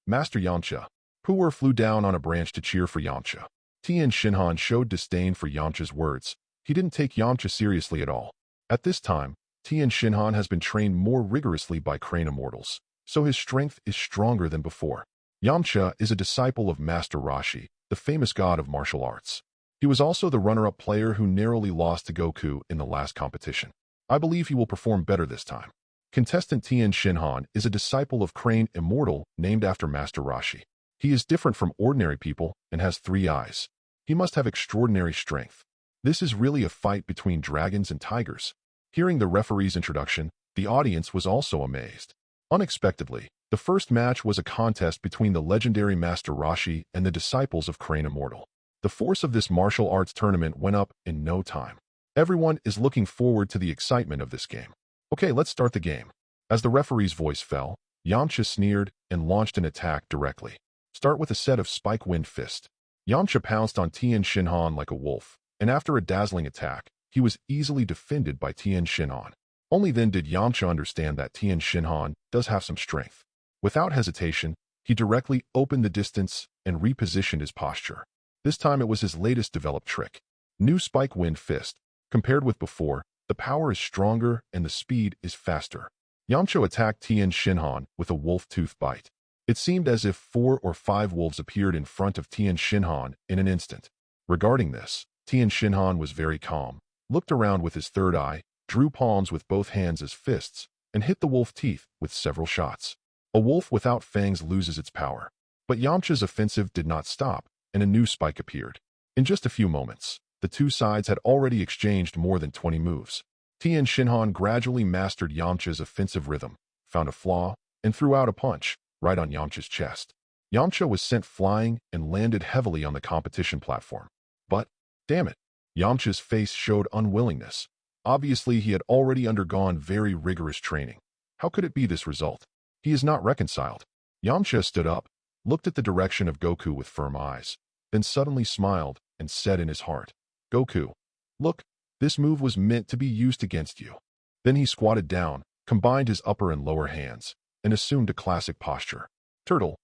Master Yamcha. Pu'er flew down on a branch to cheer for Yamcha. Tian Shinhan showed disdain for Yamcha's words. He didn't take Yamcha seriously at all. At this time, Tian Shinhan has been trained more rigorously by Crane Immortals, so his strength is stronger than before. Yamcha is a disciple of Master Roshi, the famous god of martial arts. He was also the runner-up player who narrowly lost to Goku in the last competition. I believe he will perform better this time. Contestant Tian Shinhan is a disciple of Crane Immortal named after Master Roshi. He is different from ordinary people and has 3 eyes. He must have extraordinary strength. This is really a fight between dragons and tigers. Hearing the referee's introduction, the audience was also amazed. Unexpectedly, the first match was a contest between the legendary Master Roshi and the disciples of Crane Immortal. The force of this martial arts tournament went up in no time. Everyone is looking forward to the excitement of this game. Okay, let's start the game. As the referee's voice fell, Yamcha sneered and launched an attack directly. Start with a set of spike wind fist. Yamcha pounced on Tian Shinhan like a wolf, and after a dazzling attack, he was easily defended by Tian Shinhan. Only then did Yamcha understand that Tian Shinhan does have some strength. Without hesitation, he directly opened the distance and repositioned his posture. This time it was his latest developed trick. New spike wind fist. Compared with before, The power is stronger and the speed is faster. Yamcha attacked Tien Shinhan with a wolf tooth bite. It seemed as if 4 or 5 wolves appeared in front of Tien Shinhan in an instant. Regarding this, Tien Shinhan was very calm, looked around with his third eye, drew palms with both hands as fists, and hit the wolf teeth with several shots. A wolf without fangs loses its power. But Yamcha's offensive did not stop, and a new spike appeared. In just a few moments, the two sides had already exchanged more than 20 moves. Tien Shinhan gradually mastered Yamcha's offensive rhythm, found a flaw, and threw out a punch, right on Yamcha's chest. Yamcha was sent flying and landed heavily on the competition platform. But, damn it, Yamcha's face showed unwillingness. Obviously, he had already undergone very rigorous training. How could it be this result? He is not reconciled. Yamcha stood up, looked at the direction of Goku with firm eyes, then suddenly smiled and said in his heart, "Goku, look, this move was meant to be used against you." Then he squatted down, combined his upper and lower hands, and assumed a classic posture. Turtle.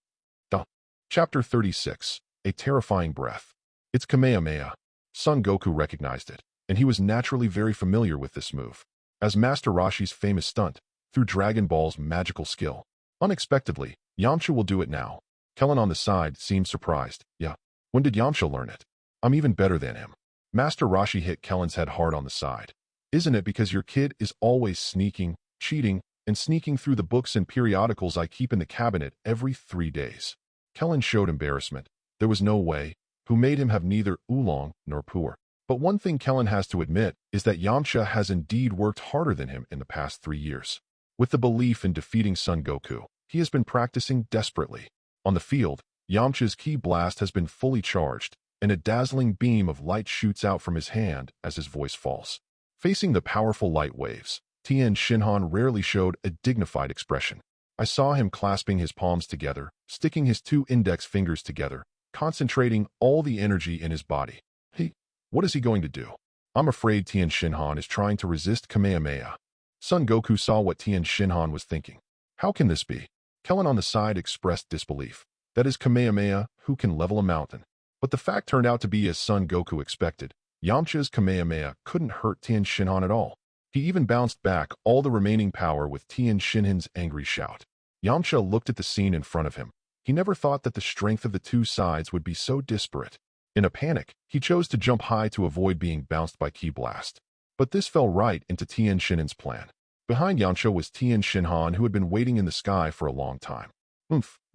Chapter 36, A Terrifying Breath. It's Kamehameha. Son Goku recognized it, and he was naturally very familiar with this move, as Master Roshi's famous stunt, through Dragon Ball's magical skill. Unexpectedly, Yamcha will do it now. Kellen on the side seemed surprised. Yeah, when did Yamcha learn it? I'm even better than him. Master Roshi hit Kellen's head hard on the side. Isn't it because your kid is always sneaking, cheating, and sneaking through the books and periodicals I keep in the cabinet every 3 days? Kellen showed embarrassment. There was no way, who made him have neither oolong nor puer. But one thing Kellen has to admit is that Yamcha has indeed worked harder than him in the past 3 years. With the belief in defeating Son Goku, he has been practicing desperately. On the field, Yamcha's ki blast has been fully charged, and a dazzling beam of light shoots out from his hand as his voice falls. Facing the powerful light waves, Tien Shinhan rarely showed a dignified expression. I saw him clasping his palms together, sticking his 2 index fingers together, concentrating all the energy in his body. What is he going to do? I'm afraid Tien Shinhan is trying to resist Kamehameha. Son Goku saw what Tien Shinhan was thinking. How can this be? Kellen on the side expressed disbelief. That is Kamehameha, who can level a mountain. But the fact turned out to be as Son Goku expected. Yamcha's Kamehameha couldn't hurt Tien Shinhan at all. He even bounced back all the remaining power with Tien Shinhan's angry shout. Yamcha looked at the scene in front of him. He never thought that the strength of the two sides would be so disparate. In a panic, he chose to jump high to avoid being bounced by Ki Blast. But this fell right into Tien Shinhan's plan. Behind Yamcha was Tien Shinhan, who had been waiting in the sky for a long time.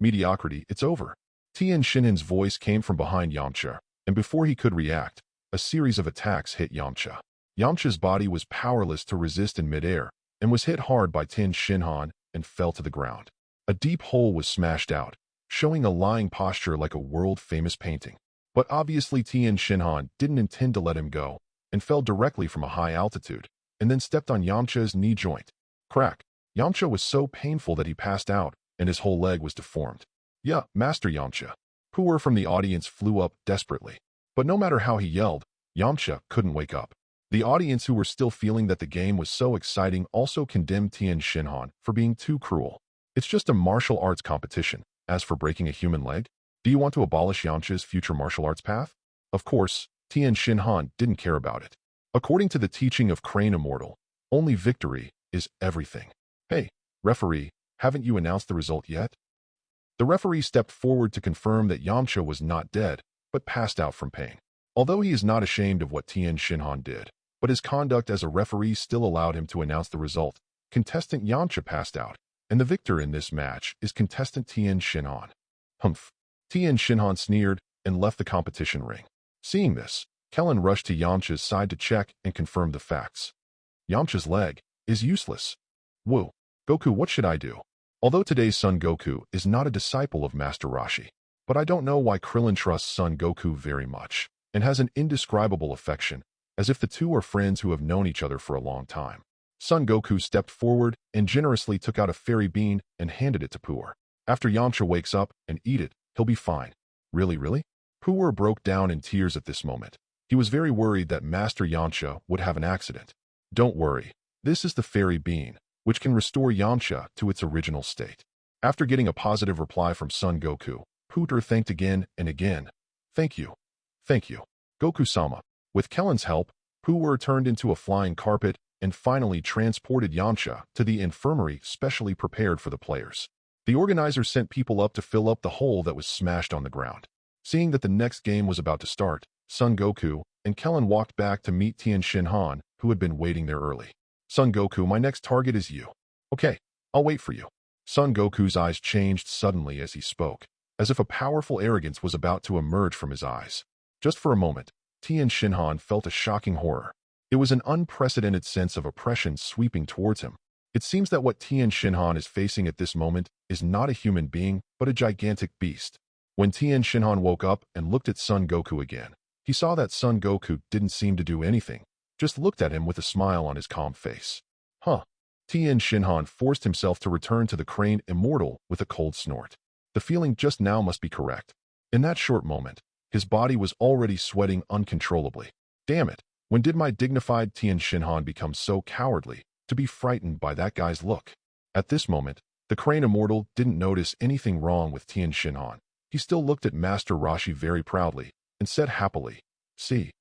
Mediocrity, it's over. Tien Shinhan's voice came from behind Yamcha, and before he could react, a series of attacks hit Yamcha. Yamcha's body was powerless to resist in midair, and was hit hard by Tien Shinhan and fell to the ground. A deep hole was smashed out, showing a lying posture like a world-famous painting. But obviously Tien Shinhan didn't intend to let him go, and fell directly from a high altitude, and then stepped on Yamcha's knee joint. Crack! Yamcha was so painful that he passed out, and his whole leg was deformed. Yeah, Master Yamcha. Puer from the audience flew up desperately. But no matter how he yelled, Yamcha couldn't wake up. The audience, who were still feeling that the game was so exciting, also condemned Tien Shinhan for being too cruel. It's just a martial arts competition. As for breaking a human leg, do you want to abolish Yamcha's future martial arts path? Of course, Tien Shinhan didn't care about it. According to the teaching of Crane Immortal, only victory is everything. Hey, referee, haven't you announced the result yet? The referee stepped forward to confirm that Yamcha was not dead, but passed out from pain. Although he is not ashamed of what Tien Shinhan did, but his conduct as a referee still allowed him to announce the result. Contestant Yamcha passed out, and the victor in this match is contestant Tien Shinhan. Humph. Tien Shinhan sneered and left the competition ring. Seeing this, Kellen rushed to Yamcha's side to check and confirm the facts. Yamcha's leg is useless. Whoa. Goku, what should I do? Although today's Son Goku is not a disciple of Master Roshi, but I don't know why Krillin trusts Son Goku very much, and has an indescribable affection, as if the two are friends who have known each other for a long time. Son Goku stepped forward and generously took out a fairy bean and handed it to Puer. After Yamcha wakes up and eat it, he'll be fine. Really? Puer broke down in tears at this moment. He was very worried that Master Yamcha would have an accident. Don't worry. This is the fairy bean, which can restore Yamcha to its original state. After getting a positive reply from Son Goku, Puer thanked again and again. Thank you. Goku-sama. With Kellen's help, Puer turned into a flying carpet and finally transported Yamcha to the infirmary specially prepared for the players. The organizers sent people up to fill up the hole that was smashed on the ground. Seeing that the next game was about to start, Son Goku and Kellen walked back to meet Tien Shin Han, who had been waiting there early. Son Goku, my next target is you. Okay, I'll wait for you. Son Goku's eyes changed suddenly as he spoke, as if a powerful arrogance was about to emerge from his eyes. Just for a moment, Tien Shin Han felt a shocking horror. It was an unprecedented sense of oppression sweeping towards him. It seems that what Tien Shin Han is facing at this moment is not a human being, but a gigantic beast. When Tien Shin Han woke up and looked at Son Goku again, he saw that Son Goku didn't seem to do anything, just looked at him with a smile on his calm face. Huh. Tien Shin Han forced himself to return to the crane immortal with a cold snort. The feeling just now must be correct. In that short moment, his body was already sweating uncontrollably. Damn it, when did my dignified Tien Shin Han become so cowardly to be frightened by that guy's look? At this moment, the crane immortal didn't notice anything wrong with Tien Shin Han. He still looked at Master Roshi very proudly and said happily, "See,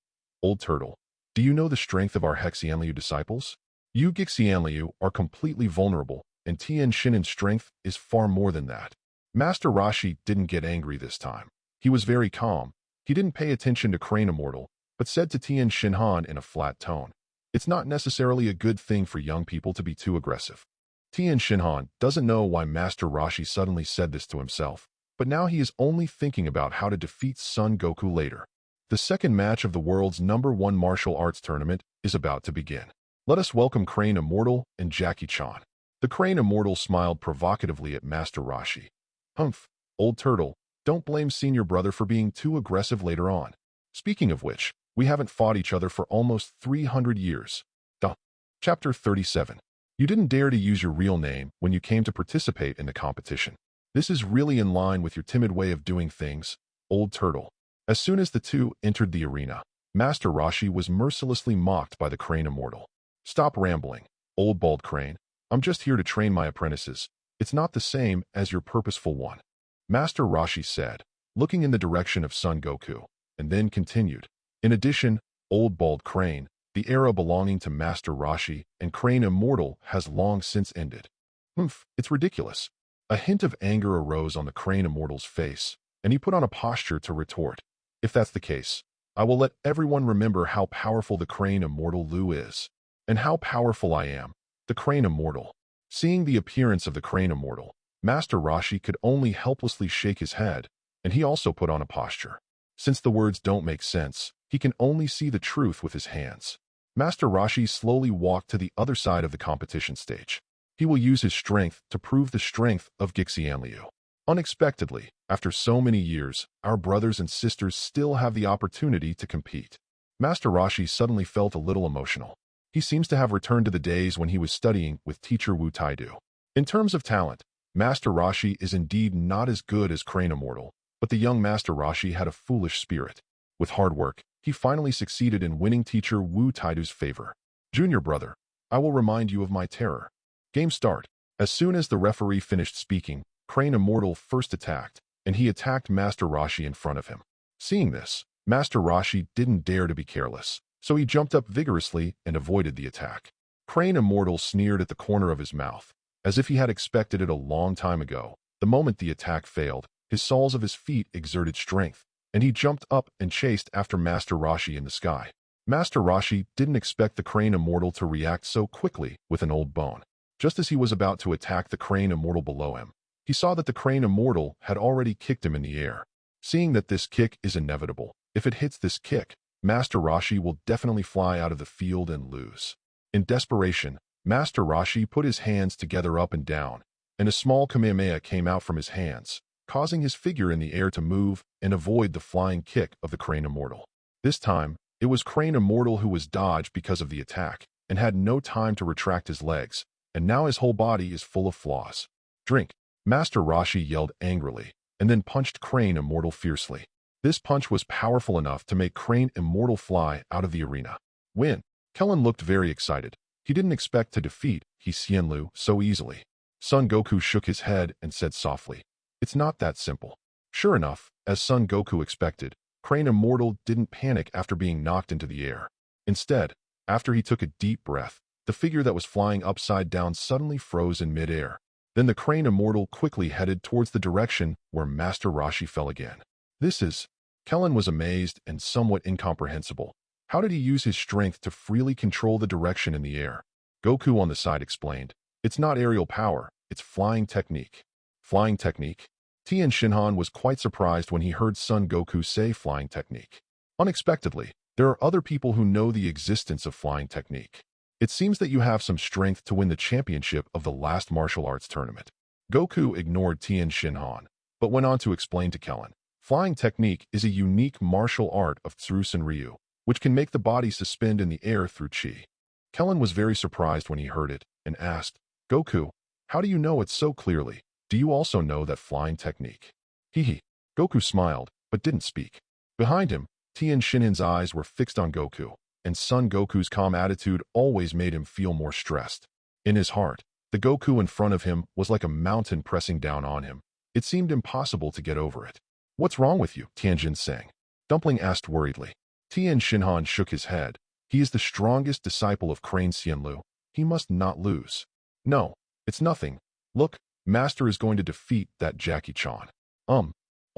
old turtle, do you know the strength of our Hexianliu disciples? You Gixianliu are completely vulnerable, and Tien Shinhan's strength is far more than that." Master Roshi didn't get angry this time. He was very calm. He didn't pay attention to Crane Immortal, but said to Tien Shin Han in a flat tone, "It's not necessarily a good thing for young people to be too aggressive." Tien Shin Han doesn't know why Master Roshi suddenly said this to himself, but now he is only thinking about how to defeat Son Goku later. The second match of the world's #1 martial arts tournament is about to begin. Let us welcome Crane Immortal and Jackie Chan. The Crane Immortal smiled provocatively at Master Roshi. "Humph, old turtle, don't blame senior brother for being too aggressive later on. Speaking of which, we haven't fought each other for almost 300 years. Duh." Chapter 37. You didn't dare to use your real name when you came to participate in the competition. This is really in line with your timid way of doing things, old turtle. As soon as the two entered the arena, Master Roshi was mercilessly mocked by the Crane Immortal. "Stop rambling, old bald crane. I'm just here to train my apprentices. It's not the same as your purposeful one," Master Roshi said, looking in the direction of Son Goku, and then continued. "In addition, old bald crane, the era belonging to Master Roshi and Crane Immortal has long since ended." "Humph, it's ridiculous." A hint of anger arose on the Crane Immortal's face, and he put on a posture to retort. "If that's the case, I will let everyone remember how powerful the Crane Immortal Lu is, and how powerful I am, the Crane Immortal." Seeing the appearance of the Crane Immortal, Master Roshi could only helplessly shake his head, and he also put on a posture. Since the words don't make sense, he can only see the truth with his hands. Master Roshi slowly walked to the other side of the competition stage. He will use his strength to prove the strength of Gixianliu. Unexpectedly, after so many years, our brothers and sisters still have the opportunity to compete. Master Roshi suddenly felt a little emotional. He seems to have returned to the days when he was studying with teacher Wu Taidu. In terms of talent, Master Roshi is indeed not as good as Crane Immortal, but the young Master Roshi had a foolish spirit. With hard work, he finally succeeded in winning teacher Wu Taidu's favor. "Junior brother, I will remind you of my terror." Game start. As soon as the referee finished speaking, Crane Immortal first attacked, and he attacked Master Roshi in front of him. Seeing this, Master Roshi didn't dare to be careless, so he jumped up vigorously and avoided the attack. Crane Immortal sneered at the corner of his mouth, as if he had expected it a long time ago. The moment the attack failed, his soles of his feet exerted strength, and he jumped up and chased after Master Roshi in the sky. Master Roshi didn't expect the Crane Immortal to react so quickly with an old bone. Just as he was about to attack the Crane Immortal below him, he saw that the Crane Immortal had already kicked him in the air. Seeing that this kick is inevitable, if it hits this kick, Master Roshi will definitely fly out of the field and lose. In desperation, Master Roshi put his hands together up and down, and a small Kamehameha came out from his hands, causing his figure in the air to move and avoid the flying kick of the Crane Immortal. This time, it was Crane Immortal who was dodged because of the attack, and had no time to retract his legs, and now his whole body is full of flaws. "Drink!" Master Roshi yelled angrily, and then punched Crane Immortal fiercely. This punch was powerful enough to make Crane Immortal fly out of the arena. Win! Kellen looked very excited. He didn't expect to defeat Xianlu so easily. Son Goku shook his head and said softly, "It's not that simple." Sure enough, as Son Goku expected, Crane Immortal didn't panic after being knocked into the air. Instead, after he took a deep breath, the figure that was flying upside down suddenly froze in midair. Then the crane immortal quickly headed towards the direction where Master Roshi fell again. This is... Kellen was amazed and somewhat incomprehensible. How did he use his strength to freely control the direction in the air? Goku on the side explained, "It's not aerial power, it's flying technique." Flying technique? Tien Shinhan was quite surprised when he heard Son Goku say flying technique. Unexpectedly, there are other people who know the existence of flying technique. It seems that you have some strength to win the championship of the last martial arts tournament. Goku ignored Tien Shinhan, but went on to explain to Kellen. Flying technique is a unique martial art of Tsurusen Ryu, which can make the body suspend in the air through chi. Kellen was very surprised when he heard it, and asked, "Goku, how do you know it so clearly? Do you also know that flying technique?" Hee. Goku smiled, but didn't speak. Behind him, Tien Shinhan's eyes were fixed on Goku, and Son Goku's calm attitude always made him feel more stressed. In his heart, the Goku in front of him was like a mountain pressing down on him. It seemed impossible to get over it. "What's wrong with you?" Tianjin sang. Dumpling asked worriedly. Tien Shinhan shook his head. "He is the strongest disciple of Crane Xianlu. He must not lose." "No, it's nothing. Look, Master is going to defeat that Jackie Chan." On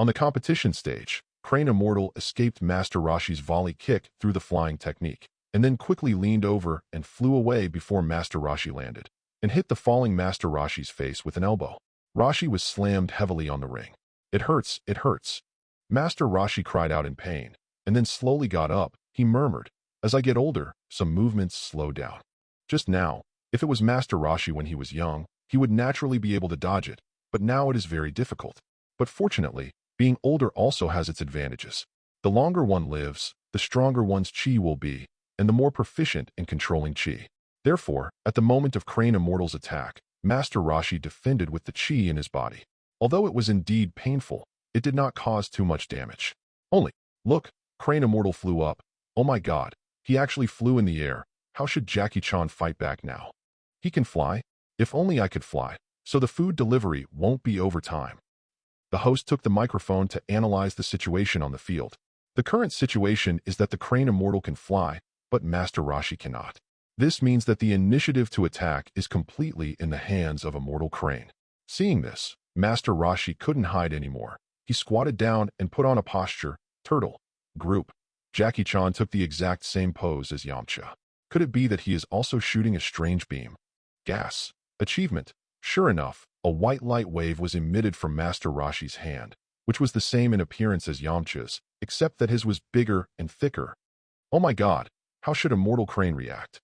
the competition stage, Crane Immortal escaped Master Roshi's volley kick through the flying technique, and then quickly leaned over and flew away before Master Roshi landed, and hit the falling Master Roshi's face with an elbow. Roshi was slammed heavily on the ring. "It hurts, it hurts." Master Roshi cried out in pain, and then slowly got up. He murmured, "As I get older, some movements slow down." Just now, if it was Master Roshi when he was young, he would naturally be able to dodge it, but now it is very difficult. But fortunately, being older also has its advantages. The longer one lives, the stronger one's chi will be, and the more proficient in controlling chi. Therefore, at the moment of Crane Immortal's attack, Master Roshi defended with the chi in his body. Although it was indeed painful, it did not cause too much damage. Only, look, Crane Immortal flew up. Oh my god, he actually flew in the air. How should Jackie Chan fight back now? He can fly? If only I could fly, so the food delivery won't be overtime. The host took the microphone to analyze the situation on the field. The current situation is that the Crane Immortal can fly, but Master Roshi cannot. This means that the initiative to attack is completely in the hands of Immortal Crane. Seeing this, Master Roshi couldn't hide anymore. He squatted down and put on a posture, turtle, group. Jackie Chan took the exact same pose as Yamcha. Could it be that he is also shooting a strange beam? Gas. Achievement. Sure enough, a white light wave was emitted from Master Roshi's hand, which was the same in appearance as Yamcha's, except that his was bigger and thicker. Oh my god, how should Immortal Crane react?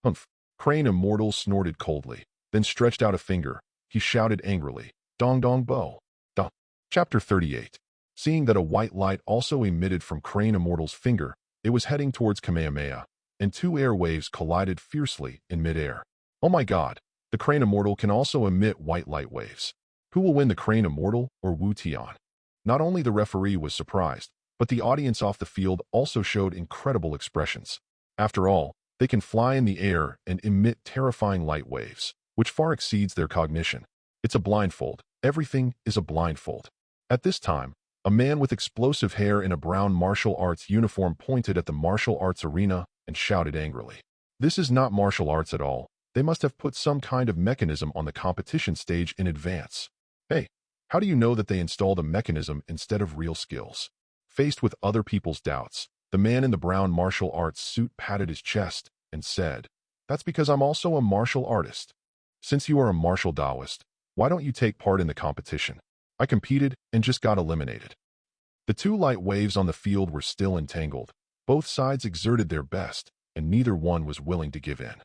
Humph. Crane Immortal snorted coldly, then stretched out a finger. He shouted angrily, "Dong dong bo." Dong. Chapter 38. Seeing that a white light also emitted from Crane Immortal's finger, it was heading towards Kamehameha, and two air waves collided fiercely in midair. Oh my god, the Crane Immortal can also emit white light waves. Who will win, the Crane Immortal or Wu Tian? Not only the referee was surprised, but the audience off the field also showed incredible expressions. After all, they can fly in the air and emit terrifying light waves, which far exceeds their cognition. It's a blindfold. Everything is a blindfold. At this time, a man with explosive hair in a brown martial arts uniform pointed at the martial arts arena and shouted angrily. This is not martial arts at all. They must have put some kind of mechanism on the competition stage in advance. Hey, how do you know that they installed a mechanism instead of real skills? Faced with other people's doubts, the man in the brown martial arts suit patted his chest and said, "That's because I'm also a martial artist. Since you are a martial Taoist, why don't you take part in the competition? I competed and just got eliminated." The two light waves on the field were still entangled. Both sides exerted their best, and neither one was willing to give in.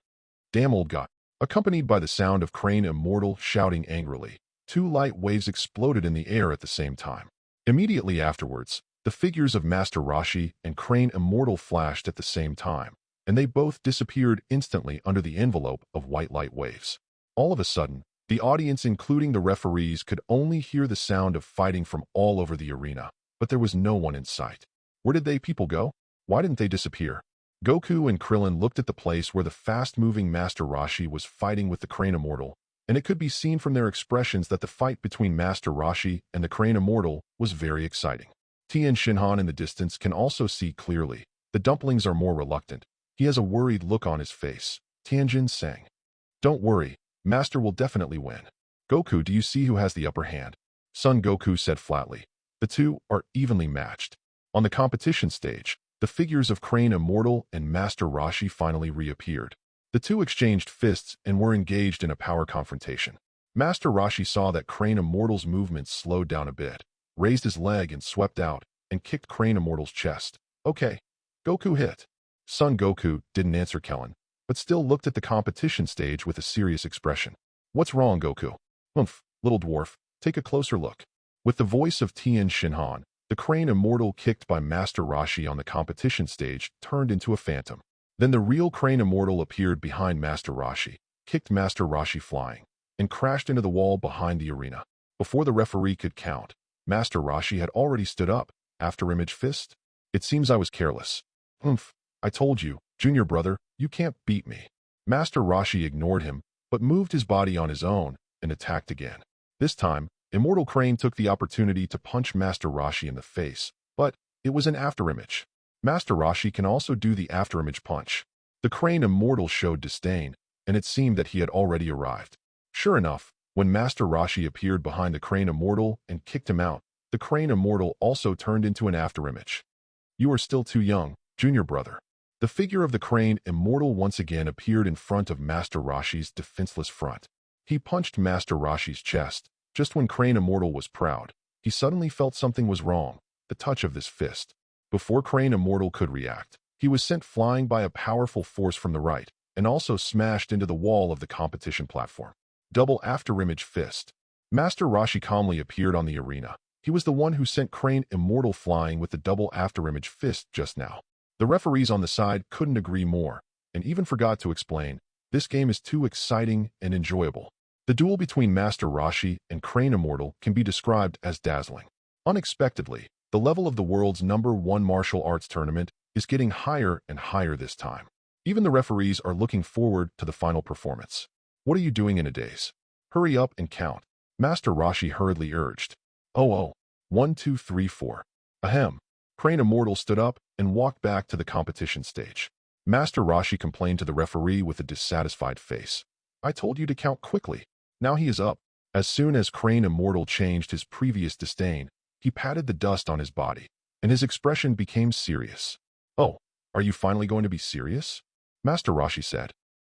Damn old god. Accompanied by the sound of Crane Immortal shouting angrily, two light waves exploded in the air at the same time. Immediately afterwards, the figures of Master Roshi and Crane Immortal flashed at the same time, and they both disappeared instantly under the envelope of white light waves. All of a sudden, the audience, including the referees, could only hear the sound of fighting from all over the arena, but there was no one in sight. Where did they people go? Why didn't they disappear? Goku and Krillin looked at the place where the fast-moving Master Roshi was fighting with the Crane Immortal, and it could be seen from their expressions that the fight between Master Roshi and the Crane Immortal was very exciting. Tien Shinhan in the distance can also see clearly. The dumplings are more reluctant. He has a worried look on his face. Tianjin sang. Don't worry, Master will definitely win. Goku, do you see who has the upper hand? Son Goku said flatly. The two are evenly matched. On the competition stage, the figures of Crane Immortal and Master Roshi finally reappeared. The two exchanged fists and were engaged in a power confrontation. Master Roshi saw that Crane Immortal's movements slowed down a bit, raised his leg and swept out, and kicked Crane Immortal's chest. Okay. Goku hit. Son Goku didn't answer Kellen, but still looked at the competition stage with a serious expression. What's wrong, Goku? Humph, little dwarf, take a closer look. With the voice of Tien Shinhan, the Crane Immortal kicked by Master Roshi on the competition stage turned into a phantom. Then the real Crane Immortal appeared behind Master Roshi, kicked Master Roshi flying, and crashed into the wall behind the arena. Before the referee could count, Master Roshi had already stood up. After image fist? It seems I was careless. Humph, I told you, junior brother, you can't beat me. Master Roshi ignored him, but moved his body on his own and attacked again. This time, Immortal Crane took the opportunity to punch Master Roshi in the face, but it was an afterimage. Master Roshi can also do the afterimage punch. The Crane Immortal showed disdain, and it seemed that he had already arrived. Sure enough, when Master Roshi appeared behind the Crane Immortal and kicked him out, the Crane Immortal also turned into an afterimage. You are still too young, junior brother. The figure of the Crane Immortal once again appeared in front of Master Roshi's defenseless front. He punched Master Roshi's chest. Just when Crane Immortal was proud, he suddenly felt something was wrong, the touch of this fist. Before Crane Immortal could react, he was sent flying by a powerful force from the right, and also smashed into the wall of the competition platform. Double afterimage fist. Master Roshi calmly appeared on the arena. He was the one who sent Crane Immortal flying with the double afterimage fist just now. The referees on the side couldn't agree more, and even forgot to explain, this game is too exciting and enjoyable. The duel between Master Roshi and Crane Immortal can be described as dazzling. Unexpectedly, the level of the world's #1 martial arts tournament is getting higher and higher this time. Even the referees are looking forward to the final performance. What are you doing in a daze? Hurry up and count. Master Roshi hurriedly urged. Oh, 1, 2, 3, 4. Ahem. Crane Immortal stood up and walked back to the competition stage. Master Roshi complained to the referee with a dissatisfied face. I told you to count quickly. Now he is up. As soon as Crane Immortal changed his previous disdain, he patted the dust on his body, and his expression became serious. Oh, are you finally going to be serious? Master Roshi said.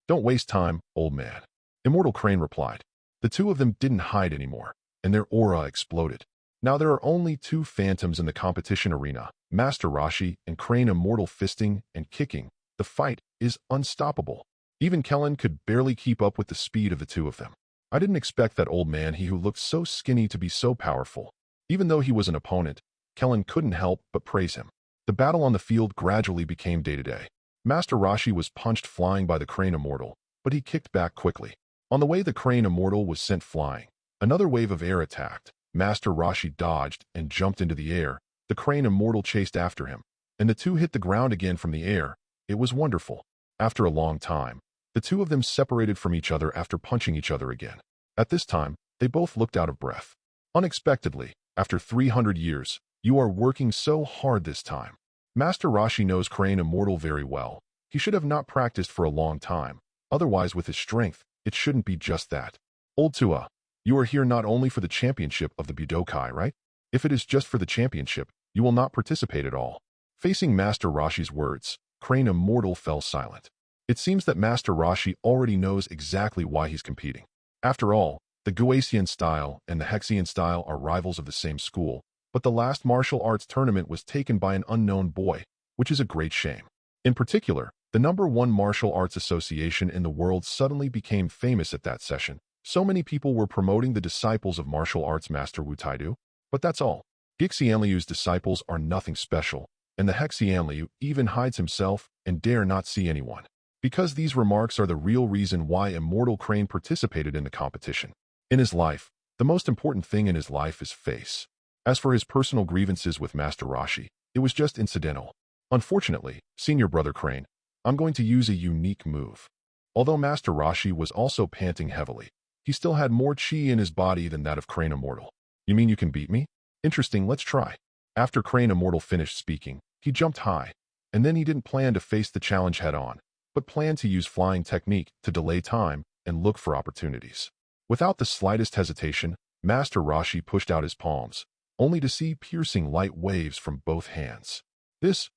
Don't waste time, old man. Immortal Crane replied. The two of them didn't hide anymore, and their aura exploded. Now there are only two phantoms in the competition arena, Master Roshi and Crane Immortal fisting and kicking. The fight is unstoppable. Even Kellen could barely keep up with the speed of the two of them. I didn't expect that old man who looked so skinny to be so powerful. Even though he was an opponent, Kellen couldn't help but praise him. The battle on the field gradually became day-to-day. Master Roshi was punched flying by the Crane Immortal, but he kicked back quickly. On the way the Crane Immortal was sent flying, another wave of air attacked. Master Roshi dodged and jumped into the air. The Crane Immortal chased after him, and the two hit the ground again from the air. It was wonderful. After a long time, the two of them separated from each other after punching each other again. At this time, they both looked out of breath. Unexpectedly, after 300 years, you are working so hard this time. Master Roshi knows Crane Immortal very well. He should have not practiced for a long time. Otherwise, with his strength, it shouldn't be just that. Old Tua, you are here not only for the championship of the Budokai, right? If it is just for the championship, you will not participate at all. Facing Master Roshi's words, Crane Immortal fell silent. It seems that Master Roshi already knows exactly why he's competing. After all, the Guasian style and the Hexian style are rivals of the same school, but the last martial arts tournament was taken by an unknown boy, which is a great shame. In particular, the #1 martial arts association in the world suddenly became famous at that session. So many people were promoting the disciples of martial arts master Wu Taidu. But that's all. Gixianliu's disciples are nothing special, and the Hexianliu even hides himself and dare not see anyone. Because these remarks are the real reason why Immortal Crane participated in the competition. In his life, the most important thing in his life is face. As for his personal grievances with Master Roshi, it was just incidental. Unfortunately, Senior Brother Crane, I'm going to use a unique move. Although Master Roshi was also panting heavily, he still had more chi in his body than that of Crane Immortal. You mean you can beat me? Interesting, let's try. After Crane Immortal finished speaking, he jumped high, and then he didn't plan to face the challenge head-on. but planned to use flying technique to delay time and look for opportunities. Without the slightest hesitation, Master Roshi pushed out his palms, only to see piercing light waves from both hands.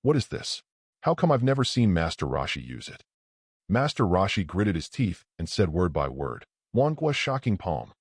What is this? How come I've never seen Master Roshi use it? Master Roshi gritted his teeth and said word by word, Wangua's shocking palm.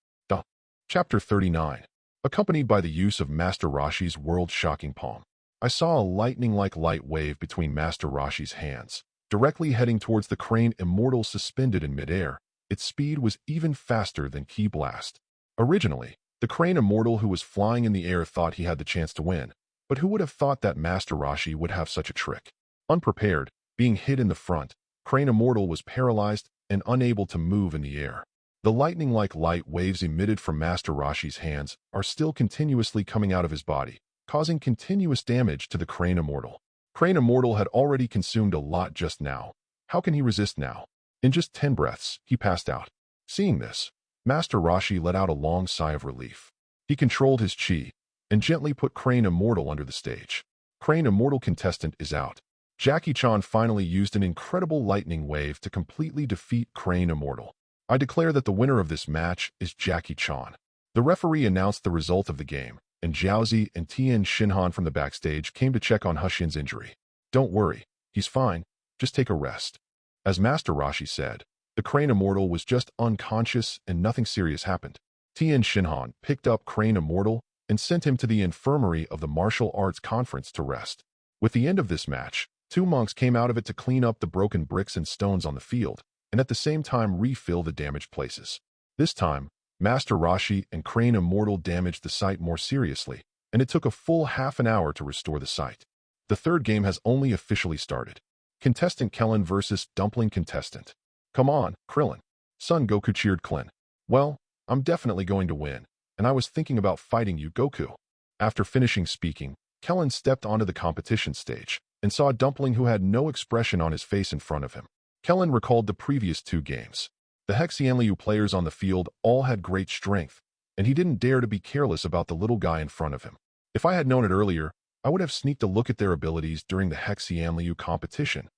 Chapter 39. Accompanied by the use of Master Roshi's world-shocking palm, I saw a lightning-like light wave between Master Roshi's hands, directly heading towards the crane immortal suspended in midair. Its speed was even faster than Ki Blast. Originally, the crane immortal who was flying in the air thought he had the chance to win, but who would have thought that Master Roshi would have such a trick? Unprepared, being hit in the front, crane immortal was paralyzed and unable to move in the air. The lightning-like light waves emitted from Master Roshi's hands are still continuously coming out of his body, causing continuous damage to the crane immortal. Crane immortal had already consumed a lot just now. How can he resist now? In just 10 breaths, he passed out. Seeing this, Master Roshi let out a long sigh of relief. He controlled his chi and gently put crane immortal under the stage. Crane immortal contestant is out. Jackie Chan finally used an incredible lightning wave to completely defeat crane immortal. I declare that the winner of this match is Jackie Chan. The referee announced the result of the game, and Jiaozi and Tian Xinhan from the backstage came to check on Huxin's injury. Don't worry, he's fine, just take a rest. As Master Roshi said, the crane immortal was just unconscious and nothing serious happened. Tian Xinhan picked up crane immortal and sent him to the infirmary of the martial arts conference to rest. With the end of this match, 2 monks came out of it to clean up the broken bricks and stones on the field, and at the same time refill the damaged places. This time, Master Roshi and crane immortal damaged the site more seriously, and it took a full half an hour to restore the site. The third game has only officially started. Contestant Kellen versus Dumpling contestant. Come on, Krillin. Son Goku cheered Klin. Well, I'm definitely going to win, and I was thinking about fighting you, Goku. After finishing speaking, Kellen stepped onto the competition stage and saw a Dumpling who had no expression on his face in front of him. Kellen recalled the previous 2 games. The Hexianliu players on the field all had great strength, and he didn't dare to be careless about the little guy in front of him. If I had known it earlier, I would have sneaked a look at their abilities during the Hexianliu competition.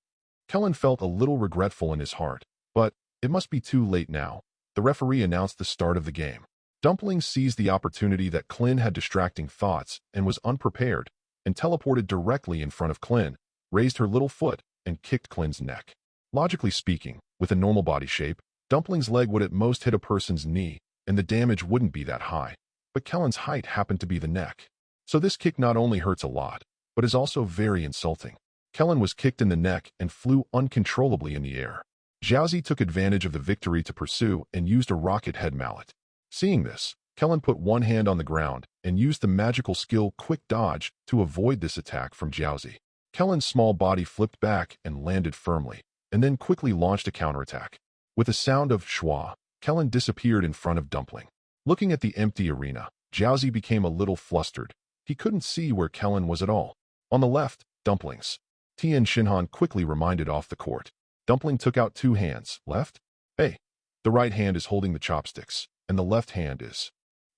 Kellen felt a little regretful in his heart, but it must be too late now. The referee announced the start of the game. Dumpling seized the opportunity that Klin had distracting thoughts and was unprepared, and teleported directly in front of Klin, raised her little foot, and kicked Klin's neck. Logically speaking, with a normal body shape, Dumpling's leg would at most hit a person's knee, and the damage wouldn't be that high. But Kellen's height happened to be the neck. So this kick not only hurts a lot, but is also very insulting. Kellen was kicked in the neck and flew uncontrollably in the air. Jiaozi took advantage of the victory to pursue and used a rocket head mallet. Seeing this, Kellen put one hand on the ground and used the magical skill Quick Dodge to avoid this attack from Jiaozi. Kellen's small body flipped back and landed firmly, and then quickly launched a counterattack. With a sound of schwa, Kellen disappeared in front of Dumpling. Looking at the empty arena, Jiaozi became a little flustered. He couldn't see where Kellen was at all. On the left, Dumplings. Tian Xinhan quickly reminded off the court. Dumpling took out 2 hands. Left? Hey. The right hand is holding the chopsticks, and the left hand is...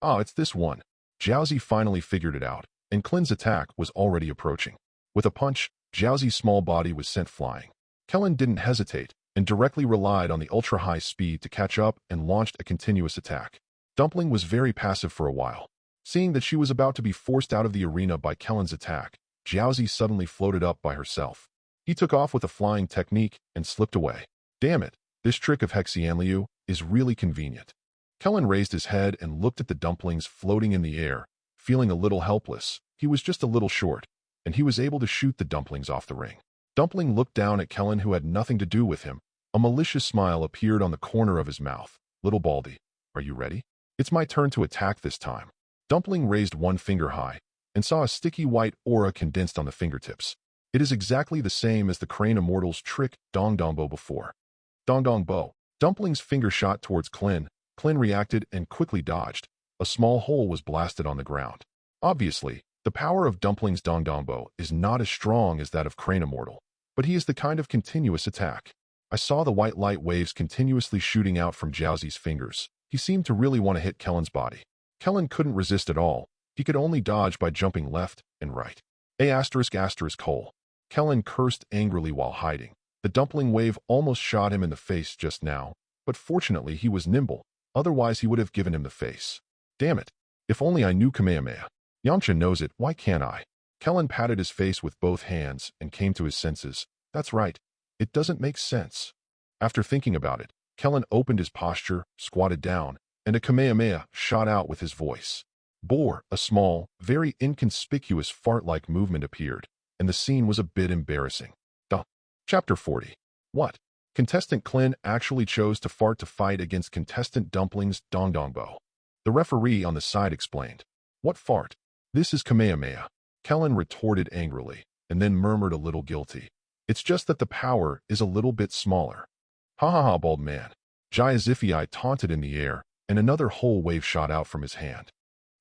it's this one. Jiaozi finally figured it out, and Klin's attack was already approaching. With a punch, Jiaozi's small body was sent flying. Kellen didn't hesitate, and directly relied on the ultra-high speed to catch up and launched a continuous attack. Dumpling was very passive for a while. Seeing that she was about to be forced out of the arena by Kellen's attack, Jiaozi suddenly floated up by herself. He took off with a flying technique and slipped away. Damn it, this trick of Hexianliu is really convenient. Kellen raised his head and looked at the Dumplings floating in the air, feeling a little helpless. He was just a little short, and he was able to shoot the Dumplings off the ring. Dumpling looked down at Kellen, who had nothing to do with him. A malicious smile appeared on the corner of his mouth. Little Baldy, are you ready? It's my turn to attack this time. Dumpling raised one finger high and saw a sticky white aura condensed on the fingertips. It is exactly the same as the Crane Immortal's trick Dong Dong Bo before. Dong Dong Bo. Dumpling's finger shot towards Klin. Klin reacted and quickly dodged. A small hole was blasted on the ground. Obviously, the power of Dumpling's Dong Dong Bo is not as strong as that of Crane Immortal, but he is the kind of continuous attack. I saw the white light waves continuously shooting out from Jiaozi's fingers. He seemed to really want to hit Kellen's body. Kellen couldn't resist at all. He could only dodge by jumping left and right. Hole. Kellen cursed angrily while hiding. The dumpling wave almost shot him in the face just now, but fortunately he was nimble, otherwise he would have given him the face. Damn it. If only I knew Kamehameha. Yamcha knows it, why can't I? Kellen patted his face with both hands and came to his senses. That's right. It doesn't make sense. After thinking about it, Kellen opened his posture, squatted down, and a Kamehameha shot out with his voice. Bore, a small, very inconspicuous fart-like movement appeared, and the scene was a bit embarrassing. Chapter 40. What? Contestant Klin actually chose to fart to fight against contestant Dumpling's Dongdongbo. The referee on the side explained. What fart? This is Kamehameha. Kellen retorted angrily, and then murmured a little guilty. It's just that the power is a little bit smaller. Ha ha ha, bald man. Jaiazifei taunted in the air, and another whole wave shot out from his hand.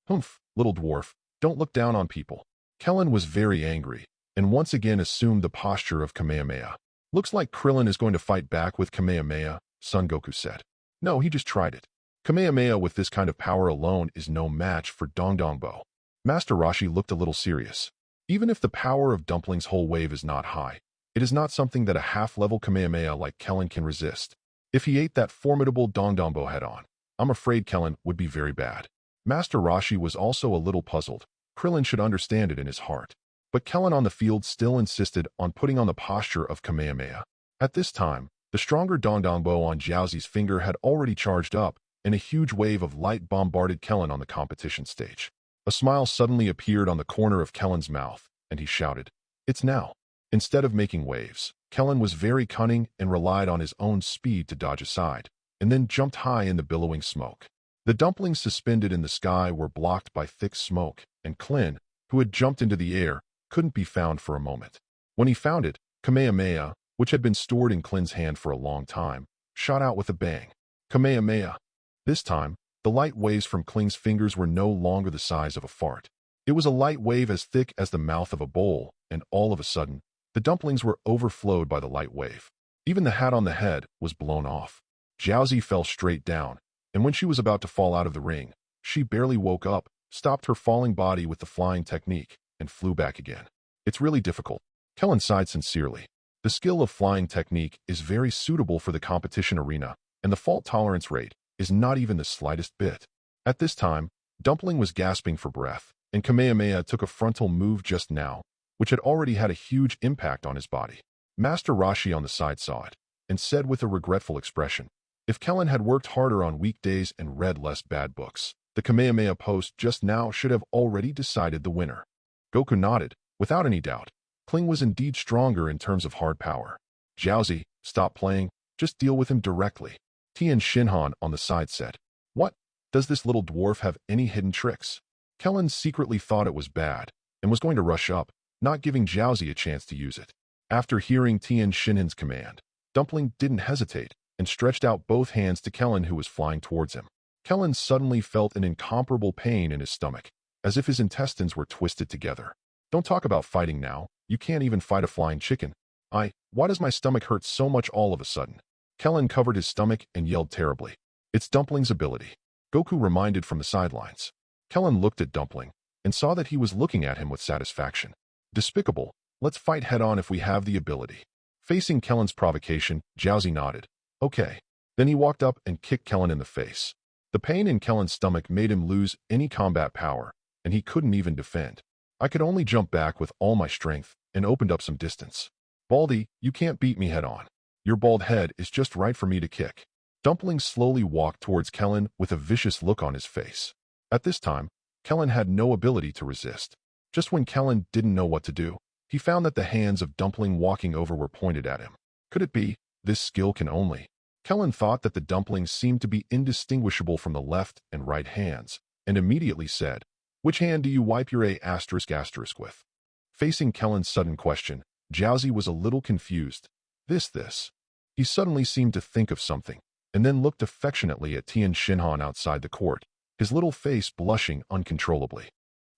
Humph, little dwarf, don't look down on people. Kellen was very angry, and once again assumed the posture of Kamehameha. Looks like Krillin is going to fight back with Kamehameha, Son Goku said. No, he just tried it. Kamehameha with this kind of power alone is no match for Dongdongbo. Master Roshi looked a little serious. Even if the power of Dumpling's whole wave is not high, it is not something that a half-level Kamehameha like Kellen can resist. If he ate that formidable Dongdongbo head-on, I'm afraid Kellen would be very bad. Master Roshi was also a little puzzled. Krillin should understand it in his heart. But Kellen on the field still insisted on putting on the posture of Kamehameha. At this time, the stronger Dongdongbo on Jiaozi's finger had already charged up, and a huge wave of light bombarded Kellen on the competition stage. A smile suddenly appeared on the corner of Kellen's mouth, and he shouted, "It's now." Instead of making waves, Kellen was very cunning and relied on his own speed to dodge aside, and then jumped high in the billowing smoke. The dumplings suspended in the sky were blocked by thick smoke, and Klin, who had jumped into the air, couldn't be found for a moment. When he found it, Kamehameha, which had been stored in Klin's hand for a long time, shot out with a bang. Kamehameha. This time, the light waves from Kling's fingers were no longer the size of a fart. It was a light wave as thick as the mouth of a bowl, and all of a sudden, the dumplings were overflowed by the light wave. Even the hat on the head was blown off. Jiaozi fell straight down, and when she was about to fall out of the ring, she barely woke up, stopped her falling body with the flying technique, and flew back again. It's really difficult. Kellen sighed sincerely. The skill of flying technique is very suitable for the competition arena, and the fault tolerance rate is not even the slightest bit. At this time, Dumpling was gasping for breath, and Kamehameha took a frontal move just now, which had already had a huge impact on his body. Master Roshi on the side saw it, and said with a regretful expression, if Kellen had worked harder on weekdays and read less bad books, the Kamehameha post just now should have already decided the winner. Goku nodded, without any doubt. Kling was indeed stronger in terms of hard power. Jiaozi, stop playing, just deal with him directly. Tien Shinhan on the side said, what? Does this little dwarf have any hidden tricks? Kellen secretly thought it was bad, and was going to rush up, not giving Jiaozi a chance to use it. After hearing Tien Shinhan's command, Dumpling didn't hesitate, and stretched out both hands to Kellen who was flying towards him. Kellen suddenly felt an incomparable pain in his stomach, as if his intestines were twisted together. Don't talk about fighting now, you can't even fight a flying chicken. Why does my stomach hurt so much all of a sudden? Kellen covered his stomach and yelled terribly. It's Dumpling's ability. Goku reminded from the sidelines. Kellen looked at Dumpling, and saw that he was looking at him with satisfaction. Despicable, let's fight head-on if we have the ability. Facing Kellen's provocation, Jiaozi nodded. Okay. Then he walked up and kicked Kellen in the face. The pain in Kellen's stomach made him lose any combat power, and he couldn't even defend. I could only jump back with all my strength, and opened up some distance. Baldy, you can't beat me head-on. Your bald head is just right for me to kick. Dumpling slowly walked towards Kellen with a vicious look on his face. At this time, Kellen had no ability to resist. Just when Kellen didn't know what to do, he found that the hands of Dumpling walking over were pointed at him. Could it be, this skill can only? Kellen thought that the dumplings seemed to be indistinguishable from the left and right hands, and immediately said, which hand do you wipe your *** with? Facing Kellen's sudden question, Jiaozi was a little confused. This. He suddenly seemed to think of something, and then looked affectionately at Tien Shinhan outside the court, his little face blushing uncontrollably.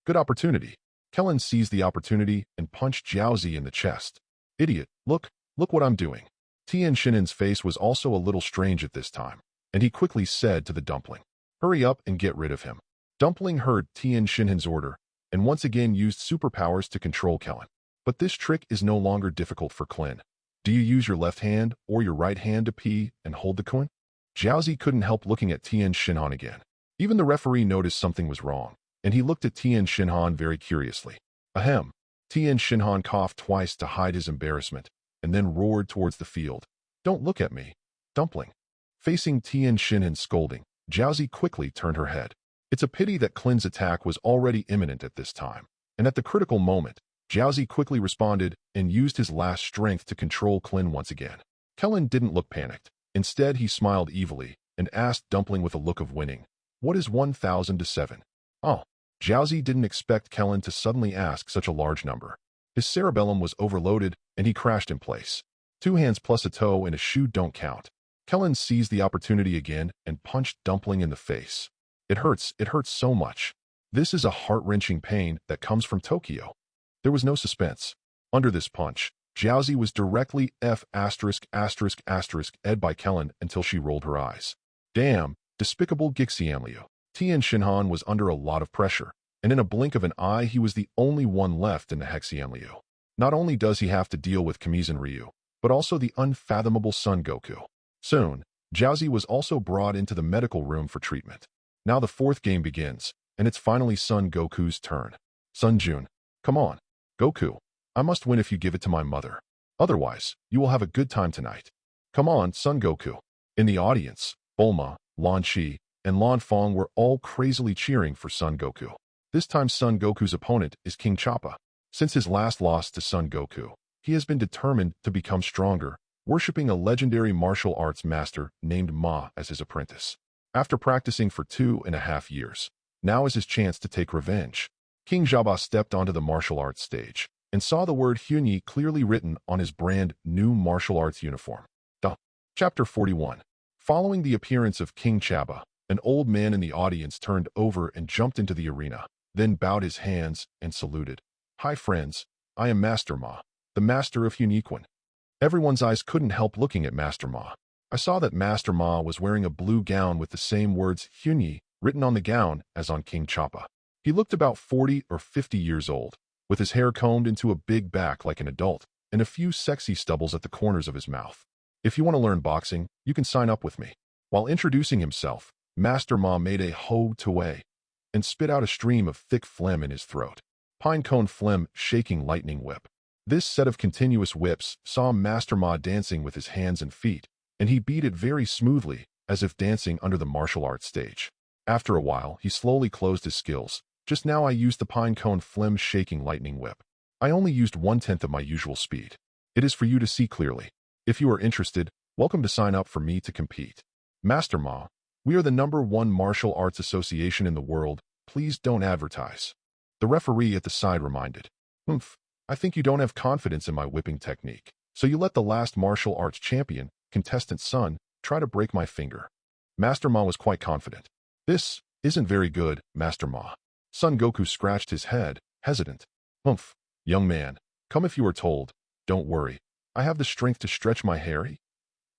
Good opportunity. Kellen seized the opportunity and punched Jiaozi in the chest. Idiot, look what I'm doing. Tien Shinhan's face was also a little strange at this time, and he quickly said to the dumpling, hurry up and get rid of him. Dumpling heard Tien Shinhan's order, and once again used superpowers to control Kellen. But this trick is no longer difficult for Klin. Do you use your left hand or your right hand to pee and hold the coin? Jiaozi couldn't help looking at Tian Xinhan again. Even the referee noticed something was wrong, and he looked at Tian Xinhan very curiously. Ahem. Tian Xinhan coughed twice to hide his embarrassment, and then roared towards the field. Don't look at me, dumpling. Facing Tian Xinhan's scolding, Jiaozi quickly turned her head. It's a pity that Klin's attack was already imminent at this time, and at the critical moment, Jiaozi quickly responded and used his last strength to control Klin once again. Kellen didn't look panicked. Instead, he smiled evilly and asked Dumpling with a look of winning, "What is 1,000 to 7? Oh. Jiaozi didn't expect Kellen to suddenly ask such a large number. His cerebellum was overloaded, and he crashed in place. 2 hands plus a toe and a shoe don't count. Kellen seized the opportunity again and punched Dumpling in the face. It hurts so much. This is a heart-wrenching pain that comes from Tokyo. There was no suspense. Under this punch, Jiaozi was directly ed by Kellen until she rolled her eyes. Damn, despicable Gixiamliu. Tian Xinhan was under a lot of pressure, and in a blink of an eye he was the only one left in the Hexiamliu. Not only does he have to deal with Kamizen Ryu, but also the unfathomable Son Goku. Soon, Jiaozi was also brought into the medical room for treatment. Now the 4th game begins, and it's finally Son Goku's turn. Sun Jun, come on. Goku, I must win if you give it to my mother. Otherwise, you will have a good time tonight. Come on, Son Goku. In the audience, Bulma, Lan Chi, and Lan Fong were all crazily cheering for Son Goku. This time Son Goku's opponent is King Choppa. Since his last loss to Son Goku, he has been determined to become stronger, worshipping a legendary martial arts master named Ma as his apprentice. After practicing for 2.5 years, now is his chance to take revenge. King Choppa stepped onto the martial arts stage and saw the word Hyunyi clearly written on his brand new martial arts uniform. Chapter 41. Following the appearance of King Choppa, an old man in the audience turned over and jumped into the arena, then bowed his hands and saluted. Hi friends, I am Master Ma, the master of Hyunyiquan. Everyone's eyes couldn't help looking at Master Ma. I saw that Master Ma was wearing a blue gown with the same words Hyunyi written on the gown as on King Choppa. He looked about 40 or 50 years old, with his hair combed into a big back like an adult, and a few sexy stubbles at the corners of his mouth. If you want to learn boxing, you can sign up with me. While introducing himself, Master Ma made a ho tuay and spit out a stream of thick phlegm in his throat. Pine cone phlegm shaking lightning whip. This set of continuous whips saw Master Ma dancing with his hands and feet, and he beat it very smoothly, as if dancing under the martial arts stage. After a while, he slowly closed his skills. Just now I used the pine cone phlegm shaking lightning whip. I only used 1/10 of my usual speed. It is for you to see clearly. If you are interested, welcome to sign up for me to compete. Master Ma, we are the #1 martial arts association in the world. Please don't advertise. The referee at the side reminded. I think you don't have confidence in my whipping technique, so you let the last martial arts champion, contestant Sun, try to break my finger. Master Ma was quite confident. This isn't very good, Master Ma. Son Goku scratched his head, hesitant. Young man, come if you are told. Don't worry. I have the strength to stretch my hair.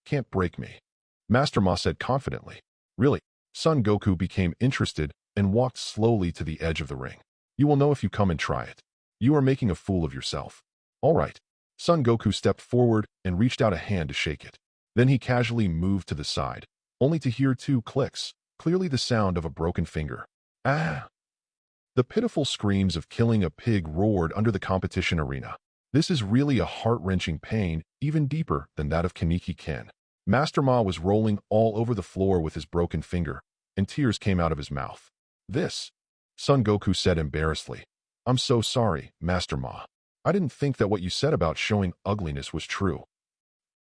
Can't break me. Master Ma said confidently. Really? Son Goku became interested and walked slowly to the edge of the ring. You will know if you come and try it. You are making a fool of yourself. All right. Son Goku stepped forward and reached out a hand to shake it. Then he casually moved to the side, only to hear 2 clicks, clearly the sound of a broken finger. Ah! The pitiful screams of killing a pig roared under the competition arena. This is really a heart-wrenching pain, even deeper than that of Kaneki Ken. Master Ma was rolling all over the floor with his broken finger, and tears came out of his mouth. This, Son Goku said embarrassedly. I'm so sorry, Master Ma. I didn't think that what you said about showing ugliness was true.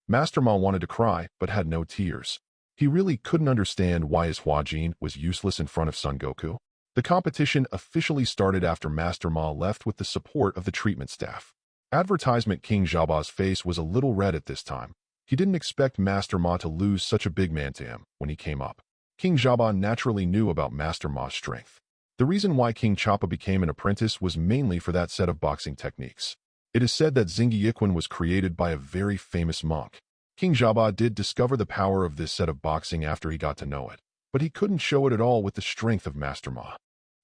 Master Ma wanted to cry, but had no tears. He really couldn't understand why his Huajin was useless in front of Son Goku. The competition officially started after Master Ma left with the support of the treatment staff. Advertisement King Jaba's face was a little red at this time. He didn't expect Master Ma to lose such a big man to him when he came up. King Jaba naturally knew about Master Ma's strength. The reason why King Choppa became an apprentice was mainly for that set of boxing techniques. It is said that Xingyiquan was created by a very famous monk. King Jaba did discover the power of this set of boxing after he got to know it, but he couldn't show it at all with the strength of Master Ma.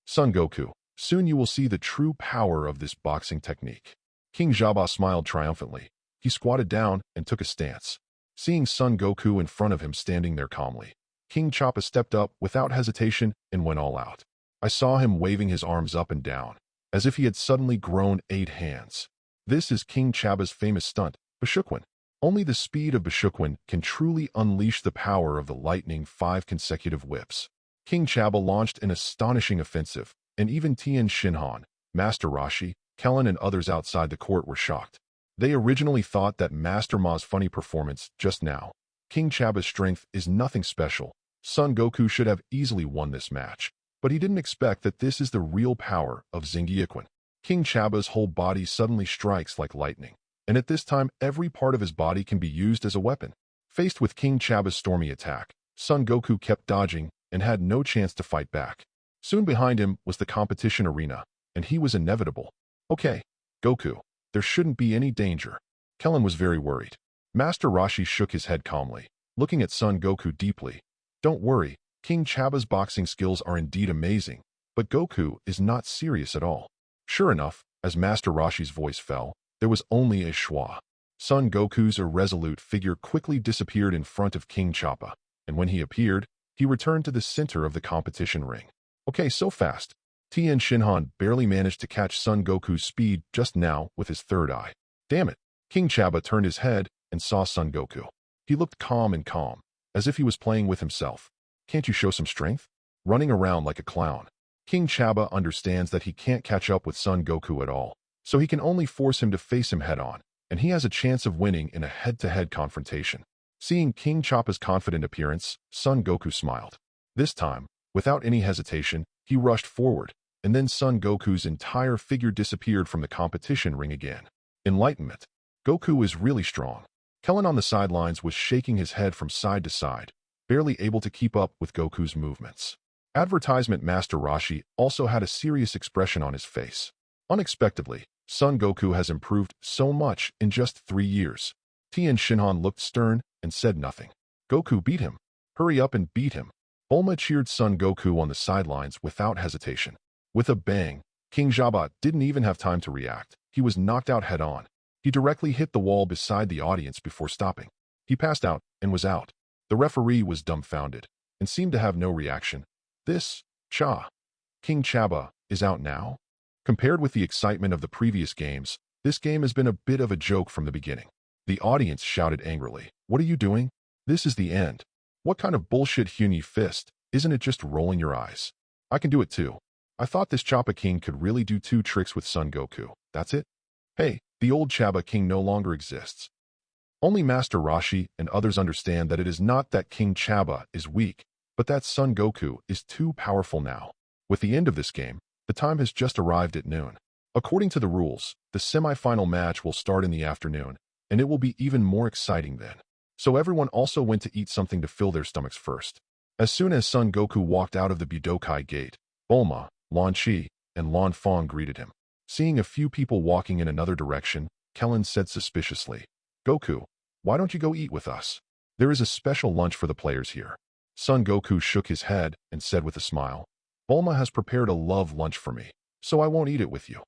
Son Goku, soon you will see the true power of this boxing technique. King Jaba smiled triumphantly. He squatted down and took a stance. Seeing Son Goku in front of him standing there calmly, King Choppa stepped up without hesitation and went all out. I saw him waving his arms up and down, as if he had suddenly grown 8 hands. This is King Choppa's famous stunt, Bashukwan. Only the speed of Bashukwan can truly unleash the power of the lightning 5 consecutive whips. King Choppa launched an astonishing offensive, and even Tien Shinhan, Master Roshi, Kellen and others outside the court were shocked. They originally thought that Master Ma's funny performance just now. King Choppa's strength is nothing special. Son Goku should have easily won this match, but he didn't expect that this is the real power of Zangiaquan. King Choppa's whole body suddenly strikes like lightning, and at this time every part of his body can be used as a weapon. Faced with King Choppa's stormy attack, Son Goku kept dodging and had no chance to fight back. Soon behind him was the competition arena, and he was inevitable. Okay, Goku, there shouldn't be any danger. Kellen was very worried. Master Roshi shook his head calmly, looking at Son Goku deeply. Don't worry, King Choppa's boxing skills are indeed amazing, but Goku is not serious at all. Sure enough, as Master Roshi's voice fell, there was only a schwa. Son Goku's irresolute figure quickly disappeared in front of King Choppa, and when he appeared, he returned to the center of the competition ring. Okay, so fast. Tien Shinhan barely managed to catch Son Goku's speed just now with his third eye. Damn it. King Choppa turned his head and saw Son Goku. He looked calm, as if he was playing with himself. Can't you show some strength? Running around like a clown. King Choppa understands that he can't catch up with Son Goku at all, so he can only force him to face him head-on, and he has a chance of winning in a head-to-head confrontation. Seeing King Choppa's confident appearance, Son Goku smiled. This time, without any hesitation, he rushed forward, and then Son Goku's entire figure disappeared from the competition ring again. Enlightenment. Goku is really strong. Kellen on the sidelines was shaking his head from side to side, barely able to keep up with Goku's movements. Advertisement Master Roshi also had a serious expression on his face. Unexpectedly, Son Goku has improved so much in just 3 years. Tien Shinhan looked stern and said nothing. Goku beat him. Hurry up and beat him. Bulma cheered Son Goku on the sidelines without hesitation. With a bang, King Choppa didn't even have time to react. He was knocked out head-on. He directly hit the wall beside the audience before stopping. He passed out and was out. The referee was dumbfounded and seemed to have no reaction. This, King Choppa, is out now? Compared with the excitement of the previous games, this game has been a bit of a joke from the beginning. The audience shouted angrily, "What are you doing? This is the end. What kind of bullshit Huni fist? Isn't it just rolling your eyes? I can do it too. I thought this Choppa King could really do 2 tricks with Son Goku. That's it? Hey, the old Choppa King no longer exists." Only Master Roshi and others understand that it is not that King Choppa is weak, but that Son Goku is too powerful now. With the end of this game, the time has just arrived at noon. According to the rules, the semi-final match will start in the afternoon, and it will be even more exciting then. So everyone also went to eat something to fill their stomachs first. As soon as Son Goku walked out of the Budokai Gate, Bulma, Lan Chi, and Lan Fong greeted him. Seeing a few people walking in another direction, Kellen said suspiciously, "Goku, why don't you go eat with us? There is a special lunch for the players here." Son Goku shook his head and said with a smile, "Bulma has prepared a love lunch for me, so I won't eat it with you."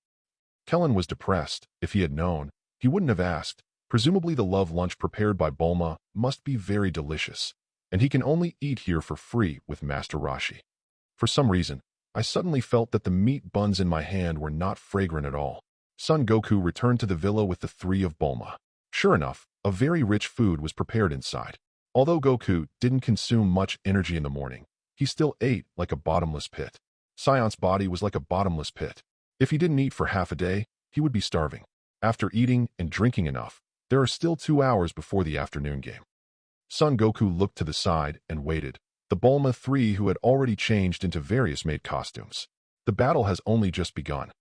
Kellen was depressed. If he had known, he wouldn't have asked. Presumably the love lunch prepared by Bulma must be very delicious, and he can only eat here for free with Master Roshi. For some reason, I suddenly felt that the meat buns in my hand were not fragrant at all. Son Goku returned to the villa with the 3 of Bulma. Sure enough, a very rich food was prepared inside. Although Goku didn't consume much energy in the morning, he still ate like a bottomless pit. Sion's body was like a bottomless pit. If he didn't eat for half a day, he would be starving. After eating and drinking enough, there are still 2 hours before the afternoon game. Son Goku looked to the side and waited. The Bulma 3 who had already changed into various maid costumes. The battle has only just begun.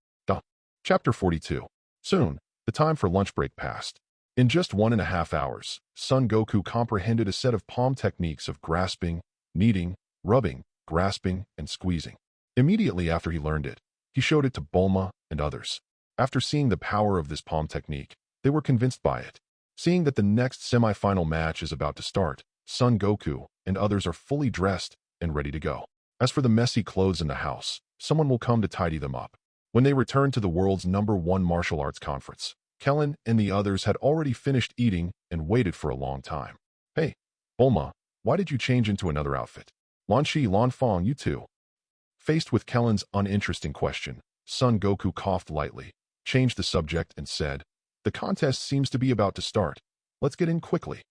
Chapter 42. Soon, the time for lunch break passed. In just 1.5 hours, Son Goku comprehended a set of palm techniques of grasping, kneading, rubbing, grasping, and squeezing. Immediately after he learned it, he showed it to Bulma and others. After seeing the power of this palm technique, they were convinced by it. Seeing that the next semi-final match is about to start, Son Goku and others are fully dressed and ready to go. As for the messy clothes in the house, someone will come to tidy them up. When they return to the world's #1 martial arts conference, Kellen and the others had already finished eating and waited for a long time. Hey, Bulma, why did you change into another outfit? Lan Shi, Lan Fong, you too. Faced with Kellen's uninteresting question, Son Goku coughed lightly, changed the subject and said, "The contest seems to be about to start. Let's get in quickly."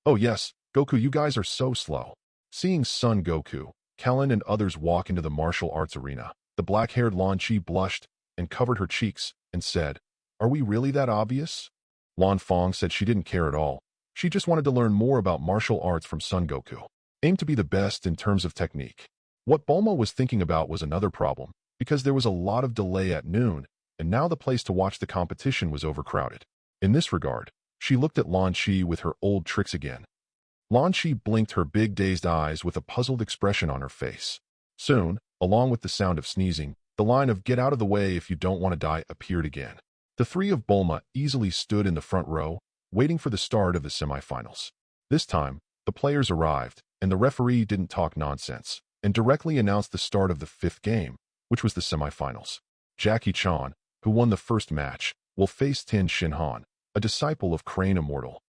"Oh yes, Goku, you guys are so slow." Seeing Son Goku, Kellen and others walk into the martial arts arena, the black-haired Lan Chi blushed and covered her cheeks and said, "Are we really that obvious?" Lan Fong said she didn't care at all. She just wanted to learn more about martial arts from Son Goku. Aimed to be the best in terms of technique. What Bulma was thinking about was another problem, because there was a lot of delay at noon, and now the place to watch the competition was overcrowded. In this regard, she looked at Lan Chi with her old tricks again. Lan Chi blinked her big dazed eyes with a puzzled expression on her face. Soon, along with the sound of sneezing, the line of "get out of the way if you don't want to die" appeared again. The three of Bulma easily stood in the front row, waiting for the start of the semifinals. This time, the players arrived, and the referee didn't talk nonsense, and directly announced the start of the fifth game, which was the semifinals. Jackie Chan, who won the first match, will face Tin Shin Han, a disciple of Crane Immortal.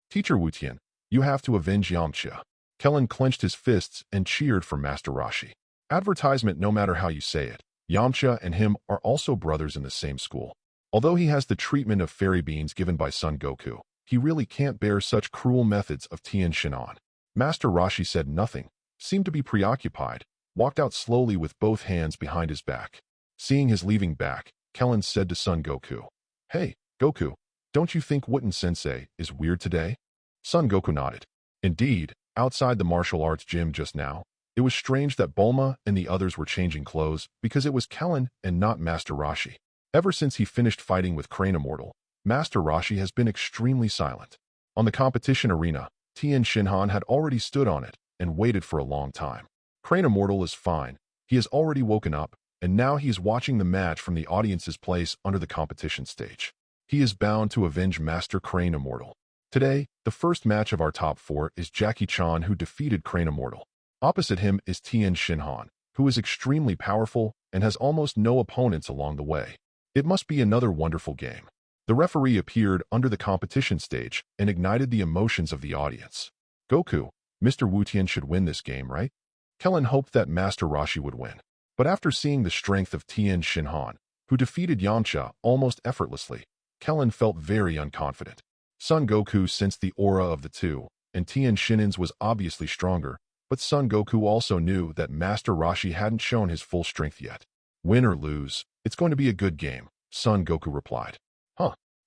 "Teacher Wu Tian, you have to avenge Yamcha." Kellen clenched his fists and cheered for Master Roshi. Advertisement, no matter how you say it. Yamcha and him are also brothers in the same school. Although he has the treatment of fairy beans given by Son Goku, he really can't bear such cruel methods of Tien Shinhan. Master Roshi said nothing, seemed to be preoccupied, walked out slowly with both hands behind his back. Seeing his leaving back, Kellen said to Son Goku, "Hey, Goku, don't you think Witten-sensei is weird today?" Son Goku nodded. Indeed, outside the martial arts gym just now, it was strange that Bulma and the others were changing clothes because it was Kellen and not Master Roshi. Ever since he finished fighting with Crane Immortal, Master Roshi has been extremely silent. On the competition arena, Tien Shinhan had already stood on it and waited for a long time. Crane Immortal is fine. He has already woken up, and now he is watching the match from the audience's place under the competition stage. He is bound to avenge Master Crane Immortal. Today, the first match of our top four is Jackie Chan, who defeated Crane Immortal. Opposite him is Tien Shinhan, who is extremely powerful and has almost no opponents along the way. It must be another wonderful game. The referee appeared under the competition stage and ignited the emotions of the audience. "Goku, Mr. Wu Tian should win this game, right?" Kellen hoped that Master Roshi would win. But after seeing the strength of Tien Shinhan, who defeated Yamcha almost effortlessly, Kellen felt very unconfident. Son Goku sensed the aura of the two, and Tien Shinhan's was obviously stronger, but Son Goku also knew that Master Roshi hadn't shown his full strength yet. "Win or lose, it's going to be a good game," Son Goku replied.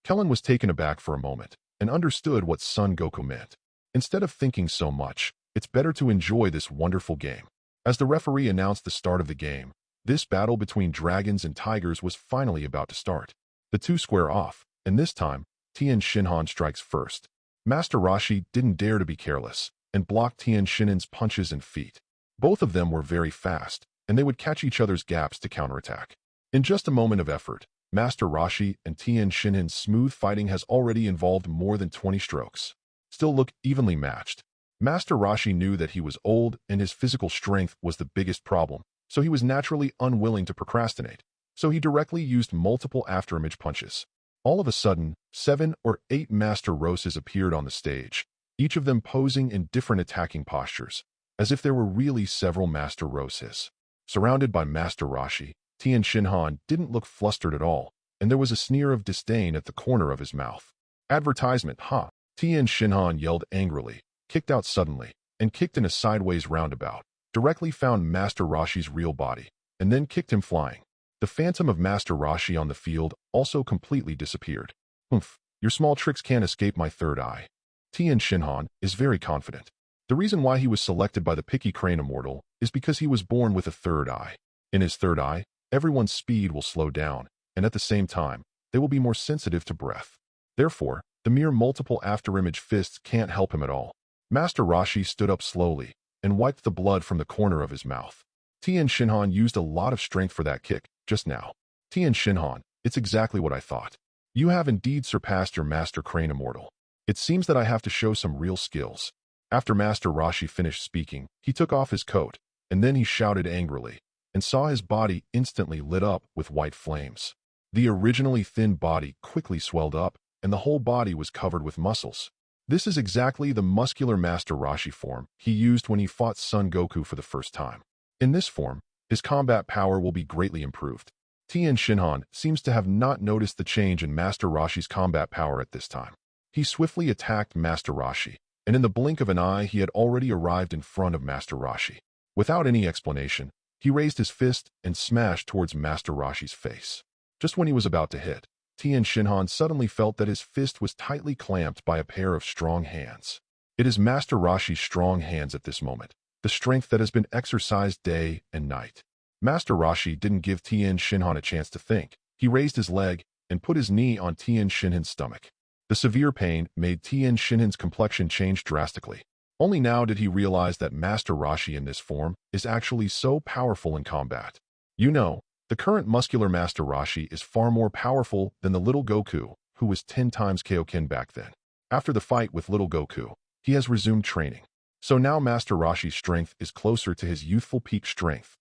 Kellen was taken aback for a moment and understood what Son Goku meant. Instead of thinking so much, it's better to enjoy this wonderful game. As the referee announced the start of the game, this battle between dragons and tigers was finally about to start. The two square off, and this time, Tien Shinhan strikes first. Master Roshi didn't dare to be careless and blocked Tien Shinhan's punches and feet. Both of them were very fast, and they would catch each other's gaps to counterattack. In just a moment of effort, Master Roshi and Tien Shinhan's smooth fighting has already involved more than 20 strokes. Still look evenly matched. Master Roshi knew that he was old and his physical strength was the biggest problem, so he was naturally unwilling to procrastinate. So he directly used multiple afterimage punches. All of a sudden, 7 or 8 Master Roses appeared on the stage, each of them posing in different attacking postures, as if there were really several Master Roses. Surrounded by Master Roshi, Tien Shinhan didn't look flustered at all, and there was a sneer of disdain at the corner of his mouth. "Advertisement, huh?" Tien Shinhan yelled angrily, kicked out suddenly, and kicked in a sideways roundabout, directly found Master Roshi's real body, and then kicked him flying. The phantom of Master Roshi on the field also completely disappeared. "Humph, your small tricks can't escape my third eye." Tien Shinhan is very confident. The reason why he was selected by the picky Crane Immortal is because he was born with a third eye. In his third eye, everyone's speed will slow down, and at the same time, they will be more sensitive to breath. Therefore, the mere multiple afterimage fists can't help him at all. Master Roshi stood up slowly and wiped the blood from the corner of his mouth. Tien Shinhan used a lot of strength for that kick just now. "Tien Shinhan, it's exactly what I thought. You have indeed surpassed your Master Crane Immortal. It seems that I have to show some real skills." After Master Roshi finished speaking, he took off his coat, and then he shouted angrily, and saw his body instantly lit up with white flames. The originally thin body quickly swelled up, and the whole body was covered with muscles. This is exactly the muscular Master Roshi form he used when he fought Son Goku for the first time. In this form, his combat power will be greatly improved. Tien Shinhan seems to have not noticed the change in Master Roshi's combat power at this time. He swiftly attacked Master Roshi, and in the blink of an eye he had already arrived in front of Master Roshi. Without any explanation, he raised his fist and smashed towards Master Roshi's face. Just when he was about to hit, Tien Shinhan suddenly felt that his fist was tightly clamped by a pair of strong hands. It is Master Roshi's strong hands at this moment, the strength that has been exercised day and night. Master Roshi didn't give Tien Shinhan a chance to think. He raised his leg and put his knee on Tien Shinhan's stomach. The severe pain made Tien Shinhan's complexion change drastically. Only now did he realize that Master Roshi in this form is actually so powerful in combat. You know, the current muscular Master Roshi is far more powerful than the little Goku, who was 10 times Kaioken back then. After the fight with little Goku, he has resumed training. So now Master Roshi's strength is closer to his youthful peak strength.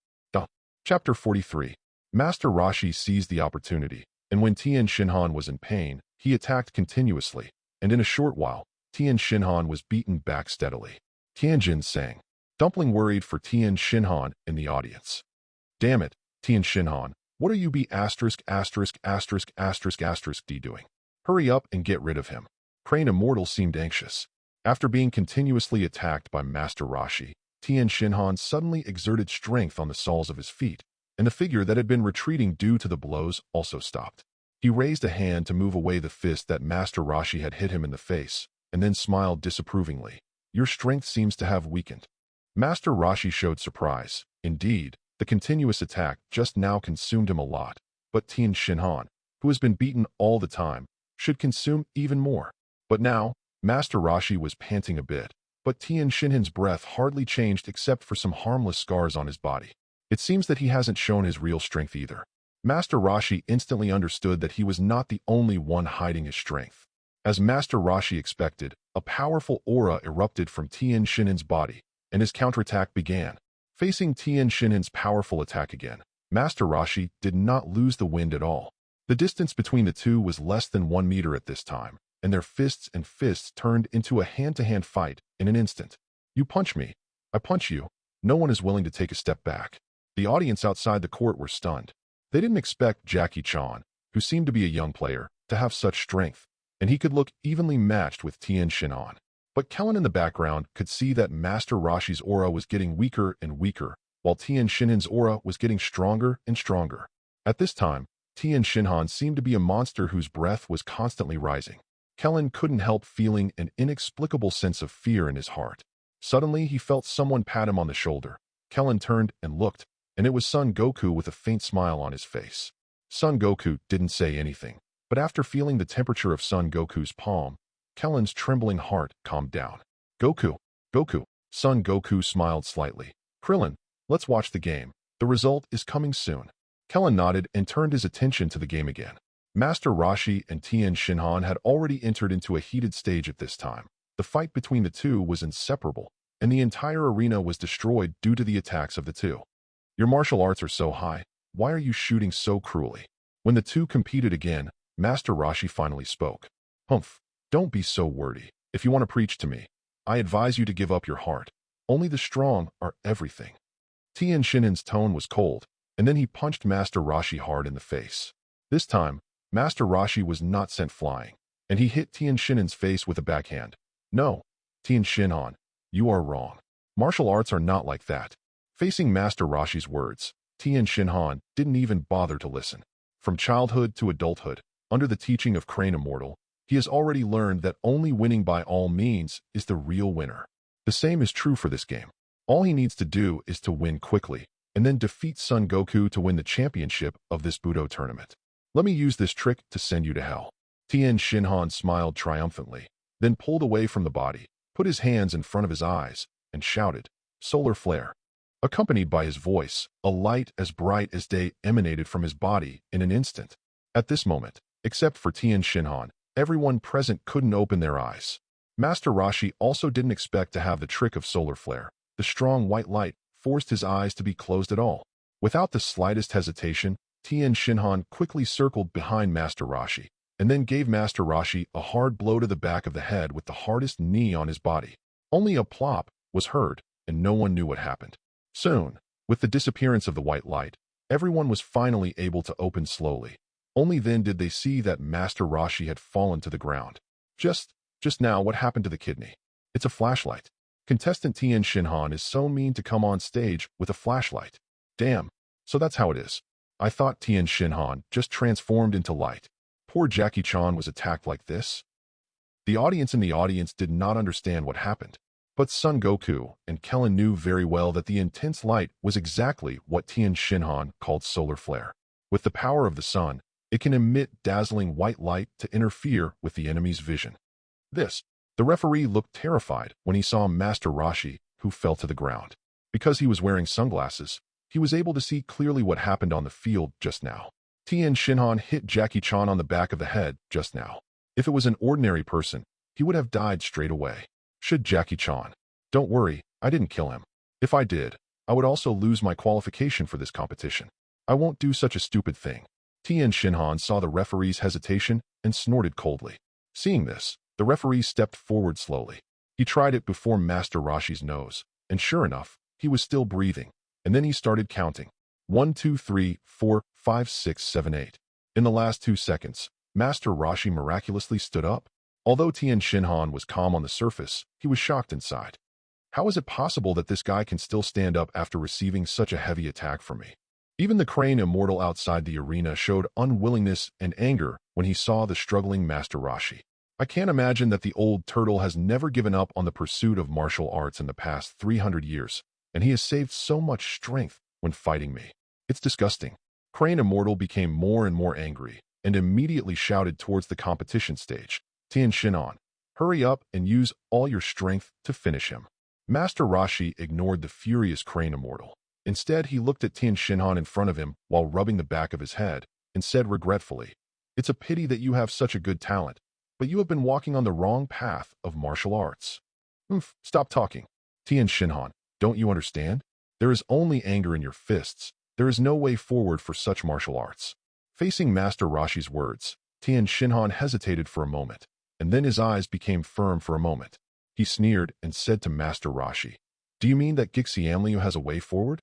Chapter 43. Master Roshi seized the opportunity, and when Tien Shinhan was in pain, he attacked continuously, and in a short while, Tien Shinhan was beaten back steadily. Tianjin sang. Dumpling worried for Tien Shinhan in the audience. Damn it, Tien Shinhan, what are you D doing? Hurry up and get rid of him. Crane Immortal seemed anxious. After being continuously attacked by Master Roshi, Tien Shinhan suddenly exerted strength on the soles of his feet, and the figure that had been retreating due to the blows also stopped. He raised a hand to move away the fist that Master Roshi had hit him in the face, and then smiled disapprovingly. Your strength seems to have weakened. Master Roshi showed surprise. Indeed, the continuous attack just now consumed him a lot, but Tien Shinhan, who has been beaten all the time, should consume even more. But now, Master Roshi was panting a bit, but Tien Shinhan's breath hardly changed except for some harmless scars on his body. It seems that he hasn't shown his real strength either. Master Roshi instantly understood that he was not the only one hiding his strength. As Master Roshi expected, a powerful aura erupted from Tien Shinhan's body, and his counterattack began. Facing Tien Shinhan's powerful attack again, Master Roshi did not lose the wind at all. The distance between the two was less than 1 meter at this time, and their fists turned into a hand-to-hand fight in an instant. You punch me, I punch you. No one is willing to take a step back. The audience outside the court were stunned. They didn't expect Jackie Chan, who seemed to be a young player, to have such strength, and he could look evenly matched with Tien Shinhan. But Kellen in the background could see that Master Roshi's aura was getting weaker and weaker, while Tien Shinhan's aura was getting stronger and stronger. At this time, Tien Shinhan seemed to be a monster whose breath was constantly rising. Kellen couldn't help feeling an inexplicable sense of fear in his heart. Suddenly, he felt someone pat him on the shoulder. Kellen turned and looked, and it was Son Goku with a faint smile on his face. Son Goku didn't say anything, but after feeling the temperature of Son Goku's palm, Kellen's trembling heart calmed down. Goku, Son Goku smiled slightly. Krillin, let's watch the game. The result is coming soon. Kellen nodded and turned his attention to the game again. Master Roshi and Tien Shinhan had already entered into a heated stage at this time. The fight between the two was inseparable, and the entire arena was destroyed due to the attacks of the two. Your martial arts are so high. Why are you shooting so cruelly? When the two competed again, Master Roshi finally spoke. Humph, don't be so wordy. If you want to preach to me, I advise you to give up your heart. Only the strong are everything. Tien Shinhan's tone was cold, and then he punched Master Roshi hard in the face. This time, Master Roshi was not sent flying, and he hit Tien Shinhan's face with a backhand. No, Tien Shinhan, you are wrong. Martial arts are not like that. Facing Master Roshi's words, Tien Shinhan didn't even bother to listen. From childhood to adulthood, under the teaching of Crane Immortal, he has already learned that only winning by all means is the real winner. The same is true for this game. All he needs to do is to win quickly, and then defeat Son Goku to win the championship of this Budo tournament. Let me use this trick to send you to hell. Tien Shinhan smiled triumphantly, then pulled away from the body, put his hands in front of his eyes, and shouted, Solar Flare. Accompanied by his voice, a light as bright as day emanated from his body in an instant. At this moment, except for Tien Shinhan, everyone present couldn't open their eyes. Master Roshi also didn't expect to have the trick of Solar Flare. The strong white light forced his eyes to be closed at all. Without the slightest hesitation, Tien Shinhan quickly circled behind Master Roshi, and then gave Master Roshi a hard blow to the back of the head with the hardest knee on his body. Only a plop was heard, and no one knew what happened. Soon, with the disappearance of the white light, everyone was finally able to open slowly. Only then did they see that Master Roshi had fallen to the ground. Just now, what happened to the kidney? It's a flashlight. Contestant Tien Shinhan is so mean to come on stage with a flashlight. Damn, so that's how it is. I thought Tien Shinhan just transformed into light. Poor Jackie Chan was attacked like this. The audience did not understand what happened. But Son Goku and Kellen knew very well that the intense light was exactly what Tien Shinhan called solar flare. With the power of the sun, it can emit dazzling white light to interfere with the enemy's vision. The referee looked terrified when he saw Master Roshi, who fell to the ground. Because he was wearing sunglasses, he was able to see clearly what happened on the field just now. Tien Shinhan hit Jackie Chan on the back of the head just now. If it was an ordinary person, he would have died straight away. Should Jackie Chan. Don't worry, I didn't kill him. If I did, I would also lose my qualification for this competition. I won't do such a stupid thing. Tien Shinhan saw the referee's hesitation and snorted coldly. Seeing this, the referee stepped forward slowly. He tried it before Master Roshi's nose, and sure enough, he was still breathing, and then he started counting. 1, 2, 3, 4, 5, 6, 7, 8. In the last 2 seconds, Master Roshi miraculously stood up. Although Tien Shinhan was calm on the surface, he was shocked inside. How is it possible that this guy can still stand up after receiving such a heavy attack from me? Even the Crane Immortal outside the arena showed unwillingness and anger when he saw the struggling Master Roshi. I can't imagine that the old turtle has never given up on the pursuit of martial arts in the past 300 years, and he has saved so much strength when fighting me. It's disgusting. Crane Immortal became more and more angry, and immediately shouted towards the competition stage. Tien Shinhan, hurry up and use all your strength to finish him. Master Roshi ignored the furious Crane Immortal. Instead, he looked at Tien Shinhan in front of him while rubbing the back of his head, and said regretfully, "It's a pity that you have such a good talent, but you have been walking on the wrong path of martial arts." Stop talking. Tien Shinhan, don't you understand? There is only anger in your fists. There is no way forward for such martial arts. Facing Master Roshi's words, Tien Shinhan hesitated for a moment, and then his eyes became firm for a moment. He sneered and said to Master Roshi, "Do you mean that Gixiamliu has a way forward?"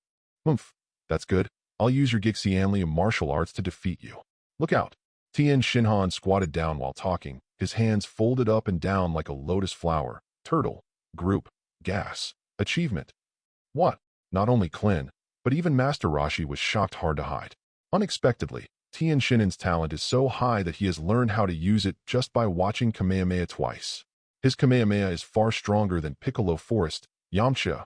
That's good. I'll use your Gixiamliu martial arts to defeat you. Look out. Tien Shinhan squatted down while talking, his hands folded up and down like a lotus flower. Turtle, group, gas, achievement. What? Not only Klin, but even Master Roshi was shocked hard to hide. Unexpectedly, Tien Shinhan's talent is so high that he has learned how to use it just by watching Kamehameha twice. His Kamehameha is far stronger than Piccolo Forest, Yamcha,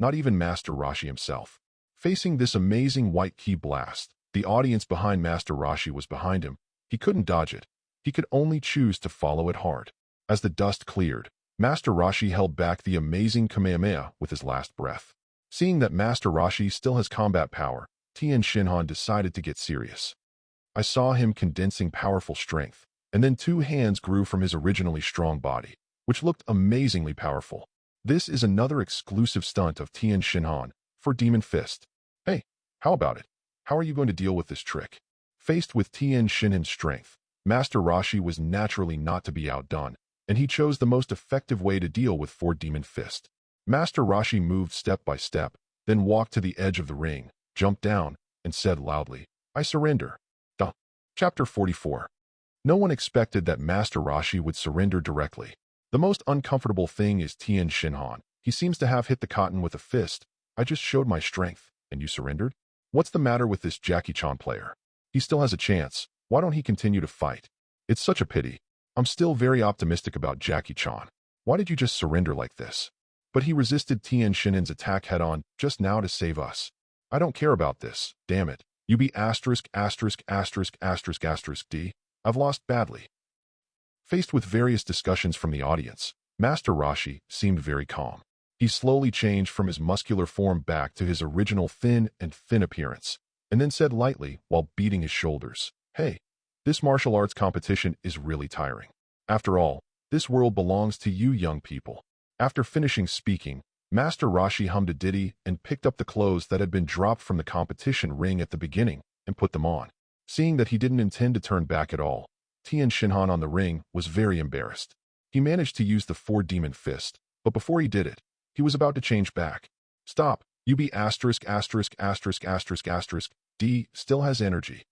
not even Master Roshi himself. Facing this amazing white ki blast, the audience behind Master Roshi was behind him. He couldn't dodge it. He could only choose to follow it hard. As the dust cleared, Master Roshi held back the amazing Kamehameha with his last breath. Seeing that Master Roshi still has combat power, Tien Shinhan decided to get serious. I saw him condensing powerful strength, and then 2 hands grew from his originally strong body, which looked amazingly powerful. This is another exclusive stunt of Tien Shinhan for Demon Fist. Hey, how about it? How are you going to deal with this trick? Faced with Tien Shinhan's strength, Master Roshi was naturally not to be outdone, and he chose the most effective way to deal with 4 Demon Fist. Master Roshi moved step by step, then walked to the edge of the ring, jumped down, and said loudly, "I surrender." Chapter 44. No one expected that Master Roshi would surrender directly. The most uncomfortable thing is Tien Shinhan. He seems to have hit the cotton with a fist. I just showed my strength, and you surrendered? What's the matter with this Jackie Chan player? He still has a chance. Why don't he continue to fight? It's such a pity. I'm still very optimistic about Jackie Chan. Why did you just surrender like this? But he resisted Tien Shinhan's attack head-on just now to save us. I don't care about this. Damn it. You be asterisk, asterisk, asterisk, asterisk, asterisk, D. I've lost badly. Faced with various discussions from the audience, Master Roshi seemed very calm. He slowly changed from his muscular form back to his original thin appearance, and then said lightly while beating his shoulders, "Hey, this martial arts competition is really tiring. After all, this world belongs to you young people." After finishing speaking, Master Roshi hummed a ditty and picked up the clothes that had been dropped from the competition ring at the beginning and put them on. Seeing that he didn't intend to turn back at all, Tien Shinhan on the ring was very embarrassed. He managed to use the four-demon fist, but before he did it, he was about to change back. Stop, UB asterisk asterisk asterisk asterisk asterisk D still has energy.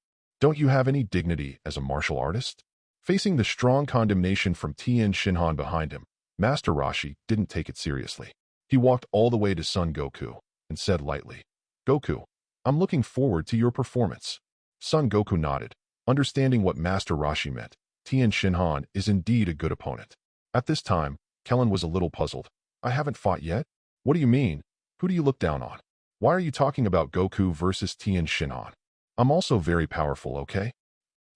Don't you have any dignity as a martial artist? Facing the strong condemnation from Tien Shinhan behind him, Master Roshi didn't take it seriously. He walked all the way to Son Goku and said lightly, Goku, I'm looking forward to your performance. Son Goku nodded, understanding what Master Roshi meant. Tien Shinhan is indeed a good opponent. At this time, Kellen was a little puzzled. I haven't fought yet? What do you mean? Who do you look down on? Why are you talking about Goku versus Tien Shinhan? I'm also very powerful, okay?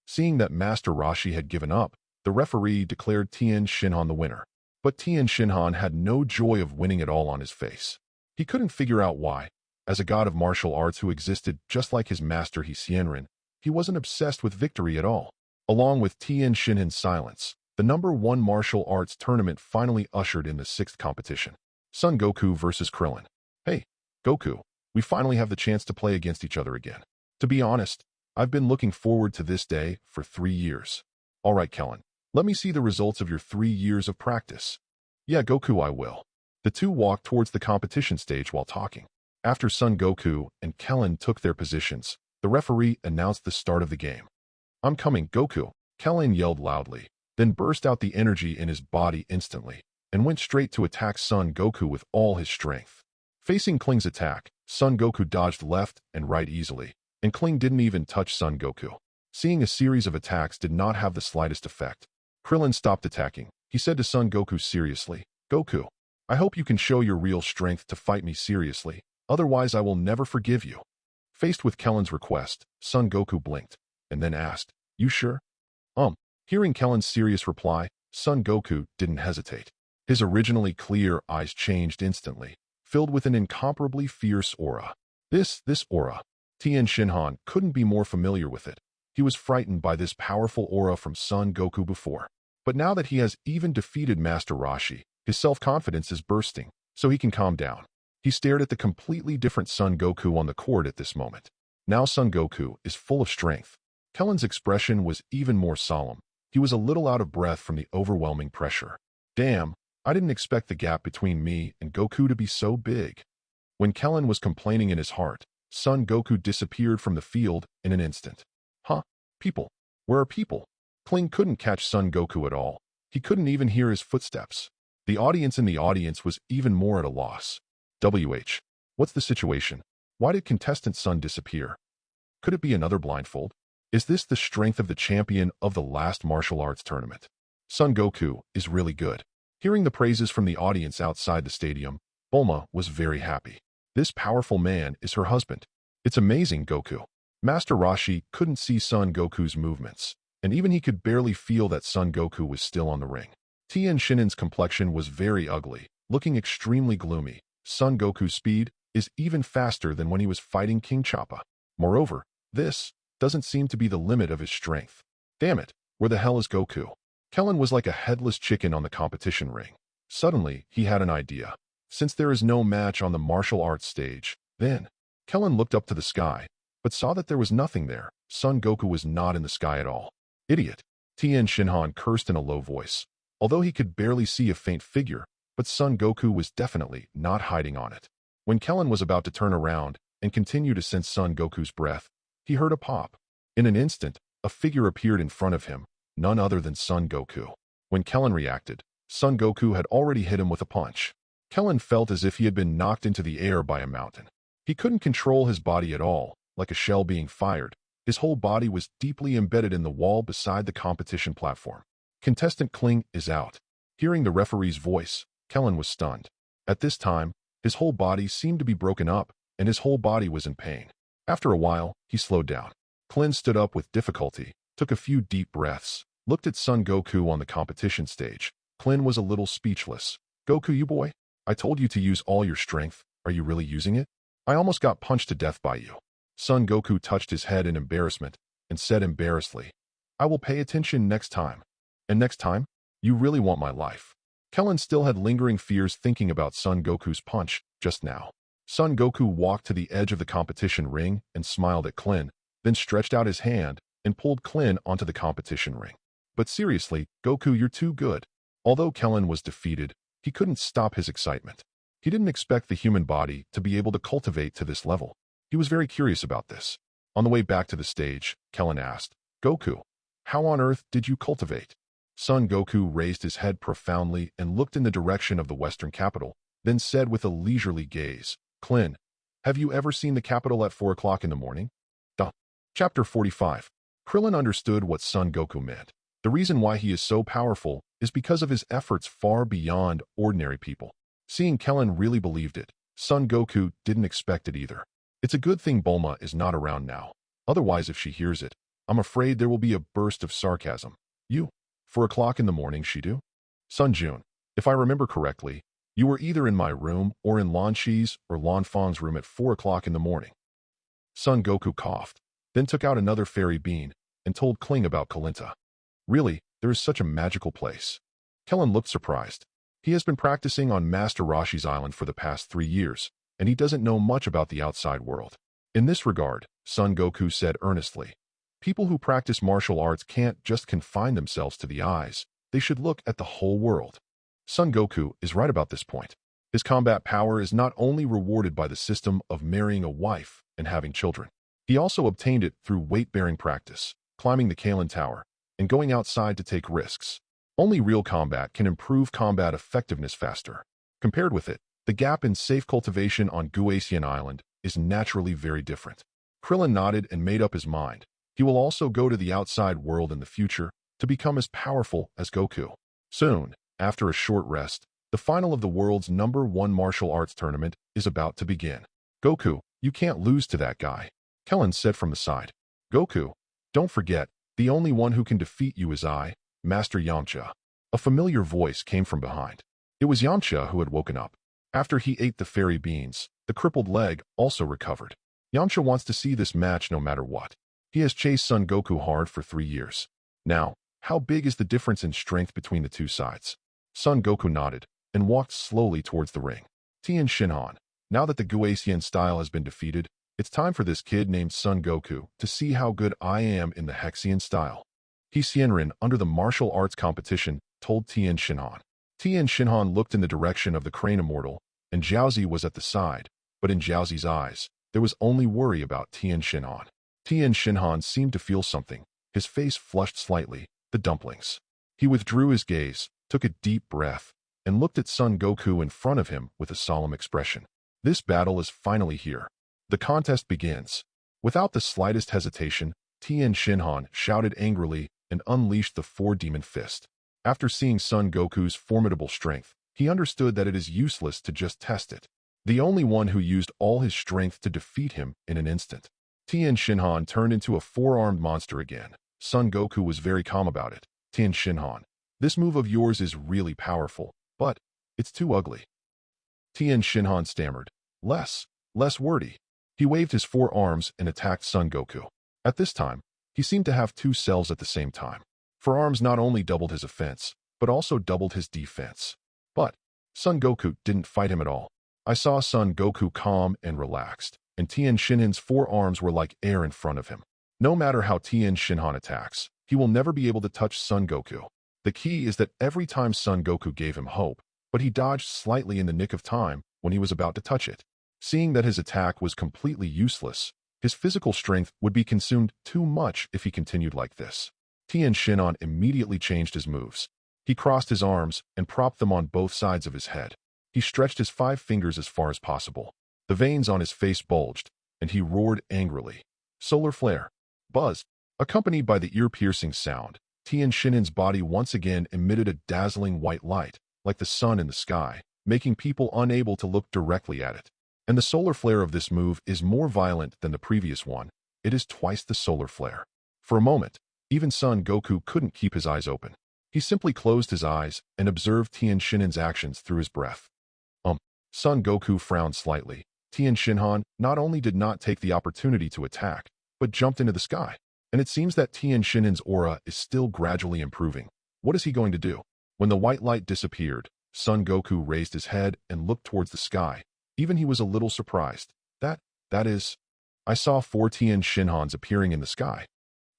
Seeing that Master Roshi had given up, the referee declared Tien Shinhan the winner. But Tien Shinhan had no joy of winning at all on his face. He couldn't figure out why. As a god of martial arts who existed just like his master Hsienrin, he wasn't obsessed with victory at all. Along with Tien Shinhan's silence, the #1 martial arts tournament finally ushered in the 6th competition. Son Goku versus Krillin. Hey, Goku, we finally have the chance to play against each other again. To be honest, I've been looking forward to this day for 3 years. All right, Kellen, let me see the results of your 3 years of practice. Yeah, Goku, I will. The two walked towards the competition stage while talking. After Son Goku and Kellen took their positions, the referee announced the start of the game. I'm coming, Goku, Kellen yelled loudly, then burst out the energy in his body instantly, and went straight to attack Son Goku with all his strength. Facing Kling's attack, Son Goku dodged left and right easily, and Kling didn't even touch Son Goku. Seeing a series of attacks did not have the slightest effect, Krillin stopped attacking. He said to Son Goku seriously, Goku, I hope you can show your real strength to fight me seriously, otherwise I will never forgive you. Faced with Kellen's request, Son Goku blinked, and then asked, You sure? Hearing Kellen's serious reply, Son Goku didn't hesitate. His originally clear eyes changed instantly, filled with an incomparably fierce aura. This aura. Tien Shinhan couldn't be more familiar with it. He was frightened by this powerful aura from Son Goku before. But now that he has even defeated Master Roshi, his self-confidence is bursting, so he can calm down. He stared at the completely different Son Goku on the court at this moment. Now Son Goku is full of strength. Kellen's expression was even more solemn. He was a little out of breath from the overwhelming pressure. Damn, I didn't expect the gap between me and Goku to be so big. When Kellen was complaining in his heart, Son Goku disappeared from the field in an instant. Huh? People? Where are people? Kling couldn't catch Son Goku at all. He couldn't even hear his footsteps. The audience in the audience was even more at a loss. What's the situation? Why did contestant Son disappear? Could it be another blindfold? Is this the strength of the champion of the last martial arts tournament? Son Goku is really good. Hearing the praises from the audience outside the stadium, Bulma was very happy. This powerful man is her husband. It's amazing, Goku. Master Roshi couldn't see Son Goku's movements, and even he could barely feel that Son Goku was still on the ring. Tien Shinhan's complexion was very ugly, looking extremely gloomy. Son Goku's speed is even faster than when he was fighting King Choppa. Moreover, this doesn't seem to be the limit of his strength. Damn it, where the hell is Goku? Kellen was like a headless chicken on the competition ring. Suddenly, he had an idea. Since there is no match on the martial arts stage, then Kellen looked up to the sky, but saw that there was nothing there. Son Goku was not in the sky at all. Idiot. Tien Shinhan cursed in a low voice. Although he could barely see a faint figure, but Son Goku was definitely not hiding on it. When Kellen was about to turn around and continue to sense Son Goku's breath, he heard a pop. In an instant, a figure appeared in front of him, none other than Son Goku. When Kellen reacted, Son Goku had already hit him with a punch. Kellen felt as if he had been knocked into the air by a mountain. He couldn't control his body at all, like a shell being fired. His whole body was deeply embedded in the wall beside the competition platform. Contestant Kling is out. Hearing the referee's voice, Kellen was stunned. At this time, his whole body seemed to be broken up, and his whole body was in pain. After a while, he slowed down. Kling stood up with difficulty, took a few deep breaths, looked at Son Goku on the competition stage. Kling was a little speechless. Goku, you boy? I told you to use all your strength. Are you really using it? I almost got punched to death by you. Son Goku touched his head in embarrassment and said embarrassedly, I will pay attention next time. And next time? You really want my life. Kellen still had lingering fears thinking about Son Goku's punch just now. Son Goku walked to the edge of the competition ring and smiled at Kling, then stretched out his hand and pulled Klin onto the competition ring. But seriously, Goku, you're too good. Although Kellen was defeated, he couldn't stop his excitement. He didn't expect the human body to be able to cultivate to this level. He was very curious about this. On the way back to the stage, Kellen asked, Goku, how on earth did you cultivate? Son Goku raised his head profoundly and looked in the direction of the western capital, then said with a leisurely gaze, Klin, have you ever seen the capital at 4 o'clock in the morning? Chapter 45. Krillin understood what Son Goku meant. The reason why he is so powerful is because of his efforts far beyond ordinary people. Seeing Kellen really believed it, Son Goku didn't expect it either. It's a good thing Bulma is not around now. Otherwise, if she hears it, I'm afraid there will be a burst of sarcasm. 4 o'clock in the morning, Shidu? Sun Jun, if I remember correctly, you were either in my room or in Lan Shi's or Lan Fang's room at 4 o'clock in the morning. Son Goku coughed, then took out another fairy bean and told Kling about Kalinta. Really, there is such a magical place. Kellen looked surprised. He has been practicing on Master Roshi's island for the past 3 years, and he doesn't know much about the outside world. In this regard, Son Goku said earnestly, people who practice martial arts can't just confine themselves to the eyes. They should look at the whole world. Son Goku is right about this point. His combat power is not only rewarded by the system of marrying a wife and having children. He also obtained it through weight-bearing practice, climbing the Kalen Tower, and going outside to take risks. Only real combat can improve combat effectiveness faster. Compared with it, the gap in safe cultivation on Guasian Island is naturally very different. Krillin nodded and made up his mind. He will also go to the outside world in the future to become as powerful as Goku. Soon, after a short rest, the final of the world's #1 martial arts tournament is about to begin. Goku, you can't lose to that guy, Kellen said from the side. Goku, don't forget, the only one who can defeat you is I, Master Yamcha. A familiar voice came from behind. It was Yamcha who had woken up. After he ate the fairy beans, the crippled leg also recovered. Yamcha wants to see this match no matter what. He has chased Son Goku hard for 3 years. Now, how big is the difference in strength between the two sides? Son Goku nodded and walked slowly towards the ring. Tien Shinhan, now that the Guasian style has been defeated, it's time for this kid named Son Goku to see how good I am in the Hexian style. He Xianren, under the martial arts competition, told Tien Shinhan. Tien Shinhan looked in the direction of the Crane Immortal, and Jiaozi was at the side, but in Jiaozi's eyes, there was only worry about Tien Shinhan. Tien Shinhan seemed to feel something. His face flushed slightly, the dumplings. He withdrew his gaze, took a deep breath, and looked at Son Goku in front of him with a solemn expression. This battle is finally here. The contest begins. Without the slightest hesitation, Tien Shinhan shouted angrily and unleashed the 4-demon fist. After seeing Son Goku's formidable strength, he understood that it is useless to just test it. The only one who used all his strength to defeat him in an instant. Tien Shinhan turned into a 4-armed monster again. Son Goku was very calm about it. Tien Shinhan, this move of yours is really powerful, but it's too ugly. Tien Shinhan stammered. Less wordy. He waved his 4 arms and attacked Son Goku. At this time, he seemed to have 2 cells at the same time. 4 arms not only doubled his offense, but also doubled his defense. But Son Goku didn't fight him at all. I saw Son Goku calm and relaxed, and Tien Shinhan's 4 arms were like air in front of him. No matter how Tien Shinhan attacks, he will never be able to touch Son Goku. The key is that every time Son Goku gave him hope, but he dodged slightly in the nick of time when he was about to touch it. Seeing that his attack was completely useless, his physical strength would be consumed too much if he continued like this. Tien Shinhan immediately changed his moves. He crossed his arms and propped them on both sides of his head. He stretched his 5 fingers as far as possible. The veins on his face bulged, and he roared angrily. Solar flare. Buzz. Accompanied by the ear-piercing sound, Tien Shinhan's body once again emitted a dazzling white light, like the sun in the sky, making people unable to look directly at it. And the solar flare of this move is more violent than the previous one. It is twice the solar flare. For a moment, even Son Goku couldn't keep his eyes open. He simply closed his eyes and observed Tien Shinhan's actions through his breath. Son Goku frowned slightly. Tien Shinhan not only did not take the opportunity to attack, but jumped into the sky. And it seems that Tien Shinhan's aura is still gradually improving. What is he going to do? When the white light disappeared, Son Goku raised his head and looked towards the sky. Even he was a little surprised. That is, I saw 4 Tien Shinhans appearing in the sky.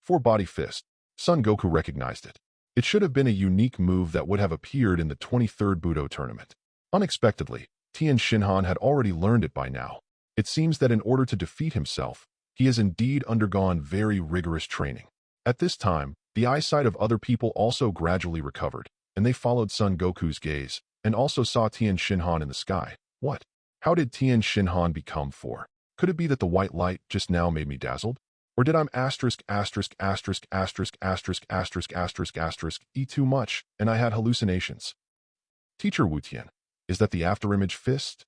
Four-body fist. Son Goku recognized it. It should have been a unique move that would have appeared in the 23rd Budo tournament. Unexpectedly, Tien Shinhan had already learned it by now. It seems that in order to defeat himself, he has indeed undergone very rigorous training. At this time, the eyesight of other people also gradually recovered, and they followed Son Goku's gaze, and also saw Tien Shinhan in the sky. What? How did Tien Shinhan become four? Could it be that the white light just now made me dazzled? Or did I'm eat too much, and I had hallucinations? Teacher Wu Tian, is that the afterimage fist?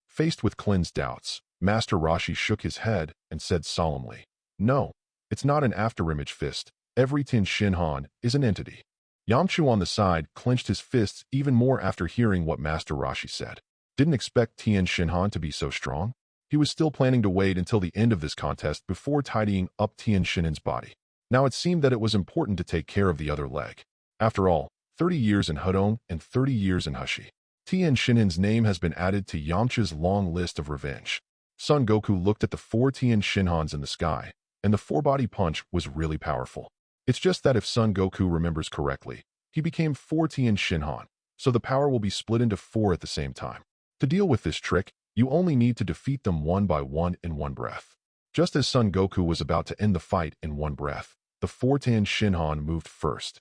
Faced with cleansed doubts, Master Roshi shook his head and said solemnly, no, it's not an afterimage fist. Every Tien Shinhan is an entity. Yamchu on the side clenched his fists even more after hearing what Master Roshi said. Didn't expect Tien Shinhan to be so strong. He was still planning to wait until the end of this contest before tidying up Tien Shinhan's body. Now it seemed that it was important to take care of the other leg. After all, 30 years in Hudong and 30 years in Hushi. Tien Shinhan's name has been added to Yamcha's long list of revenge. Son Goku looked at the four Tien Shinhans in the sky, and the four-body punch was really powerful. It's just that if Son Goku remembers correctly, he became four Tien Shinhan, so the power will be split into four at the same time. To deal with this trick, you only need to defeat them one by one in one breath. Just as Son Goku was about to end the fight in one breath, the four Tien Shinhan moved first.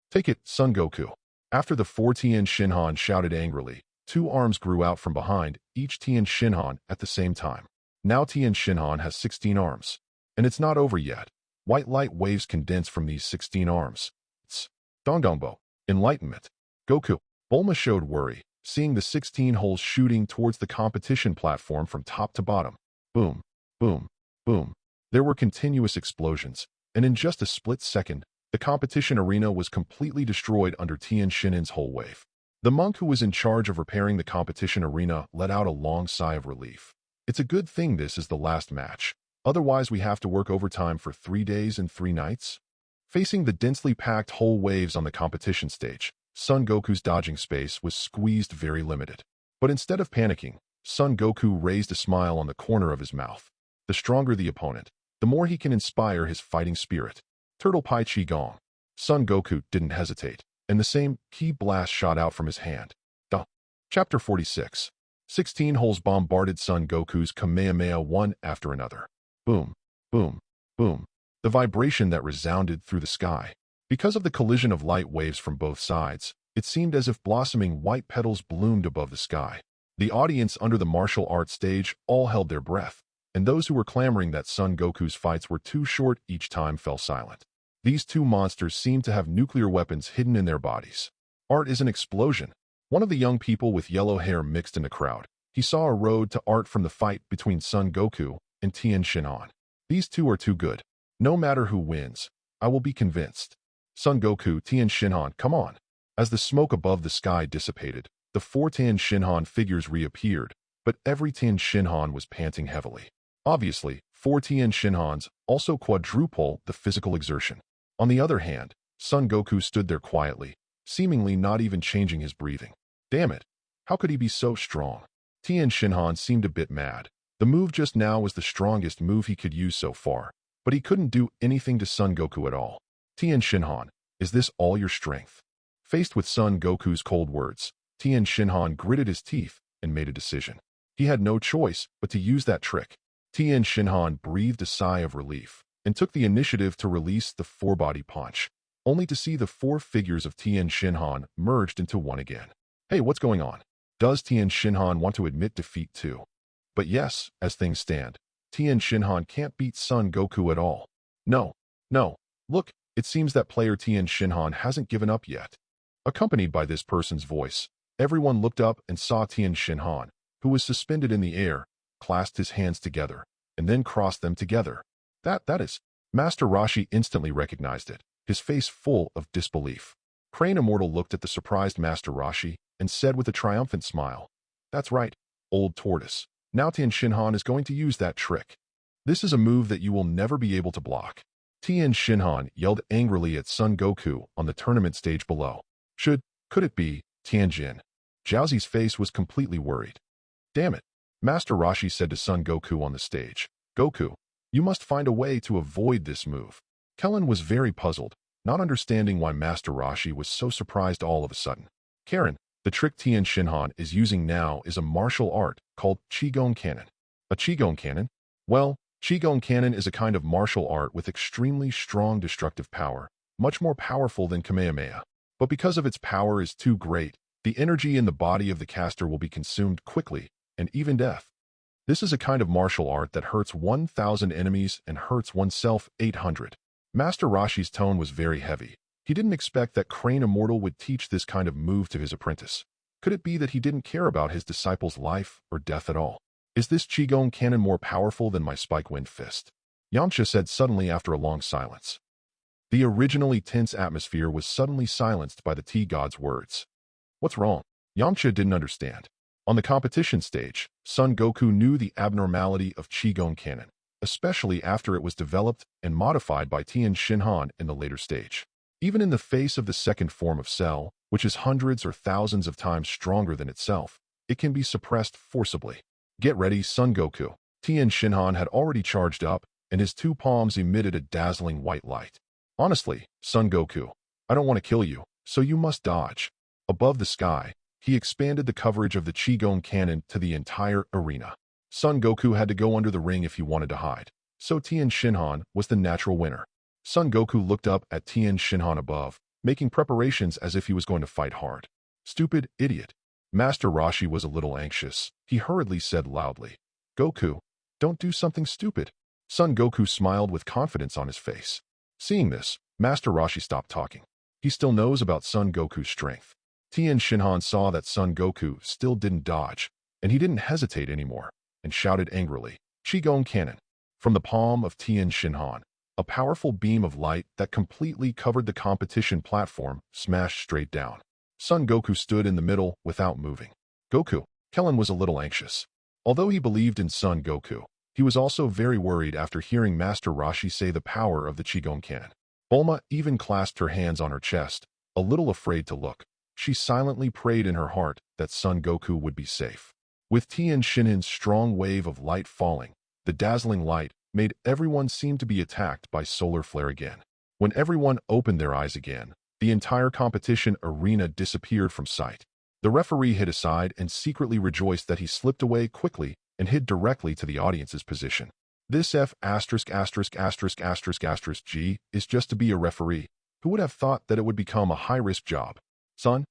Take it, Son Goku. After the four Tien Shinhan shouted angrily, two arms grew out from behind each Tien Shinhan at the same time. Now Tien Shinhan has 16 arms. And it's not over yet. White light waves condense from these 16 arms. It's Dongdongbo. Enlightenment. Goku. Bulma showed worry, seeing the 16 holes shooting towards the competition platform from top to bottom. Boom, boom, boom. There were continuous explosions, and in just a split second, the competition arena was completely destroyed under Tien Shinhan's whole wave. The monk who was in charge of repairing the competition arena let out a long sigh of relief. It's a good thing this is the last match. Otherwise we have to work overtime for 3 days and 3 nights. Facing the densely packed whole waves on the competition stage, Son Goku's dodging space was squeezed very limited. But instead of panicking, Son Goku raised a smile on the corner of his mouth. The stronger the opponent, the more he can inspire his fighting spirit. Turtle Pai Chi Gong. Son Goku didn't hesitate, and the same ki blast shot out from his hand. Duh. Chapter 46. 16 holes bombarded Son Goku's Kamehameha one after another. Boom, boom, boom. The vibration that resounded through the sky. Because of the collision of light waves from both sides, it seemed as if blossoming white petals bloomed above the sky. The audience under the martial arts stage all held their breath, and those who were clamoring that Son Goku's fights were too short each time fell silent. These two monsters seemed to have nuclear weapons hidden in their bodies. Art is an explosion. One of the young people with yellow hair mixed in the crowd. He saw a road to art from the fight between Son Goku and Tien Shinhan. These two are too good. No matter who wins, I will be convinced. Son Goku, Tien Shinhan, come on. As the smoke above the sky dissipated, the four Tien Shinhan figures reappeared, but every Tien Shinhan was panting heavily. Obviously, four Tien Shinhans also quadruple the physical exertion. On the other hand, Son Goku stood there quietly, seemingly not even changing his breathing. Damn it! How could he be so strong? Tien Shinhan seemed a bit mad. The move just now was the strongest move he could use so far, but he couldn't do anything to Son Goku at all. Tien Shinhan, is this all your strength? Faced with Son Goku's cold words, Tien Shinhan gritted his teeth and made a decision. He had no choice but to use that trick. Tien Shinhan breathed a sigh of relief and took the initiative to release the four-body punch, only to see the four figures of Tien Shinhan merged into one again. Hey, what's going on? Does Tien Shinhan want to admit defeat too? But yes, as things stand, Tien Shinhan can't beat Son Goku at all. No, look, it seems that player Tien Shinhan hasn't given up yet. Accompanied by this person's voice, everyone looked up and saw Tien Shinhan, who was suspended in the air, clasped his hands together, and then crossed them together. That is. Master Roshi instantly recognized it, his face full of disbelief. Crane Immortal looked at the surprised Master Roshi and said with a triumphant smile, "That's right, old tortoise. Now Tien Shinhan is going to use that trick. This is a move that you will never be able to block." Tien Shinhan yelled angrily at Son Goku on the tournament stage below. Could it be, Tianjin? Jiaozi's face was completely worried. Damn it. Master Roshi said to Son Goku on the stage, "Goku, you must find a way to avoid this move." Kellen was very puzzled, not understanding why Master Roshi was so surprised all of a sudden. Karen, the trick Tien Shinhan is using now is a martial art called Qigong Cannon. A Qigong Cannon? Well, Qigong Cannon is a kind of martial art with extremely strong destructive power, much more powerful than Kamehameha. But because of its power is too great, the energy in the body of the caster will be consumed quickly, and even death. This is a kind of martial art that hurts 1,000 enemies and hurts oneself 800. Master Rashi's tone was very heavy. He didn't expect that Crane Immortal would teach this kind of move to his apprentice. Could it be that he didn't care about his disciple's life or death at all? Is this Qigong Cannon more powerful than my Spike Wind Fist? Yamcha said suddenly after a long silence. The originally tense atmosphere was suddenly silenced by the Tea God's words. What's wrong? Yamcha didn't understand. On the competition stage, Son Goku knew the abnormality of Qigong Cannon, especially after it was developed and modified by Tien Shinhan in the later stage. Even in the face of the second form of Cell, which is hundreds or thousands of times stronger than itself, it can be suppressed forcibly. Get ready, Son Goku. Tien Shinhan had already charged up, and his two palms emitted a dazzling white light. Honestly, Son Goku, I don't want to kill you, so you must dodge. Above the sky, he expanded the coverage of the Qigong Cannon to the entire arena. Son Goku had to go under the ring if he wanted to hide, so Tien Shinhan was the natural winner. Son Goku looked up at Tien Shinhan above, making preparations as if he was going to fight hard. Stupid idiot. Master Roshi was a little anxious. He hurriedly said loudly, Goku, don't do something stupid. Son Goku smiled with confidence on his face. Seeing this, Master Roshi stopped talking. He still knows about Son Goku's strength. Tien Shinhan saw that Son Goku still didn't dodge, and he didn't hesitate anymore, and shouted angrily, Qigong Cannon. From the palm of Tien Shinhan, a powerful beam of light that completely covered the competition platform smashed straight down. Son Goku stood in the middle without moving. Goku. Kellen was a little anxious. Although he believed in Son Goku, he was also very worried after hearing Master Roshi say the power of the Qigong Cannon. Bulma even clasped her hands on her chest, a little afraid to look. She silently prayed in her heart that Son Goku would be safe. With Tien Shinhan's strong wave of light falling, the dazzling light made everyone seem to be attacked by solar flare again. When everyone opened their eyes again, the entire competition arena disappeared from sight. The referee hid aside and secretly rejoiced that he slipped away quickly and hid directly to the audience's position. This G is just to be a referee. Who would have thought that it would become a high-risk job? Son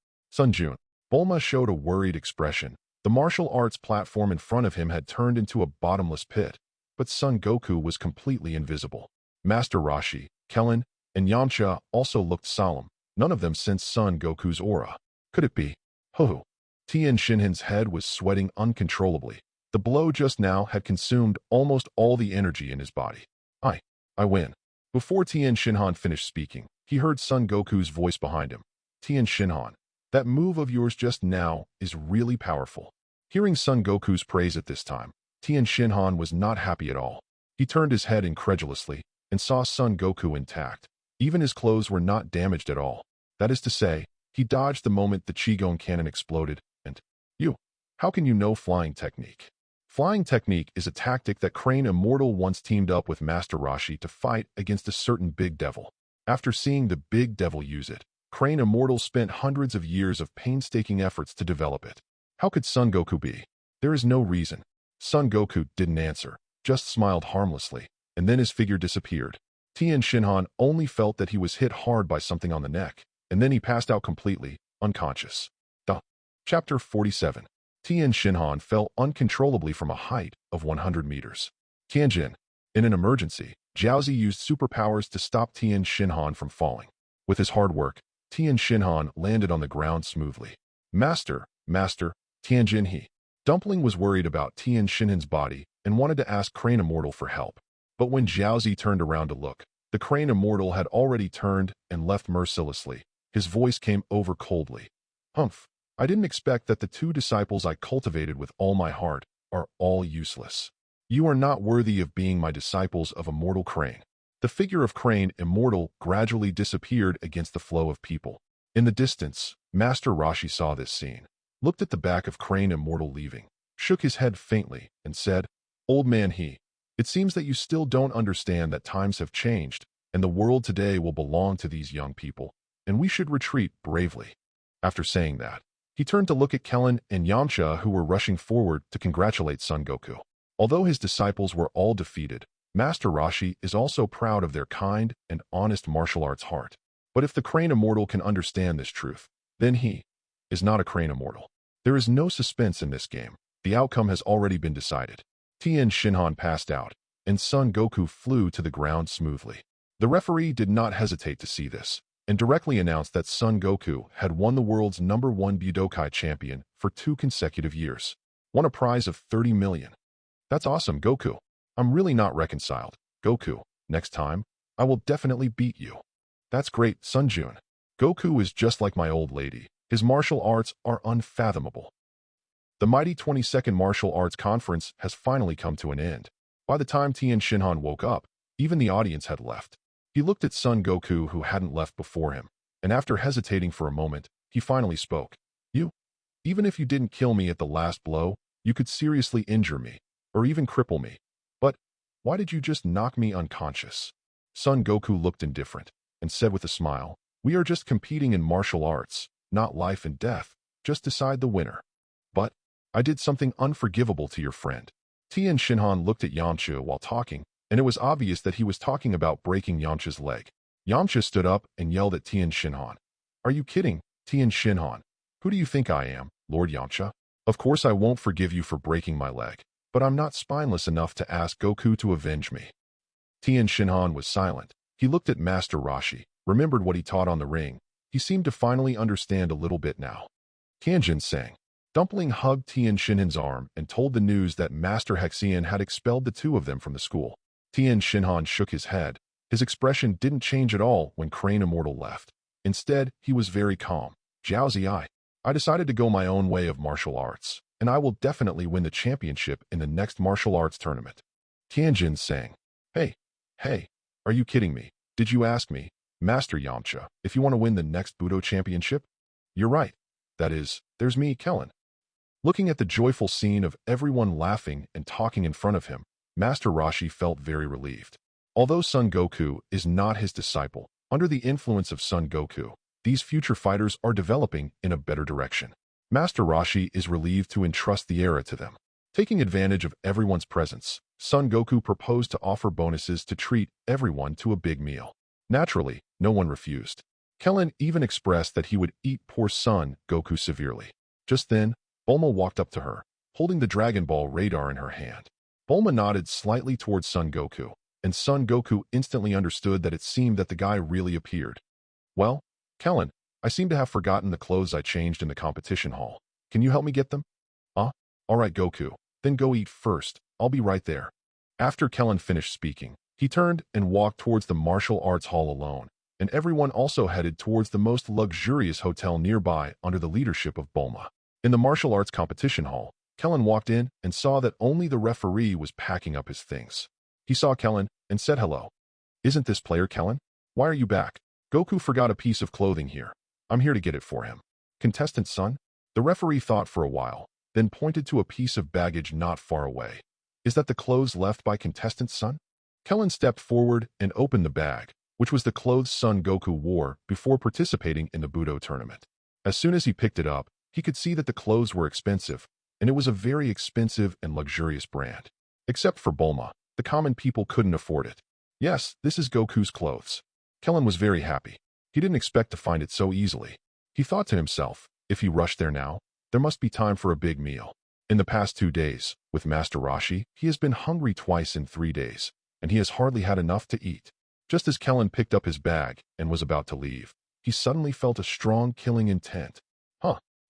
Jun. Bulma showed a worried expression. The martial arts platform in front of him had turned into a bottomless pit, but Son Goku was completely invisible. Master Roshi, Kellen, and Yamcha also looked solemn. None of them sensed Son Goku's aura. Could it be? Ho-ho. Tien Shinhan's head was sweating uncontrollably. The blow just now had consumed almost all the energy in his body. I win. Before Tien Shinhan finished speaking, he heard Son Goku's voice behind him. Tien Shinhan, that move of yours just now is really powerful. Hearing Son Goku's praise at this time, Tien Shinhan was not happy at all. He turned his head incredulously and saw Son Goku intact. Even his clothes were not damaged at all. That is to say, he dodged the moment the Qigong Cannon exploded, and, how can you know flying technique? Flying technique is a tactic that Crane Immortal once teamed up with Master Roshi to fight against a certain big devil. After seeing the big devil use it, Crane Immortal spent hundreds of years of painstaking efforts to develop it. How could Son Goku be? There is no reason. Son Goku didn't answer, just smiled harmlessly, and then his figure disappeared. Tien Shinhan only felt that he was hit hard by something on the neck, and then he passed out completely, unconscious. Chapter 47. Tien Shinhan fell uncontrollably from a height of 100 meters. Tianjin. In an emergency, Jiaozi used superpowers to stop Tien Shinhan from falling. With his hard work, Tien Shinhan landed on the ground smoothly. Master, Tianjin he. Dumpling was worried about Tien Shinhan's body and wanted to ask Crane Immortal for help. But when Jiaozi turned around to look, the Crane Immortal had already turned and left mercilessly. His voice came over coldly. Humph. I didn't expect that the two disciples I cultivated with all my heart are all useless. You are not worthy of being my disciples of Immortal Crane. The figure of Crane Immortal gradually disappeared against the flow of people. In the distance, Master Roshi saw this scene, looked at the back of Crane Immortal leaving, shook his head faintly, and said, Old man he, it seems that you still don't understand that times have changed, and the world today will belong to these young people, and we should retreat bravely. After saying that, he turned to look at Kellen and Yamcha, who were rushing forward to congratulate Son Goku. Although his disciples were all defeated, Master Roshi is also proud of their kind and honest martial arts heart. But if the Crane Immortal can understand this truth, then he is not a Crane Immortal. There is no suspense in this game. The outcome has already been decided. Tien Shinhan passed out, and Son Goku flew to the ground smoothly. The referee did not hesitate to see this, and directly announced that Son Goku had won the world's #1 Budokai champion for 2 consecutive years. Won a prize of 30 million. That's awesome, Goku. I'm really not reconciled. Goku, next time, I will definitely beat you. That's great, Sun Jun. Goku is just like my old lady. His martial arts are unfathomable. The mighty 22nd Martial Arts Conference has finally come to an end. By the time Tien Shinhan woke up, even the audience had left. He looked at Son Goku, who hadn't left before him, and after hesitating for a moment, he finally spoke. Even if you didn't kill me at the last blow, you could seriously injure me, or even cripple me. But why did you just knock me unconscious? Son Goku looked indifferent, and said with a smile, we are just competing in martial arts, not life and death. Just decide the winner. But I did something unforgivable to your friend. Tien Shinhan looked at Yamcha while talking, and it was obvious that he was talking about breaking Yamcha's leg. Yamcha stood up and yelled at Tien Shinhan. Are you kidding, Tien Shinhan? Who do you think I am, Lord Yamcha? Of course I won't forgive you for breaking my leg, but I'm not spineless enough to ask Goku to avenge me. Tien Shinhan was silent. He looked at Master Roshi, remembered what he taught on the ring. He seemed to finally understand a little bit now. Tianjin sang. Dumpling hugged Tien Shinhan's arm and told the news that Master Hexian had expelled the 2 of them from the school. Tien Shinhan shook his head. His expression didn't change at all when Crane Immortal left. Instead, he was very calm. Jiao I decided to go my own way of martial arts, and I will definitely win the championship in the next martial arts tournament. Tianjin sang. Hey, are you kidding me? Did you ask me, Master Yamcha, if you want to win the next Budo championship? You're right. That is, there's me, Kellen. Looking at the joyful scene of everyone laughing and talking in front of him, Master Roshi felt very relieved. Although Son Goku is not his disciple, under the influence of Son Goku, these future fighters are developing in a better direction. Master Roshi is relieved to entrust the era to them. Taking advantage of everyone's presence, Son Goku proposed to offer bonuses to treat everyone to a big meal. Naturally, no one refused. Kellen even expressed that he would eat poor Son Goku severely. Just then, Bulma walked up to her, holding the Dragon Ball radar in her hand. Bulma nodded slightly towards Son Goku, and Son Goku instantly understood that it seemed that the guy really appeared. Well, Kellen, I seem to have forgotten the clothes I changed in the competition hall. Can you help me get them? Alright Goku, then go eat first. I'll be right there. After Kellen finished speaking, he turned and walked towards the martial arts hall alone, and everyone also headed towards the most luxurious hotel nearby under the leadership of Bulma. In the martial arts competition hall, Kellen walked in and saw that only the referee was packing up his things. He saw Kellen and said hello. Isn't this player Kellen? Why are you back? Goku forgot a piece of clothing here. I'm here to get it for him. Contestant Son? The referee thought for a while, then pointed to a piece of baggage not far away. Is that the clothes left by contestant Son? Kellen stepped forward and opened the bag, which was the clothes Son Goku wore before participating in the Budo tournament. As soon as he picked it up, he could see that the clothes were expensive, and it was a very expensive and luxurious brand. Except for Bulma, the common people couldn't afford it. Yes, this is Goku's clothes. Kellen was very happy. He didn't expect to find it so easily. He thought to himself, if he rushed there now, there must be time for a big meal. In the past 2 days, with Master Roshi, he has been hungry twice in 3 days, and he has hardly had enough to eat. Just as Kellen picked up his bag and was about to leave, he suddenly felt a strong killing intent.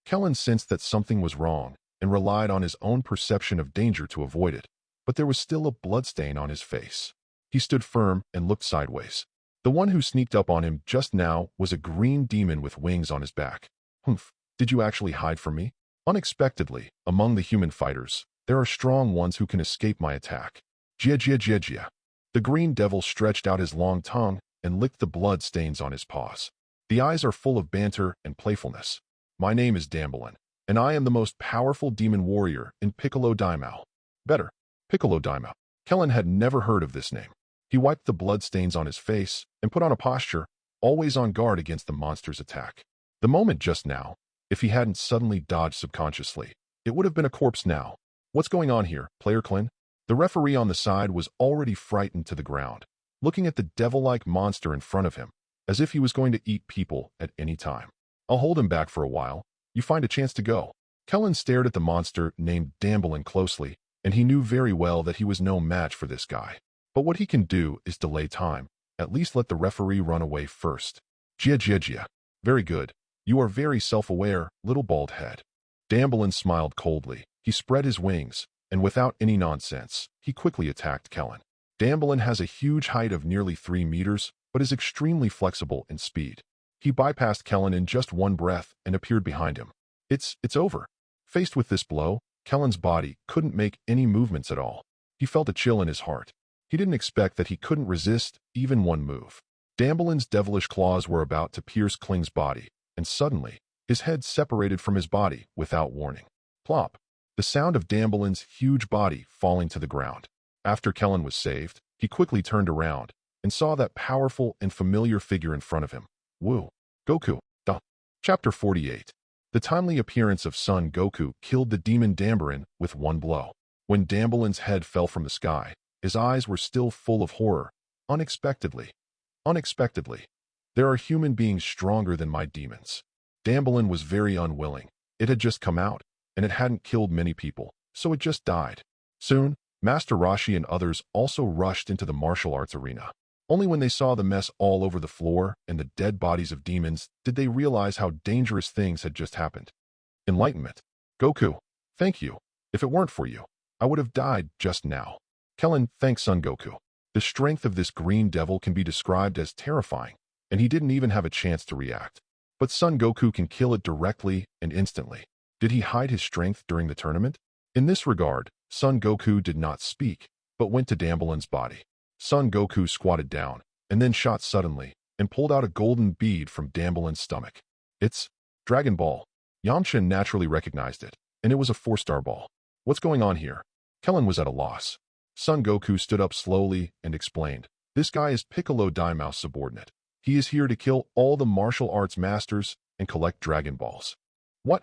Kellen sensed that something was wrong and relied on his own perception of danger to avoid it, but there was still a bloodstain on his face. He stood firm and looked sideways. The one who sneaked up on him just now was a green demon with wings on his back. Humph, did you actually hide from me? Unexpectedly, among the human fighters, there are strong ones who can escape my attack. Jia. The green devil stretched out his long tongue and licked the blood stains on his paws. The eyes are full of banter and playfulness. My name is Dambalin, and I am the most powerful demon warrior in Piccolo Daimao. Better, Piccolo Daimao. Kellen had never heard of this name. He wiped the bloodstains on his face and put on a posture, always on guard against the monster's attack. The moment just now, if he hadn't suddenly dodged subconsciously, it would have been a corpse now. What's going on here, Player Clin? The referee on the side was already frightened to the ground, looking at the devil-like monster in front of him, as if he was going to eat people at any time. I'll hold him back for a while. You find a chance to go. Kellen stared at the monster named Damblin closely, and he knew very well that he was no match for this guy. But what he can do is delay time. At least let the referee run away first. Gia. Very good. You are very self-aware, little bald head. Damblin smiled coldly. He spread his wings, and without any nonsense, he quickly attacked Kellen. Damblin has a huge height of nearly 3 meters, but is extremely flexible in speed. He bypassed Kellen in just one breath and appeared behind him. It's over. Faced with this blow, Kellen's body couldn't make any movements at all. He felt a chill in his heart. He didn't expect that he couldn't resist even one move. Damblin's devilish claws were about to pierce Kling's body, and suddenly, his head separated from his body without warning. Plop! The sound of Damblin's huge body falling to the ground. After Kellen was saved, he quickly turned around and saw that powerful and familiar figure in front of him. Woo! Goku! Duh! Chapter 48. The timely appearance of Son Goku killed the demon Damblin with one blow. When Damblin's head fell from the sky, his eyes were still full of horror. Unexpectedly. There are human beings stronger than my demons. Damblin was very unwilling. It had just come out, and it hadn't killed many people, so it just died. Soon, Master Roshi and others also rushed into the martial arts arena. Only when they saw the mess all over the floor and the dead bodies of demons did they realize how dangerous things had just happened. Enlightenment. Goku, thank you. If it weren't for you, I would have died just now. Kellen thanked Son Goku. The strength of this green devil can be described as terrifying, and he didn't even have a chance to react. But Son Goku can kill it directly and instantly. Did he hide his strength during the tournament? In this regard, Son Goku did not speak, but went to Damblin's body. Son Goku squatted down, and then shot suddenly, and pulled out a golden bead from Damblin's stomach. It's Dragon Ball. Yamcha naturally recognized it, and it was a 4-star ball. What's going on here? Kellen was at a loss. Son Goku stood up slowly and explained, this guy is Piccolo Daimau's subordinate. He is here to kill all the martial arts masters and collect Dragon Balls. What?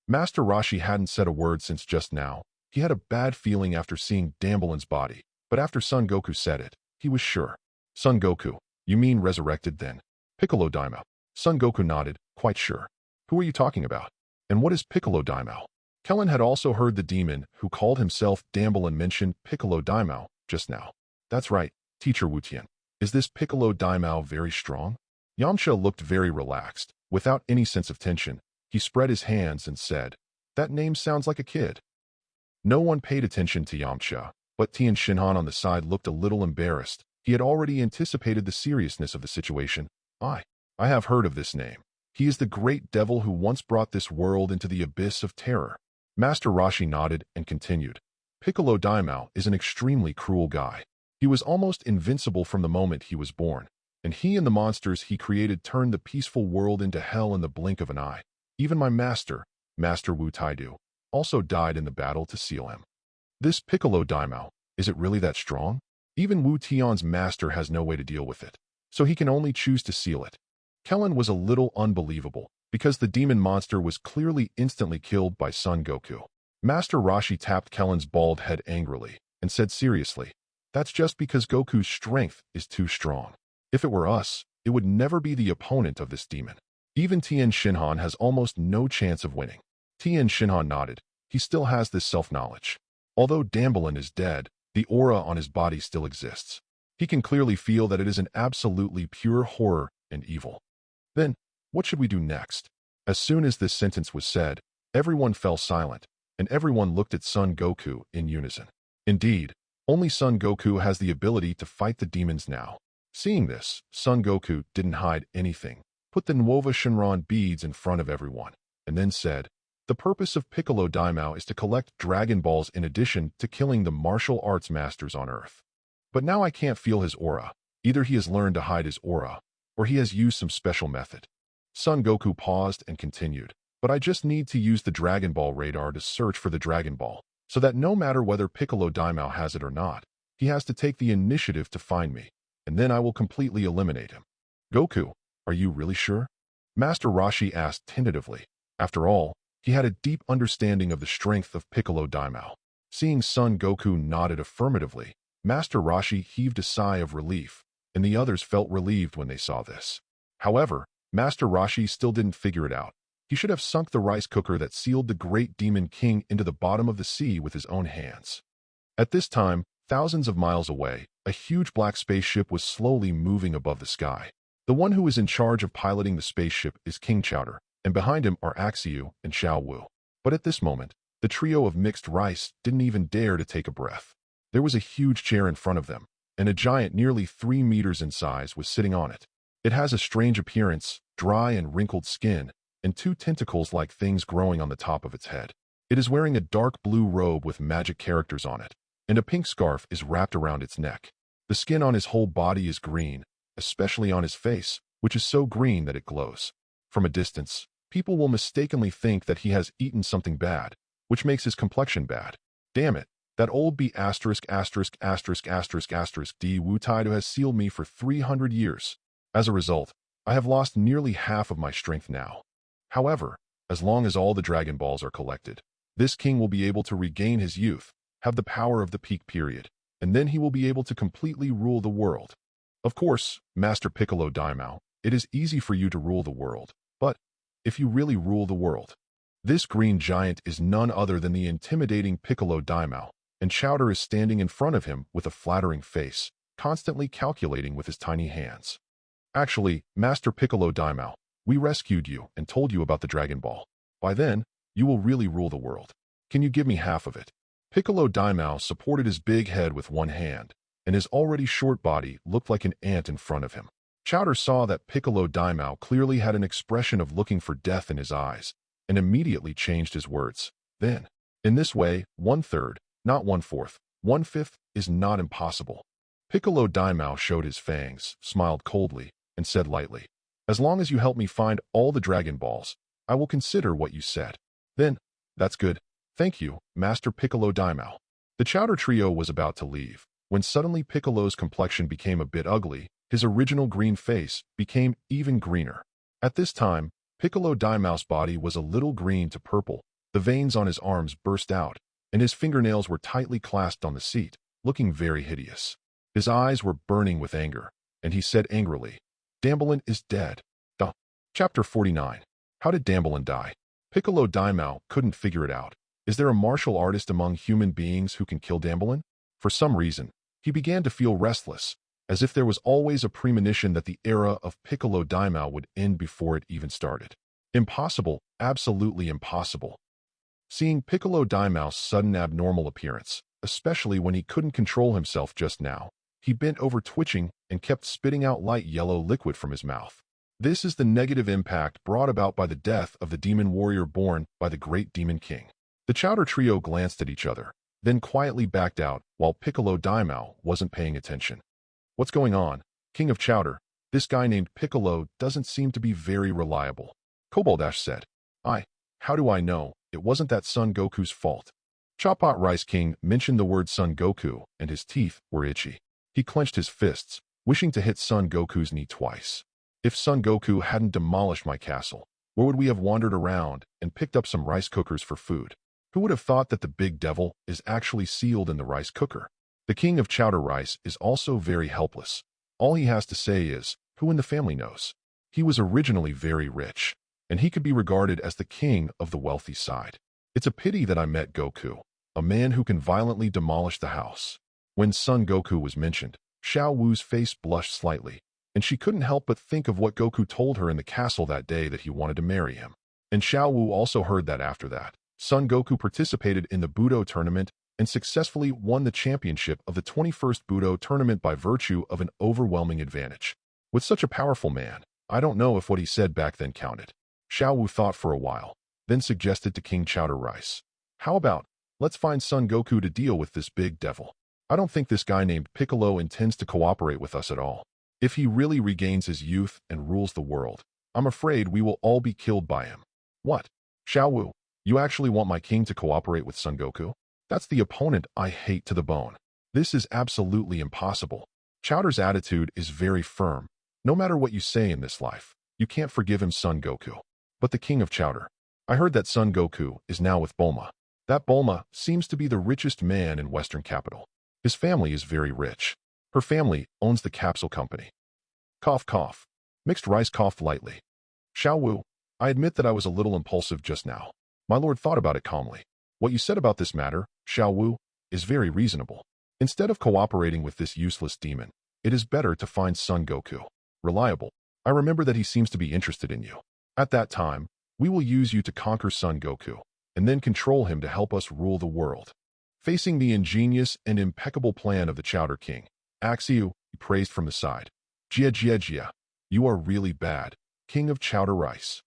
Master Roshi hadn't said a word since just now. He had a bad feeling after seeing Damblin's body, but after Son Goku said it, he was sure. Son Goku, you mean resurrected then? Piccolo Daimao. Son Goku nodded, quite sure. Who are you talking about? And what is Piccolo Daimao? Kellen had also heard the demon who called himself Damblin mention Piccolo Daimao just now. That's right, Teacher Wutian. Is this Piccolo Daimao very strong? Yamcha looked very relaxed. Without any sense of tension, he spread his hands and said, that name sounds like a kid. No one paid attention to Yamcha, but Tien Shinhan on the side looked a little embarrassed. He had already anticipated the seriousness of the situation. I have heard of this name. He is the great devil who once brought this world into the abyss of terror. Master Roshi nodded and continued. Piccolo Daimao is an extremely cruel guy. He was almost invincible from the moment he was born, and he and the monsters he created turned the peaceful world into hell in the blink of an eye. Even my master, Master Wu Taidu, also died in the battle to seal him. This Piccolo Daimao, is it really that strong? Even Wu Tian's master has no way to deal with it, so he can only choose to seal it. Kellen was a little unbelievable, because the demon monster was clearly instantly killed by Son Goku. Master Roshi tapped Kellen's bald head angrily and said seriously, that's just because Goku's strength is too strong. If it were us, it would never be the opponent of this demon. Even Tien Shinhan has almost no chance of winning. Tien Shinhan nodded. He still has this self-knowledge. Although Damblin is dead, the aura on his body still exists. He can clearly feel that it is an absolutely pure horror and evil. Then, what should we do next? As soon as this sentence was said, everyone fell silent, and everyone looked at Son Goku in unison. Indeed, only Son Goku has the ability to fight the demons now. Seeing this, Son Goku didn't hide anything, put the Nuova Shinran beads in front of everyone, and then said, the purpose of Piccolo Daimao is to collect Dragon Balls in addition to killing the martial arts masters on Earth. But now I can't feel his aura. Either he has learned to hide his aura, or he has used some special method. Son Goku paused and continued, but I just need to use the Dragon Ball radar to search for the Dragon Ball, so that no matter whether Piccolo Daimao has it or not, He has to take the initiative to find me, and then I will completely eliminate him. Goku, are you really sure? Master Roshi asked tentatively. After all, he had a deep understanding of the strength of Piccolo Daimao. Seeing Son Goku nodded affirmatively, Master Roshi heaved a sigh of relief, and the others felt relieved when they saw this. However, Master Roshi still didn't figure it out. He should have sunk the rice cooker that sealed the great demon king into the bottom of the sea with his own hands. At this time, thousands of miles away, a huge black spaceship was slowly moving above the sky. The one who is in charge of piloting the spaceship is King Chowder, and behind him are Axiu and Xiao Wu. But at this moment, the trio of mixed rice didn't even dare to take a breath. There was a huge chair in front of them, and a giant nearly 3 meters in size was sitting on it. It has a strange appearance, dry and wrinkled skin, and 2 tentacles-like things growing on the top of its head. It is wearing a dark blue robe with magic characters on it, and a pink scarf is wrapped around its neck. The skin on his whole body is green, especially on his face, which is so green that it glows. From a distance, people will mistakenly think that he has eaten something bad, which makes his complexion bad. Damn it, that old B*** D Wu Taidu has sealed me for 300 years. As a result, I have lost nearly half of my strength now. However, as long as all the Dragon Balls are collected, this king will be able to regain his youth, have the power of the peak period, and then he will be able to completely rule the world. Of course, Master Piccolo Daimao, it is easy for you to rule the world, but if you really rule the world, this green giant is none other than the intimidating Piccolo Daimao, and Chowder is standing in front of him with a flattering face, constantly calculating with his tiny hands. Actually, Master Piccolo Daimao, we rescued you and told you about the Dragon Ball. By then, you will really rule the world. Can you give me half of it? Piccolo Daimao supported his big head with one hand, and his already short body looked like an ant in front of him. Chowder saw that Piccolo Daimao clearly had an expression of looking for death in his eyes, and immediately changed his words. Then, in this way, 1/3, not 1/4, 1/5 is not impossible. Piccolo Daimao showed his fangs, smiled coldly, and said lightly, as long as you help me find all the Dragon Balls, I will consider what you said. Then, that's good. Thank you, Master Piccolo Daimao. The Chowder trio was about to leave, when suddenly Piccolo's complexion became a bit ugly. His original green face became even greener. At this time, Piccolo Daimao's body was a little green to purple, the veins on his arms burst out, and his fingernails were tightly clasped on the seat, looking very hideous. His eyes were burning with anger, and he said angrily, Dambalin is dead. Chapter 49. How did Dambalin die? Piccolo Daimao couldn't figure it out. Is there a martial artist among human beings who can kill Dambalin? For some reason, he began to feel restless, as if there was always a premonition that the era of Piccolo Daimao would end before it even started. Impossible, absolutely impossible. Seeing Piccolo Daimao's sudden abnormal appearance, especially when he couldn't control himself just now, he bent over twitching and kept spitting out light yellow liquid from his mouth. This is the negative impact brought about by the death of the demon warrior born by the great demon king. The Chowder trio glanced at each other, then quietly backed out while Piccolo Daimao wasn't paying attention. What's going on, King of Chowder? This guy named Piccolo doesn't seem to be very reliable. Koboldash said. How do I know? It wasn't that Son Goku's fault. Chopot Rice King mentioned the word Son Goku, and his teeth were itchy. He clenched his fists, wishing to hit Son Goku's knee twice. If Son Goku hadn't demolished my castle, where would we have wandered around and picked up some rice cookers for food? Who would have thought that the big devil is actually sealed in the rice cooker? The king of Chowder Rice is also very helpless. All he has to say is, who in the family knows? He was originally very rich, and he could be regarded as the king of the wealthy side. It's a pity that I met Goku, a man who can violently demolish the house. When Son Goku was mentioned, Xiao Wu's face blushed slightly, and she couldn't help but think of what Goku told her in the castle that day that he wanted to marry him. And Xiao Wu also heard that after that, Son Goku participated in the Budo tournament and successfully won the championship of the 21st Budo tournament by virtue of an overwhelming advantage. With such a powerful man, I don't know if what he said back then counted. Xiao Wu thought for a while, then suggested to King Chowder Rice, how about, let's find Son Goku to deal with this big devil. I don't think this guy named Piccolo intends to cooperate with us at all. If he really regains his youth and rules the world, I'm afraid we will all be killed by him. What? Xiao Wu, you actually want my king to cooperate with Son Goku? That's the opponent I hate to the bone. This is absolutely impossible. Chowder's attitude is very firm. No matter what you say in this life, you can't forgive him, Son Goku. But the king of Chowder. I heard that Son Goku is now with Bulma. That Bulma seems to be the richest man in Western capital. His family is very rich. Her family owns the capsule company. Cough, cough. Mixed Rice coughed lightly. Xiao Wu, I admit that I was a little impulsive just now. My lord thought about it calmly. What you said about this matter, Xiao Wu, is very reasonable. Instead of cooperating with this useless demon, it is better to find Son Goku. Reliable. I remember that he seems to be interested in you. At that time, we will use you to conquer Son Goku, and then control him to help us rule the world. Facing the ingenious and impeccable plan of the Chowder King, Axiu, he praised from the side. Jia Jia Jia, you are really bad, King of Chowder Rice.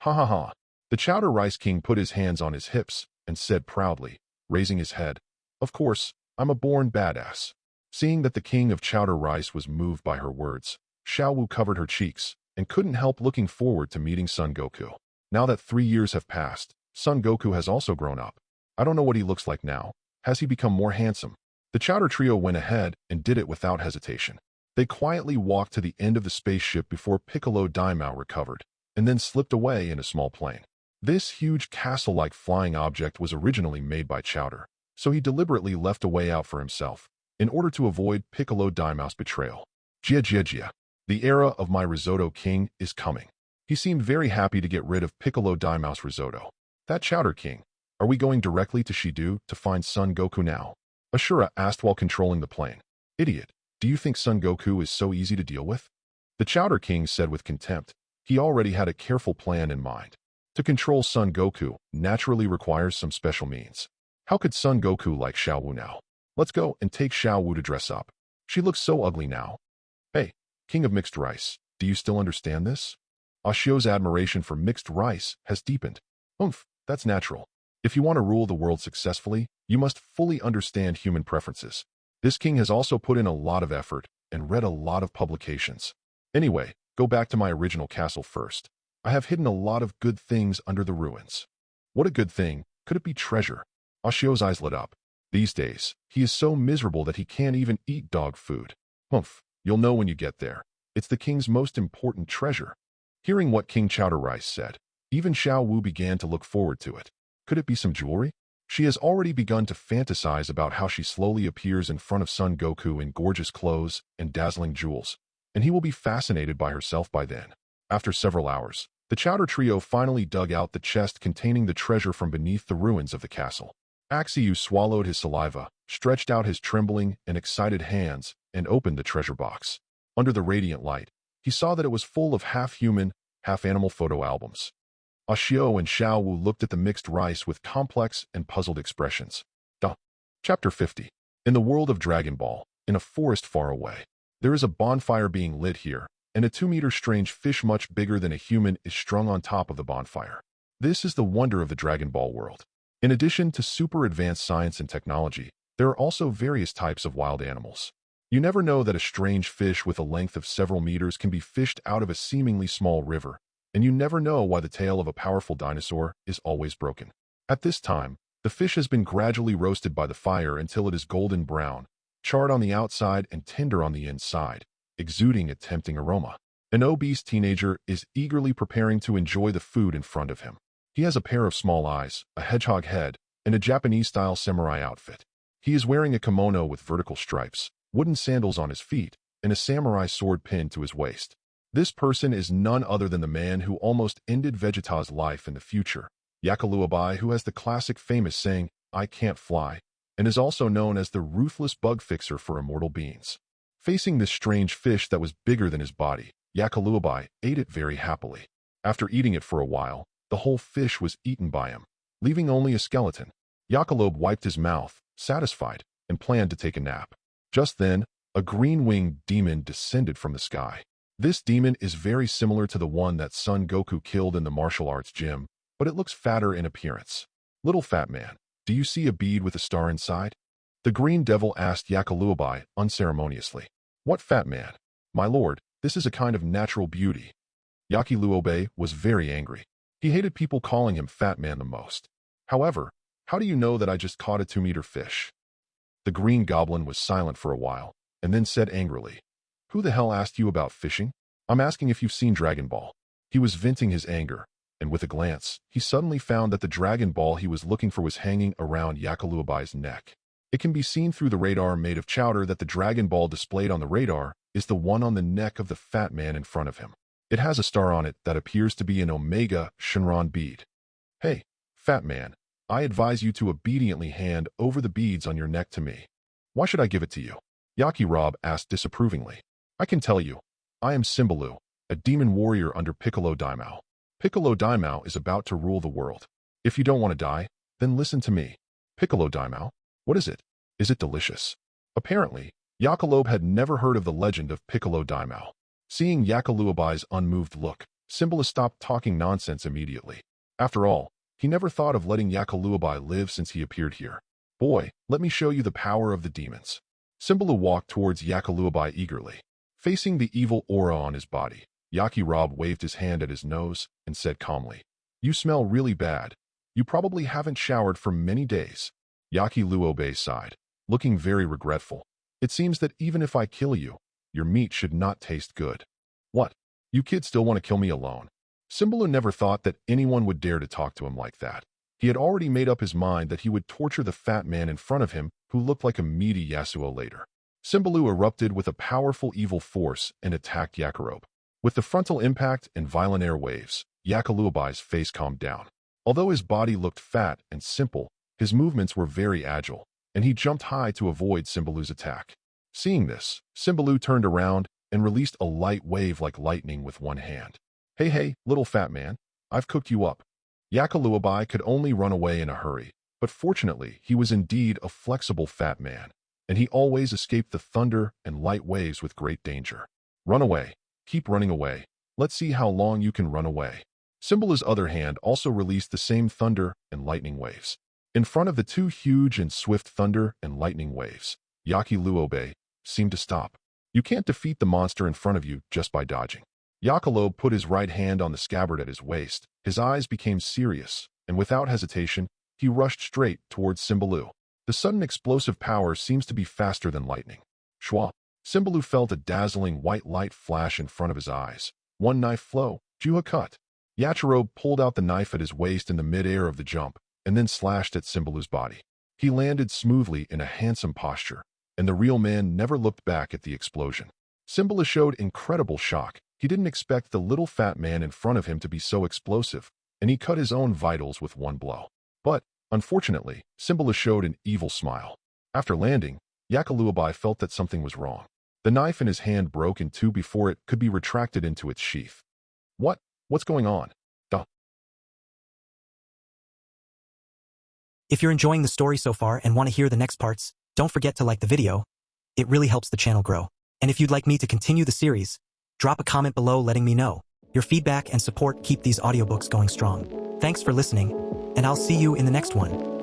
Ha ha ha. The Chowder Rice King put his hands on his hips and said proudly, raising his head, of course, I'm a born badass. Seeing that the King of Chowder Rice was moved by her words, Xiao Wu covered her cheeks and couldn't help looking forward to meeting Son Goku. Now that 3 years have passed, Son Goku has also grown up. I don't know what he looks like now. Has he become more handsome? The Chowder Trio went ahead and did it without hesitation. They quietly walked to the end of the spaceship before Piccolo Daimao recovered, and then slipped away in a small plane. This huge castle-like flying object was originally made by Chowder, so he deliberately left a way out for himself, in order to avoid Piccolo Daimao's betrayal. Jia Jia Jia. The era of my Risotto King is coming. He seemed very happy to get rid of Piccolo Daimao's risotto. That Chowder King. Are we going directly to Shidu to find Son Goku now? Ashura asked while controlling the plane. Idiot. Do you think Son Goku is so easy to deal with? The Chowder King said with contempt. He already had a careful plan in mind. To control Son Goku naturally requires some special means. How could Son Goku like Xiao Wu now? Let's go and take Xiao Wu to dress up. She looks so ugly now. Hey, King of Mixed Rice, do you still understand this? Ashio's admiration for mixed rice has deepened. Oomph, that's natural. If you want to rule the world successfully, you must fully understand human preferences. This king has also put in a lot of effort and read a lot of publications. Anyway, go back to my original castle first. I have hidden a lot of good things under the ruins. What a good thing. Could it be treasure? Ashio's eyes lit up. These days, he is so miserable that he can't even eat dog food. Humph, you'll know when you get there. It's the king's most important treasure. Hearing what King Chowder Rice said, even Xiao Wu began to look forward to it. Could it be some jewelry? She has already begun to fantasize about how she slowly appears in front of Son Goku in gorgeous clothes and dazzling jewels, and he will be fascinated by herself by then. After several hours, the Chowder Trio finally dug out the chest containing the treasure from beneath the ruins of the castle. Axiu swallowed his saliva, stretched out his trembling and excited hands, and opened the treasure box. Under the radiant light, he saw that it was full of half-human, half-animal photo albums. Ashio and Xiao Wu looked at the mixed rice with complex and puzzled expressions. Chapter 50. In the world of Dragon Ball, in a forest far away, there is a bonfire being lit here, and a 2-meter strange fish much bigger than a human is strung on top of the bonfire. This is the wonder of the Dragon Ball world. In addition to super advanced science and technology, there are also various types of wild animals. You never know that a strange fish with a length of several meters can be fished out of a seemingly small river, and you never know why the tail of a powerful dinosaur is always broken. At this time, the fish has been gradually roasted by the fire until it is golden brown, charred on the outside and tender on the inside, exuding a tempting aroma. An obese teenager is eagerly preparing to enjoy the food in front of him. He has a pair of small eyes, a hedgehog head, and a Japanese-style samurai outfit. He is wearing a kimono with vertical stripes, wooden sandals on his feet, and a samurai sword pinned to his waist. This person is none other than the man who almost ended Vegeta's life in the future, Yakalua, who has the classic famous saying, "I can't fly," and is also known as the ruthless bug fixer for immortal beings. Facing this strange fish that was bigger than his body, Yakalua ate it very happily. After eating it for a while, the whole fish was eaten by him, leaving only a skeleton. Yakalub wiped his mouth, satisfied, and planned to take a nap. Just then, a green-winged demon descended from the sky. This demon is very similar to the one that Son Goku killed in the martial arts gym, but it looks fatter in appearance. Little fat man, do you see a bead with a star inside? The green devil asked Yakalua unceremoniously. What fat man? My lord, this is a kind of natural beauty. Yakiluobe was very angry. He hated people calling him fat man the most. However, how do you know that I just caught a 2-meter fish? The Green Goblin was silent for a while, and then said angrily, "Who the hell asked you about fishing? I'm asking if you've seen Dragon Ball." He was venting his anger, and with a glance, he suddenly found that the Dragon Ball he was looking for was hanging around Yakalubai's neck. It can be seen through the radar made of chowder that the Dragon Ball displayed on the radar is the one on the neck of the fat man in front of him. It has a star on it that appears to be an Omega Shinran bead. "Hey, fat man, I advise you to obediently hand over the beads on your neck to me." "Why should I give it to you?" Yaki Rob asked disapprovingly. "I can tell you. I am Simbalu, a demon warrior under Piccolo Daimao. Piccolo Daimao is about to rule the world. If you don't want to die, then listen to me." "Piccolo Daimao? What is it? Is it delicious?" Apparently, Yakalob had never heard of the legend of Piccolo Daimao. Seeing Yakaluabai's unmoved look, Simbalu stopped talking nonsense immediately. After all, he never thought of letting Yakaluabai live since he appeared here. "Boy, let me show you the power of the demons." Simbalu walked towards Yakaluabai eagerly. Facing the evil aura on his body, Yaki Rob waved his hand at his nose and said calmly, "You smell really bad. You probably haven't showered for many days." Yaki Luobe sighed, looking very regretful. "It seems that even if I kill you, your meat should not taste good." "What? You kids still want to kill me alone?" Simbalu never thought that anyone would dare to talk to him like that. He had already made up his mind that he would torture the fat man in front of him who looked like a meaty Yasuo later. Simbalu erupted with a powerful evil force and attacked Yakarobe. With the frontal impact and violent air waves, Yakaluabai's face calmed down. Although his body looked fat and simple, his movements were very agile, and he jumped high to avoid Simbalu's attack. Seeing this, Simbalu turned around and released a light wave like lightning with one hand. Hey, little fat man, I've cooked you up." Yakaluabai could only run away in a hurry, but fortunately he was indeed a flexible fat man, and he always escaped the thunder and light waves with great danger. "Run away. Keep running away. Let's see how long you can run away." Simbalu's other hand also released the same thunder and lightning waves. In front of the two huge and swift thunder and lightning waves, Yaki Luobe seemed to stop. "You can't defeat the monster in front of you just by dodging." Yakalob put his right hand on the scabbard at his waist. His eyes became serious, and without hesitation, he rushed straight towards Simbalu. The sudden explosive power seems to be faster than lightning. Shwa! Simbalu felt a dazzling white light flash in front of his eyes. One knife flow, Juha cut. Yachirobe pulled out the knife at his waist in the mid-air of the jump, and then slashed at Simbalu's body. He landed smoothly in a handsome posture, and the real man never looked back at the explosion. Simbalu showed incredible shock. He didn't expect the little fat man in front of him to be so explosive, and he cut his own vitals with one blow. But, unfortunately, Simbalu showed an evil smile. After landing, Yakaluabai felt that something was wrong. The knife in his hand broke in two before it could be retracted into its sheath. What's going on? Duh. If you're enjoying the story so far and want to hear the next parts, don't forget to like the video. It really helps the channel grow. And if you'd like me to continue the series, drop a comment below letting me know. Your feedback and support keep these audiobooks going strong. Thanks for listening, and I'll see you in the next one.